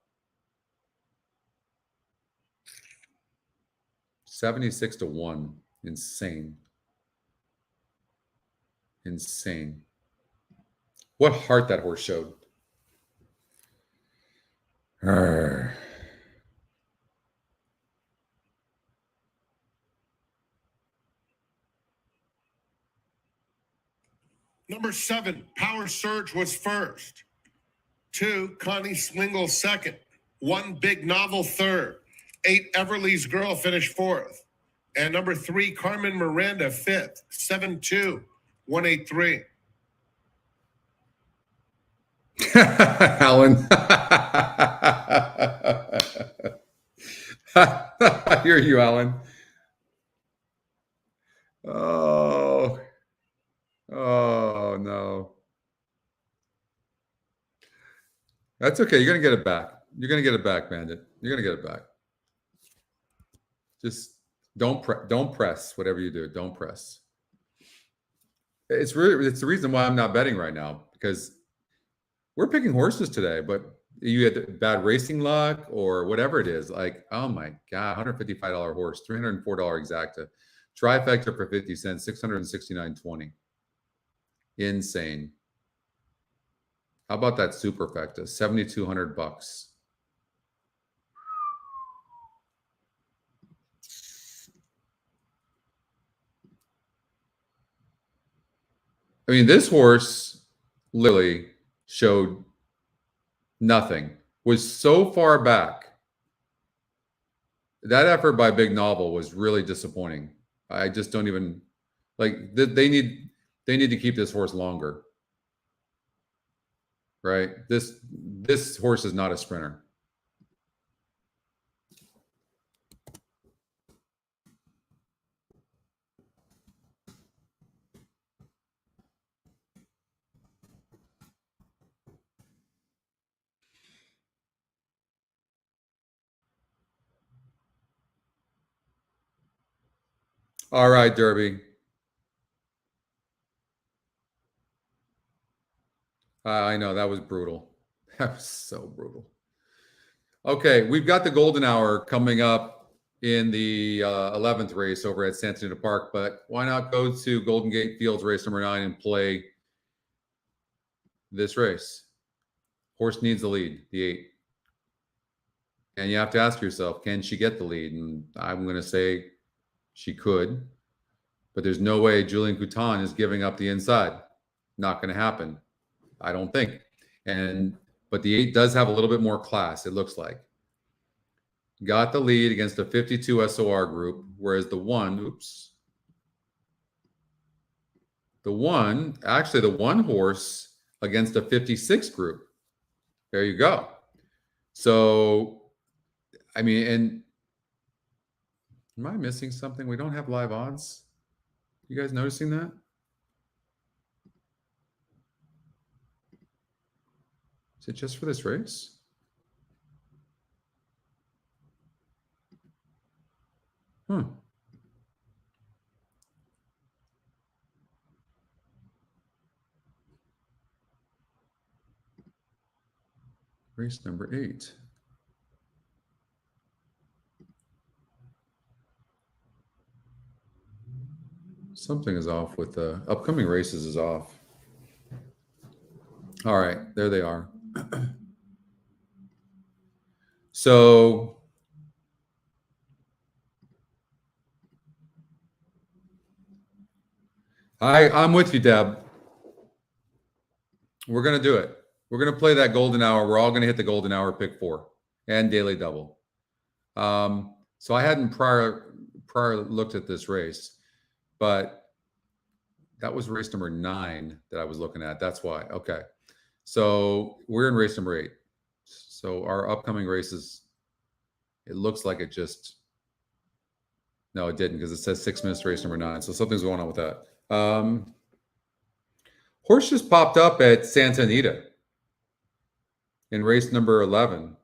76-1. Insane. Insane. What heart that horse showed. Number 7, Power Surge was first. 2, Connie Swingle second. 1, Big Novel third. 8, Everly's Girl finished fourth. And number 3, Carmen Miranda fifth. 7-2, 183. Alan. I hear you, Alan. Oh, no. That's okay. You're going to get it back. You're going to get it back, Bandit. You're going to get it back. Just don't press whatever you do. Don't press. It's the reason why I'm not betting right now, because we're picking horses today, but you had bad racing luck or whatever it is. Like, oh my God, $155 horse, $304 exacta. Trifecta for 50 cents, $669.20. Insane. How about that superfecta? $7,200. I mean, this horse literally showed nothing. Was so far back. That effort by Big Novel was really disappointing. I just don't even like. They need to keep this horse longer. Right? This horse is not a sprinter. All right, Derby. I know, that was brutal. That was so brutal. Okay, we've got the golden hour coming up in the 11th race over at Santa Anita Park, but why not go to Golden Gate Fields race number 9 and play this race? Horse needs the lead, the 8. And you have to ask yourself, can she get the lead? And I'm going to say she could, but there's no way Julian Coutan is giving up the inside. Not going to happen, I don't think. But the 8 does have a little bit more class, it looks like. Got the lead against a 52 SOR group, whereas the 1 horse against a 56 group. There you go. So, I mean, and am I missing something? We don't have live odds. You guys noticing that? Is it just for this race? Race number 8. Something is off with the upcoming races is off. All right, there they are. So I'm with you, Deb. We're going to do it. We're going to play that golden hour. We're all going to hit the golden hour pick 4 and daily double. So I hadn't prior looked at this race, but that was race number 9 that I was looking at. That's why. Okay. So we're in race number 8. So our upcoming races, it looks like it just, no, it didn't, because it says 6 minutes to race number 9. So something's going on with that. Horse just popped up at Santa Anita in race number 11.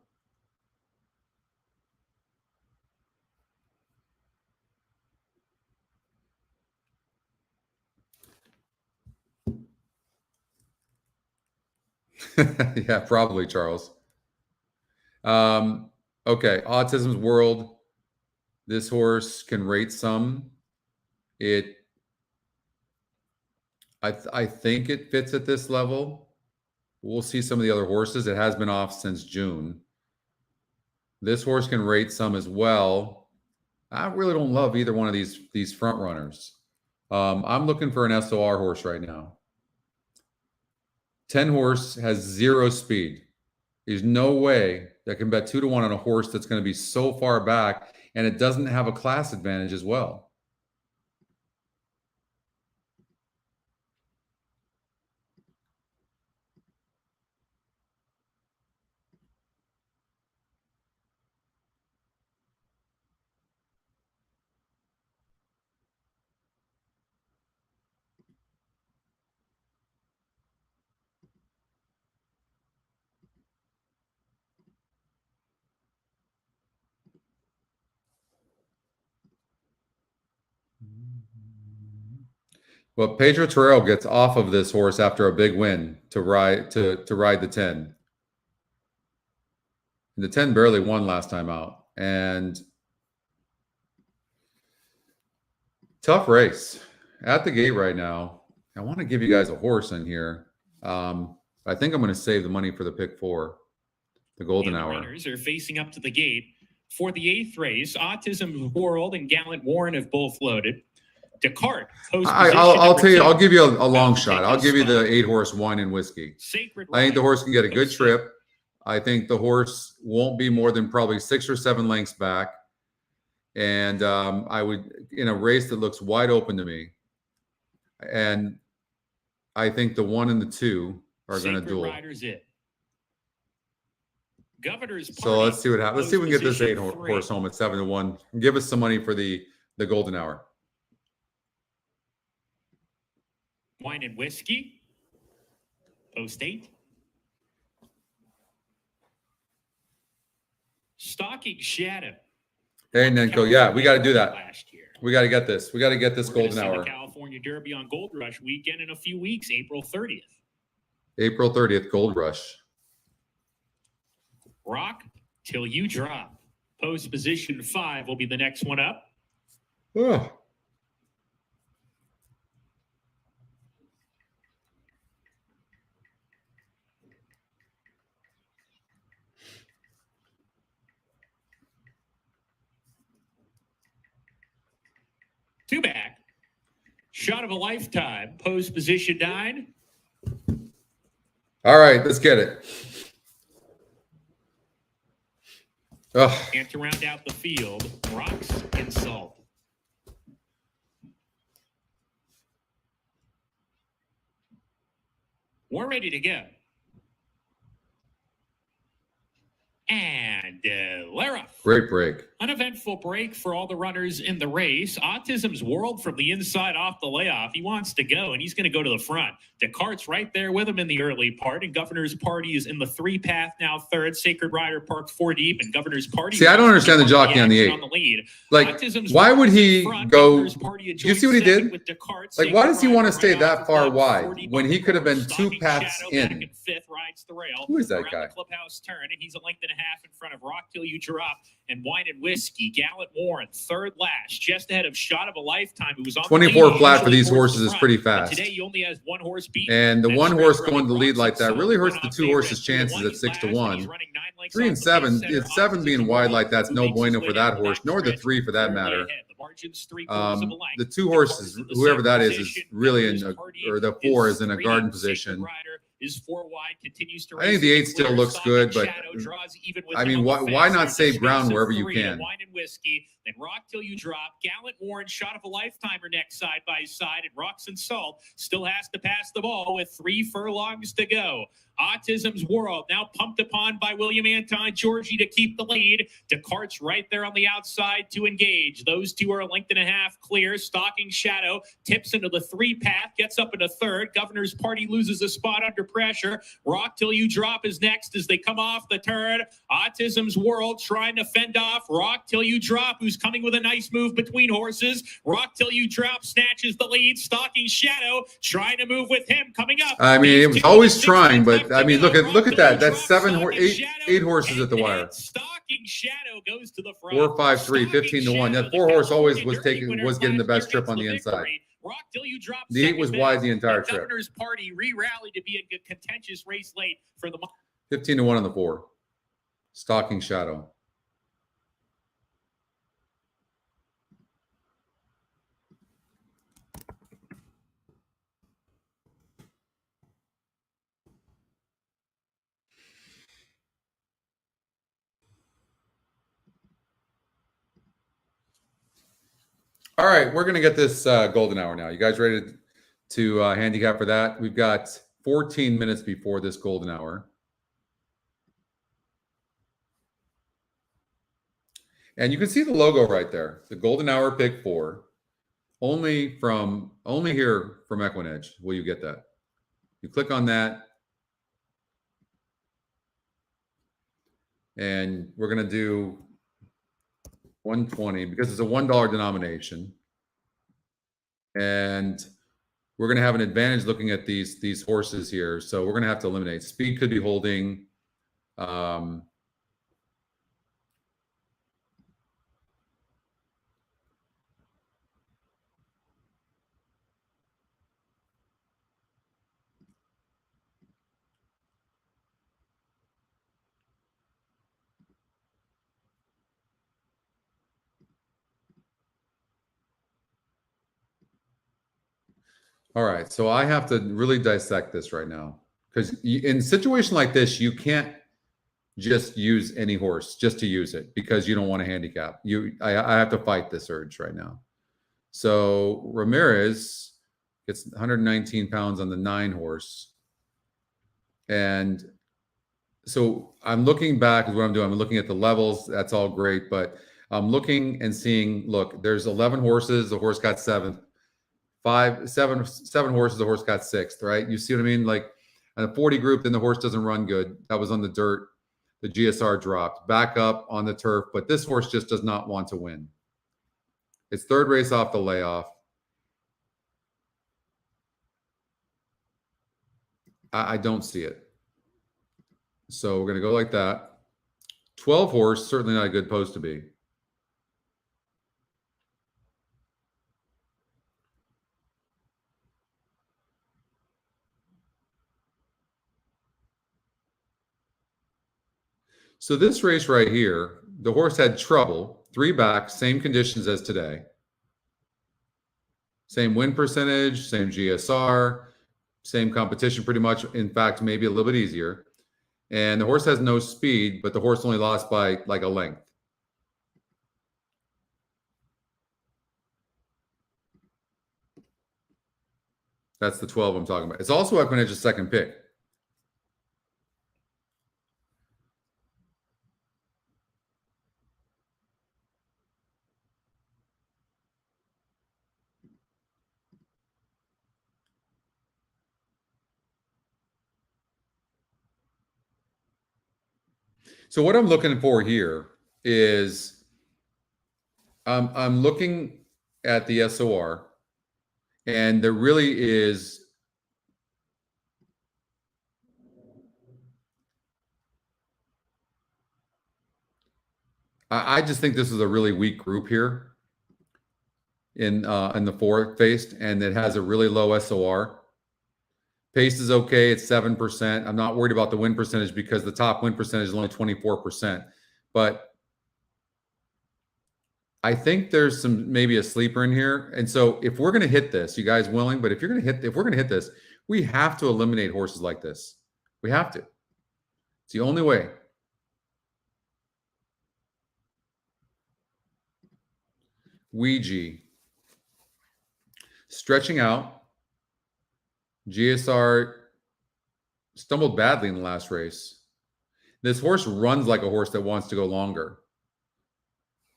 Yeah, probably, Charles. Okay, Autism's World. This horse can rate some. I think it fits at this level. We'll see some of the other horses. It has been off since June. This horse can rate some as well. I really don't love either one of these front runners. I'm looking for an SOR horse right now. 10 horse has 0 speed. There's no way that can bet 2 to 1 on a horse that's going to be so far back, and it doesn't have a class advantage as well. Well, Pedro Terrell gets off of this horse after a big win to ride the 10. And the 10 barely won last time out. And tough race at the gate right now. I want to give you guys a horse in here. I think I'm going to save the money for the pick 4, the golden hour. Runners are facing up to the gate for the 8th race. Autism World and Gallant Warren have both loaded. Descartes. I'll tell you. I'll give you a long shot. I'll give you the 8 horse Wine and Whiskey. I think the horse can get a good trip. I think the horse won't be more than probably 6 or 7 lengths back. And I would, in a race that looks wide open to me, and I think the 1 and the 2 are going to duel. So let's see what happens. Let's see if we can get this 8 horse home at 7 to 1. Give us some money for the golden hour. Wine and Whiskey. Post 8. Stalking Shadow. Hey, Nenko. Yeah, we got to do that. We got to get this. We got to get this golden hour. The California Derby on Gold Rush weekend in a few weeks, April 30th. April 30th, Gold Rush. Rock till you drop. Post position 5 will be the next one up. Oh. Two back. Shot of a lifetime. Post position 9. All right, let's get it. Oh. And to round out the field, Rocks and Salt. We're ready to go. And Lara. Great break. Uneventful break for all the runners in the race. Autism's World from the inside off the layoff. He wants to go, and he's going to go to the front. Descartes right there with him in the early part, and Governor's Party is in the 3-path now third. Sacred Rider parked 4 deep, and Governor's Party. See, I don't understand the jockey on the 8. Like, why would he go? Do you see what he did? Like, why does he want to stay that far wide when he could have been 2 paths in? Who is that guy? Clubhouse turn, and he's a length and a half in front of Rock Till You Drop and Wine and Whiskey. Gallant Warren, third last, just ahead of Shot of a Lifetime, who was on 24 flat for these horses is pretty fast. Today he only has 1 horse beat. And the 1 horse going to lead like that really hurts the 2 horses' chances at 6-1. 3 and 7, 7 being wide like that's no bueno for that horse, nor the 3 for that matter. The 2 horses, whoever that is really in, or the 4 is in a garden position. Is 4 wide, continues to I think the 8 still looks good, but I mean, why not save ground wherever you can? Wine and Whiskey, then Rock Till You Drop. Gallant Warren, Shot of a Lifetime are next side by side, and Rocks and Salt still has to pass the ball with 3 furlongs to go. Autism's World now pumped upon by William Anton Georgie to keep the lead. Descartes right there on the outside to engage. Those 2 are a length and a half clear. Stalking Shadow tips into the 3-path, gets up into third. Governor's Party loses a spot under pressure. Rock Till You Drop is next as they come off the turn. Autism's World trying to fend off Rock Till You Drop, who's coming with a nice move between horses. Rock Till You Drop snatches the lead. Stalking Shadow trying to move with him coming up. I mean, it was always trying, but I mean, look at that. That's 8 horses at the wire. Stalking Shadow goes to the front. 4, 5, 3, 15-1. That 4 horse always was getting the best trip on the inside. The 8 was wide the entire trip. Governor's Party re-rallied to be a good contentious race late for the 15-1 on the 4. Stalking Shadow. All right, we're going to get this golden hour now. You guys ready to handicap for that? We've got 14 minutes before this golden hour. And you can see the logo right there. The golden hour pick 4. Only here from EquinEdge will you get that. You click on that. And we're going to do 120 because it's a $1 denomination, and we're going to have an advantage looking at these horses here. So we're going to have to eliminate. Speed could be holding. All right, so I have to really dissect this right now because in a situation like this, you can't just use any horse just to use it because you don't want to handicap. I have to fight this urge right now. So Ramirez gets 119 pounds on the 9 horse, and so I'm looking back is what I'm doing. I'm looking at the levels. That's all great, but I'm looking and seeing. Look, there's 11 horses. The horse got 7th. 7 horses, the horse got 6th, right? You see what I mean? Like in a 40 group, then the horse doesn't run good. That was on the dirt. The GSR dropped back up on the turf, but this horse just does not want to win. It's 3rd race off the layoff. I don't see it. So we're going to go like that. 12 horse, certainly not a good post to be. So this race right here, the horse had trouble, 3 back, same conditions as today. Same win percentage, same GSR, same competition pretty much. In fact, maybe a little bit easier. And the horse has no speed, but the horse only lost by like a length. That's the 12 I'm talking about. It's also EquinEdge's second pick. So what I'm looking for here is I'm looking at the SOR, and there really is I just think this is a really weak group here in the fourth faced, and it has a really low SOR. Pace is okay. It's 7%. I'm not worried about the win percentage because the top win percentage is only 24%. But I think there's maybe a sleeper in here. And so if we're going to hit this, you guys willing? But if we're going to hit this, we have to eliminate horses like this. We have to. It's the only way. Ouija. Stretching out. GSR stumbled badly in the last race. This horse runs like a horse that wants to go longer.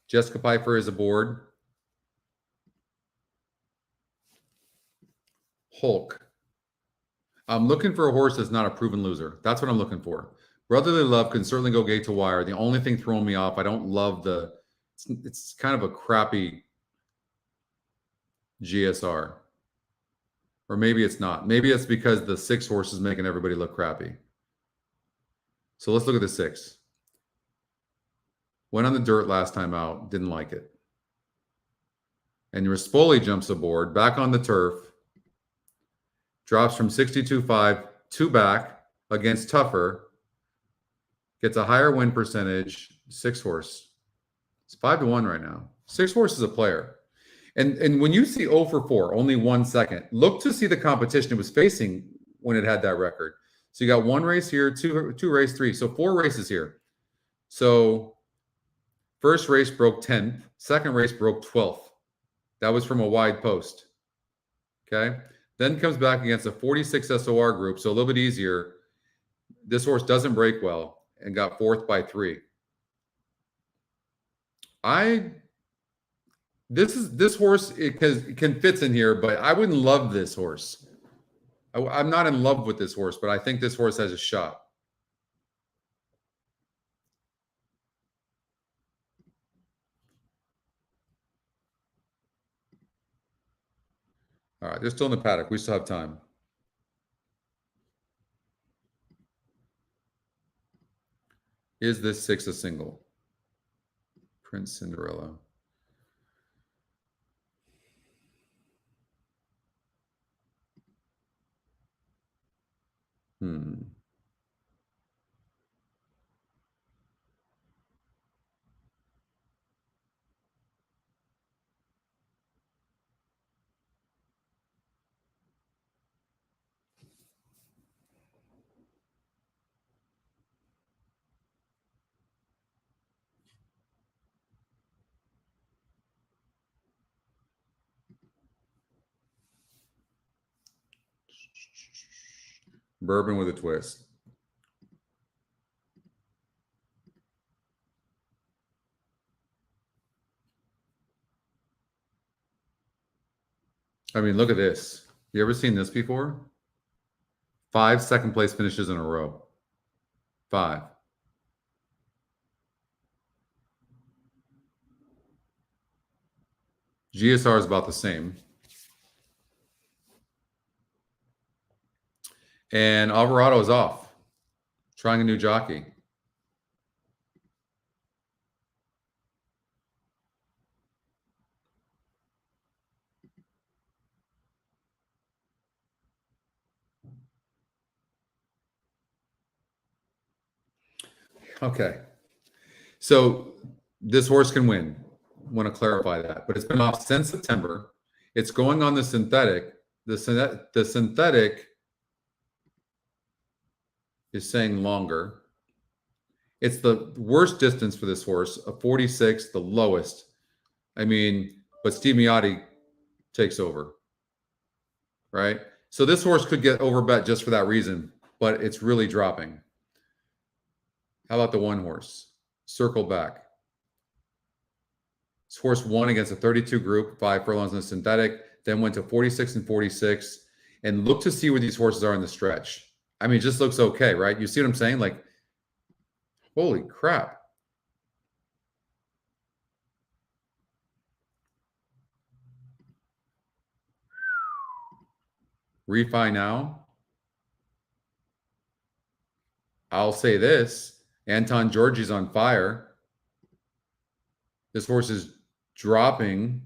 Jessica Pfeiffer is aboard. Hulk. I'm looking for a horse that's not a proven loser. That's what I'm looking for. Brotherly Love can certainly go gate to wire. The only thing throwing me off, I don't love it's kind of a crappy GSR. Or maybe it's not. Maybe it's because the 6 horse is making everybody look crappy. So let's look at the 6. Went on the dirt last time out. Didn't like it. And Rispoli jumps aboard. Back on the turf. Drops from 62.5 2 back against Tougher. Gets a higher win percentage. 6 horse. It's 5-1 right now. 6 horse is a player. And when you see 0 for 4, only 1 second, look to see the competition it was facing when it had that record. So you got 1 race here, two race, 3. So 4 races here. So first race broke 10th. Second race broke 12th. That was from a wide post. Okay. Then comes back against a 46 SOR group. So a little bit easier. This horse doesn't break well and got 4th by 3. This horse it can fits in here, but I wouldn't love this horse. I'm not in love with this horse, but I think this horse has a shot. All right, they're still in the paddock. We still have time. Is this 6 a single? Prince Cinderella. Bourbon with a twist. I mean, look at this. You ever seen this before? 5 second place finishes in a row. 5. GSR is about the same. And Alvarado is off, trying a new jockey. Okay. So this horse can win. I want to clarify that. But it's been off since September. It's going on the synthetic. The synthetic is saying longer. It's the worst distance for this horse, a 46, the lowest. I mean, but Steve Miotti takes over, right? So this horse could get overbet just for that reason, but it's really dropping. How about the 1 horse? Circle back. This horse won against a 32 group, 5 furlongs in the synthetic, then went to 46 and 46, and look to see where these horses are in the stretch. I mean, it just looks okay, right? You see what I'm saying? Like Holy crap. Refi now. I'll say this. Anton Georgi's on fire. This horse is dropping,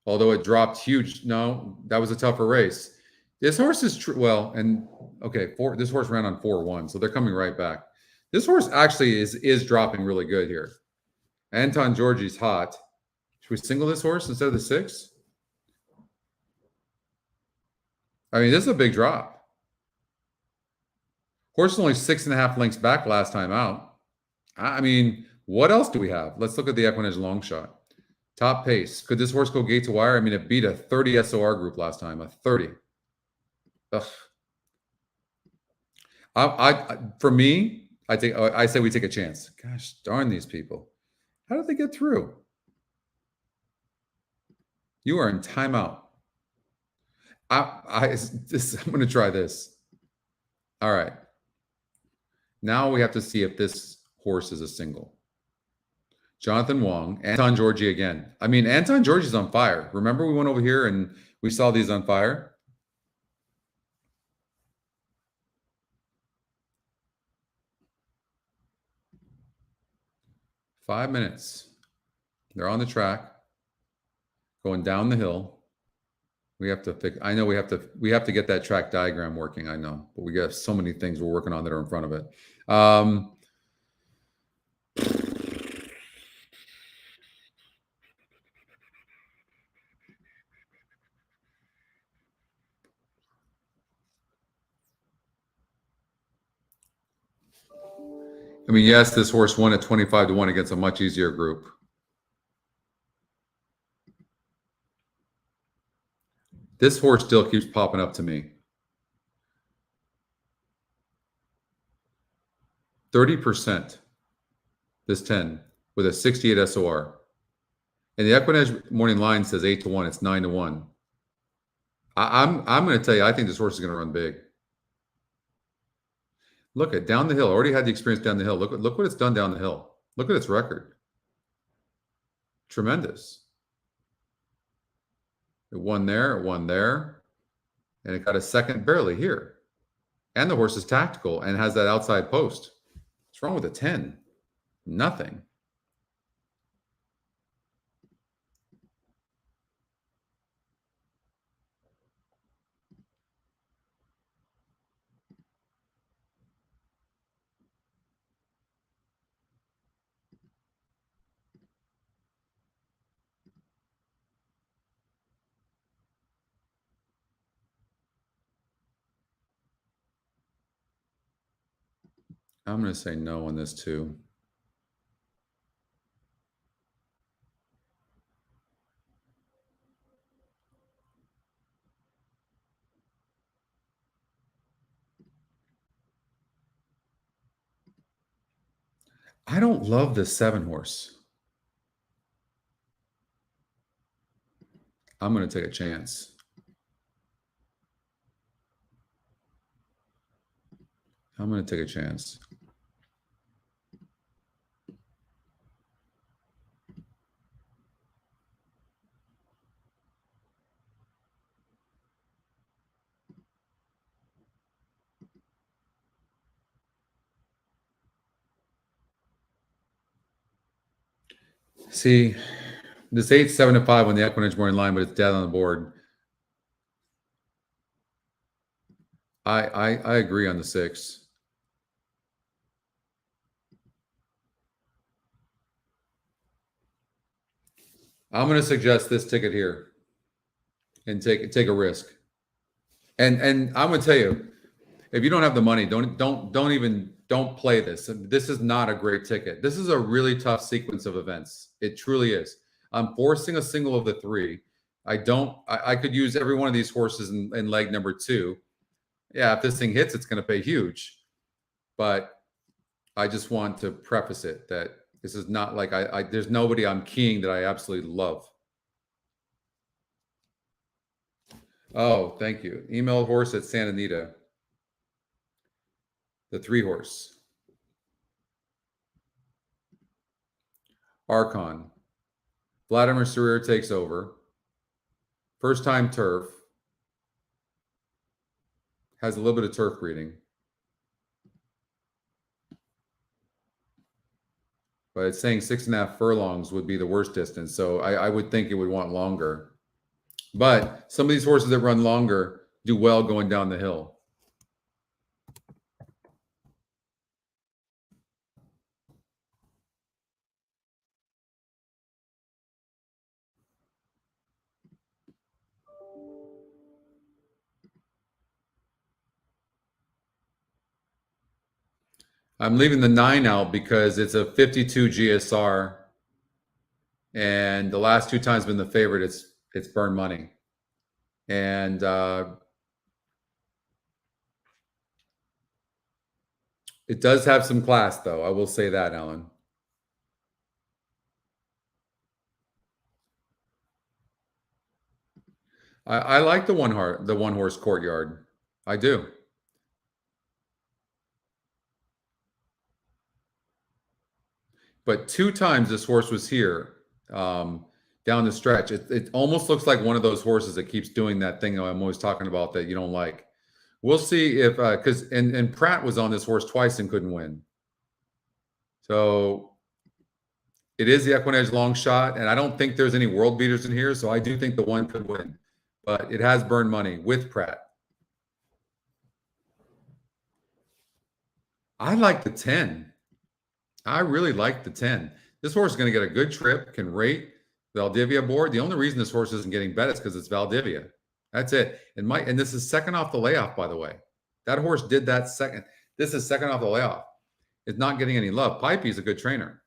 although it dropped huge. No, that was a tougher race. This horse is well, and okay, this horse ran on 4-1, so they're coming right back. This horse actually is dropping really good here. Anton Georgi's hot. Should we single this horse instead of the 6? I mean, this is a big drop. Horse is only 6.5 lengths back last time out. I mean, what else do we have? Let's look at the EquinEdge long shot. Top pace. Could this horse go gate to wire? I mean, it beat a 30 SOR group last time, a 30. Ugh. For me, I say we take a chance. Gosh darn these people. How did they get through? You are in timeout. I'm going to try this. All right. Now we have to see if this horse is a single. Jonathan Wong, Anton Georgi again. I mean, Anton Georgi's on fire. Remember we went over here and we saw these on fire? Five minutes. They're on the track, going down the hill. We have to fix. I know we have to get that track diagram working. I know, but we got so many things we're working on that are in front of it. I mean, yes, this horse won at 25-1 against a much easier group. This horse still keeps popping up to me. 30%, this 10, with a 68 SOR. And the EquinEdge morning line says 8-1. It's 9-1. I'm going to tell you, I think this horse is going to run big. Look at down the hill. Already had the experience down the hill. Look what it's done down the hill. Look at its record. Tremendous. It won there, and it got a second barely here. And the horse is tactical and has that outside post. What's wrong with a 10? Nothing. I'm going to say no on this too. I don't love the 7 horse. I'm going to take a chance. I'm going to take a chance. See, this 8, 7, and 5 on the EquinEdge morning line, but it's dead on the board. I agree on the 6. I'm going to suggest this ticket here and take a risk. And I'm going to tell you, if you don't have the money, don't play this. This is not a great ticket. This is a really tough sequence of events. It truly is. I'm forcing a single of the 3. I could use every one of these horses in leg number 2. Yeah, if this thing hits, it's going to pay huge. But I just want to preface it that this is not like there's nobody I'm keying that I absolutely love. Oh, thank you. Email horse at Santa Anita. The 3 horse. Archon. Vladimir Surir takes over. First time turf. Has a little bit of turf breeding. But it's saying 6.5 furlongs would be the worst distance. So I would think it would want longer. But some of these horses that run longer do well going down the hill. I'm leaving the 9 out because it's a 52 GSR. And the last 2 times been the favorite, it's burned money. And it does have some class, though. I will say that, Alan. I like the one horse Courtyard. I do. But 2 times this horse was here down the stretch. It almost looks like one of those horses that keeps doing that thing I'm always talking about that you don't like. We'll see if because and Pratt was on this horse twice and couldn't win. So it is the EquinEdge long shot, and I don't think there's any world beaters in here, so I do think the 1 could win. But it has burned money with Pratt. I like the 10. I really like the 10. This horse is going to get a good trip, can rate Valdivia board. The only reason this horse isn't getting bet is because it's Valdivia. That's it. And this is second off the layoff, by the way. That horse did that second. This is second off the layoff. It's not getting any love. Pipey's a good trainer.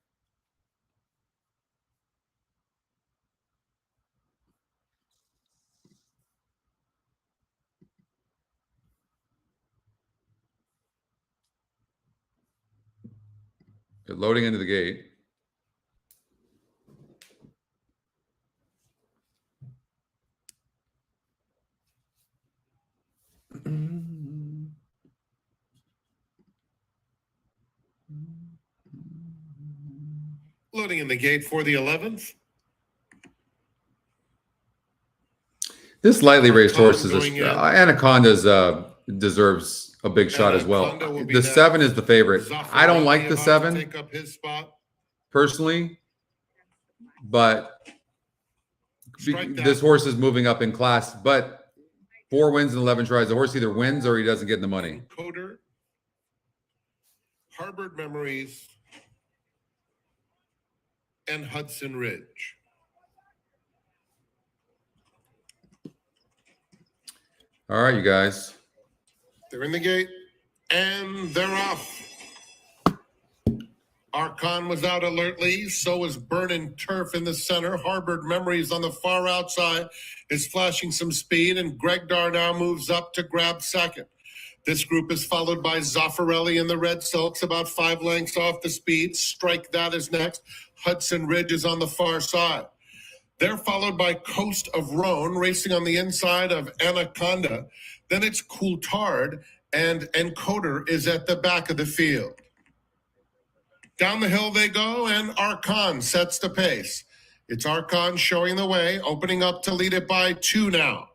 They're loading into the gate. Loading in the gate for the 11th. This lightly raced horse is Anaconda's deserves a big shot as well. The 7 is the favorite. I don't like the 7 take up his spot. personally, but this horse is moving up in class. But 4 wins and 11 tries. The horse either wins or he doesn't get in the money. Coder, Harbored Memories, and Hudson Ridge. All right, you guys. They're in the gate, and they're off. Archon was out alertly, so was Burnin' Turf in the center. Harbored Memories on the far outside is flashing some speed, and Greg Dar now moves up to grab second. This group is followed by Zaffarelli in the red silks, about 5 lengths off the speed. Strike That is next. Hudson Ridge is on the far side. They're followed by Coast of Rhone, racing on the inside of Anaconda. Then it's Coulthard, and Encoder is at the back of the field. Down the hill they go, and Archon sets the pace. It's Archon showing the way, opening up to lead it by 2 now.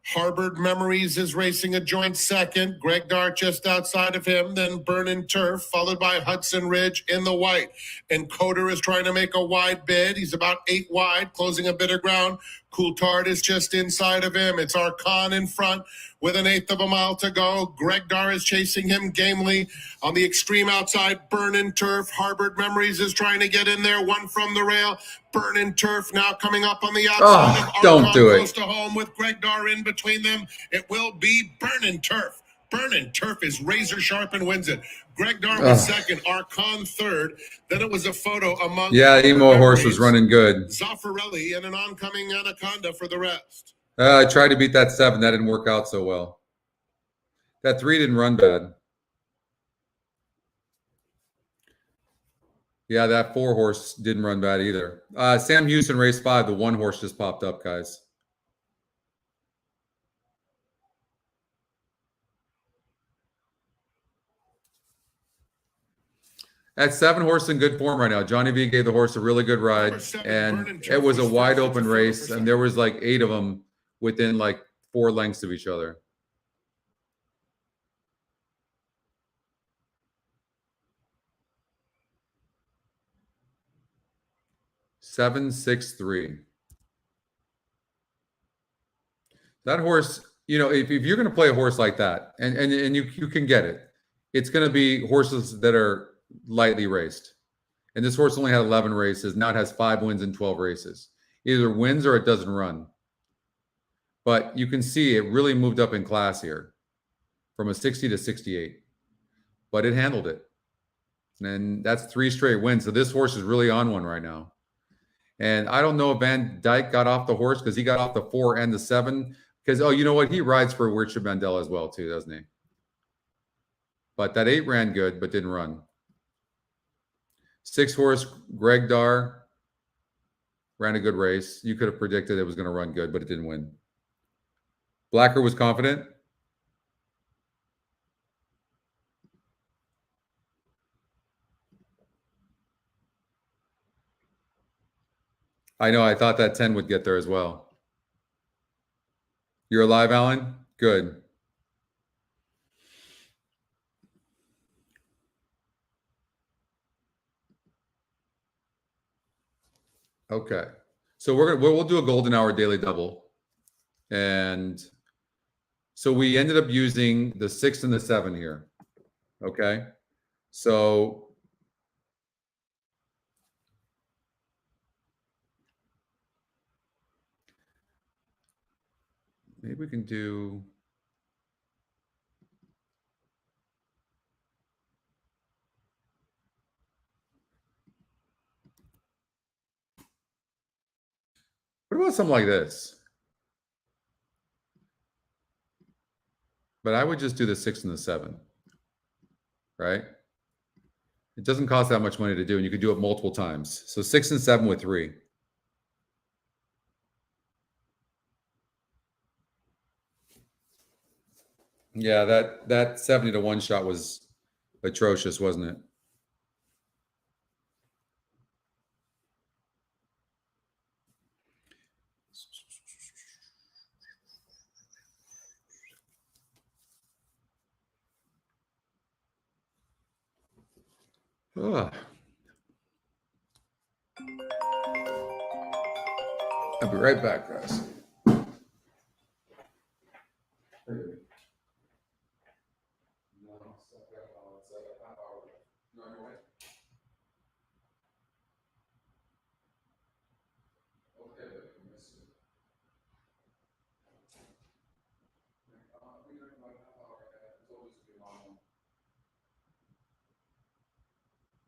Harbored Memories is racing a joint second. Greg Dart just outside of him, then Burnin' Turf, followed by Hudson Ridge in the white. And Coder is trying to make a wide bid. He's about 8 wide, closing a bit of ground. Coulthard is just inside of him. It's Archon in front with 1/8 of a mile to go. Greg Dar is chasing him gamely. On the extreme outside, Burnin' Turf. Harbored Memories is trying to get in there. 1 from the rail. Burnin' Turf now coming up on the outside of Archon. Don't do it. Close to home with Greg Dar in between them. It will be Burnin' Turf. Burnin' Turf is razor sharp and wins it. Greg Dar was second, Archon third. Then it was a photo among... Yeah, Emo horse was running good. Zaffarelli and an oncoming Anaconda for the rest. I tried to beat that 7. That didn't work out so well. That 3 didn't run bad. Yeah, that 4 horse didn't run bad either. Sam Houston, race 5. The 1 horse just popped up, guys. At 7, horse in good form right now. Johnny V gave the horse a really good ride, and it was a wide open race, and there was like 8 of them within like 4 lengths of each other. Seven, 6, 3. That horse, you know, if you're going to play a horse like that, and you can get it, it's going to be horses that are lightly raced. And this horse only had 11 races. Now it has 5 wins in 12 races. Either wins or it doesn't run. But you can see it really moved up in class here from a 60 to 68. But it handled it. And that's 3 straight wins. So this horse is really on one right now. And I don't know if Van Dyke got off the horse because he got off the 4 and the 7. Because, oh, you know what? He rides for Richard Mandela as well, too, doesn't he? But that 8 ran good, but didn't run. 6 horse, Greg Dar, ran a good race. You could have predicted it was going to run good, but it didn't win. Blacker was confident. I know. I thought that 10 would get there as well. You're alive, Alan? Good. Okay. So we'll do a golden hour daily double. And so we ended up using the 6 and the 7 here. Okay. So maybe we can do. What about something like this? But I would just do the 6 and the 7, right? It doesn't cost that much money to do, and you could do it multiple times. So 6 and 7 with 3. Yeah, that 70 to 1 shot was atrocious, wasn't it? Ugh. I'll be right back, guys.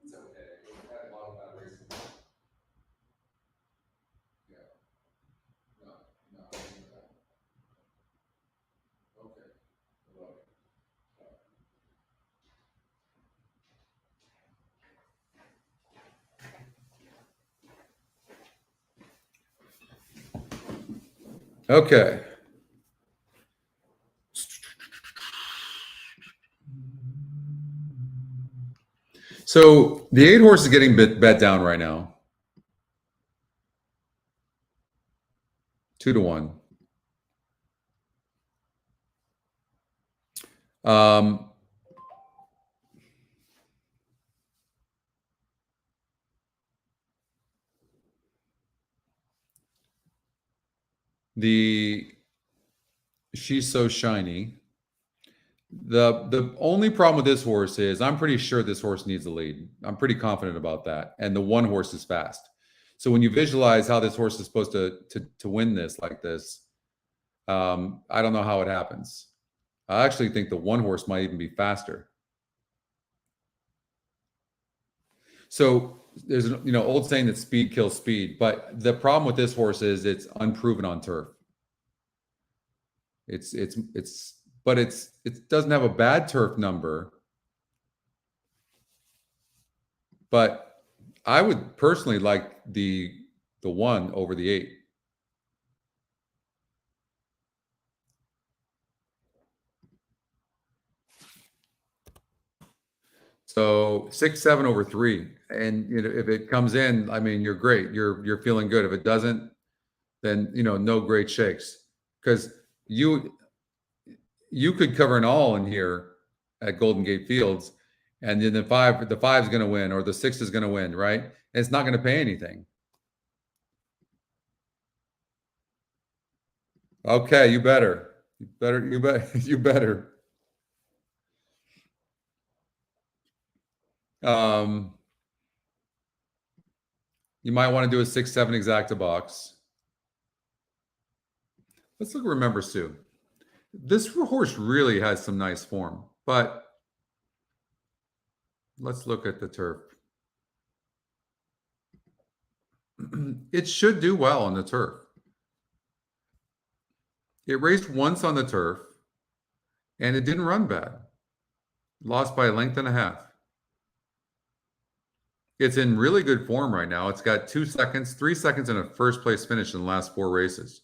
It's okay. We've had a lot of bad races. Yeah. No. Okay. I love it. Okay. So the 8 horse is getting bet down right now. 2 to 1. She's so shiny. The only problem with this horse is I'm pretty sure this horse needs a lead. I'm pretty confident about that. And the 1 horse is fast. So when you visualize how this horse is supposed to win this like this, I don't know how it happens. I actually think the 1 horse might even be faster. So there's an old saying that speed kills speed, but the problem with this horse is it's unproven on turf. It doesn't have a bad turf number. But I would personally like the 1 over the 8. So 6-7 over 3. And if it comes in, I mean, you're great. You're feeling good. If it doesn't, then no great shakes. Because you could cover an all in here at Golden Gate Fields, and then the five's going to win, or the 6 is going to win, right? And it's not going to pay anything. Okay, you better. You better. You might want to do a 6-7 exacta box. Let's look at Remember Sue. This horse really has some nice form, but let's look at the turf. It should do well on the turf. It raced once on the turf, and it didn't run bad. Lost by a length and a half. It's in really good form right now. It's got 2 seconds, 3 seconds, and a first-place finish in the last 4 races.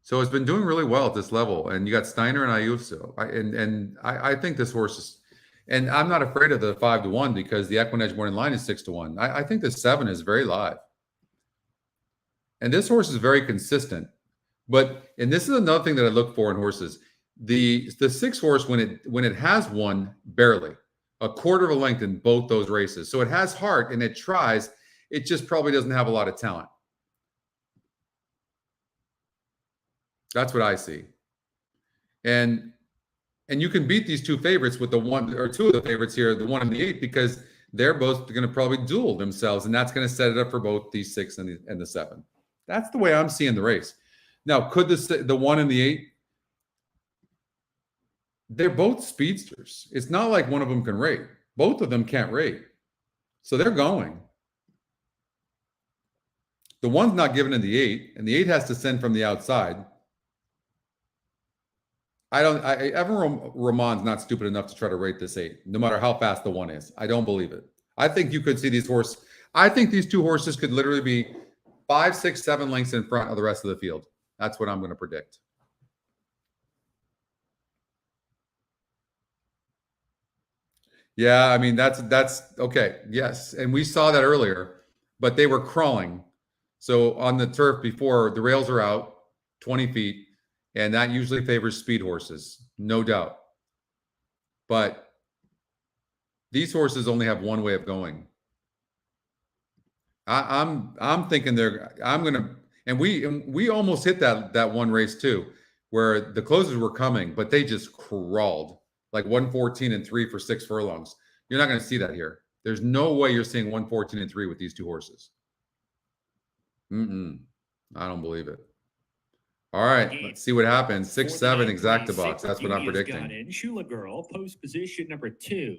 So it's been doing really well at this level. And you got Steiner and Ayuso. I think this horse is, and I'm not afraid of the 5-1 because the EquinEdge morning line is 6-1. I think the 7 is very live. And this horse is very consistent. And this is another thing that I look for in horses. The 6 horse, when it has won barely, a quarter of a length in both those races. So it has heart and it tries. It just probably doesn't have a lot of talent. That's what I see. And you can beat these 2 favorites with the 1 or 2 of the favorites here, the 1 and the 8, because they're both going to probably duel themselves, and that's going to set it up for both the 6 and the 7. That's the way I'm seeing the race. Now, could the 1 and the 8? They're both speedsters. It's not like one of them can rate. Both of them can't rate. So they're going. The 1's not given to the 8, and the 8 has to send from the outside. Evan Ramon's not stupid enough to try to rate this 8, no matter how fast the 1 is. I don't believe it. I think you could see these horses. I think these 2 horses could literally be 5, 6, 7 lengths in front of the rest of the field. That's what I'm going to predict. Yeah, I mean, that's okay. Yes. And we saw that earlier, but they were crawling. So on the turf before, the rails are out 20 feet, and that usually favors speed horses, no doubt. But these horses only have one way of going. I'm thinking and we almost hit that one race too, where the closers were coming, but they just crawled. Like 114 and 3 for 6 furlongs. You're not going to see that here. There's no way you're seeing 114 and 3 with these 2 horses. I don't believe it. All right, let's see what happens. 6-7 exacta box. That's what I'm predicting. Shula Girl, post position number 2.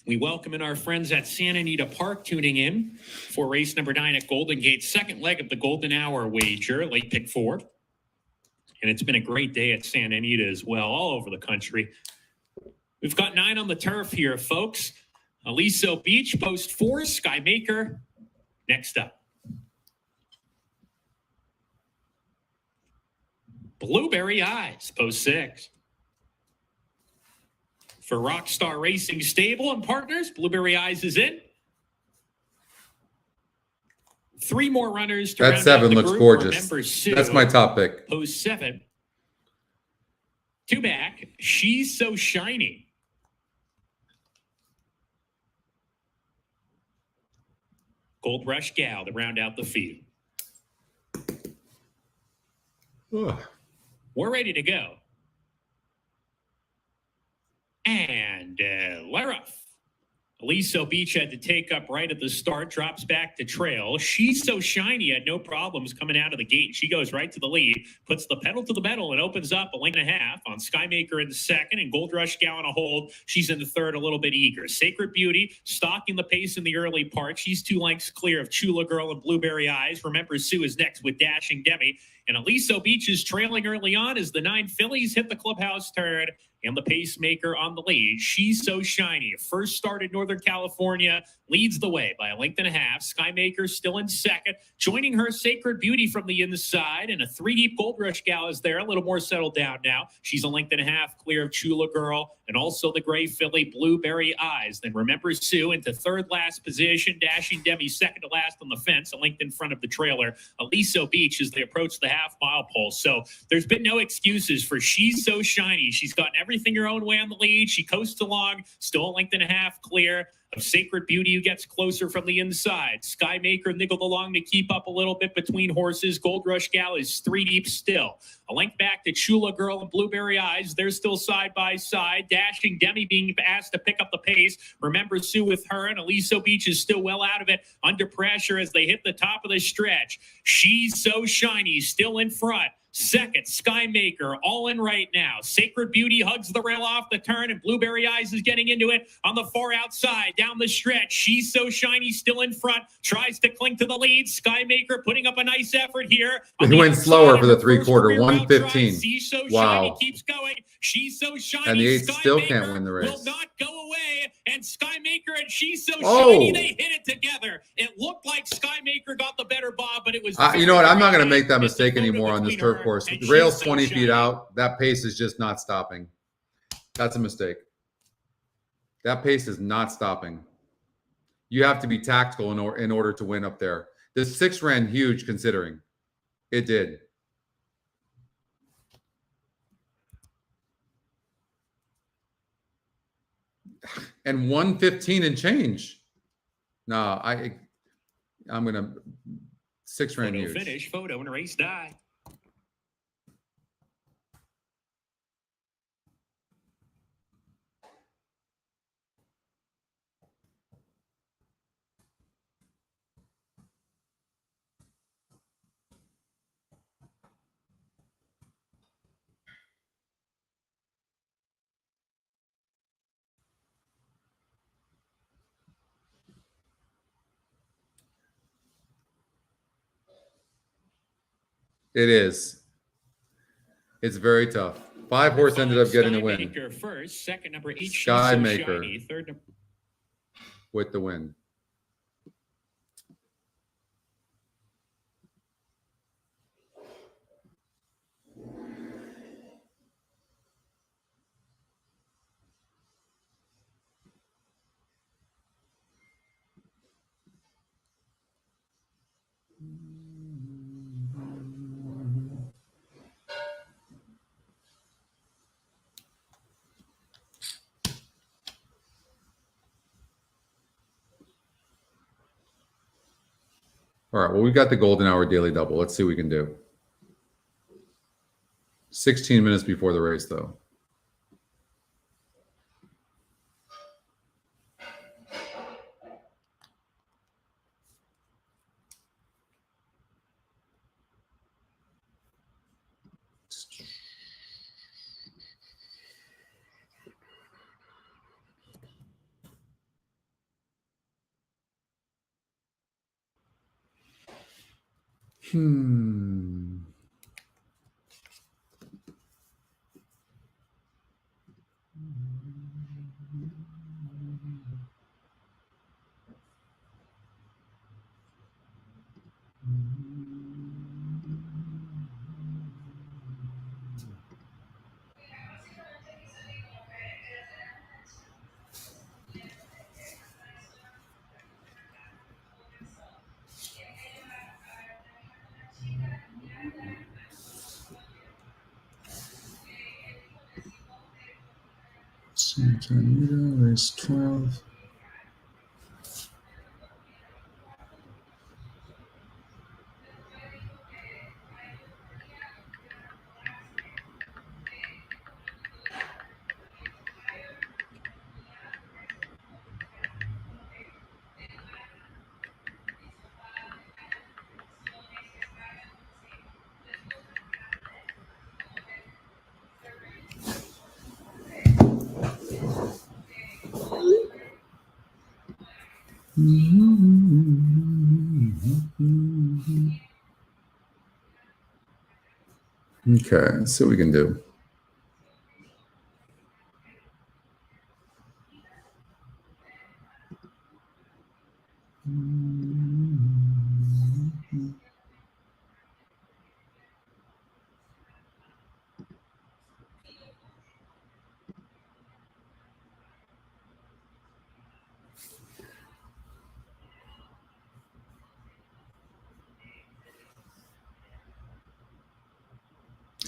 We welcome in our friends at Santa Anita Park tuning in for race number 9 at Golden Gate, second leg of the Golden Hour wager, late pick 4. And it's been a great day at Santa Anita as well, all over the country. We've got 9 on the turf here, folks. Aliso Beach, post 4, Skymaker, next up. Blueberry Eyes, post 6. For Rockstar Racing Stable and Partners, Blueberry Eyes is in. 3 more runners to that 7 looks group. Gorgeous. Sue, that's my top pick. Post 7. 2 back. She's So Shiny. Gold Rush Gal to round out the field. We're ready to go. And let off. Aliso Beach had to take up right at the start, drops back to trail. She's So Shiny had no problems coming out of the gate. She goes right to the lead, puts the pedal to the metal, and opens up a length and a half on Skymaker in the second, and Gold Rush Gal on a hold. She's in the third, a little bit eager. Sacred Beauty, stalking the pace in the early part. She's 2 lengths clear of Chula Girl and Blueberry Eyes. Remember, Sue is next with Dashing Demi. And Aliso Beach is trailing early on as the 9 fillies hit the clubhouse turn. And the pacemaker on the lead. She's So Shiny. First start in Northern California. leads the way by a length and a half. Skymaker still in second. Joining her, Sacred Beauty from the inside, and a 3-deep Gold Rush gal is there, a little more settled down now. She's a length and a half clear of Chula Girl, and also the gray filly Blueberry Eyes. Then Remember Sue into third last position. Dashing Demi second to last on the fence, a length in front of the trailer. Aliso Beach as they approach the half-mile pole. So there's been no excuses for She's So Shiny. She's gotten everything her own way on the lead. She coasts along, still a length and a half clear of Sacred Beauty, who gets closer from the inside. Skymaker niggled along to keep up a little bit between horses. Gold Rush Gal is 3 deep still. A length back to Chula Girl and Blueberry Eyes. They're still side by side. Dashing Demi being asked to pick up the pace. Remember Sue with her, and Aliso Beach is still well out of it under pressure as they hit the top of the stretch. She's So Shiny still in front. Second, Skymaker, all in right now. Sacred Beauty hugs the rail off the turn, and Blueberry Eyes is getting into it on the far outside. Down the stretch, She's So Shiny still in front. Tries to cling to the lead. Skymaker putting up a nice effort here. He went slower for the 3/4, 1:15. Wow. Keeps going. She's So Shiny. And the 8 still can't win the race. Will not go away. And Skymaker and She's So Oh. Shiny, they hit it together. It looked like Skymaker got the better bob, but it was. You know what? I'm not going to make that mistake anymore on this turf course. The rail's 20 feet out. That pace is just not stopping. That's a mistake. That pace is not stopping. You have to be tactical in order to win up there. The 6 ran huge considering. It did. And 1:15 and change. No, I'm going to 6 ran huge. Finish, photo, and race die. It is. It's very tough. 5 horse ended up getting the win. Skymaker first, second number 8. Skymaker third number with the win. All right, well, we got the golden hour daily double. Let's see what we can do. 16 minutes before the race, though. Santa Anita, race 12. Okay, let's see what we can do.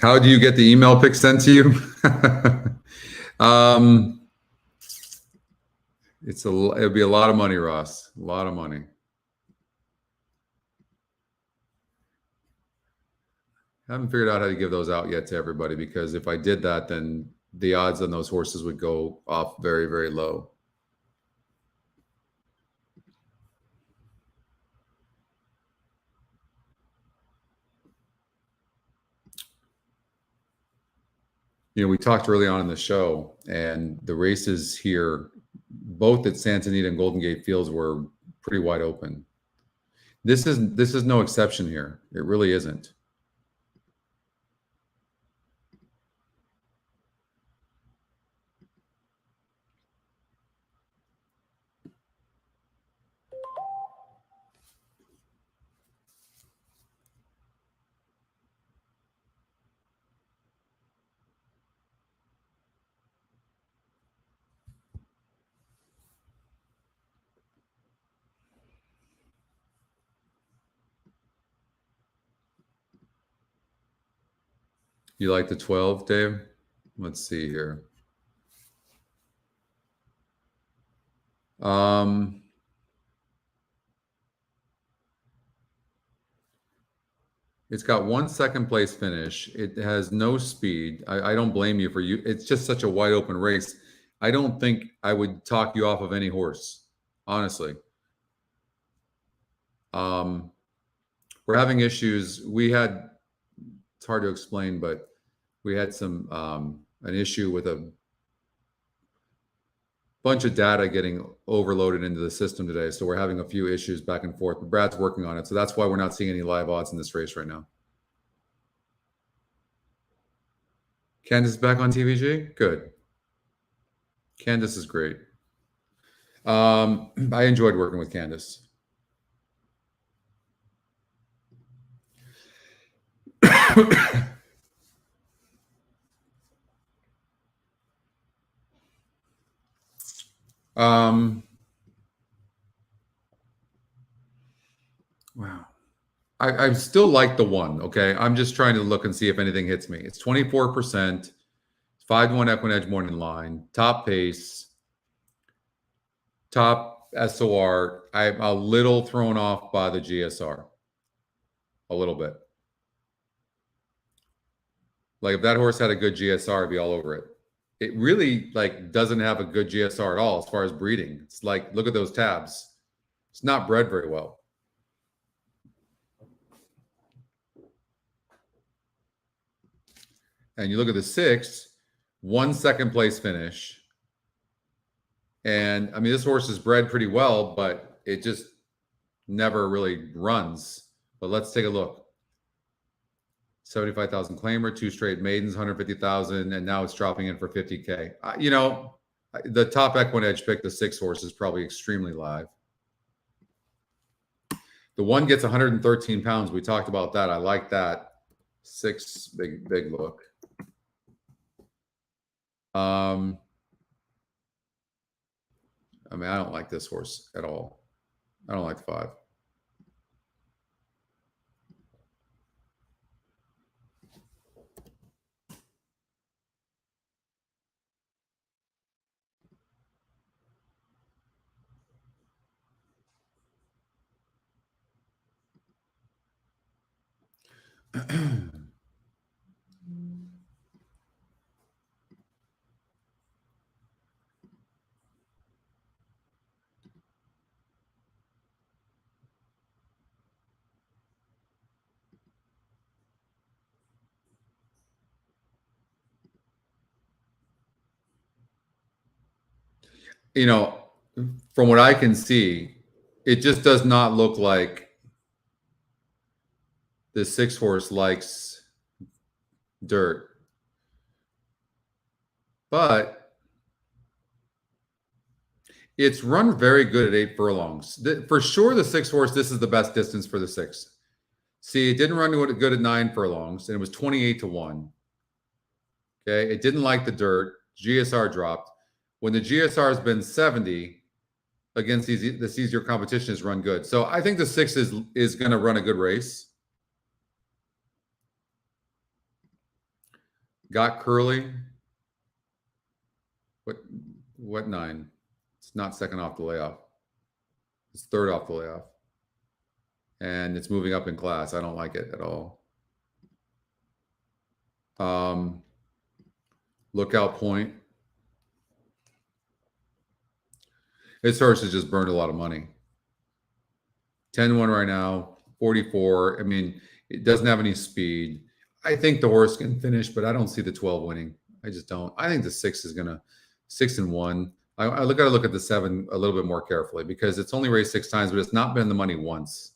How do you get the email pic sent to you? It'll be a lot of money, Ross. A lot of money. I haven't figured out how to give those out yet to everybody, because if I did that, then the odds on those horses would go off very, very low. You know, we talked early on in the show, and the races here, both at Santa Anita and Golden Gate Fields, were pretty wide open. This is no exception here. It really isn't. You like the 12, Dave? Let's see here. It's got 1 second place finish. It has no speed. I don't blame you for you. It's just such a wide open race. I don't think I would talk you off of any horse, honestly. We're having issues. It's hard to explain, but we had an issue with a bunch of data getting overloaded into the system today. So we're having a few issues back and forth, but Brad's working on it. So that's why we're not seeing any live odds in this race right now. Candace is back on TVG? Good. Candace is great. I enjoyed working with Candace. Wow. I still like the 1. Okay. I'm just trying to look and see if anything hits me. It's 24%, 5-1 EquinEdge morning line, top pace, top SOR. I'm a little thrown off by the GSR. A little bit. Like if that horse had a good GSR, I'd be all over it. It really doesn't have a good GSR at all as far as breeding. It's like, look at those tabs. It's not bred very well. And you look at the 6, 1 second place finish. And I mean, this horse is bred pretty well, but it just never really runs. But let's take a look. 75,000 claimer, 2 straight maidens, 150,000, and now it's dropping in for 50K. You know, the top EquinEdge pick, the 6 horse, is probably extremely live. The 1 gets 113 pounds. We talked about that. I like that. 6, big look. I mean, I don't like this horse at all. I don't like the 5. You know, from what I can see, it just does not look like the 6 horse likes dirt. But it's run very good at 8 furlongs. For sure, the 6 horse, this is the best distance for the 6. See, it didn't run good at 9 furlongs, and it was 28-1. Okay, it didn't like the dirt. GSR dropped. When the GSR has been 70 against this easier competition, has run good. So I think the 6 is going to run a good race. Got Curly. What 9? It's not second off the layoff. It's third off the layoff. And it's moving up in class. I don't like it at all. Lookout Point. This horse has just burned a lot of money. 10-1 right now, 44. I mean, it doesn't have any speed. I think the horse can finish, but I don't see the 12 winning. I just don't. I think the 6 is going to 6-1. I got to look at the 7 a little bit more carefully because it's only raced 6 times, but it's not been in the money once.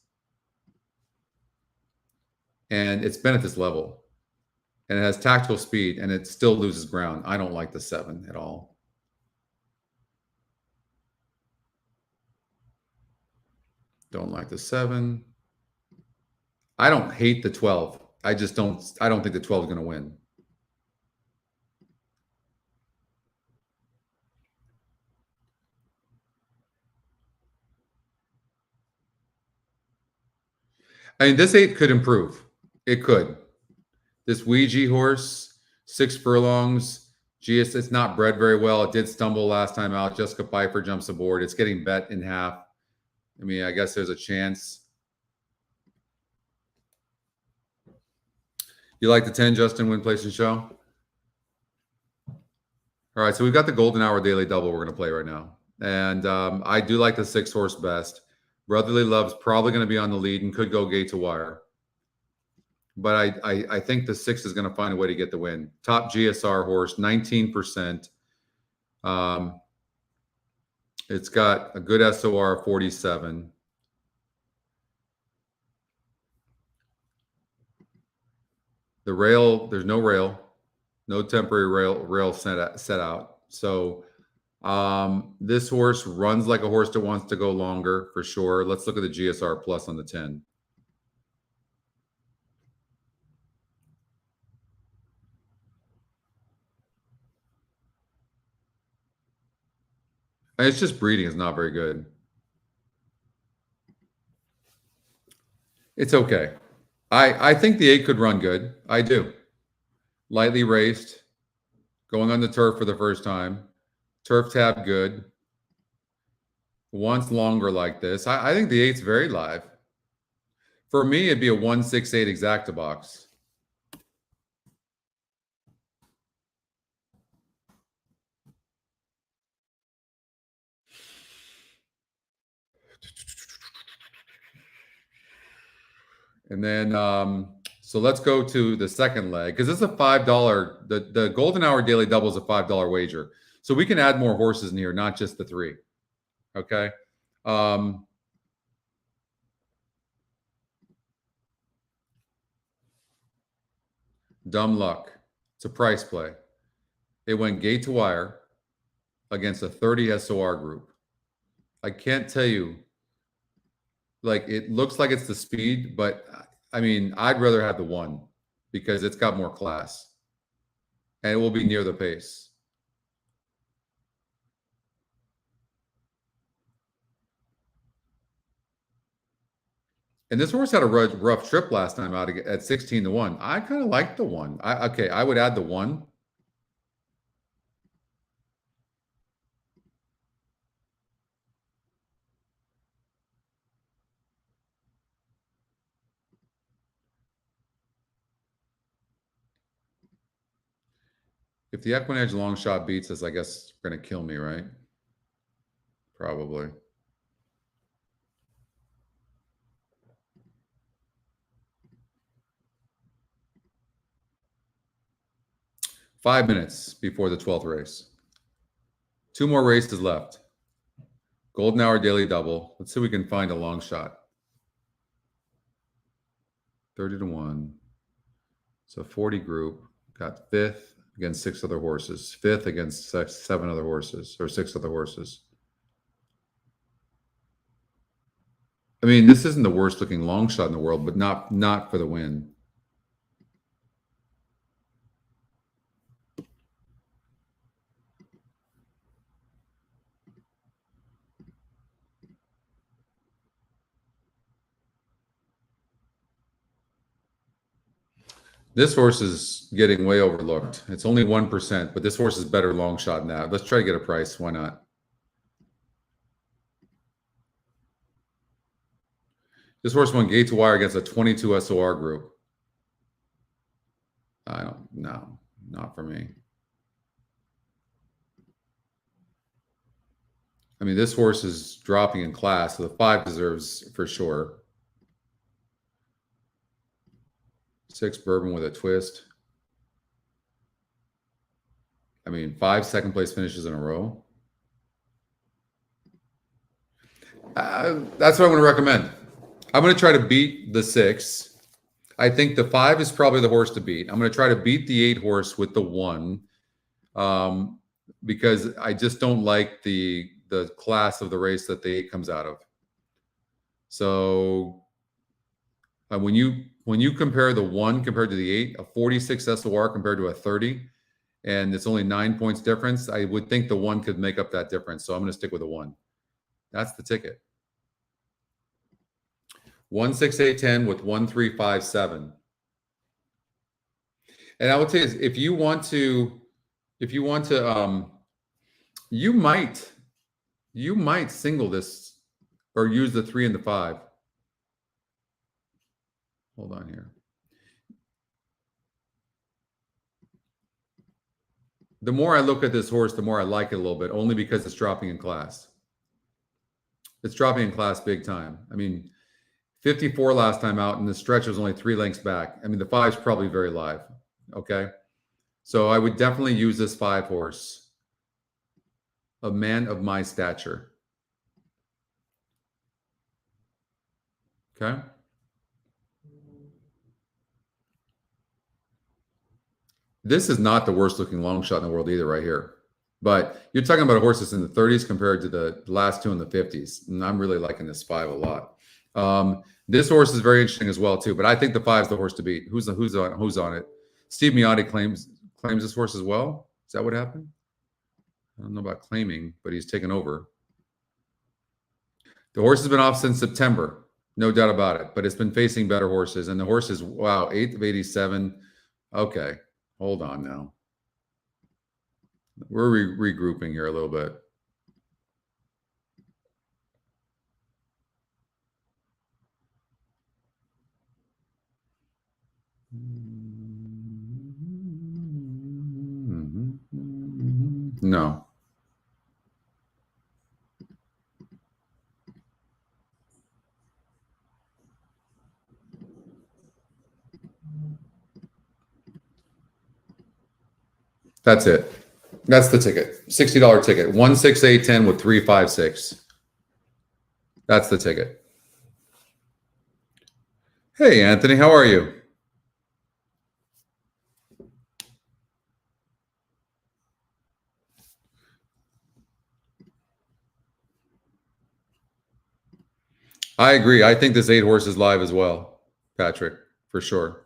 And it's been at this level. And it has tactical speed, and it still loses ground. I don't like the 7 at all. Don't like the 7. I don't hate the 12. I just don't. I don't think the 12 is going to win. I mean, this 8 could improve. It could. This Ouija horse, 6 furlongs. GS, it's not bred very well. It did stumble last time out. Jessica Pfeiffer jumps aboard. It's getting bet in half. I mean, I guess there's a chance. You like the 10, Justin, win, place, and show? All right, so we've got the Golden Hour Daily Double we're going to play right now. And I do like the 6 horse best. Brotherly Love's probably going to be on the lead and could go gate to wire. But I think the 6 is going to find a way to get the win. Top GSR horse, 19%. It's got a good SOR of 47. The rail, there's no rail, no temporary rail set out. So this horse runs like a horse that wants to go longer for sure. Let's look at the GSR plus on the 10. And it's just breeding is not very good. It's okay. I think the 8 could run good. I do. Lightly raced, going on the turf for the first time. Turf tab good. Once longer like this. I think the 8's very live. For me, it'd be a 168 exacta box. And then, so let's go to the second leg because this is a $5. The Golden Hour Daily Double is a $5 wager, so we can add more horses in here, not just the 3. Okay. Dumb Luck. It's a price play. It went gate to wire against a 30 SOR group. I can't tell you. Like, it looks like it's the speed, but I mean, I'd rather have the 1 because it's got more class and it will be near the pace. And this horse had a rough trip last time out at 16-1. I kind of like the 1. Okay, I would add the 1. If the EquinEdge long shot beats us, I guess it's going to kill me, right? Probably. Five minutes before the 12th race. 2 more races left. Golden Hour Daily Double. Let's see if we can find a long shot. 30-1. So 40 group. Got 5th against 6 other horses. 5th against 7 other horses or 6 other horses. I mean, this isn't the worst looking long shot in the world, but not for the win. This horse is getting way overlooked. It's only 1%, but this horse is better long shot than that. Let's try to get a price. Why not? This horse won gate to wire against a 22 SOR group. No, not for me. I mean, this horse is dropping in class, so the 5 deserves for sure. 6 Bourbon with a twist. I mean, 5 second place finishes in a row. That's what I'm going to recommend. I'm going to try to beat the 6. I think the 5 is probably the horse to beat. I'm going to try to beat the 8 horse with the 1, because I just don't like the class of the race that the 8 comes out of. So when you compare the 1 compared to the 8, a 46 SOR compared to a 30, and it's only 9 points difference, I would think the 1 could make up that difference. So I'm going to stick with the 1. That's the ticket. 16810 with 1357. And I would say is if you want to, you might single this or use the 3 and the 5. Hold on here. The more I look at this horse, the more I like it a little bit, only because it's dropping in class. It's dropping in class big time. I mean, 54 last time out, and the stretch was only 3 lengths back. I mean, the 5's probably very live. Okay. So I would definitely use this 5 horse. A man of my stature. Okay. This is not the worst looking long shot in the world either right here. But you're talking about a horse that's in the 30s compared to the last 2 in the 50s. And I'm really liking this 5 a lot. This horse is very interesting as well too, but I think the 5 is the horse to beat. Who's on it? Steve Miotti claims this horse as well. Is that what happened? I don't know about claiming, but he's taken over. The horse has been off since September, no doubt about it, but it's been facing better horses. And the horse is, wow, 8th of 87. Okay, hold on now. We're regrouping here a little bit. No. That's it. That's the ticket. $60 ticket. 16810 with 356. That's the ticket. Hey, Anthony, how are you? I agree. I think this 8 horse is live as well, Patrick, for sure.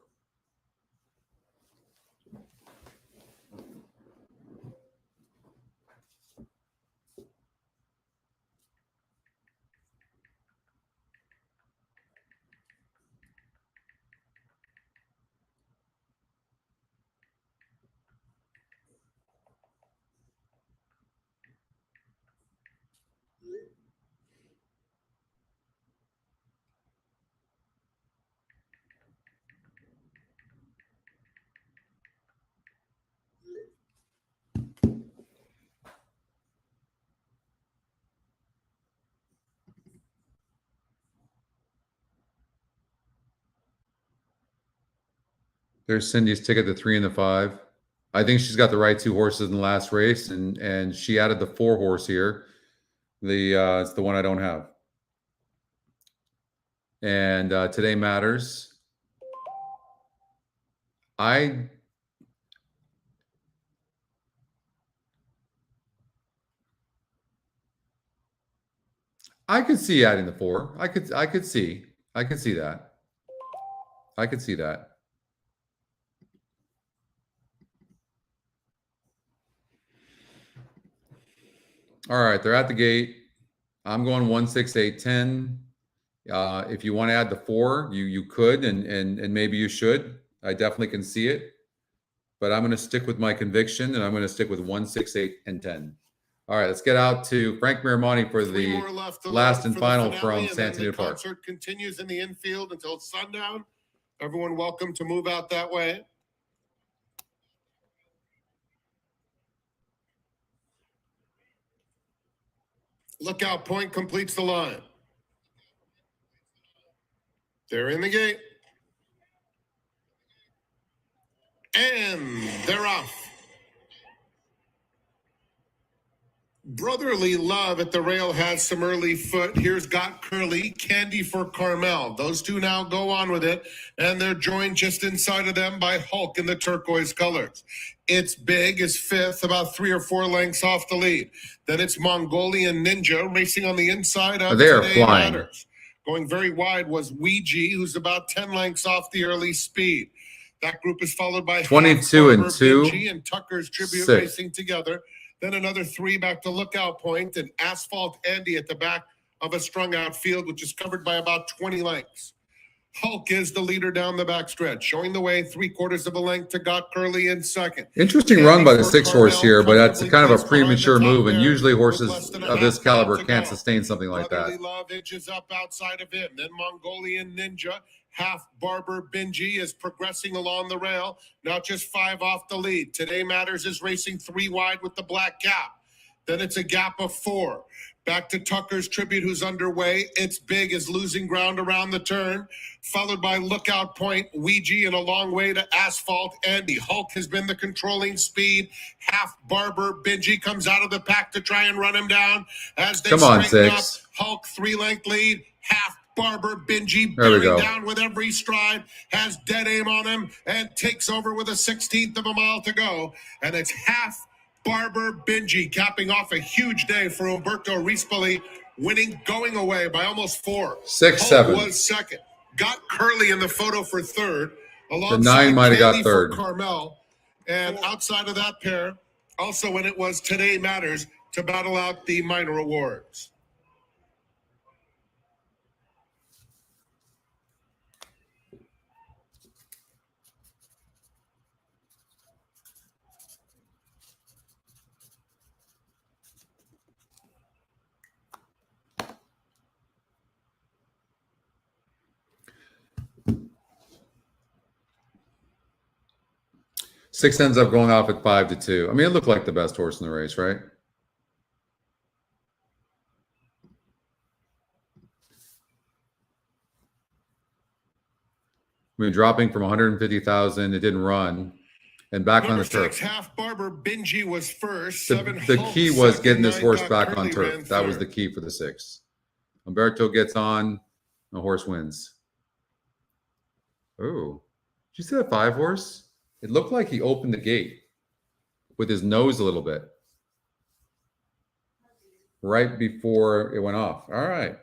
There's Cindy's ticket, the 3 and the 5. I think she's got the right 2 horses in the last race, and she added the 4 horse here. It's the one I don't have. And Today Matters. I could see adding the 4. I could see that. I could see that. All right, they're at the gate. I'm going 16810. If you want to add the 4, you could, and maybe you should. I definitely can see it, but I'm going to stick with my conviction, and I'm going to stick with 1, 6, 8, and 10. All right, let's get out to Frank Miramonte for the last and final from Santa Anita Park. The concert continues in the infield until sundown. Everyone welcome to move out that way. Lookout Point completes the line. They're in the gate. And they're off. Brotherly Love at the rail has some early foot. Here's Got Curly, Candy for Carmel. Those two now go on with it, and they're joined just inside of them by Hulk in the turquoise colors. It's Big is fifth, about 3 or 4 lengths off the lead. Then it's Mongolian Ninja racing on the inside of They are Today flying. Matters. Going very wide was Ouija, who's about 10 lengths off the early speed. That group is followed by 22 and Half 2, Benji and Tucker's Tribute 6. racing together. Then another 3 back to Lookout Point, and Asphalt Andy at the back of a strung out field, which is covered by about 20 lengths. Hulk is the leader down the backstretch, showing the way 3/4 of a length to Got Curly in second. Interesting run by the 6 horse here, but that's kind of a premature move, and usually horses of this caliber can't sustain something like Brotherly that. Love inches up outside of him. Then Mongolian Ninja, Half Barber Benji is progressing along the rail. Now just 5 off the lead. Today Matters is racing 3 wide with the black cap. Then it's a gap of 4. Back to Tucker's Tribute, who's underway. It's Big is losing ground around the turn, followed by Lookout Point, Ouija, and a long way to Asphalt Andy. Hulk has been the controlling speed. Half Barber Benji comes out of the pack to try and run him down. As they Come on, straighten up, 6. Hulk 3-length lead. Half Barber Benji There we bearing go. down with every stride, has dead aim on him, and takes over with a 1/16 of a mile to go. And it's Half Barber Benji capping off a huge day for Umberto Rispoli, winning going away by almost 4. 6, Hulk 7. was second. Got Curly in the photo for third. The 9 might have got Candy for third. Carmel. And outside of that pair, also when it was Today Matters to battle out the minor awards. Six ends up going off at 5-2. I mean, it looked like the best horse in the race, right? I mean, dropping from 150,000, it didn't run, and back on the Number turf. 6, Half Barber Benji was first. The 7 key Hulk was second, getting this 9 horse Got back on Curly ran turf. That was the third. key for the 6. Umberto gets on, the horse wins. Oh, did you see that 5 horse? It looked like he opened the gate with his nose a little bit right before it went off. All right.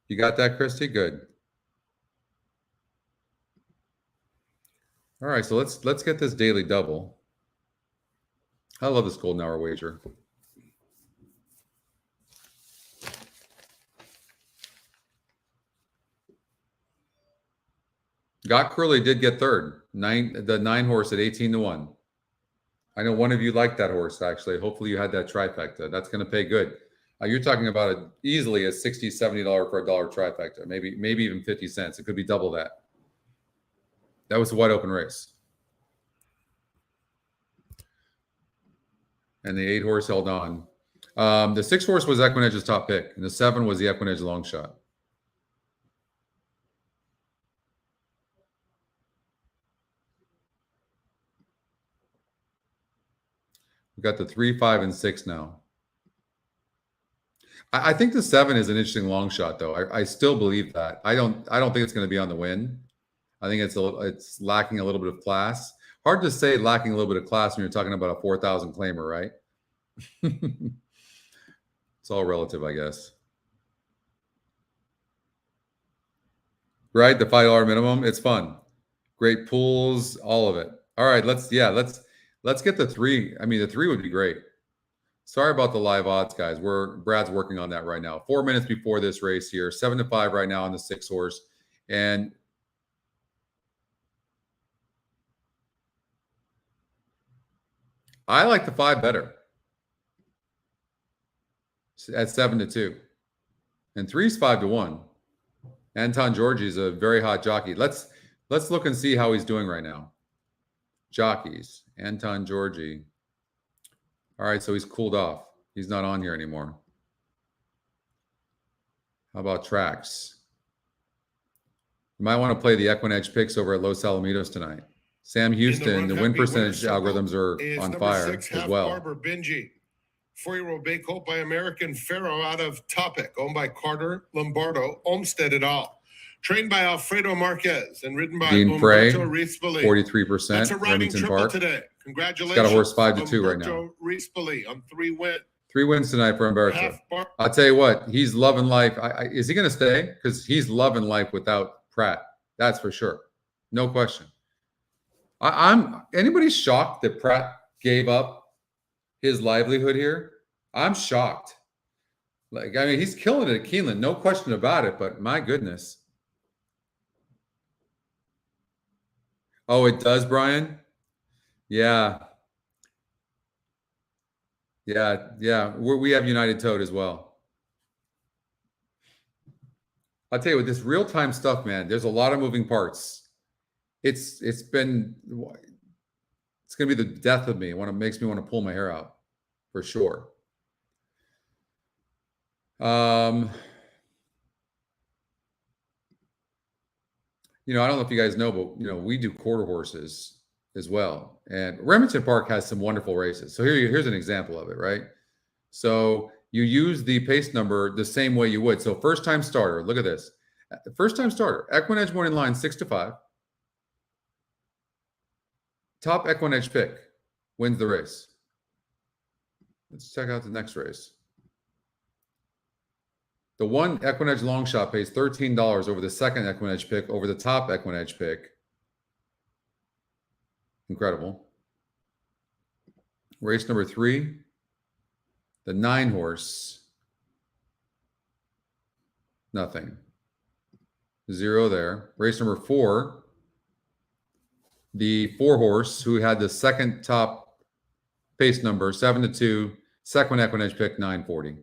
You got that, Christy? Good. All right, so let's get this daily double. I love this golden hour wager. Got Curly did get third. The 9 horse at 18-1. I know one of you liked that horse, actually. Hopefully you had that trifecta. That's going to pay good. You're talking about it easily a $60, $70 for a dollar trifecta, maybe even 50 cents. It could be double that. That was a wide open race. And the 8 horse held on. The 6 horse was EquinEdge's top pick, and the 7 was the EquinEdge long shot. We got the 3, 5, and 6 now. I think the 7 is an interesting long shot, though. I still believe that. I don't think it's going to be on the win. I think it's lacking a little bit of class. Hard to say lacking a little bit of class when you're talking about a 4,000 claimer, right? It's all relative, I guess. Right? The $5 minimum. It's fun. Great pools, all of it. All right, let's get the 3. I mean, the 3 would be great. Sorry about the live odds, guys. Brad's working on that right now. 4 minutes before this race here. 7-5 right now on the 6 horse. And I like the 5 better at 7-2, and 3's 5-1. Anton Georgi is a very hot jockey. Let's look and see how he's doing right now. Jockeys, Anton Georgi. All right, so he's cooled off. He's not on here anymore. How about tracks? You might want to play the EquinEdge picks over at Los Alamitos tonight. Sam Houston, the win percentage algorithms are on fire as well. Barber Benji, 4-year-old Bay Colt by American Pharaoh out of Topic, owned by Carter Lombardo, Olmsted et al. Trained by Alfredo Marquez and ridden by Dean Frey, Umberto Rispoli. 43%. That's a riding Remington triple Park. today. Congratulations. He's got a horse 5-2 right now. Umberto Rispoli on 3 wins. 3 wins tonight for Umberto. I'll tell you what, he's loving life. Is he going to stay? Because he's loving life without Pratt. That's for sure. No question. Anybody shocked that Pratt gave up his livelihood here? I'm shocked. Like, I mean, he's killing it at Keeneland, no question about it, but my goodness. Oh, it does, Brian? Yeah. Yeah. We have United Toad as well. I'll tell you what, this real-time stuff, man, there's a lot of moving parts. It's going to be the death of me. It makes me want to pull my hair out, for sure. You know, I don't know if you guys know, but, you know, we do quarter horses as well. And Remington Park has some wonderful races. So here's an example of it, right? So you use the pace number the same way you would. So first-time starter, look at this. First-time starter, EquinEdge morning line 6-5. Top EquinEdge pick wins the race. Let's check out the next race. The one EquinEdge long shot pays $13 over the second EquinEdge pick over the top EquinEdge pick. Incredible. Race number 3, the 9 horse. Nothing. 0 there. Race number 4, the 4 horse who had the second top pace number, 7-2, second EquinEdge pick, 940.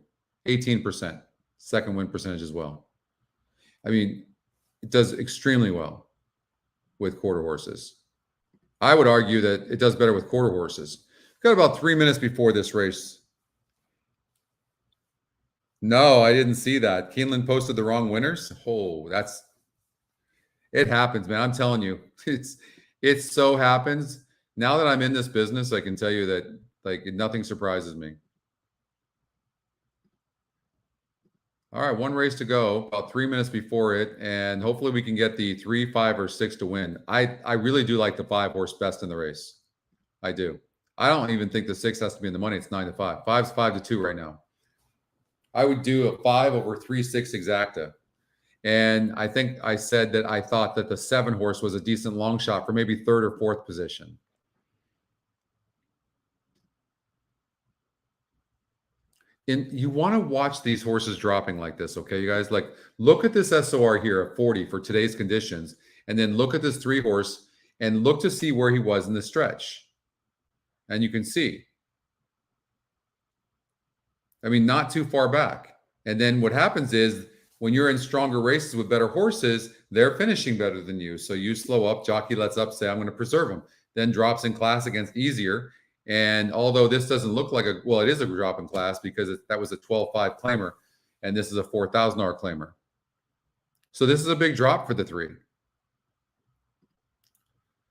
18%. Second win percentage as well. I mean, it does extremely well with quarter horses. I would argue that it does better with quarter horses. Got about 3 minutes before this race. No, I didn't see that. Keeneland posted the wrong winners. Oh, it happens, man. I'm telling you, it so happens. Now that I'm in this business, I can tell you that like nothing surprises me. All right, 1 race to go, about 3 minutes before it, and hopefully we can get the 3, 5, or 6 to win. I really do like the 5 horse best in the race. I do. I don't even think the 6 has to be in the money. It's 9-5. 5's 5-2 right now. I would do a 5 over 3-6 exacta. And I think I said that I thought that the 7 horse was a decent long shot for maybe 3rd or 4th position. And you want to watch these horses dropping like this, okay, you guys? Like, look at this SOR here at 40 for today's conditions, and then look at this 3 horse and look to see where he was in the stretch. And you can see, I mean, not too far back. And then what happens is when you're in stronger races with better horses, they're finishing better than you. So you slow up, jockey lets up, say, I'm going to preserve him. Then drops in class against easier. And although this doesn't look like it is a drop in class because that was a 12.5 claimer, and this is a $4,000 claimer. So this is a big drop for the 3.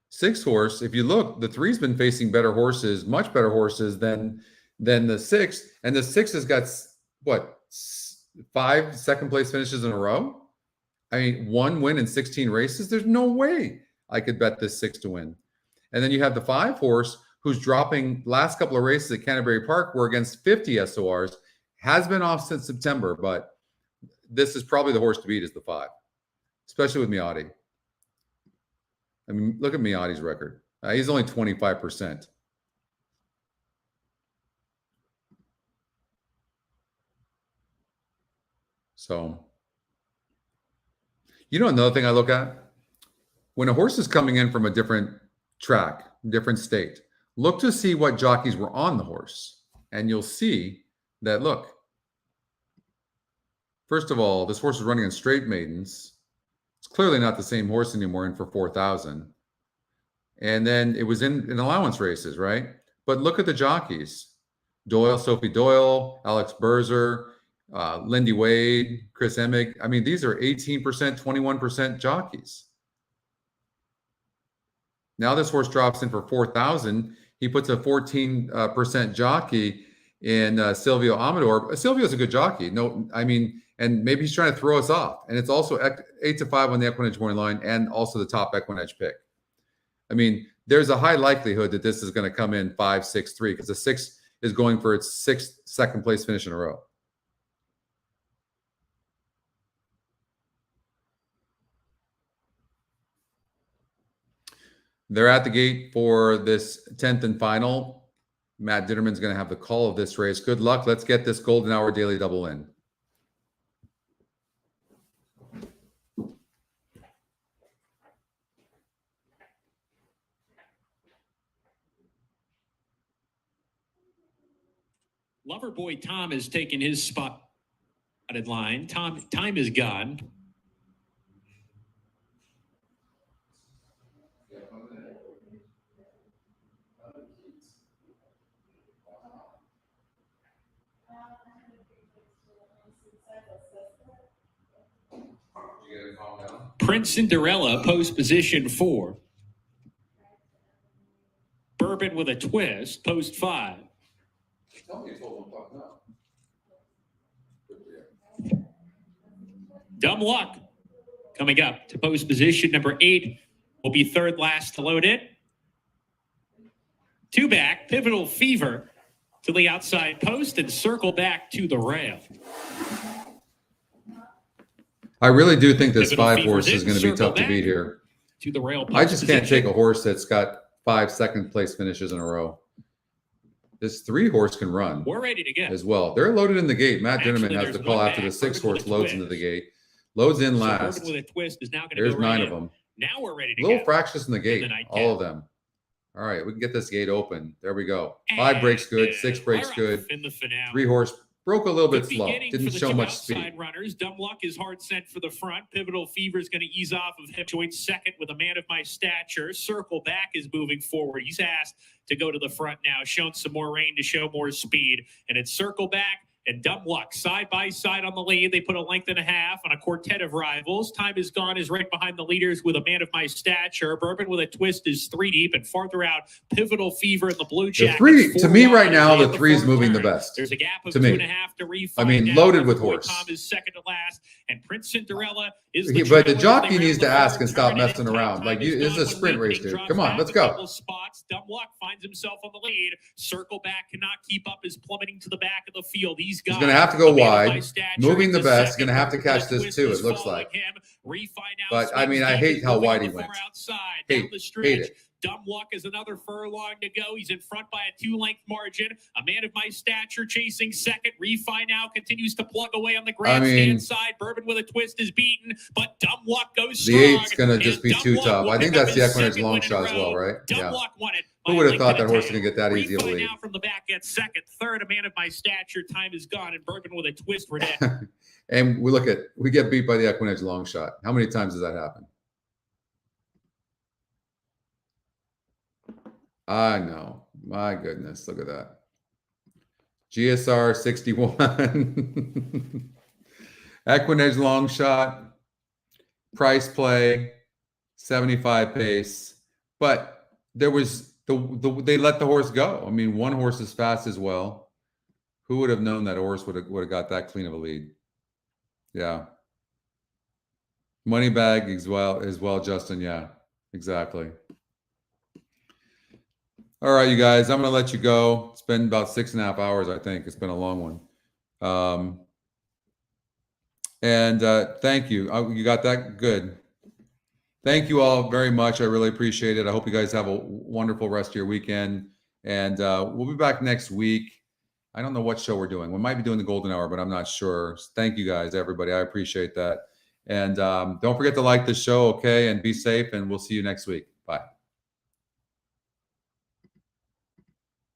6 horse, if you look, the 3's been facing better horses, much better horses than the 6, and the 6 has got what, 5 second place finishes in a row? I mean, 1 win in 16 races. There's no way I could bet this 6 to win. And then you have the 5 horse who's dropping last couple of races at Canterbury Park were against 50 SORs, has been off since September, but this is probably the horse to beat is the 5, especially with Miotti. I mean, look at Miotti's record. He's only 25%. So, you know, another thing I look at, when a horse is coming in from a different track, different state, look to see what jockeys were on the horse, and you'll see that, look, first of all, this horse is running in straight maidens. It's clearly not the same horse anymore in for 4,000. And then it was in allowance races, right? But look at the jockeys. Doyle, Sophie Doyle, Alex Berzer, Lindy Wade, Chris Emig. I mean, these are 18%, 21% jockeys. Now this horse drops in for 4,000. He puts a 14% jockey in Silvio Amador. Silvio's a good jockey. No, I mean, and maybe he's trying to throw us off. And it's also 8-5 on the EquinEdge morning line and also the top EquinEdge pick. I mean, there's a high likelihood that this is going to come in 5-6-3 because the 6 is going for its 6th second place finish in a row. They're at the gate for this 10th and final. Matt Ditterman's going to have the call of this race. Good luck. Let's get this golden hour daily double in. Loverboy Tom has taken his spotted line. Time is gone. Prince Cinderella, post position 4. Bourbon with a twist, post 5. Dumb Luck coming up to post position number 8 will be third last to load it. 2 back, Pivotal Fever to the outside post and circle back to the rail. I really do think this 5 horse is going to be tough to beat here. To the rail. I just can't take a horse that's got 5 second place finishes in a row. This 3 horse can run. We're ready to go as well. They're loaded in the gate. Matt Ditterman has the call after the 6 horse loads into the gate. Loads in last. With a twist is now There's 9 of them. Now we're ready to Little go. fractious in the gate. All of them. All right, we can get this gate open. There we go. 5 breaks good. 6 breaks good. In the finale. 3 horse broke a little bit slow. Didn't show much speed. Runners. Dumb Luck is hard sent for the front. Pivotal Fever is going to ease off of him. Joins second with a man of my stature. Circle Back is moving forward. He's asked to go to the front now. Shown some more rain to show more speed. And it's Circle Back and Dumb Luck side by side on the lead. They put a length and a half on a quartet of rivals. Time is gone is right behind the leaders with a man of my stature. Bourbon with a twist is 3 deep, and farther out, Pivotal Fever and the Blue Jackets. The 3 to me right now, the 3 is moving the best. There's a gap of to 2.5 to refine. I mean, loaded with horse. Tom is second to last, and Prince Cinderella is but the jockey needs to ask and stop messing around. Like, this is a sprint race, dude. Come on, let's go. Spots. Dumb Luck finds himself on the lead. Circle Back cannot keep up, is plummeting to the back of the field. He's going to have to go wide. Moving the best. Going to have to catch this too, it looks like. But, I mean, I hate how wide he went. Hate it. Dumb Luck is another furlong to go. He's in front by a 2-length margin. A man of my stature chasing second. Refi now continues to plug away on the grandstand side. Bourbon with a twist is beaten, but Dumb Luck goes strong. The 8's going to just be too tough. I think that's the EquinEdge long shot as well, right? Dumb Luck won it. Who would have thought that horse was going to get that easy of a lead? Now from the back gets second. Third, a man of my stature. Time is gone, and Bourbon with a twist. We're dead. And we get beat by the EquinEdge long shot. How many times does that happen? I know. My goodness. Look at that. GSR 61. EquinEdge long shot. Price play. 75 pace. But there was they let the horse go. I mean, one horse is fast as well. Who would have known that horse would have got that clean of a lead? Yeah. Money bag as well, Justin. Yeah, exactly. All right, you guys, I'm going to let you go. It's been about 6.5 hours, I think. It's been a long one. Thank you. You got that? Good. Thank you all very much. I really appreciate it. I hope you guys have a wonderful rest of your weekend. And we'll be back next week. I don't know what show we're doing. We might be doing the Golden Hour, but I'm not sure. Thank you guys, everybody. I appreciate that. And don't forget to like the show, okay? And be safe, and we'll see you next week. Bye.